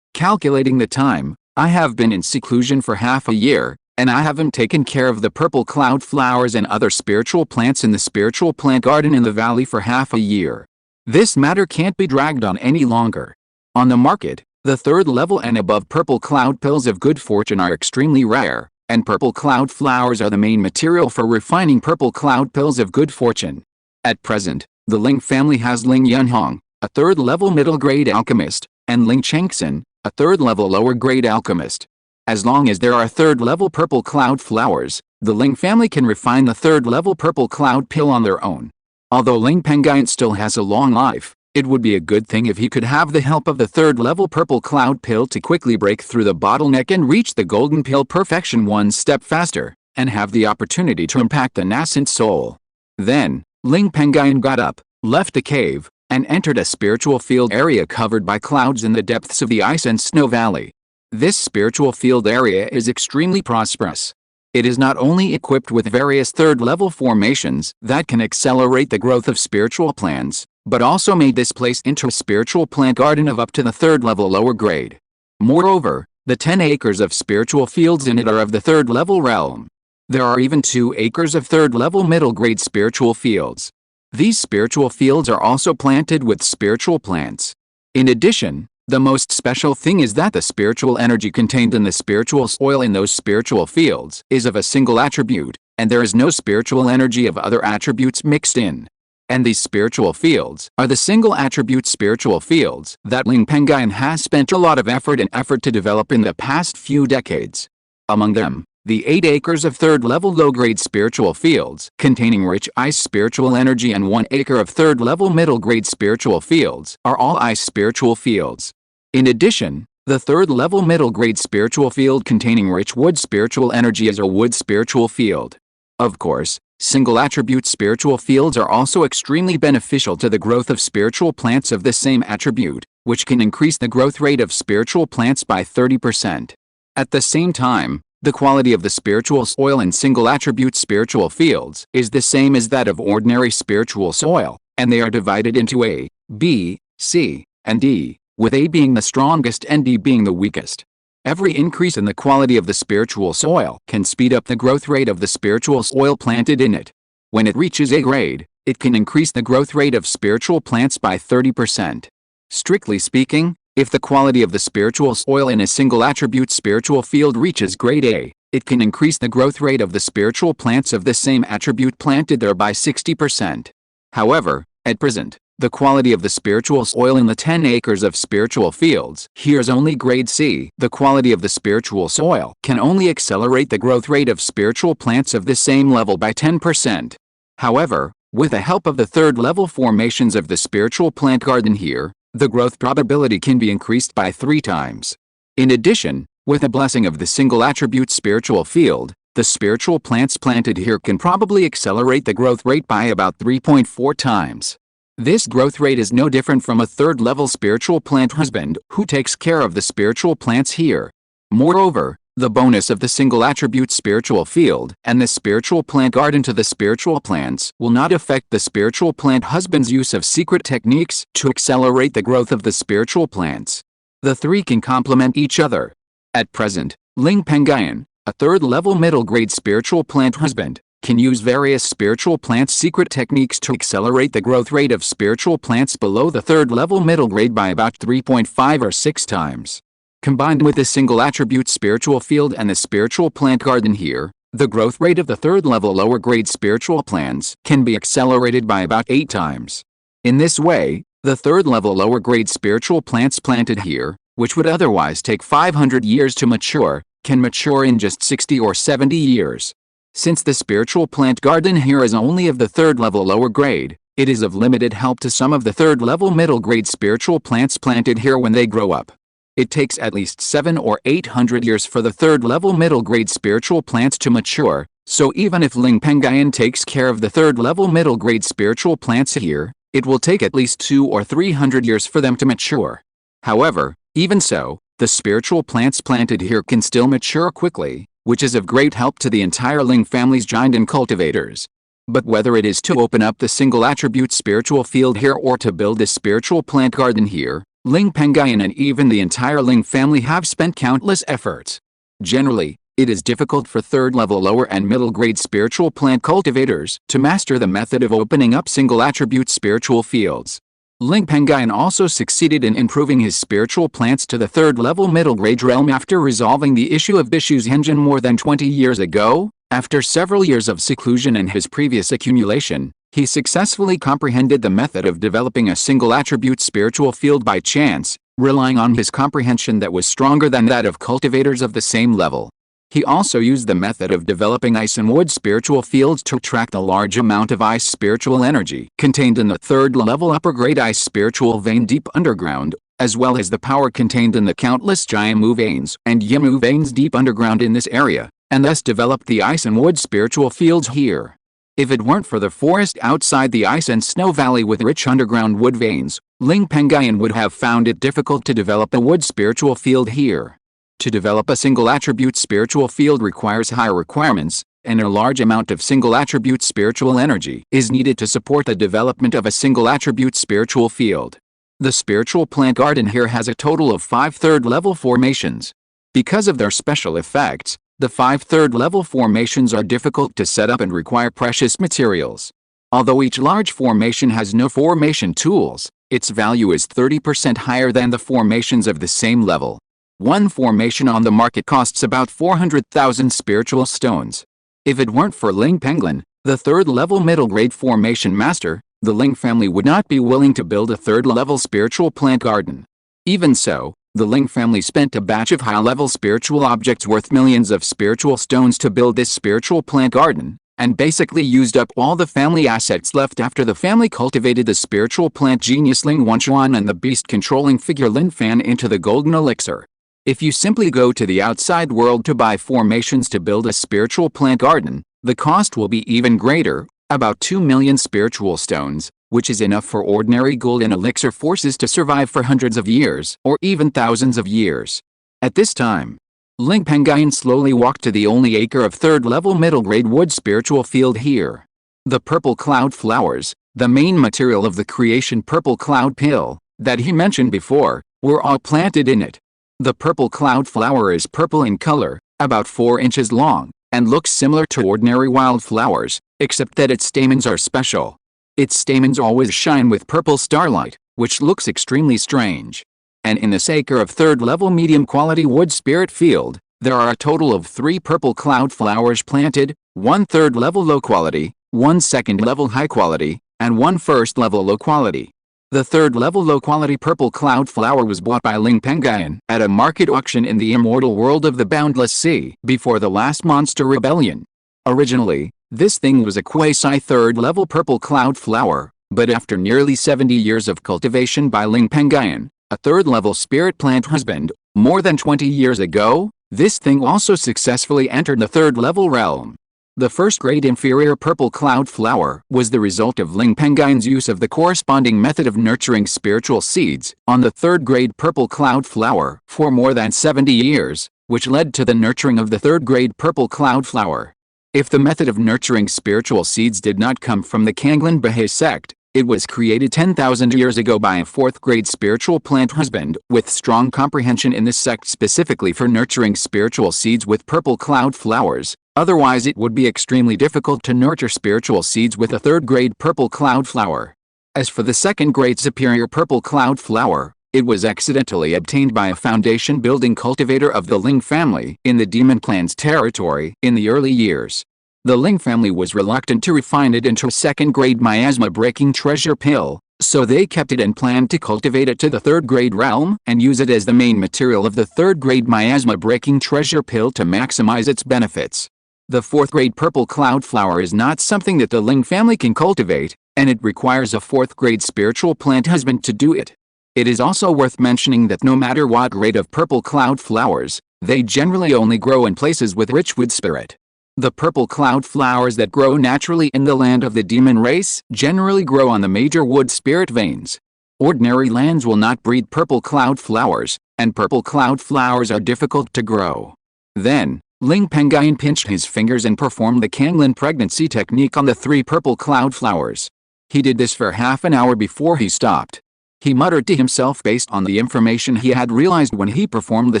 Calculating the time, I have been in seclusion for half a year, and I haven't taken care of the purple cloud flowers and other spiritual plants in the spiritual plant garden in the valley for half a year. This matter can't be dragged on any longer. On the market, the 3rd level and above purple cloud pills of good fortune are extremely rare, and purple cloud flowers are the main material for refining purple cloud pills of good fortune. At present, the Ling family has Ling Yunhong, a 3rd level middle grade alchemist, and Ling Chengxin, a 3rd level lower grade alchemist. As long as there are 3rd level purple cloud flowers, the Ling family can refine the 3rd level purple cloud pill on their own. Although Ling Pengyun still has a long life, it would be a good thing if he could have the help of the 3rd level purple cloud pill to quickly break through the bottleneck and reach the golden pill perfection one step faster, and have the opportunity to impact the nascent soul. Then, Ling Pengyun got up, left the cave, and entered a spiritual field area covered by clouds in the depths of the ice and snow valley. This spiritual field area is extremely prosperous. It is not only equipped with various 3rd level formations that can accelerate the growth of spiritual plants, but also made this place into a spiritual plant garden of up to the 3rd level lower grade. Moreover, the 10 acres of spiritual fields in it are of the 3rd level realm. There are even 2 acres of 3rd level middle grade spiritual fields. These spiritual fields are also planted with spiritual plants. In addition, the most special thing is that the spiritual energy contained in the spiritual soil in those spiritual fields is of a single attribute, and there is no spiritual energy of other attributes mixed in. And these spiritual fields are the single attribute spiritual fields that Ling Pengyun has spent a lot of effort to develop in the past few decades. Among them, the 8 acres of 3rd level low-grade spiritual fields containing rich ice spiritual energy and 1 acre of 3rd level middle-grade spiritual fields are all ice spiritual fields. In addition, the 3rd level middle grade spiritual field containing rich wood spiritual energy is a wood spiritual field. Of course, single attribute spiritual fields are also extremely beneficial to the growth of spiritual plants of the same attribute, which can increase the growth rate of spiritual plants by 30%. At the same time, the quality of the spiritual soil in single attribute spiritual fields is the same as that of ordinary spiritual soil, and they are divided into A, B, C, and D, with A being the strongest and D being the weakest. Every increase in the quality of the spiritual soil can speed up the growth rate of the spiritual soil planted in it. When it reaches A grade, it can increase the growth rate of spiritual plants by 30%. Strictly speaking, if the quality of the spiritual soil in a single attribute spiritual field reaches grade A, it can increase the growth rate of the spiritual plants of the same attribute planted there by 60%. However, at present, the quality of the spiritual soil in the 10 acres of spiritual fields here is only grade C. The quality of the spiritual soil can only accelerate the growth rate of spiritual plants of the same level by 10%. However, with the help of the 3rd level formations of the spiritual plant garden here, the growth probability can be increased by 3 times. In addition, with the blessing of the single attribute spiritual field, the spiritual plants planted here can probably accelerate the growth rate by about 3.4 times. This growth rate is no different from a 3rd level spiritual plant husband who takes care of the spiritual plants here. Moreover, the bonus of the single attribute spiritual field and the spiritual plant garden to the spiritual plants will not affect the spiritual plant husband's use of secret techniques to accelerate the growth of the spiritual plants. The 3 can complement each other. At present, Ling Pengyun, a 3rd level middle grade spiritual plant husband, can use various spiritual plants secret techniques to accelerate the growth rate of spiritual plants below the 3rd level middle grade by about 3.5 or 6 times. Combined with the single attribute spiritual field and the spiritual plant garden here, the growth rate of the 3rd level lower grade spiritual plants can be accelerated by about 8 times. In this way, the third-level lower-grade spiritual plants planted here, which would otherwise take 500 years to mature, can mature in just 60 or 70 years. Since the spiritual plant garden here is only of the third-level lower grade, it is of limited help to some of the third-level middle-grade spiritual plants planted here when they grow up. It takes at least 700 or 800 years for the third-level middle-grade spiritual plants to mature, so even if Ling Pengyun takes care of the third-level middle-grade spiritual plants here, it will take at least 200 or 300 years for them to mature. However, even so, the spiritual plants planted here can still mature quickly, which is of great help to the entire Ling family's jade and cultivators. But whether it is to open up the single attribute spiritual field here or to build a spiritual plant garden here, Ling Pengyun and even the entire Ling family have spent countless efforts. Generally, it is difficult for third-level lower and middle-grade spiritual plant cultivators to master the method of opening up single attribute spiritual fields. Ling Pengyun also succeeded in improving his spiritual plants to the third-level middle-grade realm after resolving the issue of Bishu's engine more than 20 years ago. After several years of seclusion and his previous accumulation, he successfully comprehended the method of developing a single attribute spiritual field by chance, relying on his comprehension that was stronger than that of cultivators of the same level. He also used the method of developing ice and wood spiritual fields to attract a large amount of ice spiritual energy contained in the third-level upper-grade ice spiritual vein deep underground, as well as the power contained in the countless Jiamu veins and Yamu veins deep underground in this area, and thus developed the ice and wood spiritual fields here. If it weren't for the forest outside the ice and snow valley with rich underground wood veins, Ling Pengyun would have found it difficult to develop a wood spiritual field here. To develop a single attribute spiritual field requires high requirements, and a large amount of single attribute spiritual energy is needed to support the development of a single attribute spiritual field. The spiritual plant garden here has a total of 5 third-level formations. Because of their special effects, the 5 third-level formations are difficult to set up and require precious materials. Although each large formation has no formation tools, its value is 30% higher than the formations of the same level. One formation on the market costs about 400,000 spiritual stones. If it weren't for Ling Pengyun, the third-level middle-grade formation master, the Ling family would not be willing to build a third-level spiritual plant garden. Even so, the Ling family spent a batch of high-level spiritual objects worth millions of spiritual stones to build this spiritual plant garden, and basically used up all the family assets left after the family cultivated the spiritual plant genius Ling Wanchuan and the beast-controlling figure Lin Fan into the golden elixir. If you simply go to the outside world to buy formations to build a spiritual plant garden, the cost will be even greater, about 2 million spiritual stones, which is enough for ordinary golden elixir forces to survive for hundreds of years or even thousands of years. At this time, Ling Pengyun slowly walked to the only acre of third-level middle-grade wood spiritual field here. The purple cloud flowers, the main material of the creation purple cloud pill, that he mentioned before, were all planted in it. The purple cloud flower is purple in color, about 4 inches long, and looks similar to ordinary wildflowers, except that its stamens are special. Its stamens always shine with purple starlight, which looks extremely strange. And in this acre of third-level medium-quality wood spirit field, there are a total of 3 purple cloud flowers planted, 1 third-level low-quality, 1 second-level high-quality, and 1 first-level low-quality. The third-level low-quality purple cloud flower was bought by Ling Pengyun at a market auction in the immortal world of the Boundless Sea before the last monster rebellion. Originally, this thing was a quasi-third-level purple cloud flower, but after nearly 70 years of cultivation by Ling Pengyun, a third-level spirit plant husband, more than 20 years ago, this thing also successfully entered the third-level realm. The first-grade inferior purple cloud flower was the result of Ling Pengyun's use of the corresponding method of nurturing spiritual seeds on the third-grade purple cloud flower for more than 70 years, which led to the nurturing of the third-grade purple cloud flower. If the method of nurturing spiritual seeds did not come from the Kanglan Baha'i sect, it was created 10,000 years ago by a 4th-grade spiritual plant husband with strong comprehension in this sect specifically for nurturing spiritual seeds with purple cloud flowers. Otherwise it would be extremely difficult to nurture spiritual seeds with a 3rd-grade purple cloud flower. As for the 2nd-grade superior purple cloud flower, it was accidentally obtained by a foundation-building cultivator of the Ling family in the Demon Clan's territory in the early years. The Ling family was reluctant to refine it into a 2nd-grade miasma-breaking treasure pill, So they kept it and planned to cultivate it to the third grade realm and use it as the main material of the third grade miasma breaking treasure pill to maximize its benefits. The fourth grade purple cloud flower is not something that the Ling family can cultivate, and it requires a fourth grade spiritual plant husband to do it. It is also worth mentioning that no matter what grade of purple cloud flowers, they generally only grow in places with rich wood spirit. The purple cloud flowers that grow naturally in the land of the demon race generally grow on the major wood spirit veins. Ordinary lands will not breed purple cloud flowers, and purple cloud flowers are difficult to grow. Then, Ling Pengyun pinched his fingers and performed the Kanglin pregnancy technique on the 3 purple cloud flowers. He did this for half an hour before he stopped. He muttered to himself based on the information he had realized when he performed the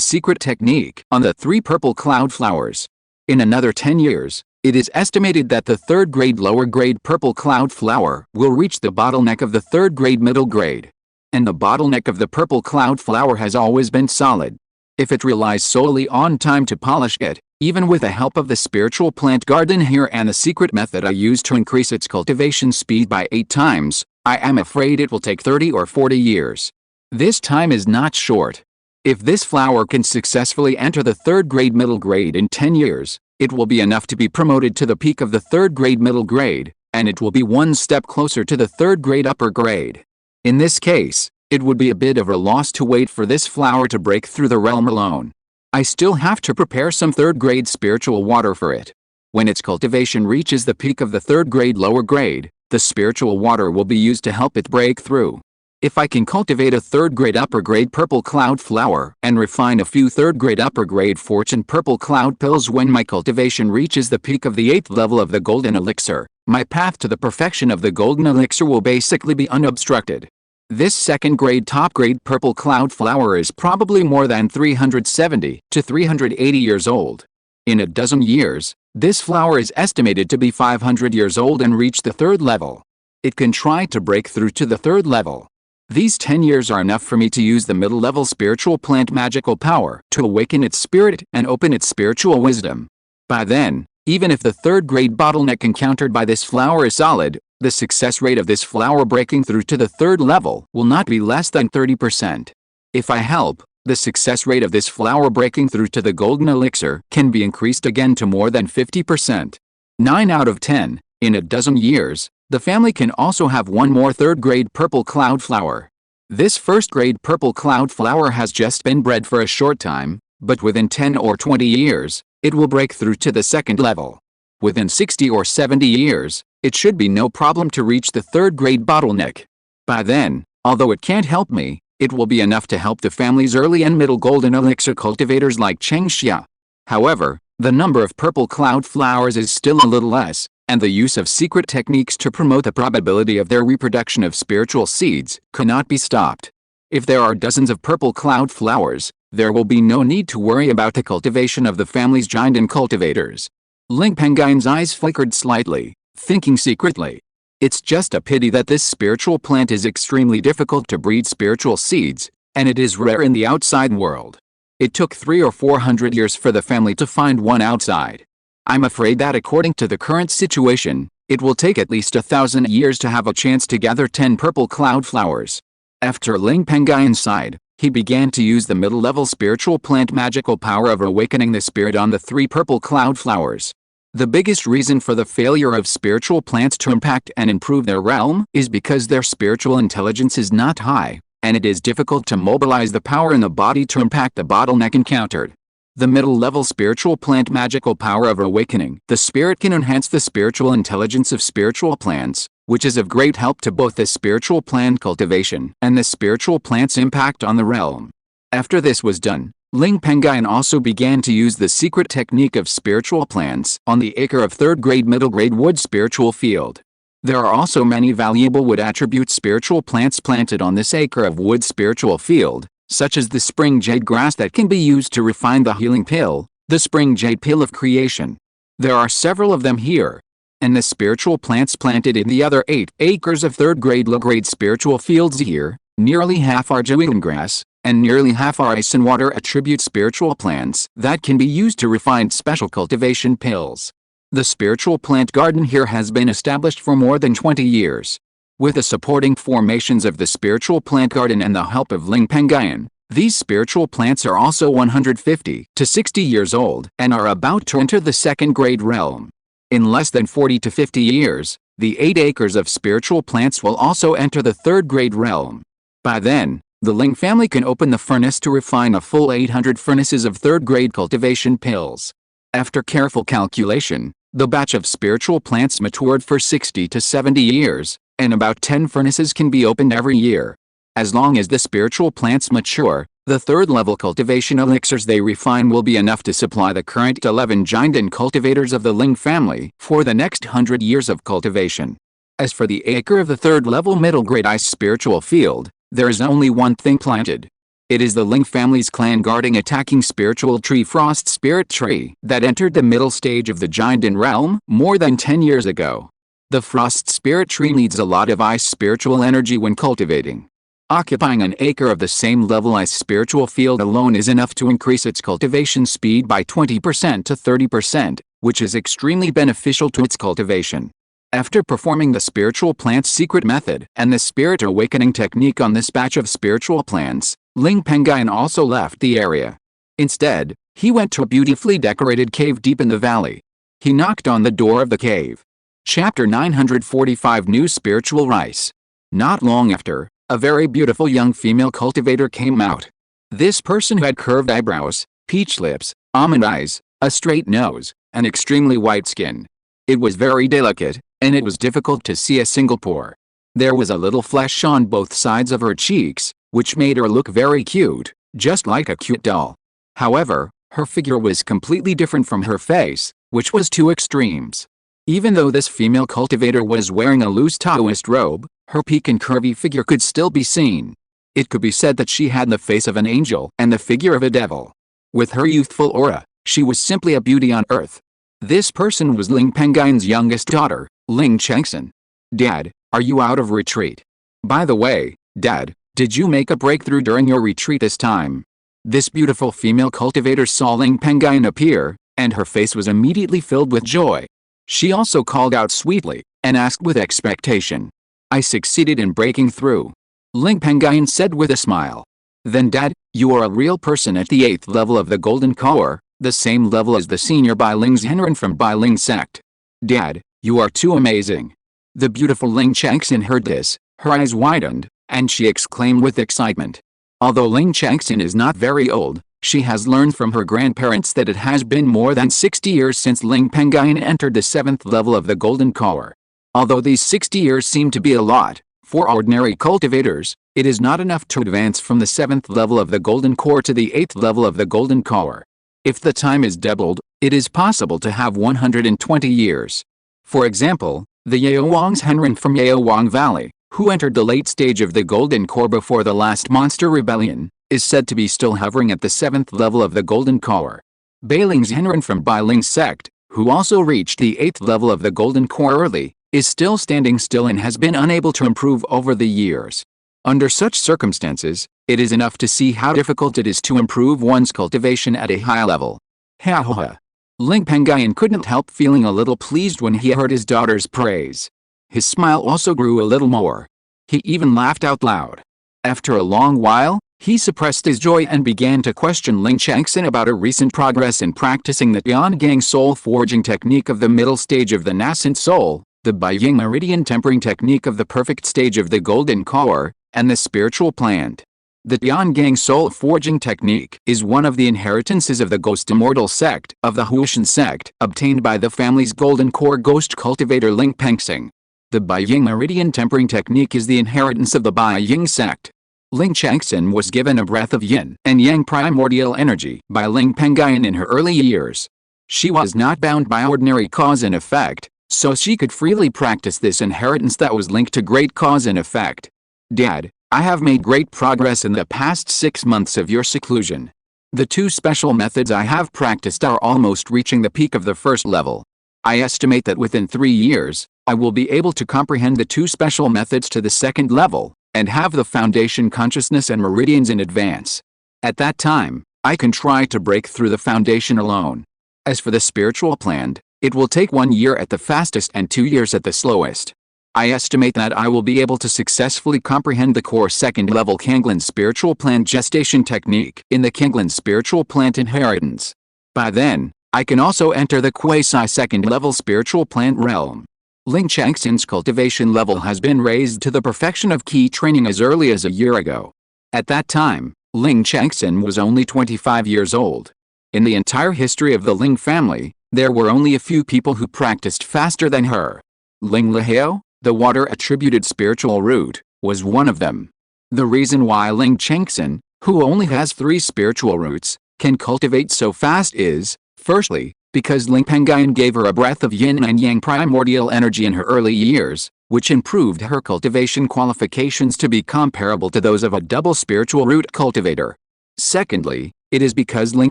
secret technique on the 3 purple cloud flowers. In another 10 years, it is estimated that the third grade lower grade purple cloud flower will reach the bottleneck of the third grade middle grade. And the bottleneck of the purple cloud flower has always been solid. If it relies solely on time to polish it, even with the help of the spiritual plant garden here and the secret method I use to increase its cultivation speed by 8 times, I am afraid it will take 30 or 40 years. This time is not short. If this flower can successfully enter the third grade middle grade in 10 years, it will be enough to be promoted to the peak of the third grade middle grade, and it will be one step closer to the third grade upper grade. In this case, it would be a bit of a loss to wait for this flower to break through the realm alone. I still have to prepare some third grade spiritual water for it. When its cultivation reaches the peak of the third grade lower grade, the spiritual water will be used to help it break through. If I can cultivate a third grade upper grade purple cloud flower and refine a few third grade upper grade fortune purple cloud pills when my cultivation reaches the peak of the 8th level of the golden elixir, my path to the perfection of the golden elixir will basically be unobstructed. This second grade top grade purple cloud flower is probably more than 370 to 380 years old. In a dozen years, this flower is estimated to be 500 years old and reach the third level. It can try to break through to the third level. These 10 years are enough for me to use the middle-level spiritual plant magical power to awaken its spirit and open its spiritual wisdom. By then, even if the third-grade bottleneck encountered by this flower is solid, the success rate of this flower breaking through to the third level will not be less than 30%. If I help, the success rate of this flower breaking through to the golden elixir can be increased again to more than 50%. 9 out of 10, in a dozen years, the family can also have one more third-grade purple cloud flower. This first-grade purple cloud flower has just been bred for a short time, but within 10 or 20 years, it will break through to the second level. Within 60 or 70 years, it should be no problem to reach the third-grade bottleneck. By then, although it can't help me, it will be enough to help the family's early and middle golden elixir cultivators like Qingshi. However, the number of purple cloud flowers is still a little less, and the use of secret techniques to promote the probability of their reproduction of spiritual seeds cannot be stopped. If there are dozens of purple cloud flowers, there will be no need to worry about the cultivation of the family's giant and cultivators. Ling Pengyun's eyes flickered slightly, thinking secretly. It's just a pity that this spiritual plant is extremely difficult to breed spiritual seeds, and it is rare in the outside world. It took 300 or 400 years for the family to find one outside. I'm afraid that according to the current situation, it will take at least 1,000 years to have a chance to gather 10 purple cloud flowers. After Ling Pengyun sighed, he began to use the middle-level spiritual plant magical power of awakening the spirit on the 3 purple cloud flowers. The biggest reason for the failure of spiritual plants to impact and improve their realm is because their spiritual intelligence is not high, and it is difficult to mobilize the power in the body to impact the bottleneck encountered. The middle-level spiritual plant magical power of awakening the spirit can enhance the spiritual intelligence of spiritual plants, which is of great help to both the spiritual plant cultivation and the spiritual plant's impact on the realm. After this was done, Ling Pengyun also began to use the secret technique of spiritual plants on the acre of third-grade middle-grade wood spiritual field. There are also many valuable wood attribute spiritual plants planted on this acre of wood spiritual field, such as the spring jade grass that can be used to refine the healing pill, the spring jade pill of creation. There are several of them here. And the spiritual plants planted in the other 8 acres of third-grade low-grade spiritual fields here, nearly half are Julian grass, and nearly half are ice and water attribute spiritual plants that can be used to refine special cultivation pills. The spiritual plant garden here has been established for more than 20 years. With the supporting formations of the spiritual plant garden and the help of Ling Pengyun, these spiritual plants are also 150 to 60 years old and are about to enter the second grade realm. In less than 40 to 50 years, the 8 acres of spiritual plants will also enter the third grade realm. By then, the Ling family can open the furnace to refine a full 800 furnaces of third grade cultivation pills. After careful calculation, the batch of spiritual plants matured for 60 to 70 years, and about 10 furnaces can be opened every year. As long as the spiritual plants mature, the third-level cultivation elixirs they refine will be enough to supply the current 11 giant cultivators of the Ling family for the next 100 years of cultivation. As for the acre of the third-level middle-grade ice spiritual field, there is only one thing planted. It is the Ling family's clan-guarding attacking spiritual tree Frost Spirit Tree that entered the middle stage of the giant realm more than 10 years ago. The Frost Spirit Tree needs a lot of ice spiritual energy when cultivating. Occupying an acre of the same level ice spiritual field alone is enough to increase its cultivation speed by 20% to 30%, which is extremely beneficial to its cultivation. After performing the spiritual plant's secret method and the spirit awakening technique on this batch of spiritual plants, Ling Pengyun also left the area. Instead, he went to a beautifully decorated cave deep in the valley. He knocked on the door of the cave. Chapter 945 New Spiritual Rice. Not long after, a very beautiful young female cultivator came out. This person had curved eyebrows, peach lips, almond eyes, a straight nose, and extremely white skin. It was very delicate, and it was difficult to see a single pore. There was a little flesh on both sides of her cheeks, which made her look very cute, just like a cute doll. However, her figure was completely different from her face, which was two extremes. Even though this female cultivator was wearing a loose Taoist robe, her peak and curvy figure could still be seen. It could be said that she had the face of an angel and the figure of a devil. With her youthful aura, she was simply a beauty on earth. This person was Ling Pengyun's youngest daughter, Lingxiao. Dad, are you out of retreat? By the way, Dad, did you make a breakthrough during your retreat this time? This beautiful female cultivator saw Ling Pengyun appear, and her face was immediately filled with joy. She also called out sweetly, and asked with expectation. I succeeded in breaking through. Ling Pengyun said with a smile. Then Dad, you are a real person at the 8th level of the Golden Core, the same level as the senior Bai Ling's Henren from Bai Ling sect. Dad, you are too amazing. The beautiful Lingxiao heard this, her eyes widened, and she exclaimed with excitement. Although Lingxiao is not very old, she has learned from her grandparents that it has been more than 60 years since Ling Pengyun entered the 7th level of the Golden Core. Although these 60 years seem to be a lot, for ordinary cultivators, it is not enough to advance from the 7th level of the Golden Core to the 8th level of the Golden Core. If the time is doubled, it is possible to have 120 years. For example, the Yaowang's Henren from Yaowang Valley, who entered the late stage of the Golden Core before the last monster rebellion, is said to be still hovering at the 7th level of the Golden Core. Bai Ling's Henren from Bai Ling sect, who also reached the 8th level of the Golden Core early, is still standing still and has been unable to improve over the years. Under such circumstances, it is enough to see how difficult it is to improve one's cultivation at a high level. Ha ha ha. Ling Pengyun couldn't help feeling a little pleased when he heard his daughter's praise. His smile also grew a little more. He even laughed out loud. After a long while, he suppressed his joy and began to question Lingxiao about her recent progress in practicing the Tianyang soul forging technique of the middle stage of the nascent soul, the Baiying meridian tempering technique of the perfect stage of the Golden Core, and the spiritual plant. The Tianyang soul forging technique is one of the inheritances of the Ghost Immortal sect of the Huishan sect, obtained by the family's Golden Core ghost cultivator Ling Pengyun. The Baiying meridian tempering technique is the inheritance of the Baiying sect. Lingxiao was given a breath of yin and yang primordial energy by Ling Pengyun in her early years. She was not bound by ordinary cause and effect, so she could freely practice this inheritance that was linked to great cause and effect. Dad, I have made great progress in the past 6 months of your seclusion. The 2 special methods I have practiced are almost reaching the peak of the first level. I estimate that within 3 years, I will be able to comprehend the 2 special methods to the second level, and have the foundation consciousness and meridians in advance. At that time, I can try to break through the foundation alone. As for the spiritual plant, it will take 1 year at the fastest and 2 years at the slowest. I estimate that I will be able to successfully comprehend the core second-level Kanglen spiritual plant gestation technique in the Kanglen spiritual plant inheritance. By then, I can also enter the quasi-second-level spiritual plant realm. Ling Chengxin's cultivation level has been raised to the perfection of key training as early as a year ago. At that time, Ling Chengxin was only 25 years old. In the entire history of the Ling family, there were only a few people who practiced faster than her. Lingxiao, the water-attributed spiritual root, was one of them. The reason why Ling Chengxin, who only has 3 spiritual roots, can cultivate so fast is, firstly, because Ling Pengyun gave her a breath of yin and yang primordial energy in her early years, which improved her cultivation qualifications to be comparable to those of a double spiritual root cultivator. Secondly, it is because Ling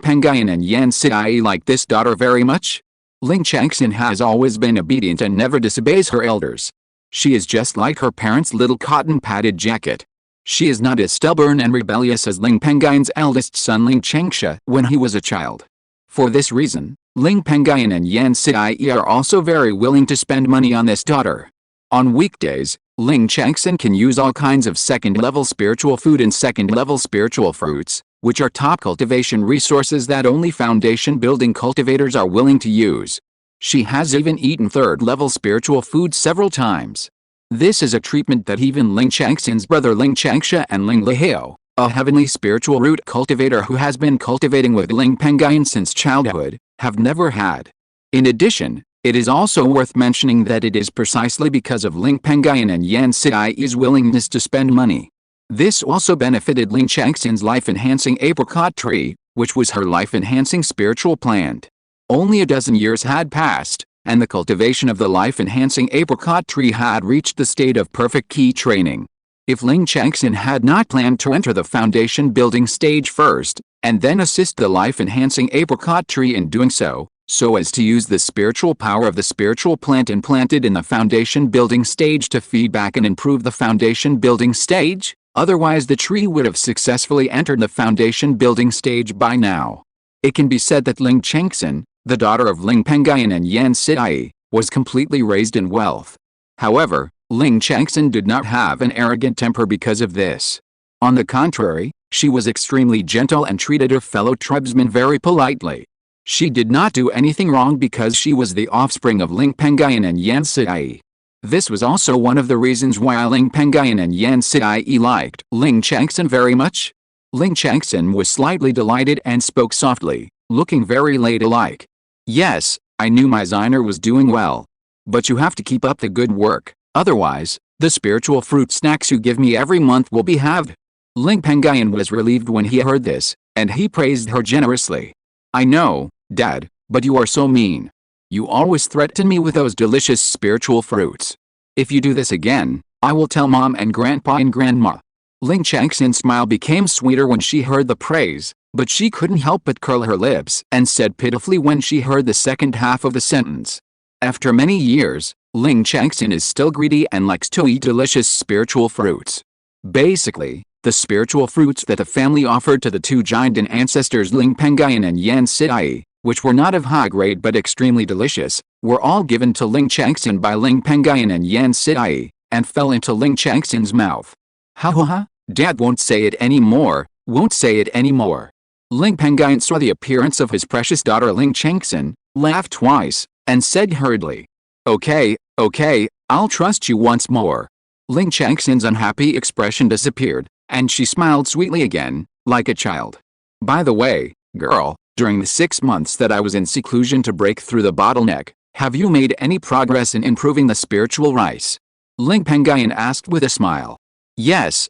Pengyun and Yan Sidai like this daughter very much. Ling Chengxin has always been obedient and never disobeys her elders. She is just like her parents' little cotton-padded jacket. She is not as stubborn and rebellious as Ling Pengyun's eldest son Ling Chengxia when he was a child. For this reason, Ling Pengyun and Yan Sidai are also very willing to spend money on this daughter. On weekdays, Ling Chengxin can use all kinds of second-level spiritual food and second-level spiritual fruits, which are top cultivation resources that only foundation-building cultivators are willing to use. She has even eaten third-level spiritual food several times. This is a treatment that even Ling Chengxin's brother Ling Chengxia and Ling Lihao, a heavenly spiritual root cultivator who has been cultivating with Ling Pengyun since childhood, have never had. In addition, it is also worth mentioning that it is precisely because of Ling Pengyun and Yan Sidai's willingness to spend money. This also benefited Ling Chengxin's life-enhancing apricot tree, which was her life-enhancing spiritual plant. Only a dozen years had passed, and the cultivation of the life-enhancing apricot tree had reached the state of perfect key training. If Ling Chengxin had not planned to enter the foundation-building stage first, and then assist the life-enhancing apricot tree in doing so as to use the spiritual power of the spiritual plant implanted in the foundation-building stage to feed back and improve the foundation-building stage, otherwise the tree would have successfully entered the foundation-building stage by now. It can be said that Ling Chengxin, the daughter of Ling Pengyun and Yan Sidai, was completely raised in wealth. However, Ling Chengxin did not have an arrogant temper because of this. On the contrary, she was extremely gentle and treated her fellow tribesmen very politely. She did not do anything wrong because she was the offspring of Ling Pengyun and Yan Sidai. This was also one of the reasons why Ling Pengyun and Yan Sidai liked Ling Chengxin very much. Ling Chengxin was slightly delighted and spoke softly, looking very ladylike. Yes, I knew my Ziner was doing well. But you have to keep up the good work, otherwise, the spiritual fruit snacks you give me every month will be halved. Ling Pengyun was relieved when he heard this, and he praised her generously. I know, Dad, but you are so mean. You always threaten me with those delicious spiritual fruits. If you do this again, I will tell Mom and Grandpa and Grandma. Ling Chengxin's smile became sweeter when she heard the praise, but she couldn't help but curl her lips and said pitifully when she heard the second half of the sentence. After many years, Ling Chengxin is still greedy and likes to eat delicious spiritual fruits. Basically, the spiritual fruits that the family offered to the 2 giant ancestors Ling Pengyun and Yan Sidai, which were not of high grade but extremely delicious, were all given to Ling Chengxin by Ling Pengyun and Yan Sidai, and fell into Ling Chengxin's mouth. Ha ha ha, Dad won't say it anymore, won't say it anymore. Ling Pengyun saw the appearance of his precious daughter Ling Chengxin, laughed twice, and said hurriedly, Okay, I'll trust you once more. Ling Chengxin's unhappy expression disappeared, and she smiled sweetly again, like a child. By the way, girl, during the 6 months that I was in seclusion to break through the bottleneck, have you made any progress in improving the spiritual rice? Ling Pengyun asked with a smile. Yes,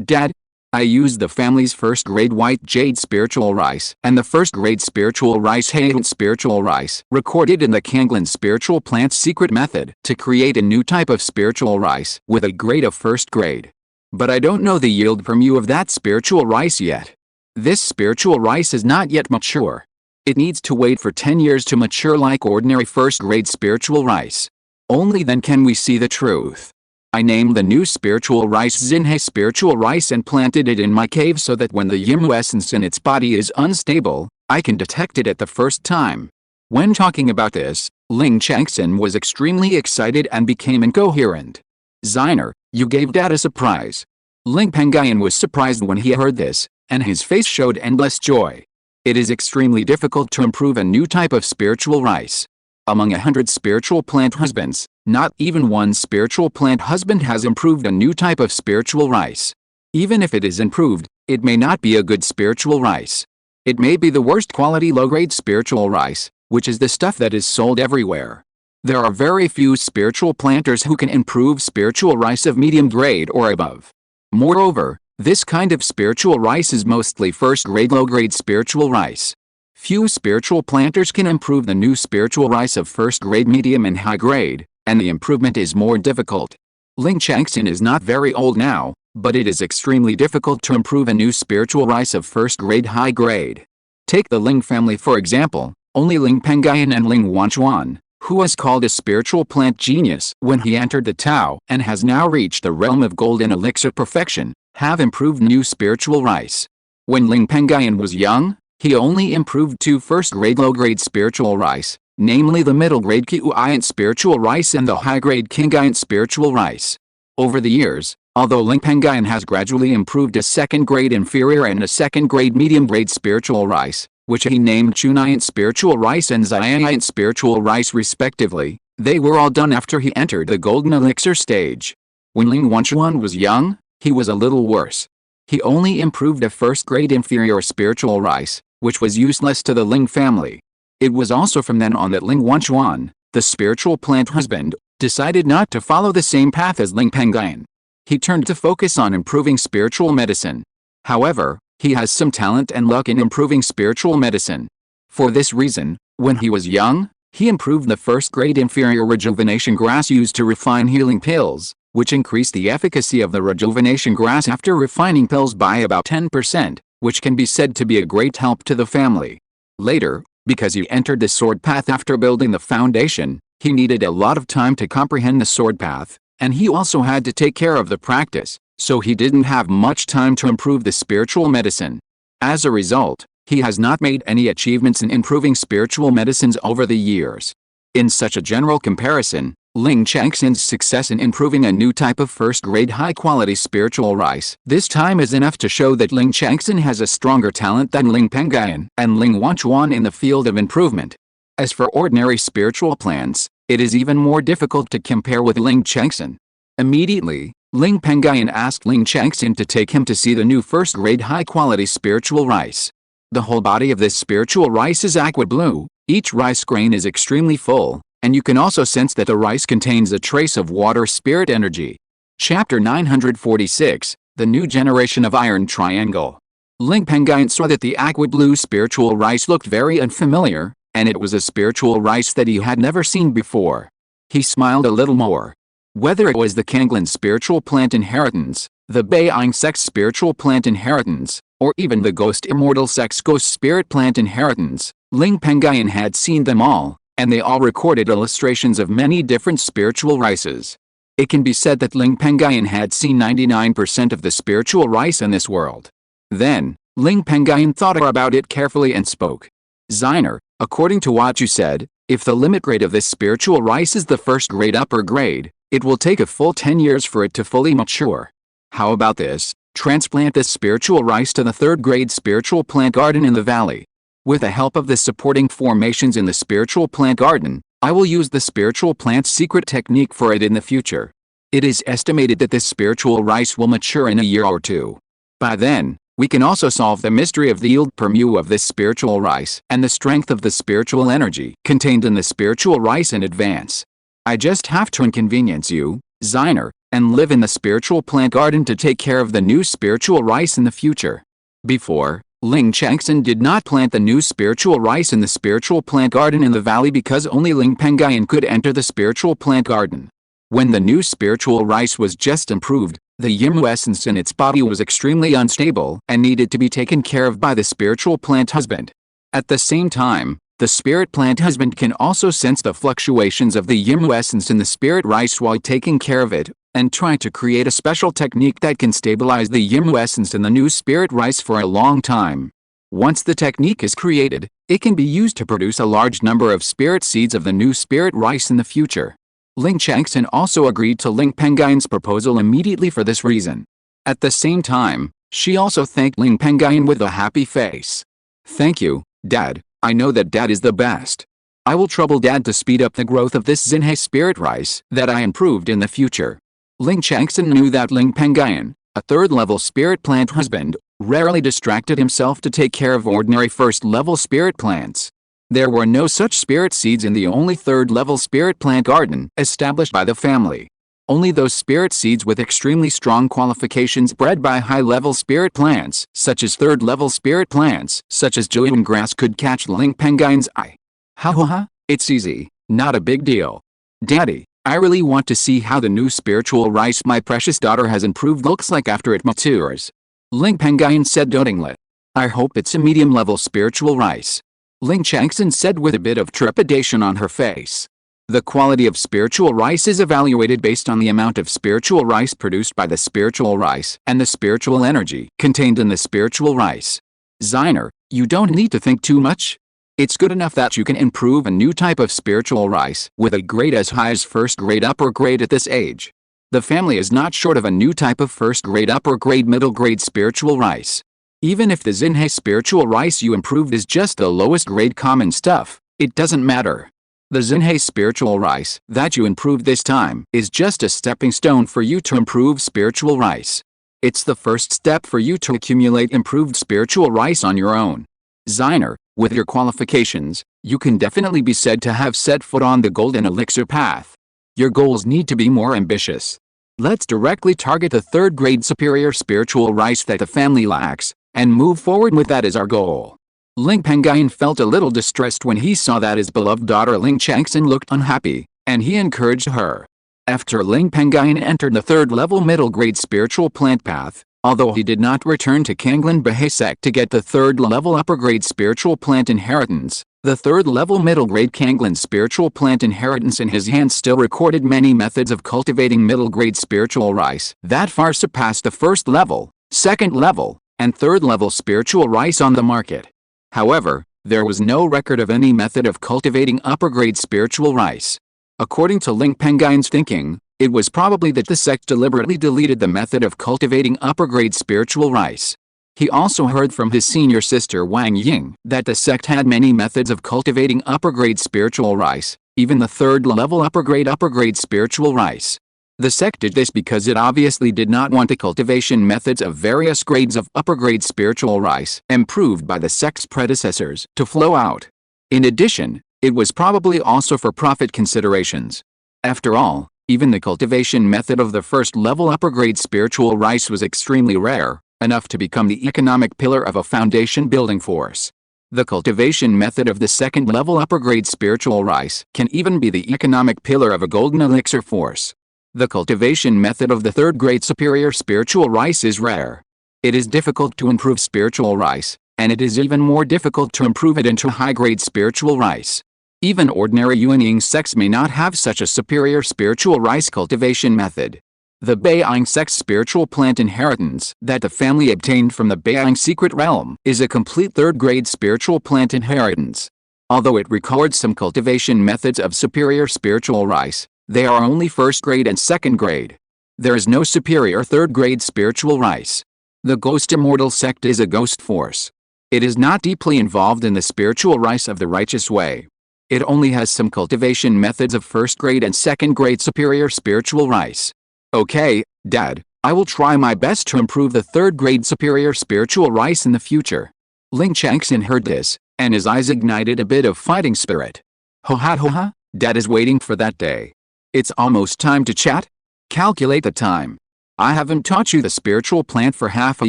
Dad. I used the family's first-grade white jade spiritual rice and the first-grade spiritual rice heir spiritual rice recorded in the Kanglen spiritual plant secret method to create a new type of spiritual rice with a grade of first grade. But I don't know the yield from you of that spiritual rice yet. This spiritual rice is not yet mature. It needs to wait for 10 years to mature like ordinary first-grade spiritual rice. Only then can we see the truth. I named the new spiritual rice Xinhe spiritual rice and planted it in my cave so that when the Yimu essence in its body is unstable, I can detect it at the first time. When talking about this, Ling Chengxin was extremely excited and became incoherent. "Ziner, you gave Dad a surprise." Ling Pengyun was surprised when he heard this, and his face showed endless joy. It is extremely difficult to improve a new type of spiritual rice. Among 100 spiritual plant husbands, not even one spiritual plant husband has improved a new type of spiritual rice. Even if it is improved, it may not be a good spiritual rice. It may be the worst quality low-grade spiritual rice, which is the stuff that is sold everywhere. There are very few spiritual planters who can improve spiritual rice of medium grade or above. Moreover, this kind of spiritual rice is mostly first-grade low-grade spiritual rice. Few spiritual planters can improve the new spiritual rice of first-grade medium and high grade, and the improvement is more difficult. Ling Chengxin is not very old now, but it is extremely difficult to improve a new spiritual rice of first-grade high grade. Take the Ling family for example. Only Ling Pengyun and Ling Wanchuan, who was called a spiritual plant genius when he entered the Tao and has now reached the realm of golden elixir perfection, have improved new spiritual rice. When Ling Pengyun was young, he only improved 2 first-grade low-grade spiritual rice, namely the middle-grade Qiuyiant spiritual rice and the high-grade Qingyiant spiritual rice. Over the years, although Ling Pengyun has gradually improved a second-grade inferior and a second-grade medium-grade spiritual rice, which he named Chunyiant spiritual rice and Xiaoyiant spiritual rice respectively, they were all done after he entered the golden elixir stage. When Ling Wanchuan was young, he was a little worse. He only improved a first-grade inferior spiritual rice, which was useless to the Ling family. It was also from then on that Ling Wanchuan, the spiritual plant husband, decided not to follow the same path as Ling Pengyun. He turned to focus on improving spiritual medicine. However, he has some talent and luck in improving spiritual medicine. For this reason, when he was young, he improved the first-grade inferior rejuvenation grass used to refine healing pills, which increased the efficacy of the rejuvenation grass after refining pills by about 10%, which can be said to be a great help to the family. Later, because he entered the sword path after building the foundation, he needed a lot of time to comprehend the sword path, and he also had to take care of the practice, so he didn't have much time to improve the spiritual medicine. As a result, he has not made any achievements in improving spiritual medicines over the years. In such a general comparison, Ling Chengxin's success in improving a new type of first-grade high-quality spiritual rice this time is enough to show that Ling Chengxin has a stronger talent than Ling Pengyun and Ling Wanchuan in the field of improvement. As for ordinary spiritual plants, it is even more difficult to compare with Ling Chengxin. Immediately, Ling Pengyun asked Ling Chengxin to take him to see the new first-grade high-quality spiritual rice. The whole body of this spiritual rice is aqua blue, each rice grain is extremely full, and you can also sense that the rice contains a trace of water spirit energy. Chapter 946, The New Generation of Iron Triangle. Ling Pengyun saw that the aqua blue spiritual rice looked very unfamiliar, and it was a spiritual rice that he had never seen before. He smiled a little more. Whether it was the Kanglan spiritual plant inheritance, the Beiyang sex spiritual plant inheritance, or even the ghost immortal sex ghost spirit plant inheritance, Ling Pengyun had seen them all, and they all recorded illustrations of many different spiritual rices. It can be said that Ling Pengyun had seen 99% of the spiritual rice in this world. Then, Ling Pengyun thought about it carefully and spoke. "Ziner, according to what you said, if the limit grade of this spiritual rice is the first grade upper grade, it will take a full 10 years for it to fully mature. How about this? Transplant this spiritual rice to the third-grade spiritual plant garden in the valley. With the help of the supporting formations in the spiritual plant garden, I will use the spiritual plant's secret technique for it in the future. It is estimated that this spiritual rice will mature in a year or two. By then, we can also solve the mystery of the yield per mu of this spiritual rice and the strength of the spiritual energy contained in the spiritual rice in advance. I just have to inconvenience you, Ziner, and live in the spiritual plant garden to take care of the new spiritual rice in the future." Before, Ling Chengxin did not plant the new spiritual rice in the spiritual plant garden in the valley because only Ling Pengyun could enter the spiritual plant garden. When the new spiritual rice was just improved, the Yimu essence in its body was extremely unstable and needed to be taken care of by the spiritual plant husband. At the same time, the spirit plant husband can also sense the fluctuations of the Yimu essence in the spirit rice while taking care of it, and try to create a special technique that can stabilize the Yimu essence in the new spirit rice for a long time. Once the technique is created, it can be used to produce a large number of spirit seeds of the new spirit rice in the future. Ling Changxin also agreed to Ling Pengyun's proposal immediately for this reason. At the same time, she also thanked Ling Pengyun with a happy face. "Thank you, Dad. I know that Dad is the best. I will trouble Dad to speed up the growth of this Xinhe spirit rice that I improved in the future." Ling Changxin knew that Ling Pengyun, a third-level spirit plant husband, rarely distracted himself to take care of ordinary first-level spirit plants. There were no such spirit seeds in the only third-level spirit plant garden established by the family. Only those spirit seeds with extremely strong qualifications bred by high-level spirit plants, such as third-level spirit plants, such as Julian grass, could catch Ling Pengyun's eye. Ha, it's easy, not a big deal. Daddy, I really want to see how the new spiritual rice my precious daughter has improved looks like after it matures. Ling Pengyun said dotingly. I hope it's a medium-level spiritual rice. Ling Changxin said with a bit of trepidation on her face. The quality of spiritual rice is evaluated based on the amount of spiritual rice produced by the spiritual rice and the spiritual energy contained in the spiritual rice. Ziner, you don't need to think too much. It's good enough that you can improve a new type of spiritual rice with a grade as high as first grade upper grade at this age. The family is not short of a new type of first grade upper grade middle grade spiritual rice. Even if the Xinhe spiritual rice you improved is just the lowest grade common stuff, it doesn't matter. The Xinhe spiritual rice that you improved this time is just a stepping stone for you to improve spiritual rice. It's the first step for you to accumulate improved spiritual rice on your own. Ziner, with your qualifications, you can definitely be said to have set foot on the golden elixir path. Your goals need to be more ambitious. Let's directly target the third grade superior spiritual rice that the family lacks, and move forward with that as our goal. Ling Pengyun felt a little distressed when he saw that his beloved daughter Ling Changxin looked unhappy, and he encouraged her. After Ling Pengyun entered the third-level middle-grade spiritual plant path, although he did not return to Kanglan Bahe sect to get the third-level upper-grade spiritual plant inheritance, the third-level middle-grade Kanglan spiritual plant inheritance in his hands still recorded many methods of cultivating middle-grade spiritual rice that far surpassed the first-level, second-level, and third-level spiritual rice on the market. However, there was no record of any method of cultivating upper-grade spiritual rice. According to Ling Pengyun's thinking, it was probably that the sect deliberately deleted the method of cultivating upper-grade spiritual rice. He also heard from his senior sister Wang Ying that the sect had many methods of cultivating upper-grade spiritual rice, even the third-level upper-grade spiritual rice. The sect did this because it obviously did not want the cultivation methods of various grades of upper-grade spiritual rice improved by the sect's predecessors to flow out. In addition, it was probably also for profit considerations. After all, even the cultivation method of the first-level upper-grade spiritual rice was extremely rare, enough to become the economic pillar of a foundation-building force. The cultivation method of the second-level upper-grade spiritual rice can even be the economic pillar of a golden elixir force. The cultivation method of the third-grade superior spiritual rice is rare. It is difficult to improve spiritual rice, and it is even more difficult to improve it into high-grade spiritual rice. Even ordinary Yuanying sects may not have such a superior spiritual rice cultivation method. The Beiyang sect's spiritual plant inheritance that the family obtained from the Beiyang secret realm is a complete third-grade spiritual plant inheritance. Although it records some cultivation methods of superior spiritual rice, they are only first-grade and second-grade. There is no superior third-grade spiritual rice. The Ghost Immortal sect is a ghost force. It is not deeply involved in the spiritual rice of the righteous way. It only has some cultivation methods of first-grade and second-grade superior spiritual rice. Okay, Dad, I will try my best to improve the third-grade superior spiritual rice in the future. Ling Changxin heard this, and his eyes ignited a bit of fighting spirit. Ho ha, Dad is waiting for that day. It's almost time to chat. Calculate the time. I haven't taught you the spiritual plant for half a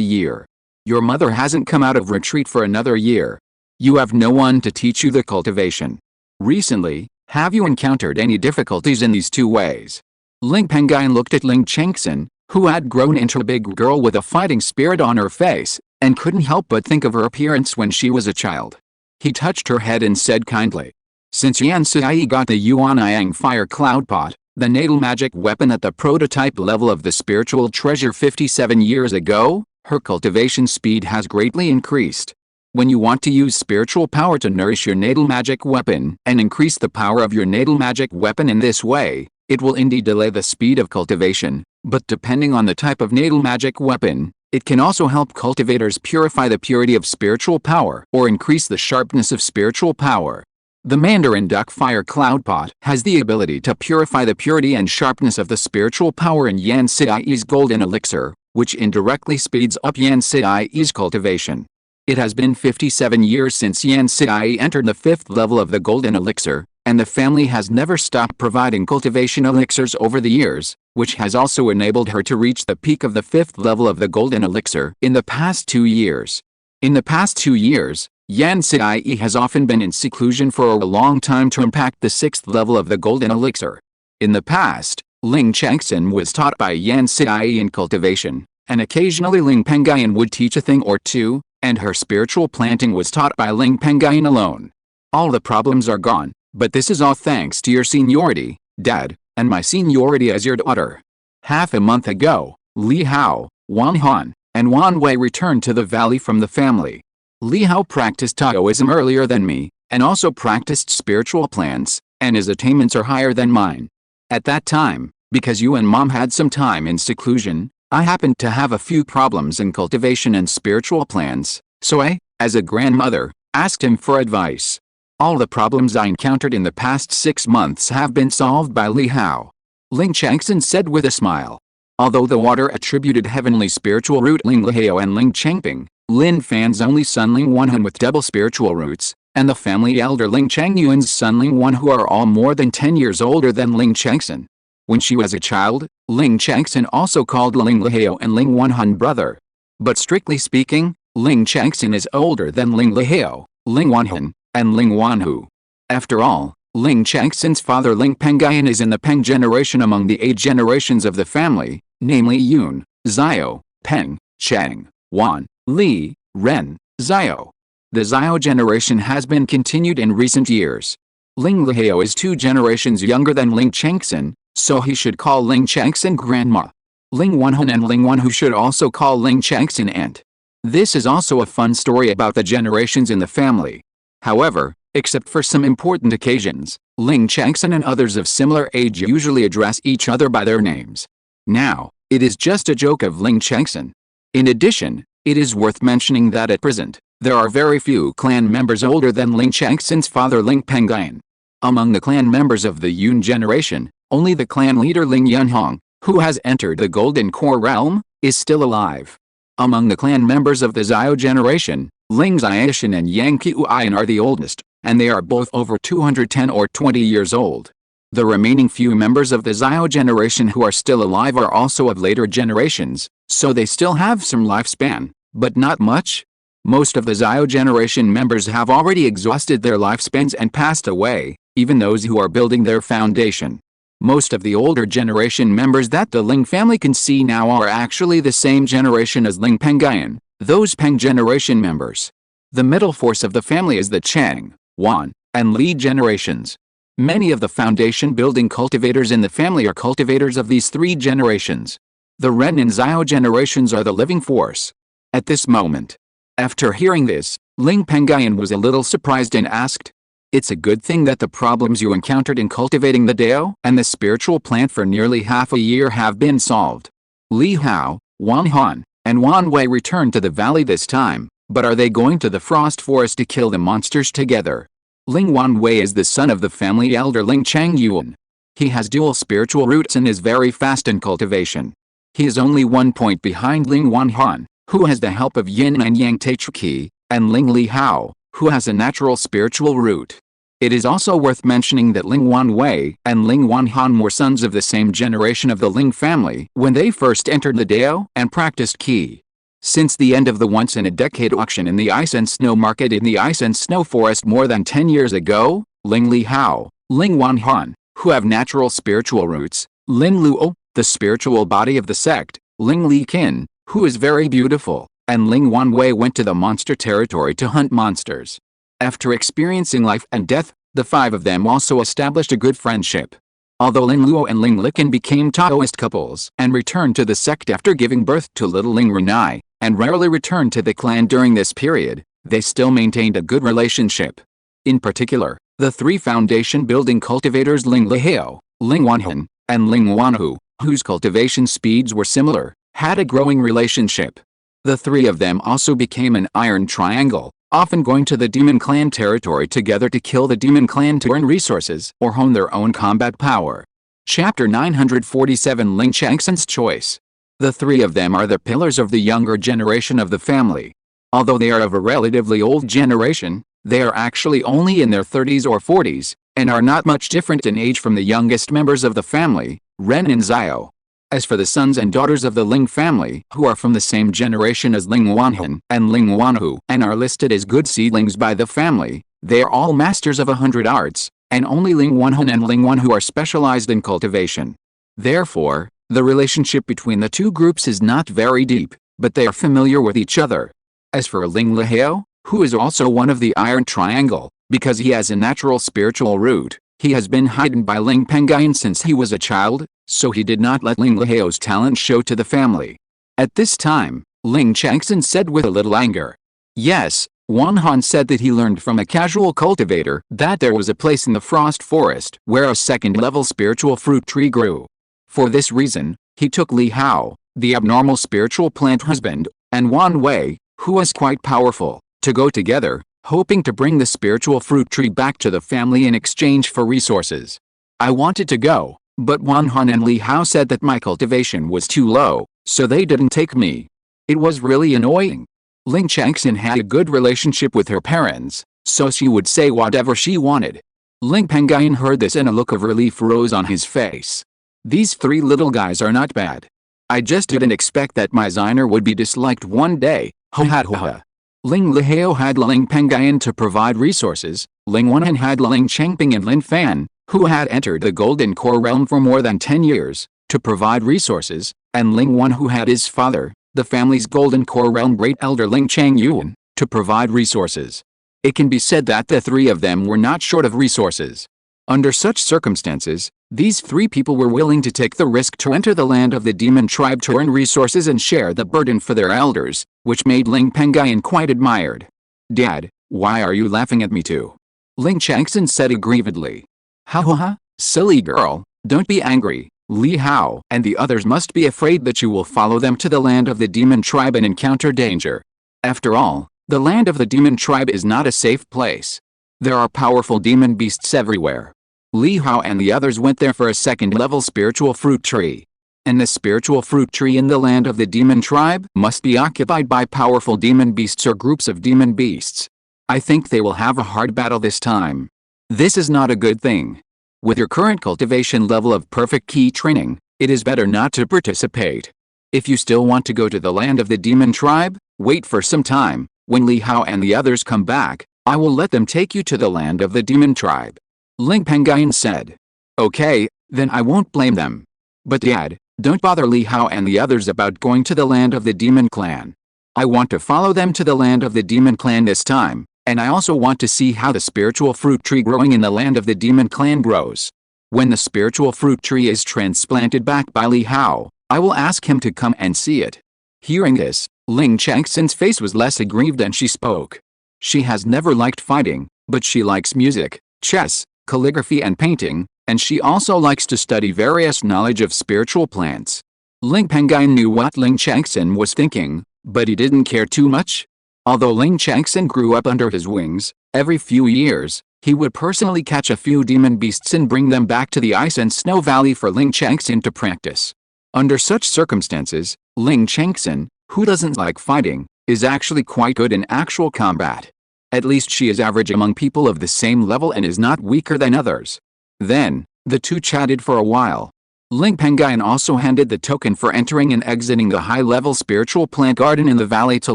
year. Your mother hasn't come out of retreat for another year. You have no one to teach you the cultivation. Recently, have you encountered any difficulties in these two ways? Ling Pengyun looked at Ling Changxin, who had grown into a big girl with a fighting spirit on her face, and couldn't help but think of her appearance when she was a child. He touched her head and said kindly, "Since Yan Sui got the Yuanyang fire cloud pot, the natal magic weapon at the prototype level of the spiritual treasure 57 years ago, her cultivation speed has greatly increased. When you want to use spiritual power to nourish your natal magic weapon and increase the power of your natal magic weapon in this way, it will indeed delay the speed of cultivation, but depending on the type of natal magic weapon, it can also help cultivators purify the purity of spiritual power or increase the sharpness of spiritual power. The Mandarin Duck Fire Cloud Pot has the ability to purify the purity and sharpness of the spiritual power in Yan Siai's golden elixir, which indirectly speeds up Yan Siai's cultivation. It has been 57 years since Yan Siai entered the 5th level of the golden elixir, and the family has never stopped providing cultivation elixirs over the years, which has also enabled her to reach the peak of the 5th level of the golden elixir in the past 2 years. In the past 2 years, Yan Siai has often been in seclusion for a long time to impact the 6th level of the golden elixir. In the past, Ling Chengxin was taught by Yan Siai in cultivation, and occasionally Ling Pengyun would teach a thing or two, and her spiritual planting was taught by Ling Pengyun alone. All the problems are gone, but this is all thanks to your seniority, Dad, and my seniority as your daughter. Half a month ago, Li Hao, Wan Han, and Wan Wei returned to the valley from the family. Li Hao practiced Taoism earlier than me, and also practiced spiritual plants, and his attainments are higher than mine. At that time, because you and Mom had some time in seclusion, I happened to have a few problems in cultivation and spiritual plans, so I, as a grandmother, asked him for advice. All the problems I encountered in the past 6 months have been solved by Li Hao. Ling Chengxin said with a smile. Although the water attributed heavenly spiritual root Ling Lihao and Ling Chengping, Lin Fan's only son Ling Wanhan with double spiritual roots, and the family elder Ling Chengyuan's son Ling Wan, who are all more than 10 years older than Ling Chengxin. When she was a child, Ling Chengxin also called Ling Lihao and Ling Wanhan brother. But strictly speaking, Ling Chengxin is older than Ling Lihao, Ling Wanhan, and Ling Wanhu. After all, Ling Chengxin's father Ling Pengyun is in the Peng generation among the 8 generations of the family, namely Yun, Xiao, Peng, Chang, Wan, Li, Ren, Xiao. The Xiao generation has been continued in recent years. Ling Lihao is 2 generations younger than Ling Chengxin, so he should call Ling Chengxin grandma. Ling Wanhan and Ling Wanhu should also call Ling Chengxin aunt. This is also a fun story about the generations in the family. However, except for some important occasions, Ling Chengxin and others of similar age usually address each other by their names. Now, it is just a joke of Ling Chengxin. In addition, it is worth mentioning that at present, there are very few clan members older than Ling Chengxin's father Ling Pengyun. Among the clan members of the Yun generation, only the clan leader Ling Yunhong, who has entered the Golden Core realm, is still alive. Among the clan members of the Xiao generation, Ling Xiaoshan and Yang Qiuyan are the oldest, and they are both over 210 or 20 years old. The remaining few members of the Xiao generation who are still alive are also of later generations, so they still have some lifespan, but not much. Most of the Xiao generation members have already exhausted their lifespans and passed away, even those who are building their foundation. Most of the older generation members that the Ling family can see now are actually the same generation as Ling Pengyun, those Peng generation members. The middle force of the family is the Chang, Wan, and Li generations. Many of the foundation building cultivators in the family are cultivators of these 3 generations. The Ren and Xiao generations are the living force. At this moment, after hearing this, Ling Pengyun was a little surprised and asked, "It's a good thing that the problems you encountered in cultivating the Dao and the spiritual plant for nearly half a year have been solved." Li Hao, Wan Han, and Wan Wei returned to the valley this time, but are they going to the frost forest to kill the monsters together? Ling Wan Wei is the son of the family elder Ling Chengyuan. He has dual spiritual roots and is very fast in cultivation. He is only 1 point behind Ling Wan Han, who has the help of Yin and Yang Taichu Qi, and Ling Li Hao, who has a natural spiritual root. It is also worth mentioning that Ling Wan Wei and Ling Wan Han were sons of the same generation of the Ling family when they first entered the Dao and practiced Qi. Since the end of the once-in-a-decade auction in the Ice and Snow Market in the Ice and Snow Forest more than 10 years ago, Ling Li Hao, Ling Wan Han, who have natural spiritual roots, Lin Luo, the spiritual body of the sect, Ling Li Qin, who is very beautiful, and Ling Wan Wei went to the monster territory to hunt monsters. After experiencing life and death, the 5 of them also established a good friendship. Although Lin Luo and Ling Liqin became Taoist couples and returned to the sect after giving birth to little Ling Renai, and rarely returned to the clan during this period, they still maintained a good relationship. In particular, the three foundation-building cultivators Lingxiao, Lingwanhan, and Lingwanhu, whose cultivation speeds were similar, had a growing relationship. The three of them also became an iron triangle, often going to the demon clan territory together to kill the demon clan to earn resources or hone their own combat power. Chapter 947 Ling Changxin's Choice. The three of them are the pillars of the younger generation of the family. Although they are of a relatively old generation, they are actually only in their 30s or 40s, and are not much different in age from the youngest members of the family, Ren and Xiao. As for the sons and daughters of the Ling family, who are from the same generation as Ling Wanhan and Ling Wanhu and are listed as good seedlings by the family, they are all masters of 100 arts, and only Ling Wanhan and Ling Wanhu are specialized in cultivation. Therefore, the relationship between the two groups is not very deep, but they are familiar with each other. As for Lingxiao, who is also one of the Iron Triangle, because he has a natural spiritual root, he has been hidden by Ling Pengyun since he was a child, so he did not let Lingxiao's talent show to the family. At this time, Ling Changxin said with a little anger. Yes, Wanhan said that he learned from a casual cultivator that there was a place in the frost forest where a second-level spiritual fruit tree grew. For this reason, he took Li Hao, the abnormal spiritual plant husband, and Wan Wei, who was quite powerful, to go together, hoping to bring the spiritual fruit tree back to the family in exchange for resources. I wanted to go, but Wanhan and Li Hao said that my cultivation was too low, so they didn't take me. It was really annoying. Ling Changxin had a good relationship with her parents, so she would say whatever she wanted. Ling Pengyun heard this and a look of relief rose on his face. These three little guys are not bad. I just didn't expect that my designer would be disliked one day, ho ha ho ha. Lingxiao had Ling Pengyun to provide resources, Ling Wanhan had Ling Changping and Lin Fan, who had entered the Golden Core realm for more than 10 years, to provide resources, and Ling Wan who had his father, the family's Golden Core realm great elder Ling Pengyun, to provide resources. It can be said that the three of them were not short of resources. Under such circumstances, these three people were willing to take the risk to enter the land of the demon tribe to earn resources and share the burden for their elders, which made Ling Pengyun quite admired. Dad, why are you laughing at me too? Ling Changxin said aggrievedly. Ha ha ha, silly girl, don't be angry. Li Hao and the others must be afraid that you will follow them to the land of the demon tribe and encounter danger. After all, the land of the demon tribe is not a safe place. There are powerful demon beasts everywhere. Li Hao and the others went there for a second-level spiritual fruit tree. And the spiritual fruit tree in the land of the demon tribe must be occupied by powerful demon beasts or groups of demon beasts. I think they will have a hard battle this time. This is not a good thing. With your current cultivation level of perfect key training, it is better not to participate. If you still want to go to the land of the demon tribe, wait for some time. When Li Hao and the others come back, I will let them take you to the land of the demon tribe. Ling Pengyun said. Okay, then I won't blame them. But Dad, don't bother Li Hao and the others about going to the land of the demon clan. I want to follow them to the land of the demon clan this time, and I also want to see how the spiritual fruit tree growing in the land of the demon clan grows. When the spiritual fruit tree is transplanted back by Li Hao, I will ask him to come and see it. Hearing this, Ling Changxin's face was less aggrieved and she spoke. She has never liked fighting, but she likes music, chess, calligraphy and painting, and she also likes to study various knowledge of spiritual plants. Ling Pengyun knew what Ling Changxin was thinking, but he didn't care too much. Although Ling Changxin grew up under his wings, every few years, he would personally catch a few demon beasts and bring them back to the Ice and Snow Valley for Ling Changxin to practice. Under such circumstances, Ling Changxin, who doesn't like fighting, is actually quite good in actual combat. At least she is average among people of the same level and is not weaker than others. Then, the two chatted for a while. Ling Pengyun also handed the token for entering and exiting the high-level spiritual plant garden in the valley to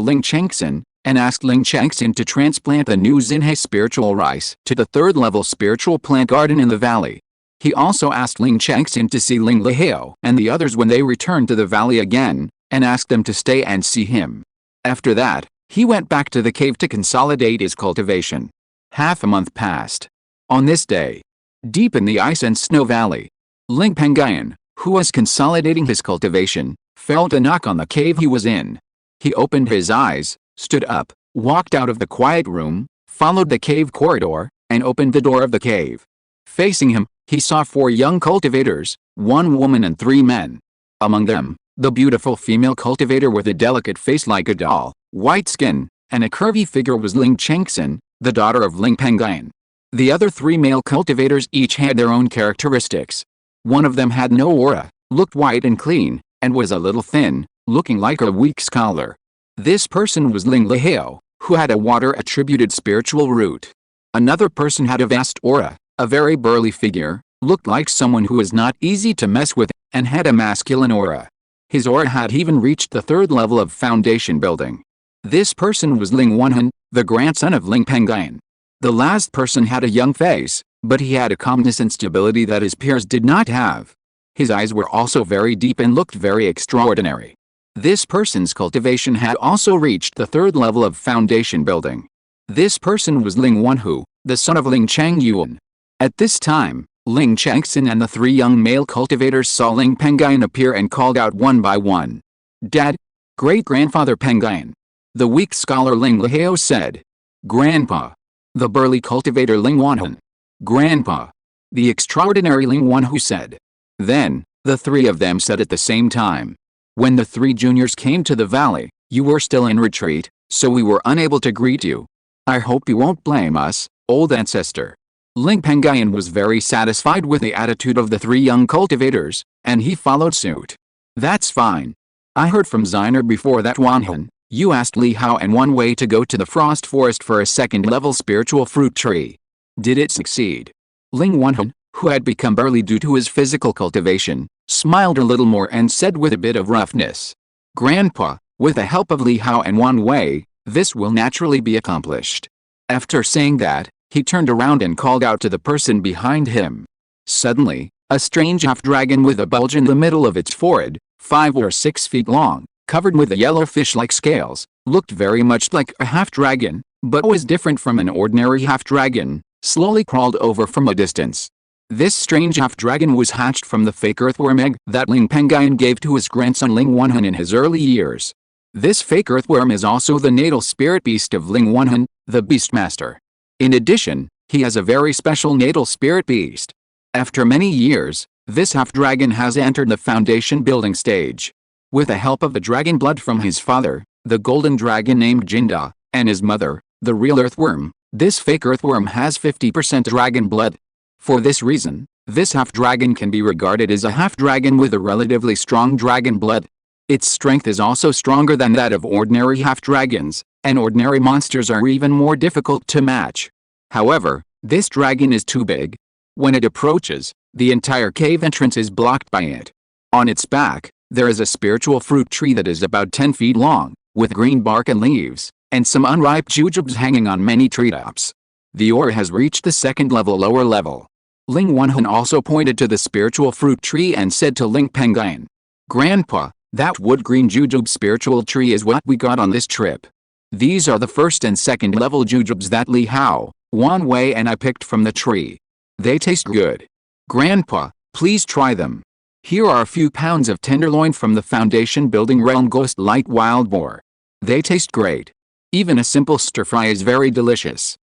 Ling Changxin, and asked Ling Changxin to transplant the new Xinhe spiritual rice to the third-level spiritual plant garden in the valley. He also asked Ling Changxin to see Lingxiao and the others when they returned to the valley again, and asked them to stay and see him. After that, he went back to the cave to consolidate his cultivation. Half a month passed. On this day, deep in the Ice and Snow Valley, Ling Pengyun, who was consolidating his cultivation, felt a knock on the cave he was in. He opened his eyes, stood up, walked out of the quiet room, followed the cave corridor, and opened the door of the cave. Facing him, he saw 4 young cultivators, 1 woman and 3 men. Among them, the beautiful female cultivator with a delicate face like a doll, white skin, and a curvy figure was Ling Pengyun, the daughter of Ling Pengyun. The other 3 male cultivators each had their own characteristics. One of them had no aura, looked white and clean, and was a little thin, looking like a weak scholar. This person was Lingxiao, who had a water-attributed spiritual root. Another person had a vast aura, a very burly figure, looked like someone who was not easy to mess with, and had a masculine aura. His aura had even reached the 3rd level of foundation building. This person was Ling Wenhan, the grandson of Ling Pengyun. The last person had a young face, but he had a calmness and stability that his peers did not have. His eyes were also very deep and looked very extraordinary. This person's cultivation had also reached the 3rd level of foundation building. This person was Ling Wenhu, the son of Ling Pengyun. At this time, Ling Pengyun and the 3 young male cultivators saw Ling Pengyun appear and called out one by one. "Dad! Great-grandfather Pengyun!" The weak scholar Ling Lihao said. "Grandpa!" The burly cultivator Ling Wenhan. "Grandpa!" The extraordinary Ling Wenhu said. Then, the 3 of them said at the same time. "When the 3 juniors came to the valley, you were still in retreat, so we were unable to greet you. I hope you won't blame us, old ancestor." Ling Pengyun was very satisfied with the attitude of the 3 young cultivators, and he followed suit. "That's fine. I heard from Ziner before that Wenhan, you asked Li Hao and One Wei to go to the Frost Forest for a 2nd-level spiritual fruit tree. Did it succeed?" Ling Wenhan, who had become burly due to his physical cultivation, smiled a little more and said with a bit of roughness. "Grandpa, with the help of Li Hao and One Wei, this will naturally be accomplished." After saying that, he turned around and called out to the person behind him. Suddenly, a strange half-dragon with a bulge in the middle of its forehead, 5 or 6 feet long, covered with yellow fish-like scales, looked very much like a half-dragon, but was different from an ordinary half-dragon, slowly crawled over from a distance. This strange half-dragon was hatched from the fake earthworm egg that Ling Pengyun gave to his grandson Ling Wenhan in his early years. This fake earthworm is also the natal spirit beast of Ling Wenhan, the Beastmaster. In addition, he has a very special natal spirit beast. After many years, this half-dragon has entered the foundation building stage. With the help of the dragon blood from his father, the golden dragon named Jinda, and his mother, the real earthworm, this fake earthworm has 50% dragon blood. For this reason, this half-dragon can be regarded as a half-dragon with a relatively strong dragon blood. Its strength is also stronger than that of ordinary half-dragons, and ordinary monsters are even more difficult to match. However, this dragon is too big. When it approaches, the entire cave entrance is blocked by it. On its back, there is a spiritual fruit tree that is about 10 feet long, with green bark and leaves, and some unripe jujubes hanging on many treetops. The aura has reached the 2nd level lower level. Ling Wenhan also pointed to the spiritual fruit tree and said to Ling Pengyun, "Grandpa, that wood-green jujube spiritual tree is what we got on this trip. These are the 1st and 2nd level jujubes that Li Hao, Wan Wei and I picked from the tree. They taste good. Grandpa, please try them. Here are a few pounds of tenderloin from the foundation building realm ghost like wild boar. They taste great. Even a simple stir-fry is very delicious."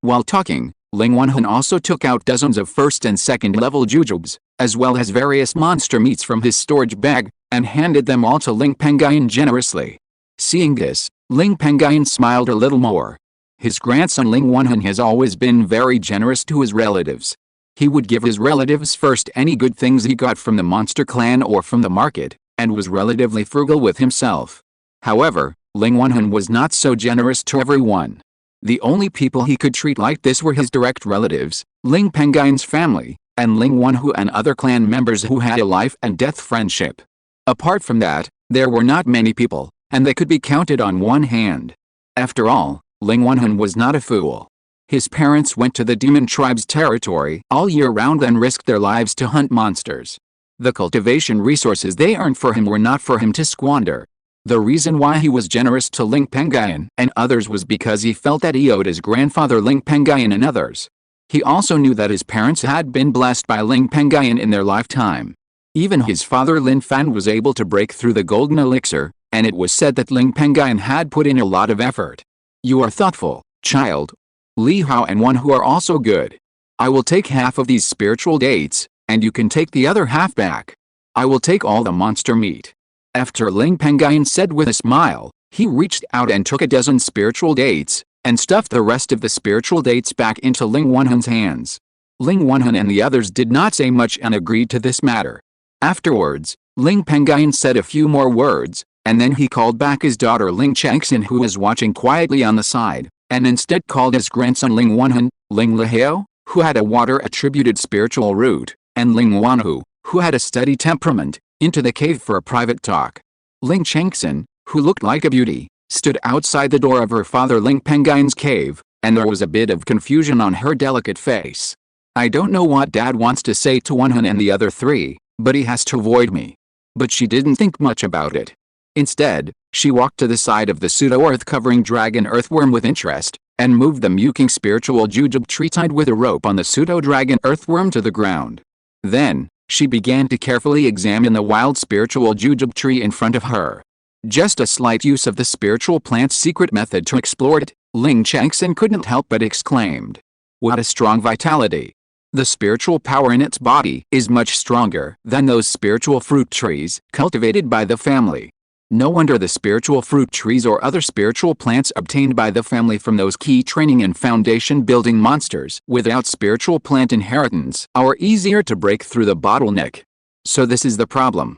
While talking, Ling Wenhan also took out dozens of 1st and 2nd level jujubes, as well as various monster meats from his storage bag, and handed them all to Ling Pengyun generously. Seeing this, Ling Pengyun smiled a little more. His grandson Ling Wenhan has always been very generous to his relatives. He would give his relatives first any good things he got from the monster clan or from the market, and was relatively frugal with himself. However, Ling Wenhan was not so generous to everyone. The only people he could treat like this were his direct relatives, Ling Pengyun's family, and Ling Wenhu and other clan members who had a life-and-death friendship. Apart from that, there were not many people, and they could be counted on one hand. After all, Ling Wenhan was not a fool. His parents went to the demon tribe's territory all year round and risked their lives to hunt monsters. The cultivation resources they earned for him were not for him to squander. The reason why he was generous to Ling Pengyun and others was because he felt that he owed his grandfather Ling Pengyun and others. He also knew that his parents had been blessed by Ling Pengyun in their lifetime. Even his father Lin Fan was able to break through the golden elixir, and it was said that Ling Pengyun had put in a lot of effort. You are thoughtful, child. Li Hao and Wanhu are also good. I will take half of these spiritual dates, and you can take the other half back. I will take all the monster meat. After Ling Pengyun said with a smile, he reached out and took a dozen spiritual dates, and stuffed the rest of the spiritual dates back into Ling Wanhun's hands. Ling Wanhun and the others did not say much and agreed to this matter. Afterwards, Ling Pengyun said a few more words, and then he called back his daughter Ling Changxin, who was watching quietly on the side, and instead called his grandson Ling Wanhun, Ling Lihao, who had a water-attributed spiritual root, and Ling Wanhu, who had a steady temperament, into the cave for a private talk. Ling Changxin, who looked like a beauty, stood outside the door of her father Ling Pengyun's cave, and there was a bit of confusion on her delicate face. I don't know what Dad wants to say to Wanhun and the other three, but he has to avoid me. But she didn't think much about it. Instead, she walked to the side of the pseudo-earth-covering dragon earthworm with interest, and moved the muking spiritual jujube tree tied with a rope on the pseudo-dragon earthworm to the ground. Then, she began to carefully examine the wild spiritual jujube tree in front of her. Just a slight use of the spiritual plant's secret method to explore it, Ling Changxin couldn't help but exclaimed. What a strong vitality! The spiritual power in its body is much stronger than those spiritual fruit trees cultivated by the family. No wonder the spiritual fruit trees or other spiritual plants obtained by the family from those key training and foundation building monsters without spiritual plant inheritance are easier to break through the bottleneck. So this is the problem.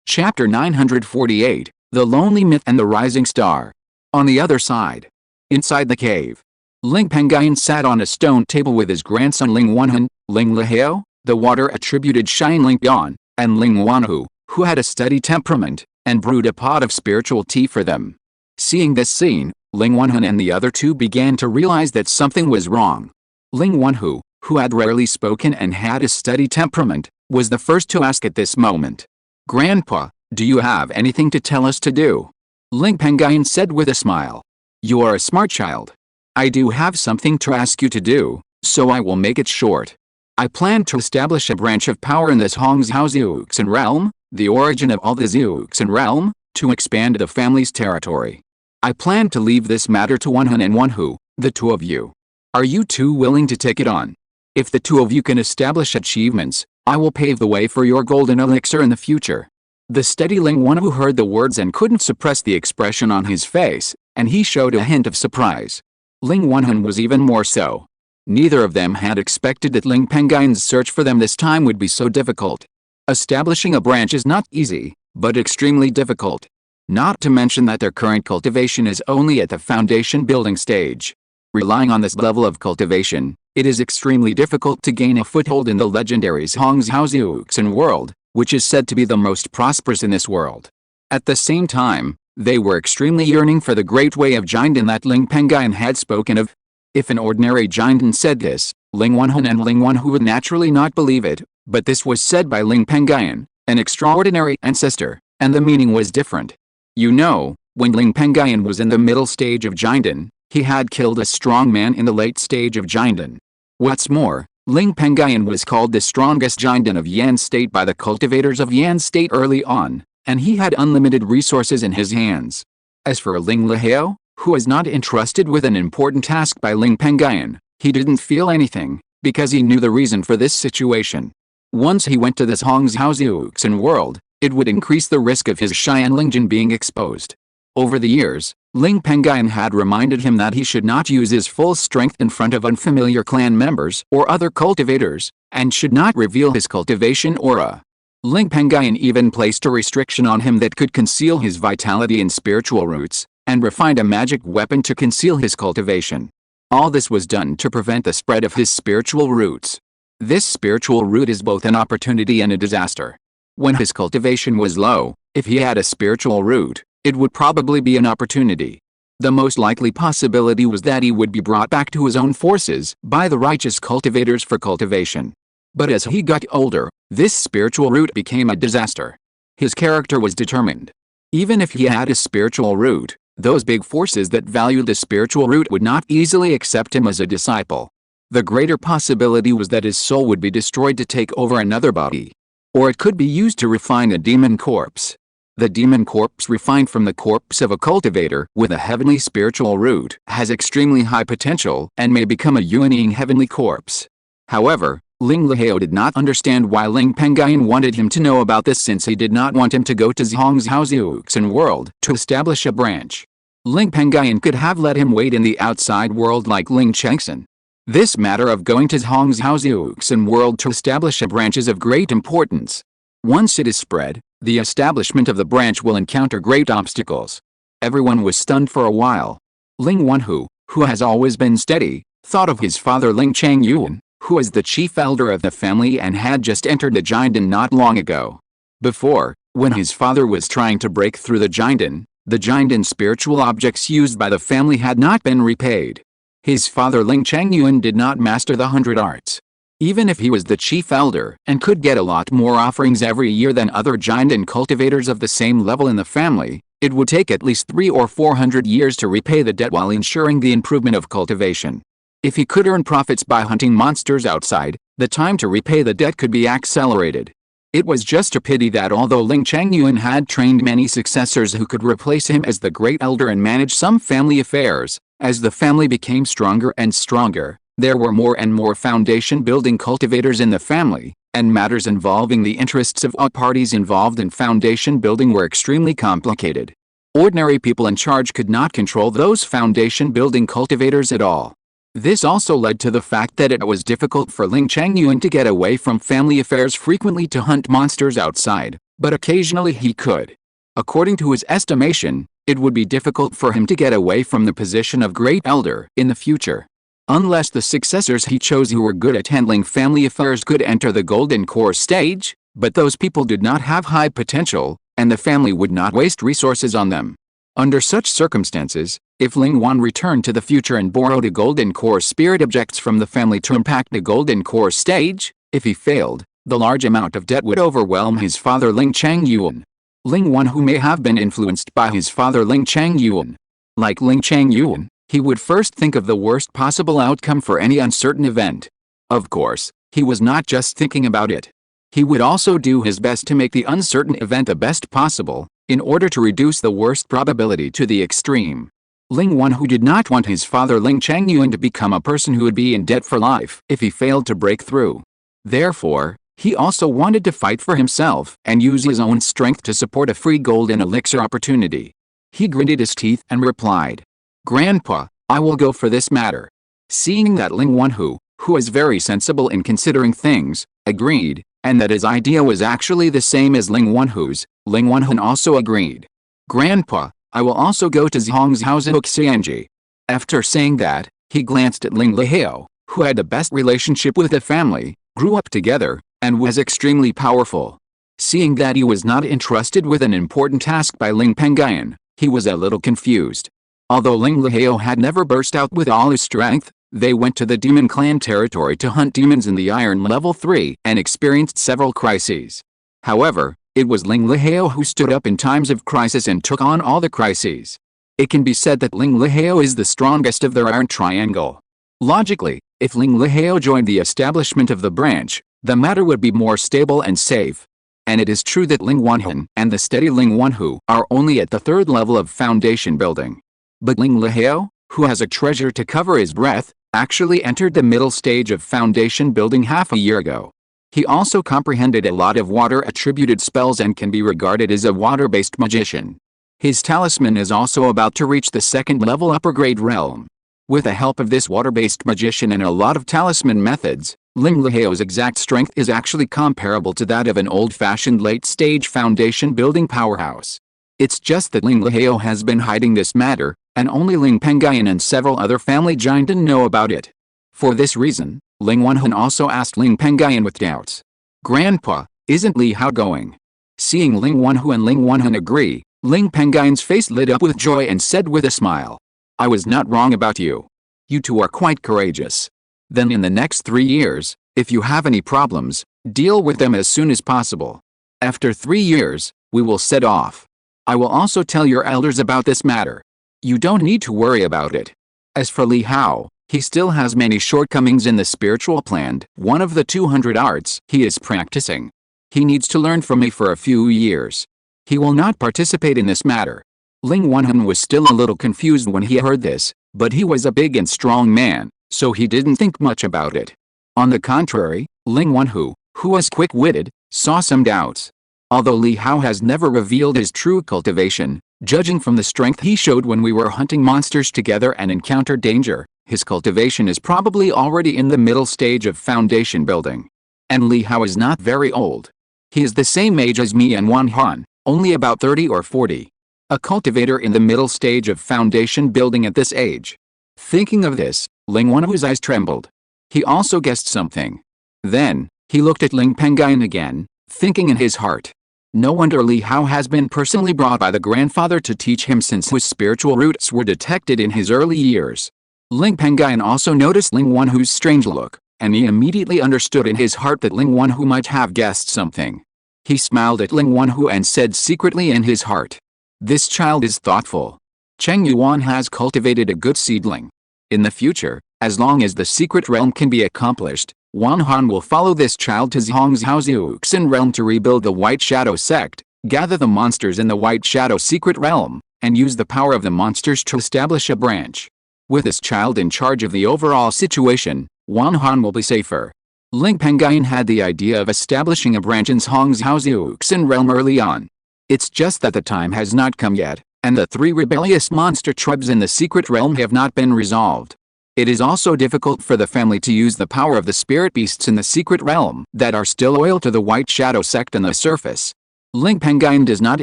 Chapter 948, The Lonely Myth and the Rising Star. On the other side. Inside the cave. Ling Pengyun sat on a stone table with his grandson Ling Wanhun, Ling Lihao, the water-attributed Shine Ling Pengyun, and Ling Wanhu, who had a steady temperament, and brewed a pot of spiritual tea for them. Seeing this scene, Ling Wanhun and the other two began to realize that something was wrong. Ling Wanhu, who had rarely spoken and had a steady temperament, was the first to ask at this moment. Grandpa, do you have anything to tell us to do? Ling Pengyun said with a smile. You are a smart child. I do have something to ask you to do, so I will make it short. I plan to establish a branch of power in this Hongzhou Xiuxin realm, the origin of all the Xiuxin realm, to expand the family's territory. I plan to leave this matter to Wanhun and Wanhu, the two of you. Are you two willing to take it on? If the two of you can establish achievements, I will pave the way for your golden elixir in the future. The steady Ling Wanhu heard the words and couldn't suppress the expression on his face, and he showed a hint of surprise. Ling Wanhun was even more so. Neither of them had expected that Ling Pengyun's search for them this time would be so difficult. Establishing a branch is not easy, but extremely difficult. Not to mention that their current cultivation is only at the foundation building stage. Relying on this level of cultivation, it is extremely difficult to gain a foothold in the legendary Hongzhou Xiuxin world, which is said to be the most prosperous in this world. At the same time, they were extremely yearning for the great way of Jinden that Ling Pengyun had spoken of. If an ordinary Jinden said this, Ling Wanhun and Ling Wanhu would naturally not believe it, but this was said by Ling Pengyun, an extraordinary ancestor, and the meaning was different. You know, when Ling Pengyun was in the middle stage of Jinden, he had killed a strong man in the late stage of Jinden. What's more, Ling Pengyun was called the strongest Jinden of Yan State by the cultivators of Yan State early on, and he had unlimited resources in his hands. As for Ling Lihao, who was not entrusted with an important task by Ling Pengyun, he didn't feel anything, because he knew the reason for this situation. Once he went to this Hongzhou Xiuxin world, it would increase the risk of his Xian Lingjin being exposed. Over the years, Ling Pengyun had reminded him that he should not use his full strength in front of unfamiliar clan members or other cultivators, and should not reveal his cultivation aura. Ling Pengyun even placed a restriction on him that could conceal his vitality and spiritual roots, and refined a magic weapon to conceal his cultivation. All this was done to prevent the spread of his spiritual roots. This spiritual root is both an opportunity and a disaster. When his cultivation was low, if he had a spiritual root, it would probably be an opportunity. The most likely possibility was that he would be brought back to his own forces by the righteous cultivators for cultivation. But as he got older, this spiritual root became a disaster. His character was determined. Even if he had a spiritual root, those big forces that valued the spiritual root would not easily accept him as a disciple. The greater possibility was that his soul would be destroyed to take over another body. Or it could be used to refine a demon corpse. The demon corpse refined from the corpse of a cultivator with a heavenly spiritual root has extremely high potential and may become a Yuanying heavenly corpse. However, Lingxiao did not understand why Ling Pengyun wanted him to know about this, since he did not want him to go to Zhongzhaoxiuxin world to establish a branch. Ling Pengyun could have let him wait in the outside world like Ling Chengxin. This matter of going to Zhongzhaoxiuxin world to establish a branch is of great importance. Once it is spread, the establishment of the branch will encounter great obstacles. Everyone was stunned for a while. Ling Wanhu, who has always been steady, thought of his father Ling Pengyun, who is the chief elder of the family and had just entered the Jinden not long ago. Before, when his father was trying to break through the Jinden spiritual objects used by the family had not been repaid. His father Ling Pengyun did not master the 100 arts. Even if he was the chief elder and could get a lot more offerings every year than other Jinden cultivators of the same level in the family, it would take at least 300 or 400 years to repay the debt while ensuring the improvement of cultivation. If he could earn profits by hunting monsters outside, the time to repay the debt could be accelerated. It was just a pity that although Ling Pengyun had trained many successors who could replace him as the great elder and manage some family affairs, as the family became stronger and stronger, there were more and more foundation-building cultivators in the family, and matters involving the interests of all parties involved in foundation building were extremely complicated. Ordinary people in charge could not control those foundation-building cultivators at all. This also led to the fact that it was difficult for Ling Pengyun to get away from family affairs frequently to hunt monsters outside, but occasionally he could. According to his estimation, it would be difficult for him to get away from the position of great elder in the future. Unless the successors he chose who were good at handling family affairs could enter the golden core stage, but those people did not have high potential, and the family would not waste resources on them. Under such circumstances, if Ling Wan returned to the future and borrowed a golden core spirit objects from the family to impact the golden core stage, if he failed, the large amount of debt would overwhelm his father Ling Pengyun. Ling Wan, who may have been influenced by his father Ling Pengyun. Like Ling Pengyun, he would first think of the worst possible outcome for any uncertain event. Of course, he was not just thinking about it. He would also do his best to make the uncertain event the best possible, in order to reduce the worst probability to the extreme. Ling Wan, who did not want his father Ling Pengyun to become a person who would be in debt for life if he failed to break through. Therefore, he also wanted to fight for himself and use his own strength to support a free golden elixir opportunity. He gritted his teeth and replied, "Grandpa, I will go for this matter." Seeing that Ling Wanhu, who is very sensible in considering things, agreed, and that his idea was actually the same as Ling Wanhu's, Ling Wanhu also agreed. "Grandpa, I will also go to Zhongzhaoxiuxin." After saying that, he glanced at Lingxiao, who had the best relationship with the family, grew up together, and was extremely powerful. Seeing that he was not entrusted with an important task by Ling Pengyun, he was a little confused. Although Lingxiao had never burst out with all his strength, they went to the demon clan territory to hunt demons in the iron level 3 and experienced several crises. However, it was Lingxiao who stood up in times of crisis and took on all the crises. It can be said that Lingxiao is the strongest of their iron triangle. Logically, if Lingxiao joined the establishment of the branch, the matter would be more stable and safe. And it is true that Ling Wanhu and the steady Ling Wanhu are only at the 3rd level of foundation building. But Lingxiao, who has a treasure to cover his breath, actually entered the middle stage of foundation building half a year ago. He also comprehended a lot of water-attributed spells and can be regarded as a water-based magician. His talisman is also about to reach the 2nd level upper-grade realm. With the help of this water-based magician and a lot of talisman methods, Lingxiao's exact strength is actually comparable to that of an old-fashioned late-stage foundation-building powerhouse. It's just that Lingxiao has been hiding this matter, and only Ling Pengyun and several other family Jinden know about it. For this reason, Ling Wanhu also asked Ling Pengyun with doubts. "Grandpa, isn't Li Hao going?" Seeing Ling Wanhu and Ling Wanhu agree, Ling Pengyun's face lit up with joy and said with a smile, "I was not wrong about you. You two are quite courageous. Then in the next 3 years, if you have any problems, deal with them as soon as possible. After 3 years, we will set off. I will also tell your elders about this matter. You don't need to worry about it. As for Li Hao, he still has many shortcomings in the spiritual plan, one of the 200 arts he is practicing. He needs to learn from me for a few years. He will not participate in this matter. Ling Wenhun was still a little confused when he heard this, but he was a big and strong man, so he didn't think much about it. On the contrary, Ling Wenhu, who was quick-witted, saw some doubts. Although Li Hao has never revealed his true cultivation, judging from the strength he showed when we were hunting monsters together and encountered danger, his cultivation is probably already in the middle stage of foundation building. And Li Hao is not very old. He is the same age as me and Wan Han, only about 30 or 40. A cultivator in the middle stage of foundation building at this age. Thinking of this, Ling Wenhu's eyes trembled. He also guessed something. Then, he looked at Ling Pengyun again, thinking in his heart. No wonder Li Hao has been personally brought by the grandfather to teach him since his spiritual roots were detected in his early years. Ling Pengyun also noticed Ling Wenhu's strange look, and he immediately understood in his heart that Ling Wenhu might have guessed something. He smiled at Ling Wenhu and said secretly in his heart, "This child is thoughtful. Cheng Yuan has cultivated a good seedling. In the future, as long as the secret realm can be accomplished, Wan Han will follow this child to Zhongzhaoziuxin realm to rebuild the White Shadow sect, gather the monsters in the White Shadow secret realm, and use the power of the monsters to establish a branch. With this child in charge of the overall situation, Wan Han will be safer." Ling Pengyun had the idea of establishing a branch in Zhongzhaoziuxin realm early on. It's just that the time has not come yet, and the 3 rebellious monster tribes in the secret realm have not been resolved. It is also difficult for the family to use the power of the spirit beasts in the secret realm that are still loyal to the White Shadow sect on the surface. Ling Pengyun does not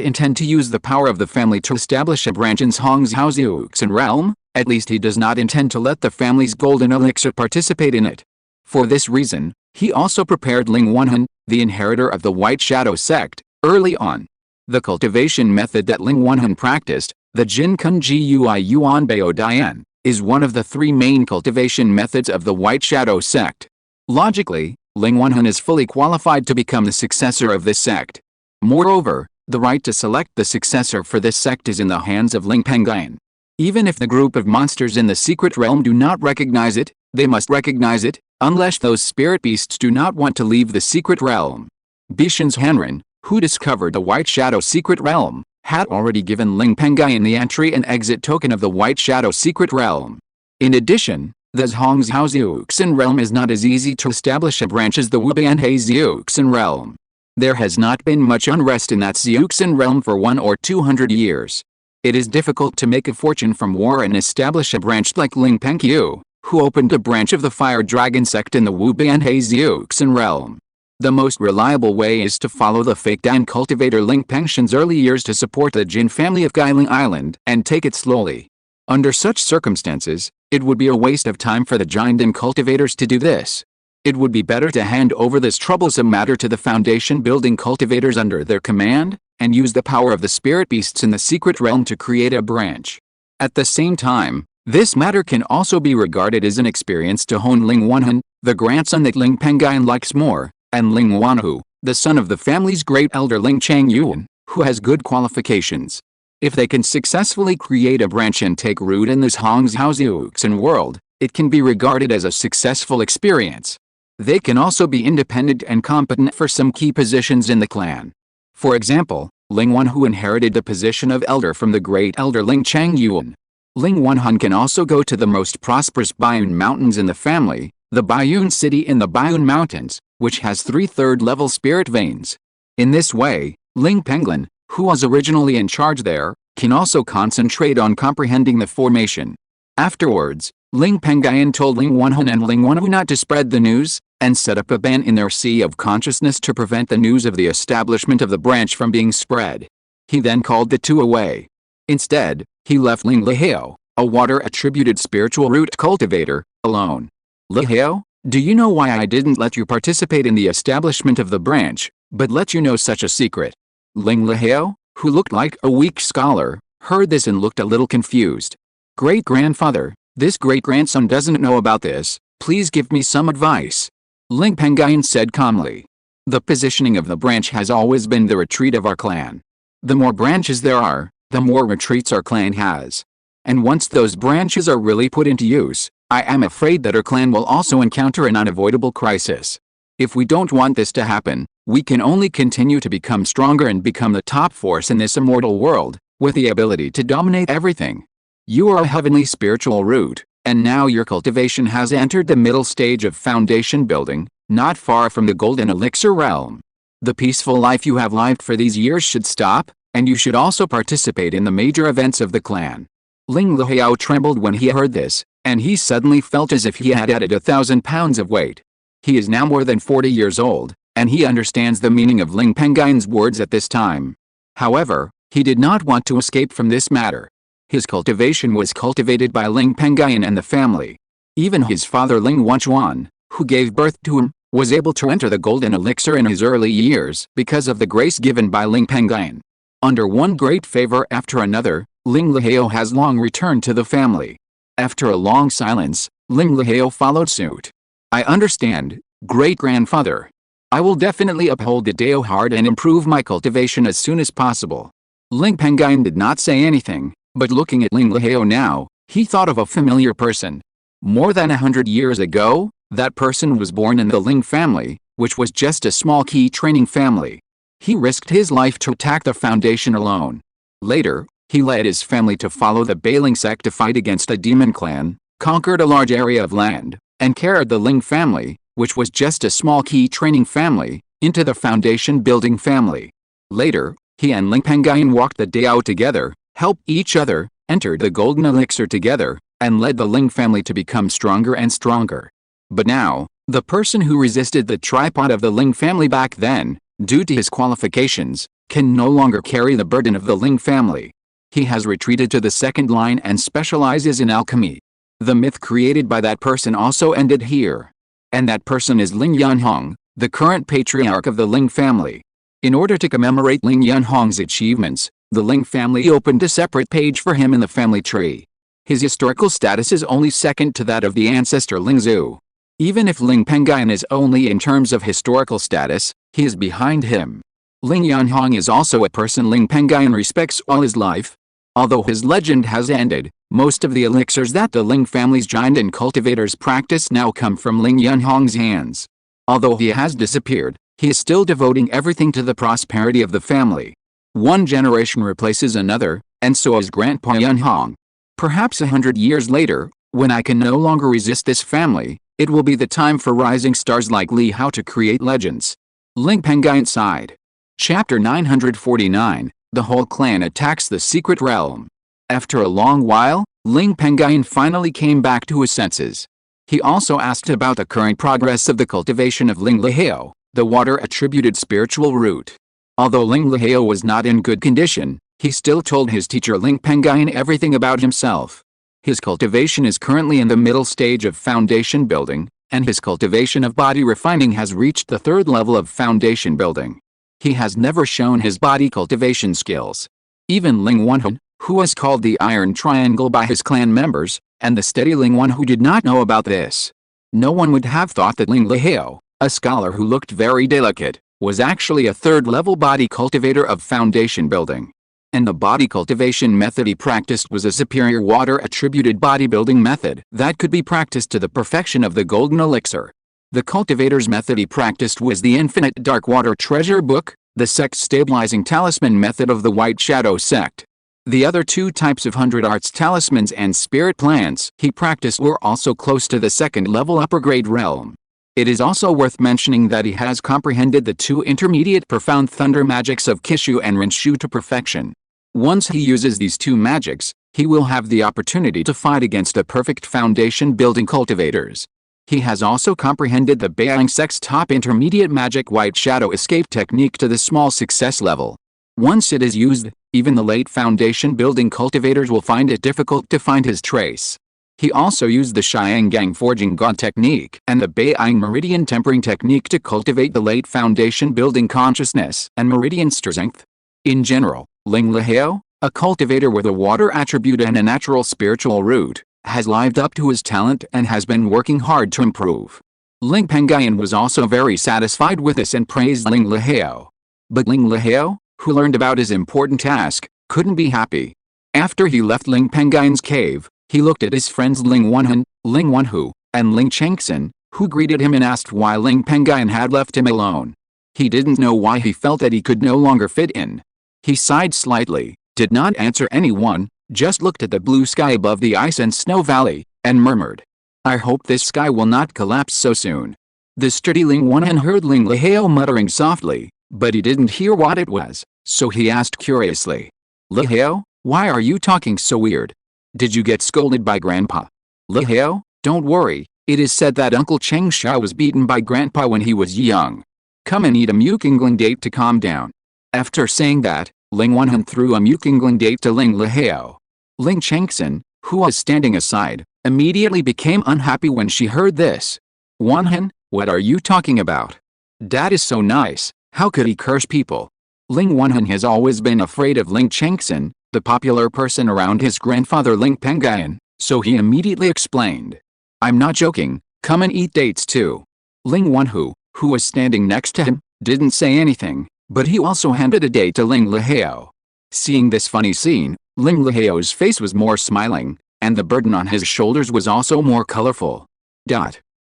intend to use the power of the family to establish a branch in Zhongzhaoziuxin realm, at least he does not intend to let the family's golden elixir participate in it. For this reason, he also prepared Ling Wenhun, the inheritor of the White Shadow sect, early on. The cultivation method that Ling Wenhun practiced, the Jin Kun Ji Ui Yuan Bao Dian, is one of the 3 main cultivation methods of the White Shadow sect. Logically, Ling Wenhun is fully qualified to become the successor of this sect. Moreover, the right to select the successor for this sect is in the hands of Ling Pengyun. Even if the group of monsters in the secret realm do not recognize it, they must recognize it, unless those spirit beasts do not want to leave the secret realm. Bishan's Hanren, who discovered the White Shadow secret realm, had already given Ling Pengyun the entry and exit token of the White Shadow secret realm. In addition, the Zhongzhaoziuxin realm is not as easy to establish a branch as the Wubianheiziuxin realm. There has not been much unrest in that Ziuxin realm for 100 or 200 years. It is difficult to make a fortune from war and establish a branch like Ling Pengyun, who opened a branch of the Fire Dragon sect in the Wubianheiziuxin realm. The most reliable way is to follow the fake Dan cultivator Ling Pengyun's early years to support the Jin family of Guiling Island and take it slowly. Under such circumstances, it would be a waste of time for the Jin cultivators to do this. It would be better to hand over this troublesome matter to the foundation building cultivators under their command, and use the power of the spirit beasts in the secret realm to create a branch. At the same time, this matter can also be regarded as an experience to hone Ling Wenhun, the grandson that Ling Pengyun likes more, and Ling Wenhu, the son of the family's great elder Ling Changyun, who has good qualifications. If they can successfully create a branch and take root in this Zhongzhaoziuxin world, it can be regarded as a successful experience. They can also be independent and competent for some key positions in the clan. For example, Ling Wenhu inherited the position of elder from the great elder Ling Changyun. Ling Wenhun can also go to the most prosperous Bayun Mountains in the family, the Bayun City in the Bayun Mountains, which has 3 third-level spirit veins. In this way, Ling Pengyun, who was originally in charge there, can also concentrate on comprehending the formation. Afterwards, Ling Pengyun told Ling Wenhun and Ling Wenhu not to spread the news, and set up a ban in their sea of consciousness to prevent the news of the establishment of the branch from being spread. He then called the 2 away. Instead, he left Ling Lihao, a water-attributed spiritual root cultivator, alone. "Lihao, do you know why I didn't let you participate in the establishment of the branch, but let you know such a secret?" Ling Lihao, who looked like a weak scholar, heard this and looked a little confused. "Great-grandfather, this great-grandson doesn't know about this, please give me some advice." Ling Pengyun said calmly. "The positioning of the branch has always been the retreat of our clan. The more branches there are, the more retreats our clan has. And once those branches are really put into use, I am afraid that our clan will also encounter an unavoidable crisis. If we don't want this to happen, We can only continue to become stronger and become the top force in this immortal world, with the ability to dominate everything. You are a heavenly spiritual root, and now your cultivation has entered the middle stage of foundation building, not far from the golden elixir realm. The peaceful life you have lived for these years should stop, and you should also participate in the major events of the clan. Lingxiao trembled when he heard this, and he suddenly felt as if he had added 1,000 pounds of weight. He is now more than 40 years old, and he understands the meaning of Ling Pengyun's words at this time. However, he did not want to escape from this matter. His cultivation was cultivated by Ling Pengyun and the family. Even his father Ling Wanchuan, who gave birth to him, was able to enter the golden elixir in his early years because of the grace given by Ling Pengyun. Under one great favor after another, Lingxiao has long returned to the family. After a long silence, Lingxiao followed suit. I understand, great-grandfather. I will definitely uphold the Dao hard and improve my cultivation as soon as possible. Ling Pengyun did not say anything, but looking at Lingxiao now, he thought of a familiar person. More than 100 years ago, that person was born in the Ling family, which was just a small key training family. He risked his life to attack the foundation alone. Later, he led his family to follow the Bailing sect to fight against a demon clan, conquered a large area of land, and carried the Ling family, which was just a small key training family, into the foundation building family. Later, he and Ling Pengyun walked the Dao together, helped each other, entered the golden elixir together, and led the Ling family to become stronger and stronger. But now, the person who resisted the tripod of the Ling family back then, due to his qualifications, can no longer carry the burden of the Ling family. He has retreated to the second line and specializes in alchemy. The myth created by that person also ended here. And that person is Ling Yunhong, the current patriarch of the Ling family. In order to commemorate Ling Yunhong's achievements, the Ling family opened a separate page for him in the family tree. His historical status is only second to that of the ancestor Lingzhu. Even if Ling Pengyun is only in terms of historical status, he is behind him. Ling Yunhong is also a person Ling Pengyun respects all his life. Although his legend has ended, most of the elixirs that the Ling family's giant and cultivators practice now come from Ling Yunhong's hands. Although he has disappeared, he is still devoting everything to the prosperity of the family. One generation replaces another, and so is Grandpa Yunhong. Perhaps 100 years later, when I can no longer resist this family, it will be the time for rising stars like Li Hao to create legends. Ling Pengyun sighed. Chapter 949, The whole clan attacks the secret realm. After a long while, Ling Pengyun finally came back to his senses. He also asked about the current progress of the cultivation of Lingxiao, the water-attributed spiritual root. Although Lingxiao was not in good condition, he still told his teacher Ling Pengyun everything about himself. His cultivation is currently in the middle stage of foundation building, and his cultivation of body refining has reached the third level of foundation building. He has never shown his body cultivation skills. Even Ling Wanhu, who was called the Iron Triangle by his clan members, and the steady Ling Wanhu did not know about this. No one would have thought that Lingxiao, a scholar who looked very delicate, was actually a third-level body cultivator of foundation building. And the body cultivation method he practiced was a superior water-attributed bodybuilding method that could be practiced to the perfection of the golden elixir. The cultivator's method he practiced was the infinite dark water treasure book, the sect-stabilizing talisman method of the White Shadow sect. The other two types of 100 arts talismans and spirit plants he practiced were also close to the second-level upper-grade realm. It is also worth mentioning that he has comprehended the two intermediate profound thunder magics of Qishu and Rinshu to perfection. Once he uses these two magics, he will have the opportunity to fight against the perfect foundation-building cultivators. He has also comprehended the Bailing sect's top intermediate magic White Shadow escape technique to the small success level. Once it is used, even the late foundation-building cultivators will find it difficult to find his trace. He also used the Xiangang Forging God technique and the Bailing Meridian Tempering technique to cultivate the late foundation-building consciousness and meridian strength. In general, Lingxiao, a cultivator with a water attribute and a natural spiritual root, has lived up to his talent and has been working hard to improve. Ling Pengyun was also very satisfied with this and praised Lingxiao. But Lingxiao, who learned about his important task, couldn't be happy. After he left Ling Pengyun's cave, he looked at his friends Ling Wanhu, and Ling Chengxin, who greeted him and asked why Ling Pengyun had left him alone. He didn't know why he felt that he could no longer fit in. He sighed slightly, did not answer anyone, just looked at the blue sky above the ice and snow valley, and murmured, "I hope this sky will not collapse so soon." The sturdy Ling Wanhan heard Lingxiao muttering softly, but he didn't hear what it was, so he asked curiously, "Lingxiao, why are you talking so weird? Did you get scolded by Grandpa?" "Lingxiao, don't worry, it is said that Uncle Chengsha was beaten by Grandpa when he was young. Come and eat a mukingling date to calm down." After saying that, Ling Wanhan threw a mukingling date to Ling Lihao. Ling Chengxin, who was standing aside, immediately became unhappy when she heard this. "Wanhan, what are you talking about? Dad is so nice, how could he curse people?" Ling Wanhan has always been afraid of Ling Chengxin, the popular person around his grandfather Ling Pengyun, so he immediately explained, "I'm not joking, come and eat dates too." Ling Wanhu, who was standing next to him, didn't say anything, but he also handed a date to Ling Lihao. Seeing this funny scene, Ling Lihao's face was more smiling, and the burden on his shoulders was also more colorful.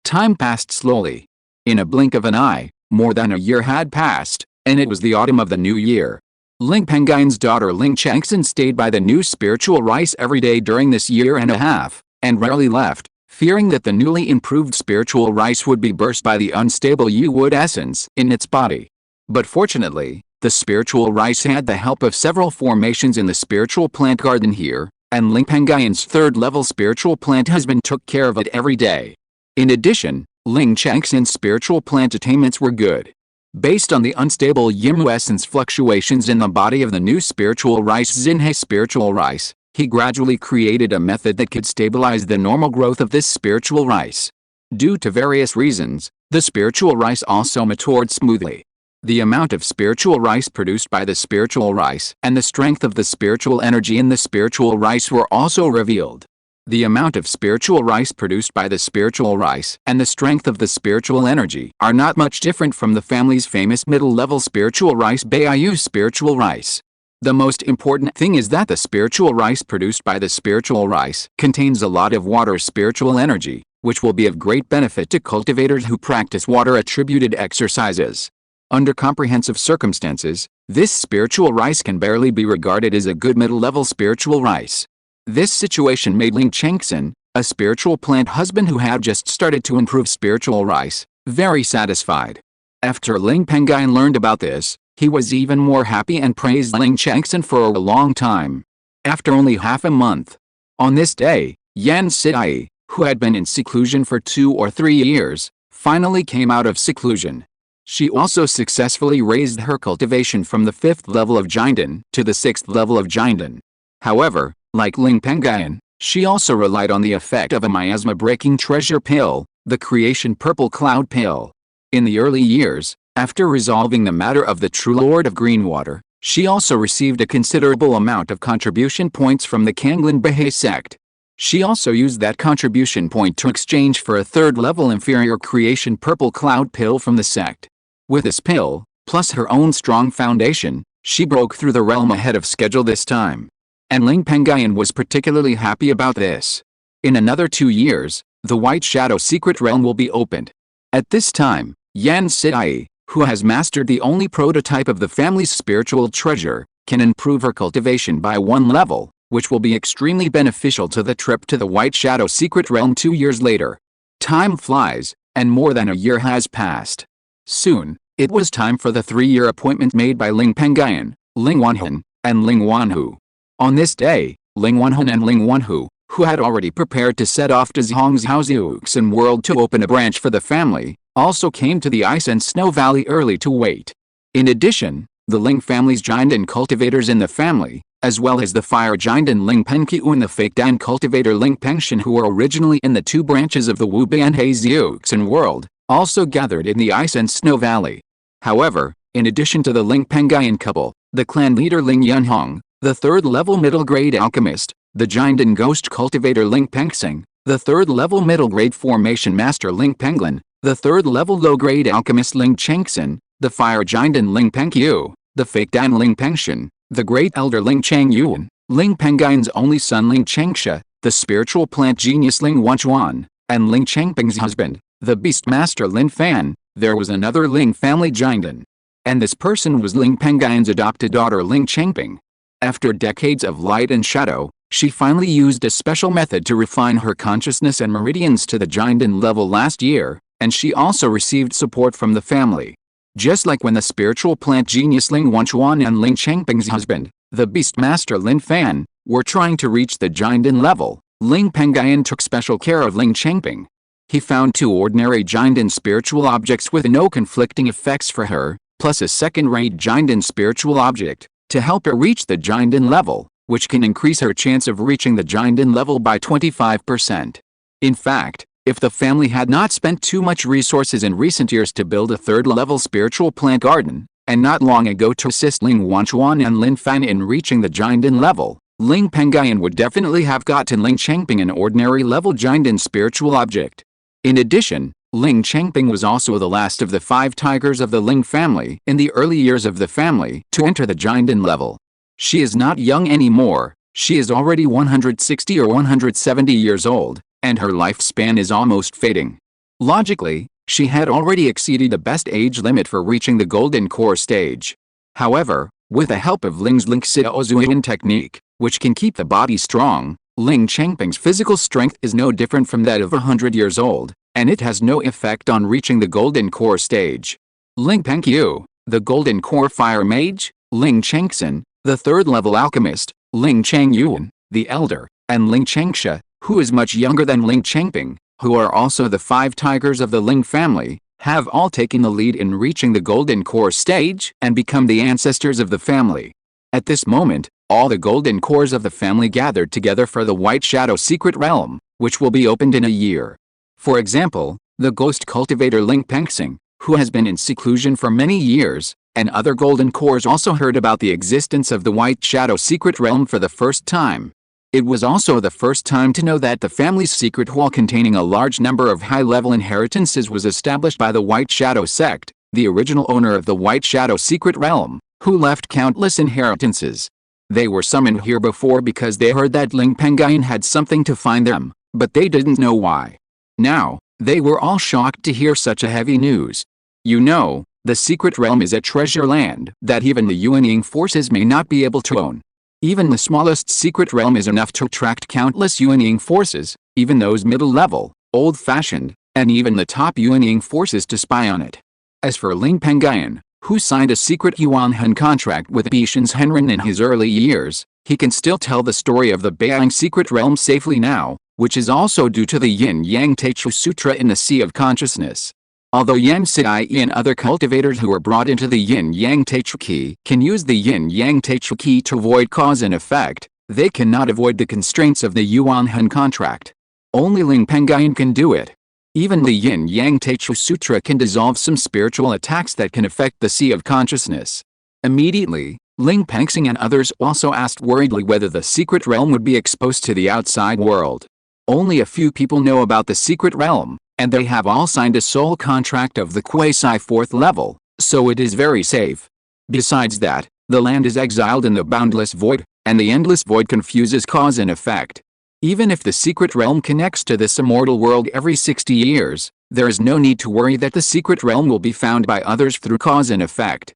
Time passed slowly. In a blink of an eye, more than a year had passed, and it was the autumn of the new year. Ling Pengyun's daughter Ling Chengxin stayed by the new spiritual rice every day during this year and a half, and rarely left, fearing that the newly improved spiritual rice would be burst by the unstable Yu-wood essence in its body. But fortunately, the spiritual rice had the help of several formations in the spiritual plant garden here, and Ling Pengyun's third-level spiritual plant husband took care of it every day. In addition, Ling Chengxin's spiritual plant attainments were good. Based on the unstable Yimu essence fluctuations in the body of the new spiritual rice Xinhe spiritual rice, he gradually created a method that could stabilize the normal growth of this spiritual rice. Due to various reasons, the spiritual rice also matured smoothly. The amount of spiritual rice produced by the spiritual rice and the strength of the spiritual energy in the spiritual rice were also revealed. The amount of spiritual rice produced by the spiritual rice and the strength of the spiritual energy are not much different from the family's famous middle-level spiritual rice Baiyu spiritual rice. The most important thing is that the spiritual rice produced by the spiritual rice contains a lot of water spiritual energy, which will be of great benefit to cultivators who practice water-attributed exercises. Under comprehensive circumstances, this spiritual rice can barely be regarded as a good middle-level spiritual rice. This situation made Ling Chengxin, a spiritual plant husband who had just started to improve spiritual rice, very satisfied. After Ling Pengyun learned about this, he was even more happy and praised Ling Chengxin for a long time. After only half a month. On this day, Yan Sidai, who had been in seclusion for 2 or 3 years, finally came out of seclusion. She also successfully raised her cultivation from the 5th level of Jinden to the 6th level of Jinden. However, like Ling Pengyun, she also relied on the effect of a miasma-breaking treasure pill, the creation purple cloud pill. In the early years, after resolving the matter of the true Lord of Greenwater, she also received a considerable amount of contribution points from the Kanglin Baha'i sect. She also used that contribution point to exchange for a 3rd-level inferior creation purple cloud pill from the sect. With this pill, plus her own strong foundation, she broke through the realm ahead of schedule this time. And Ling Pengyun was particularly happy about this. In another 2 years, the White Shadow secret realm will be opened. At this time, Yan Sidai, who has mastered the only prototype of the family's spiritual treasure, can improve her cultivation by 1 level, which will be extremely beneficial to the trip to the White Shadow secret realm 2 years later. Time flies, and more than a year has passed. Soon, it was time for the 3-year appointment made by Ling Pengyun, Ling Wanhan, and Ling Wanhu. On this day, Ling Wanhan and Ling Wanhu, who had already prepared to set off to Zhongzhouxiuxin world to open a branch for the family, also came to the ice and snow valley early to wait. In addition, the Ling family's giant and cultivators in the family, as well as the fire giant and Ling Pengyun and the fake Dan cultivator Ling Pengyun who were originally in the 2 branches of the Wubianheixiuxin world, also gathered in the ice and snow valley. However, in addition to the Ling Pengyun couple, the clan leader Ling Yunhong, the 3rd-level middle-grade alchemist, the giant and ghost cultivator Ling Pengxing, the 3rd-level middle-grade formation master Ling Penglin, the 3rd-level low-grade alchemist Ling Chengxin, the fire giant and Ling Pengyu, the fake Dan Ling Pengshan, the great elder Ling Changyuan, Ling Pengyun's only son Ling Chengsha, the spiritual plant genius Ling Wanchuan, and Ling Chengping's husband, the beast master Lin Fan, there was another Ling family giant. And this person was Ling Pengyun's adopted daughter Ling Changping. After decades of light and shadow, she finally used a special method to refine her consciousness and meridians to the giant level last year, and she also received support from the family. Just like when the spiritual plant genius Ling Wanchuan and Ling Changping's husband, the beast master Lin Fan, were trying to reach the giant level, Ling Pengyun took special care of Ling Changping. He found 2 ordinary giant spiritual objects with no conflicting effects for her, plus a second-rate giant spiritual object, to help her reach the giant level, which can increase her chance of reaching the giant level by 25%. In fact, if the family had not spent too much resources in recent years to build a third-level spiritual plant garden, and not long ago to assist Ling Wanchuan and Lin Fan in reaching the giant level, Ling Pengyun would definitely have gotten Ling Changping an ordinary level giant spiritual object. In addition, Ling Changping was also the last of the 5 tigers of the Ling family in the early years of the family to enter the giant level. She is not young anymore, she is already 160 or 170 years old, and her lifespan is almost fading. Logically, she had already exceeded the best age limit for reaching the golden core stage. However, with the help of Ling's Lingxiao Maturation Technique, which can keep the body strong, Ling Changping's physical strength is no different from that of 100 years old, and it has no effect on reaching the golden core stage. Ling Pengyun, the golden core fire mage, Ling Changxin, the third-level alchemist, Ling Pengyun, the elder, and Ling Changsha, who is much younger than Ling Changping, who are also the 5 tigers of the Ling family, have all taken the lead in reaching the golden core stage and become the ancestors of the family. At this moment, all the golden cores of the family gathered together for the White Shadow Secret Realm, which will be opened in a year. For example, the ghost cultivator Ling Pengyun, who has been in seclusion for many years, and other golden cores also heard about the existence of the White Shadow Secret Realm for the first time. It was also the first time to know that the family's secret hall containing a large number of high-level inheritances was established by the White Shadow sect, the original owner of the White Shadow Secret Realm, who left countless inheritances. They were summoned here before because they heard that Ling Pengyun had something to find them, but they didn't know why. Now, they were all shocked to hear such a heavy news. You know, the secret realm is a treasure land that even the Yuanying forces may not be able to own. Even the smallest secret realm is enough to attract countless Yuanying forces, even those middle-level, old-fashioned, and even the top Yuanying forces to spy on it. As for Ling Pengyun, who signed a secret Yuanhan contract with Bishan's Henren in his early years, he can still tell the story of the Beiyang secret realm safely now, which is also due to the Yin-Yang Taichu Sutra in the Sea of Consciousness. Although Yang Sai and other cultivators who are brought into the Yin-Yang Taichu Ki can use the Yin-Yang Taichu Ki to avoid cause and effect, they cannot avoid the constraints of the Yuanhan contract. Only Ling Pengyun can do it. Even the Yin-Yang Taichu Sutra can dissolve some spiritual attacks that can affect the Sea of Consciousness. Immediately, Ling Pengyun and others also asked worriedly whether the secret realm would be exposed to the outside world. Only a few people know about the secret realm, and they have all signed a soul contract of the quasi 4th level, so it is very safe. Besides that, the land is exiled in the boundless void, and the endless void confuses cause and effect. Even if the secret realm connects to this immortal world every 60 years, there is no need to worry that the secret realm will be found by others through cause and effect.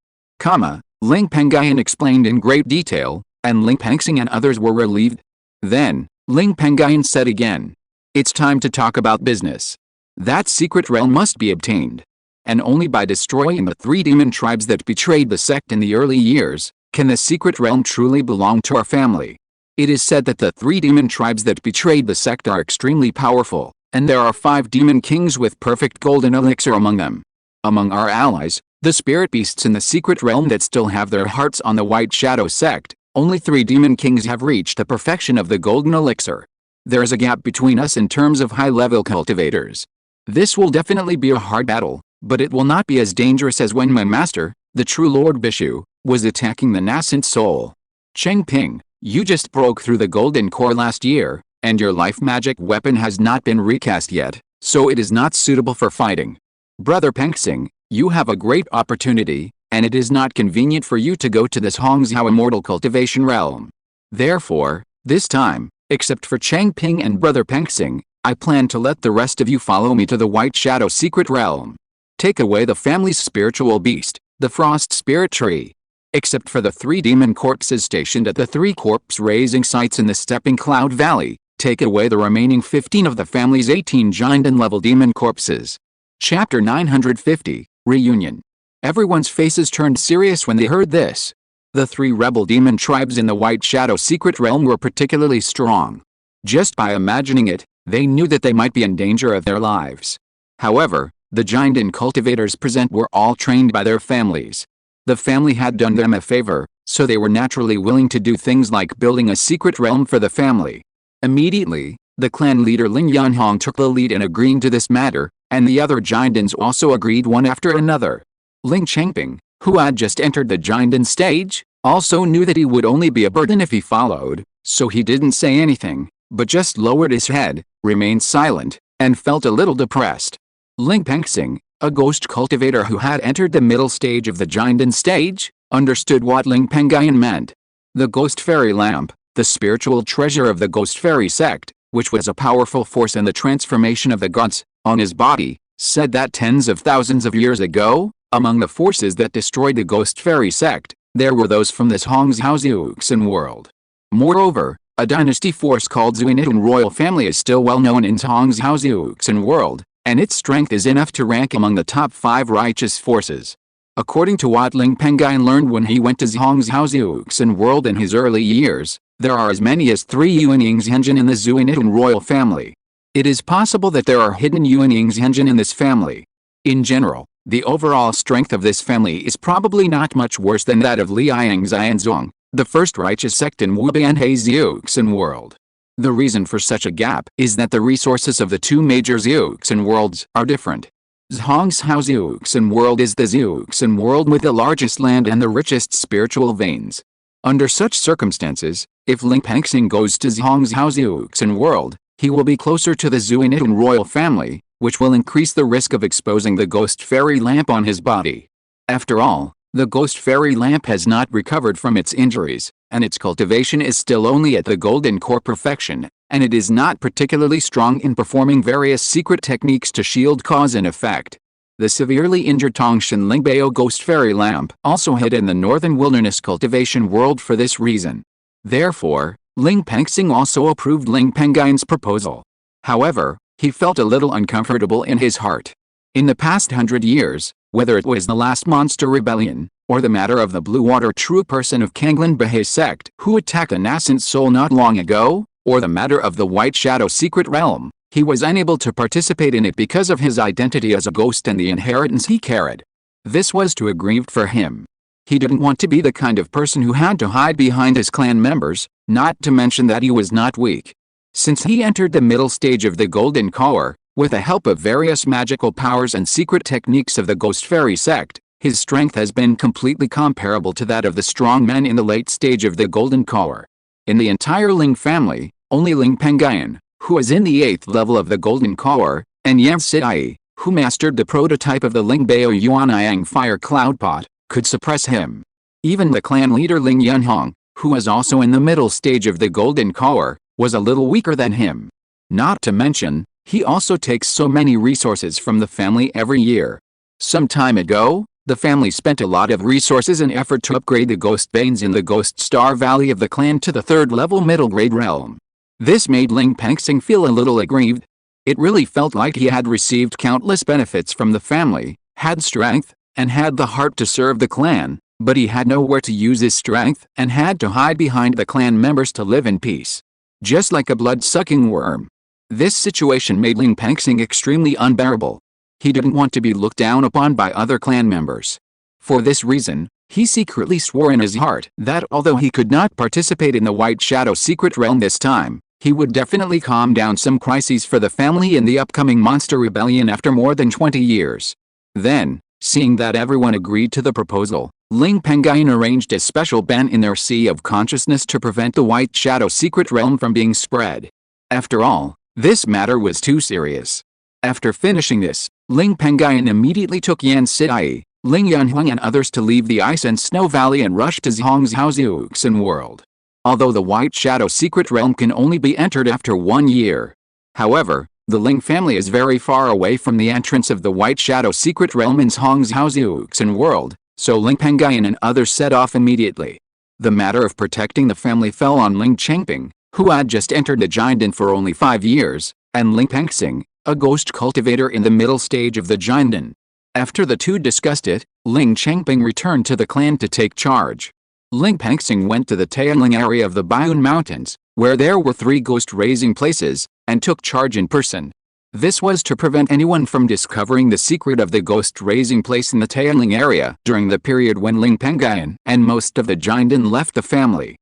Ling Pengyun explained in great detail, and Ling Pengyun and others were relieved. Then, Ling Pengyun said again, "It's time to talk about business. That secret realm must be obtained. And only by destroying the 3 demon tribes that betrayed the sect in the early years, can the secret realm truly belong to our family. It is said that the 3 demon tribes that betrayed the sect are extremely powerful, and there are 5 demon kings with perfect golden elixir among them. Among our allies, the spirit beasts in the secret realm that still have their hearts on the White Shadow sect, only 3 demon kings have reached the perfection of the golden elixir. There is a gap between us in terms of high-level cultivators. This will definitely be a hard battle, but it will not be as dangerous as when my master, the true Lord Bishu, was attacking the nascent soul. Changping, you just broke through the golden core last year, and your life magic weapon has not been recast yet, so it is not suitable for fighting. Brother Pengyun, you have a great opportunity, and it is not convenient for you to go to this Hongzhou Immortal Cultivation realm. Therefore, this time, except for Changping and Brother Pengyun, I plan to let the rest of you follow me to the White Shadow Secret Realm. Take away the family's spiritual beast, the frost spirit tree. Except for the 3 demon corpses stationed at the 3 corpse-raising sites in the Stepping Cloud Valley, take away the remaining 15 of the family's 18 giant-level demon corpses. Chapter 950, Reunion. Everyone's faces turned serious when they heard this. The 3 rebel demon tribes in the White Shadow Secret Realm were particularly strong. Just by imagining it, they knew that they might be in danger of their lives. However, the giant and cultivators present were all trained by their families. The family had done them a favor, so they were naturally willing to do things like building a secret realm for the family. Immediately, the clan leader Ling Yanhong took the lead in agreeing to this matter, and the other giantans also agreed one after another. Ling Changping, who had just entered the giantan stage, also knew that he would only be a burden if he followed, so he didn't say anything, but just lowered his head, remained silent, and felt a little depressed. Ling Pengxing, a ghost cultivator who had entered the middle stage of the giantan stage, understood what Ling Pengyun meant. The ghost fairy lamp, the spiritual treasure of the ghost fairy sect, which was a powerful force in the transformation of the gods, on his body, said that tens of thousands of years ago, among the forces that destroyed the ghost fairy sect, there were those from this Hongxiaoxian world. Moreover, a dynasty force called Zuinitun royal family is still well known in Hongxiaoxian world, and its strength is enough to rank among the top 5 righteous forces. According to what Ling Pengyun learned when he went to Hongxiaoxian world in his early years, there are as many as 3 Yuanyingzhenjin in the Zuinitun royal family. It is possible that there are hidden Yuanyingzhenjin in this family. In general, the overall strength of this family is probably not much worse than that of Liangxianzong, the first righteous sect in Wubianheixiaoxian world. The reason for such a gap is that the resources of the 2 major Xiaoxian worlds are different. Hongxiaoxian world is the Xiaoxian world with the largest land and the richest spiritual veins. Under such circumstances, if Ling Pengxing goes to Hongxiaoxian world, he will be closer to the Zuinitun royal family, which will increase the risk of exposing the ghost fairy lamp on his body. After all, the ghost fairy lamp has not recovered from its injuries, and its cultivation is still only at the golden core perfection, and it is not particularly strong in performing various secret techniques to shield cause and effect. The severely injured Tongshan Lingbao ghost fairy lamp also hid in the northern wilderness cultivation world for this reason. Therefore, Ling Pengxing also approved Ling Pengyun's proposal. However, he felt a little uncomfortable in his heart. In the past 100 years, whether it was the last monster rebellion, or the matter of the Blue Water true person of Kanglan Bahai sect who attacked a nascent soul not long ago, or the matter of the White Shadow secret realm, he was unable to participate in it because of his identity as a ghost and the inheritance he carried. This was too aggrieved for him. He didn't want to be the kind of person who had to hide behind his clan members, not to mention that he was not weak. Since he entered the middle stage of the Golden Core, with the help of various magical powers and secret techniques of the Ghost Fairy sect, his strength has been completely comparable to that of the strong men in the late stage of the Golden Core. In the entire Ling family, only Ling Pengyun, who is in the 8th level of the Golden Core, and Yang Sidai, who mastered the prototype of the Lingbao Yuanyang fire cloud pot, could suppress him. Even the clan leader Ling Yanhong, who is also in the middle stage of the Golden Core, was a little weaker than him. Not to mention, he also takes so many resources from the family every year. Some time ago, the family spent a lot of resources and effort to upgrade the ghost veins in the Ghost Star Valley of the clan to the 3rd level middle grade realm. This made Ling Pengxing feel a little aggrieved. It really felt like he had received countless benefits from the family, had strength, and had the heart to serve the clan, but he had nowhere to use his strength and had to hide behind the clan members to live in peace. Just like a blood-sucking worm. This situation made Ling Pengxing extremely unbearable. He didn't want to be looked down upon by other clan members. For this reason, he secretly swore in his heart that although he could not participate in the White Shadow secret realm this time, he would definitely calm down some crises for the family in the upcoming monster rebellion after more than 20 years. Then, seeing that everyone agreed to the proposal, Ling Pengyun arranged a special ban in their sea of consciousness to prevent the White Shadow secret realm from being spread. After all, this matter was too serious. After finishing this, Ling Pengyun immediately took Yan Sidai, Ling Yanhuang and others to leave the Ice and Snow Valley and rush to Hongxiaoxian world. Although the White Shadow secret realm can only be entered after 1 year. However, The Ling family is very far away from the entrance of the White Shadow secret realm in Zhongzhaoxiuxin world, so Ling Pengyun and others set off immediately. The matter of protecting the family fell on Ling Chengping, who had just entered the Jinden for only 5 years, and Ling Pengxing, a ghost cultivator in the middle stage of the Jinden. After the two discussed it, Ling Chengping returned to the clan to take charge. Ling Pengxing went to the Taoling area of the Baiyun Mountains, where there were 3 ghost-raising places, and took charge in person. This was to prevent anyone from discovering the secret of the ghost-raising place in the Taoling area during the period when Ling Pengyun and most of the Jinden left the family.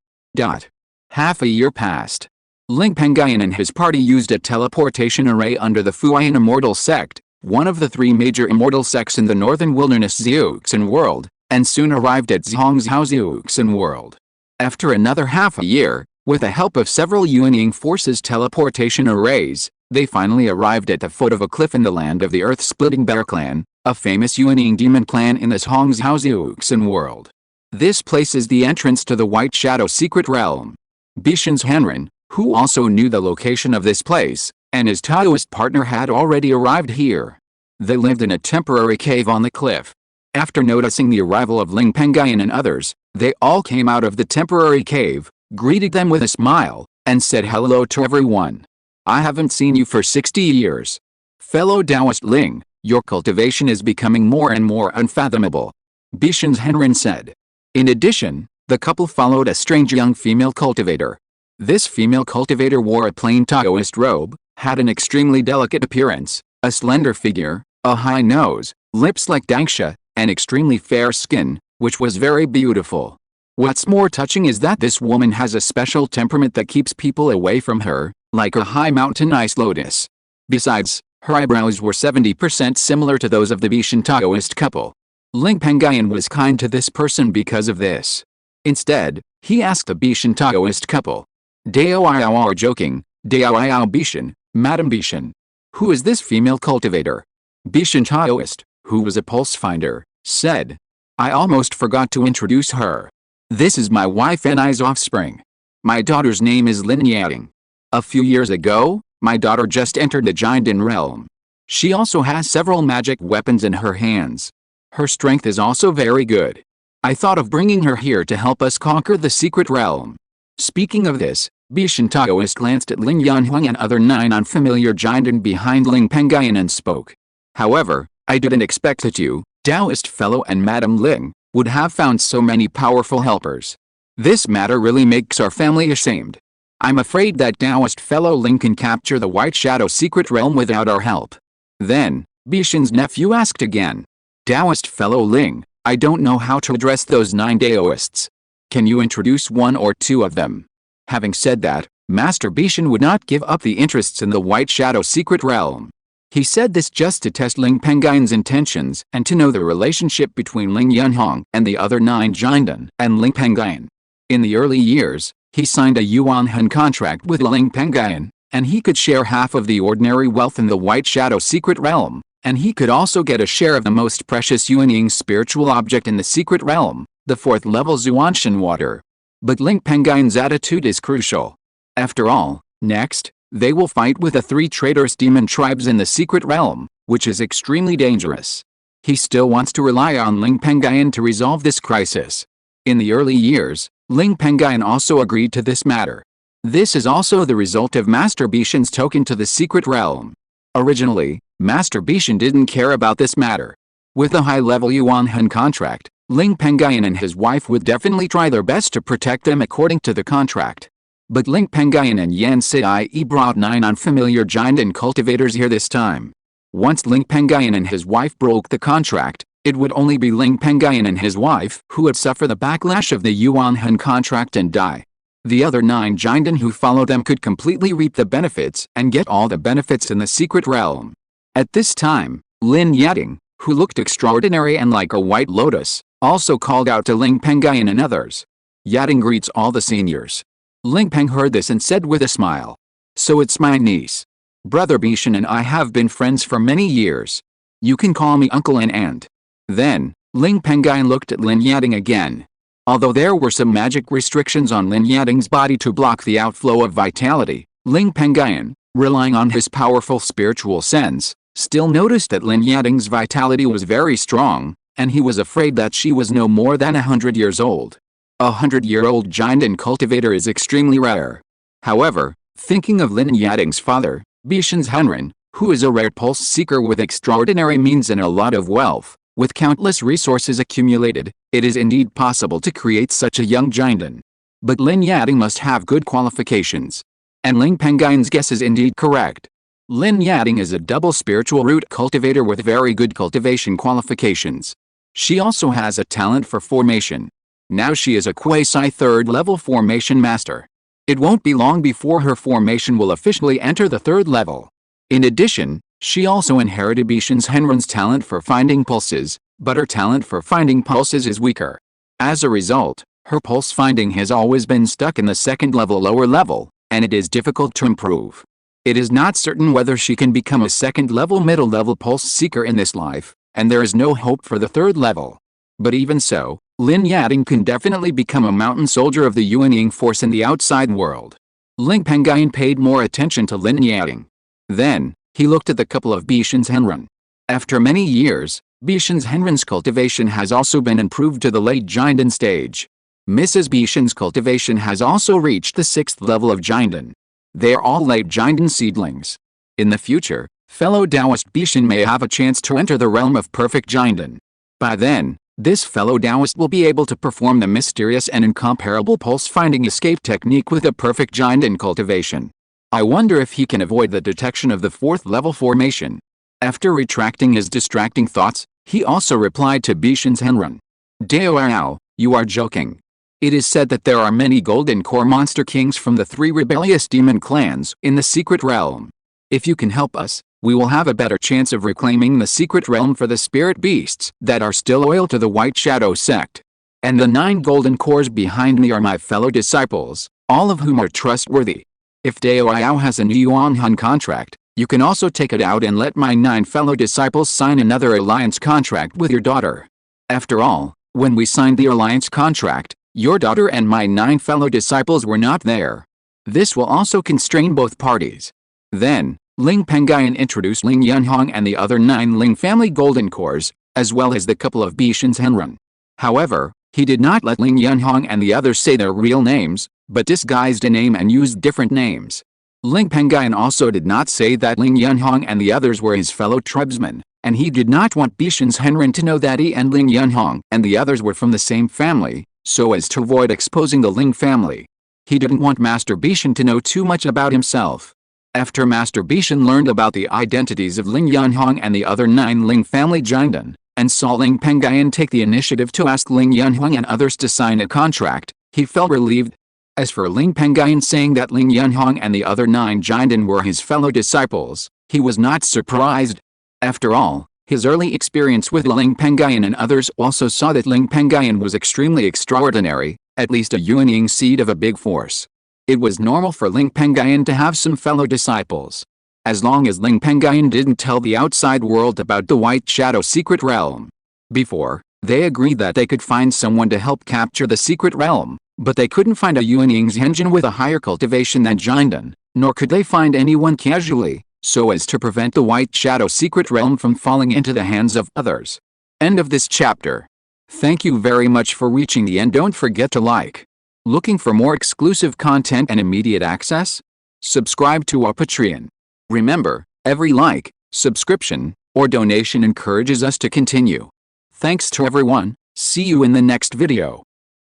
Half a year passed. Ling Pengyun and his party used a teleportation array under the Fuyan Immortal Sect, one of the 3 major immortal sects in the northern wilderness Xiuxin world, and soon arrived at Zhongzhaoxiuxin world. After another half a year, with the help of several Yuanying forces teleportation arrays, they finally arrived at the foot of a cliff in the land of the Earth-splitting Bear Clan, a famous Yuanying demon clan in the Zhongzhaoxiuxin world. This place is the entrance to the White Shadow secret realm. Bishan's Hanren, who also knew the location of this place, and his Taoist partner had already arrived here. They lived in a temporary cave on the cliff. After noticing the arrival of Ling Pengyun and others, they all came out of the temporary cave, greeted them with a smile, and said hello to everyone. I haven't seen you for 60 years. Fellow Taoist Ling, your cultivation is becoming more and more unfathomable. Bishan's Henren said. In addition, the couple followed a strange young female cultivator. This female cultivator wore a plain Taoist robe, had an extremely delicate appearance, a slender figure, a high nose, lips like Dangsha, and extremely fair skin, which was very beautiful. What's more touching is that this woman has a special temperament that keeps people away from her, like a high mountain ice lotus. Besides, her eyebrows were 70% similar to those of the Bishan Taoist couple. Ling Pengyun was kind to this person because of this. Instead, he asked the Bishan Taoist couple. Dao are joking, Dao Bishan, Madam Bishan. Who is this female cultivator? Bishan Taoist, who was a pulse finder, said. I almost forgot to introduce her. This is my wife and I's offspring. My daughter's name is Lin Yating. A few years ago, my daughter just entered the Jinden realm. She also has several magic weapons in her hands. Her strength is also very good. I thought of bringing her here to help us conquer the secret realm. Speaking of this, Bishan Taoist glanced at Ling Yanhuang and other 9 unfamiliar Jinden behind Ling Pengyun and spoke. However, I didn't expect that you, Taoist fellow and Madam Ling, would have found so many powerful helpers. This matter really makes our family ashamed. I'm afraid that Taoist fellow Ling can capture the White Shadow secret realm without our help. Then, Bishan's nephew asked again. Taoist fellow Ling, I don't know how to address those 9 Taoists. Can you introduce 1 or 2 of them? Having said that, Master Bishan would not give up the interests in the White Shadow secret realm. He said this just to test Ling Pengyun's intentions and to know the relationship between Ling Yunhong and the other 9 Jinden and Ling Pengyun. In the early years, he signed a Yuanhan contract with Ling Pengyun, and he could share half of the ordinary wealth in the White Shadow secret realm, and he could also get a share of the most precious Yuanying spiritual object in the secret realm, the 4th level Zuanshan water. But Ling Pengyun's attitude is crucial. After all, next, they will fight with the 3 traitorous demon tribes in the secret realm, which is extremely dangerous. He still wants to rely on Ling Pengyun to resolve this crisis. In the early years, Ling Pengyun also agreed to this matter. This is also the result of Master Bishan's token to the secret realm. Originally, Master Bishan didn't care about this matter. With a high-level Yuanhan contract, Ling Pengyun and his wife would definitely try their best to protect them according to the contract. But Ling Pengyun and Yan Sai brought 9 unfamiliar Jinden cultivators here this time. Once Ling Pengyun and his wife broke the contract, it would only be Ling Pengyun and his wife who would suffer the backlash of the Yuanhan contract and die. The other 9 Jinden who followed them could completely reap the benefits and get all the benefits in the secret realm. At this time, Lin Yating, who looked extraordinary and like a white lotus, also called out to Ling Pengyun and others. Yating greets all the seniors. Ling Peng heard this and said with a smile. So it's my niece. Brother Bishan and I have been friends for many years. You can call me uncle and aunt. Then, Ling Pengyun looked at Lin Yating again. Although there were some magic restrictions on Lin Yating's body to block the outflow of vitality, Ling Pengyun, relying on his powerful spiritual sense, still noticed that Lin Yading's vitality was very strong, and he was afraid that she was no more than 100 years old. 100-year-old giant cultivator is extremely rare. However, thinking of Lin Yading's father, Bishan's Henren, who is a rare pulse seeker with extraordinary means and a lot of wealth, with countless resources accumulated, it is indeed possible to create such a young giant. But Lin Yading must have good qualifications. And Ling Pengyun's guess is indeed correct. Lin Yading is a double spiritual root cultivator with very good cultivation qualifications. She also has a talent for formation. Now she is a quasi third level formation master. It won't be long before her formation will officially enter the third level. In addition, she also inherited Bishan's Henren's talent for finding pulses, but her talent for finding pulses is weaker. As a result, her pulse finding has always been stuck in the second level lower level, and it is difficult to improve. It is not certain whether she can become a second level middle level pulse seeker in this life, and there is no hope for the third level. But even so, Lin Yading can definitely become a mountain soldier of the Yin-Yang force in the outside world. Ling Pengyun paid more attention to Lin Yading. Then, he looked at the couple of Bishan's Henren. After many years, Bishan's Henren's cultivation has also been improved to the late giant stage. Mrs. Bishan's cultivation has also reached the 6th level of giant. They are all late giant seedlings. In the future, fellow Taoist Bishan may have a chance to enter the realm of perfect giant. By then, this fellow Taoist will be able to perform the mysterious and incomparable pulse-finding escape technique with a perfect giant cultivation. I wonder if he can avoid the detection of the 4th level formation. After retracting his distracting thoughts, he also replied to Bishan's Henren. Dao, you are joking. It is said that there are many golden core monster kings from the 3 rebellious demon clans in the secret realm. If you can help us, we will have a better chance of reclaiming the secret realm for the spirit beasts that are still loyal to the White Shadow sect. And the 9 golden cores behind me are my fellow disciples, all of whom are trustworthy. If Dao has a new Yuan contract, you can also take it out and let my 9 fellow disciples sign another alliance contract with your daughter. After all, when we signed the alliance contract, your daughter and my 9 fellow disciples were not there. This will also constrain both parties. Then, Ling Pengyun introduced Ling Yunhong and the other 9 Ling family golden cores, as well as the couple of Bishan's Henren. However, he did not let Ling Yunhong and the others say their real names, but disguised a name and used different names. Ling Pengyun also did not say that Ling Yunhong and the others were his fellow tribesmen, and he did not want Bishan's Henren to know that he and Ling Yunhong and the others were from the same family, so as to avoid exposing the Ling family. He didn't want Master Bishan to know too much about himself. After Master Bishan learned about the identities of Ling Yunhong and the other 9 Ling family giant, and saw Ling Pengyun take the initiative to ask Ling Yunhong and others to sign a contract, he felt relieved. As for Ling Pengyun saying that Ling Yunhong and the other 9 giant were his fellow disciples, he was not surprised. After all, his early experience with Ling Pengyun and others also saw that Ling Pengyun was extremely extraordinary, at least a Yin-Yang seed of a big force. It was normal for Ling Pengyun to have some fellow disciples. As long as Ling Pengyun didn't tell the outside world about the White Shadow secret realm. Before, they agreed that they could find someone to help capture the secret realm, but they couldn't find a Yin-Yang engine with a higher cultivation than Jinden, nor could they find anyone casually, so as to prevent the White Shadow secret realm from falling into the hands of others. End of this chapter. Thank you very much for reaching the end. Don't forget to like. Looking for more exclusive content and immediate access? Subscribe to our Patreon. Remember, every like, subscription, or donation encourages us to continue. Thanks to everyone. See you in the next video.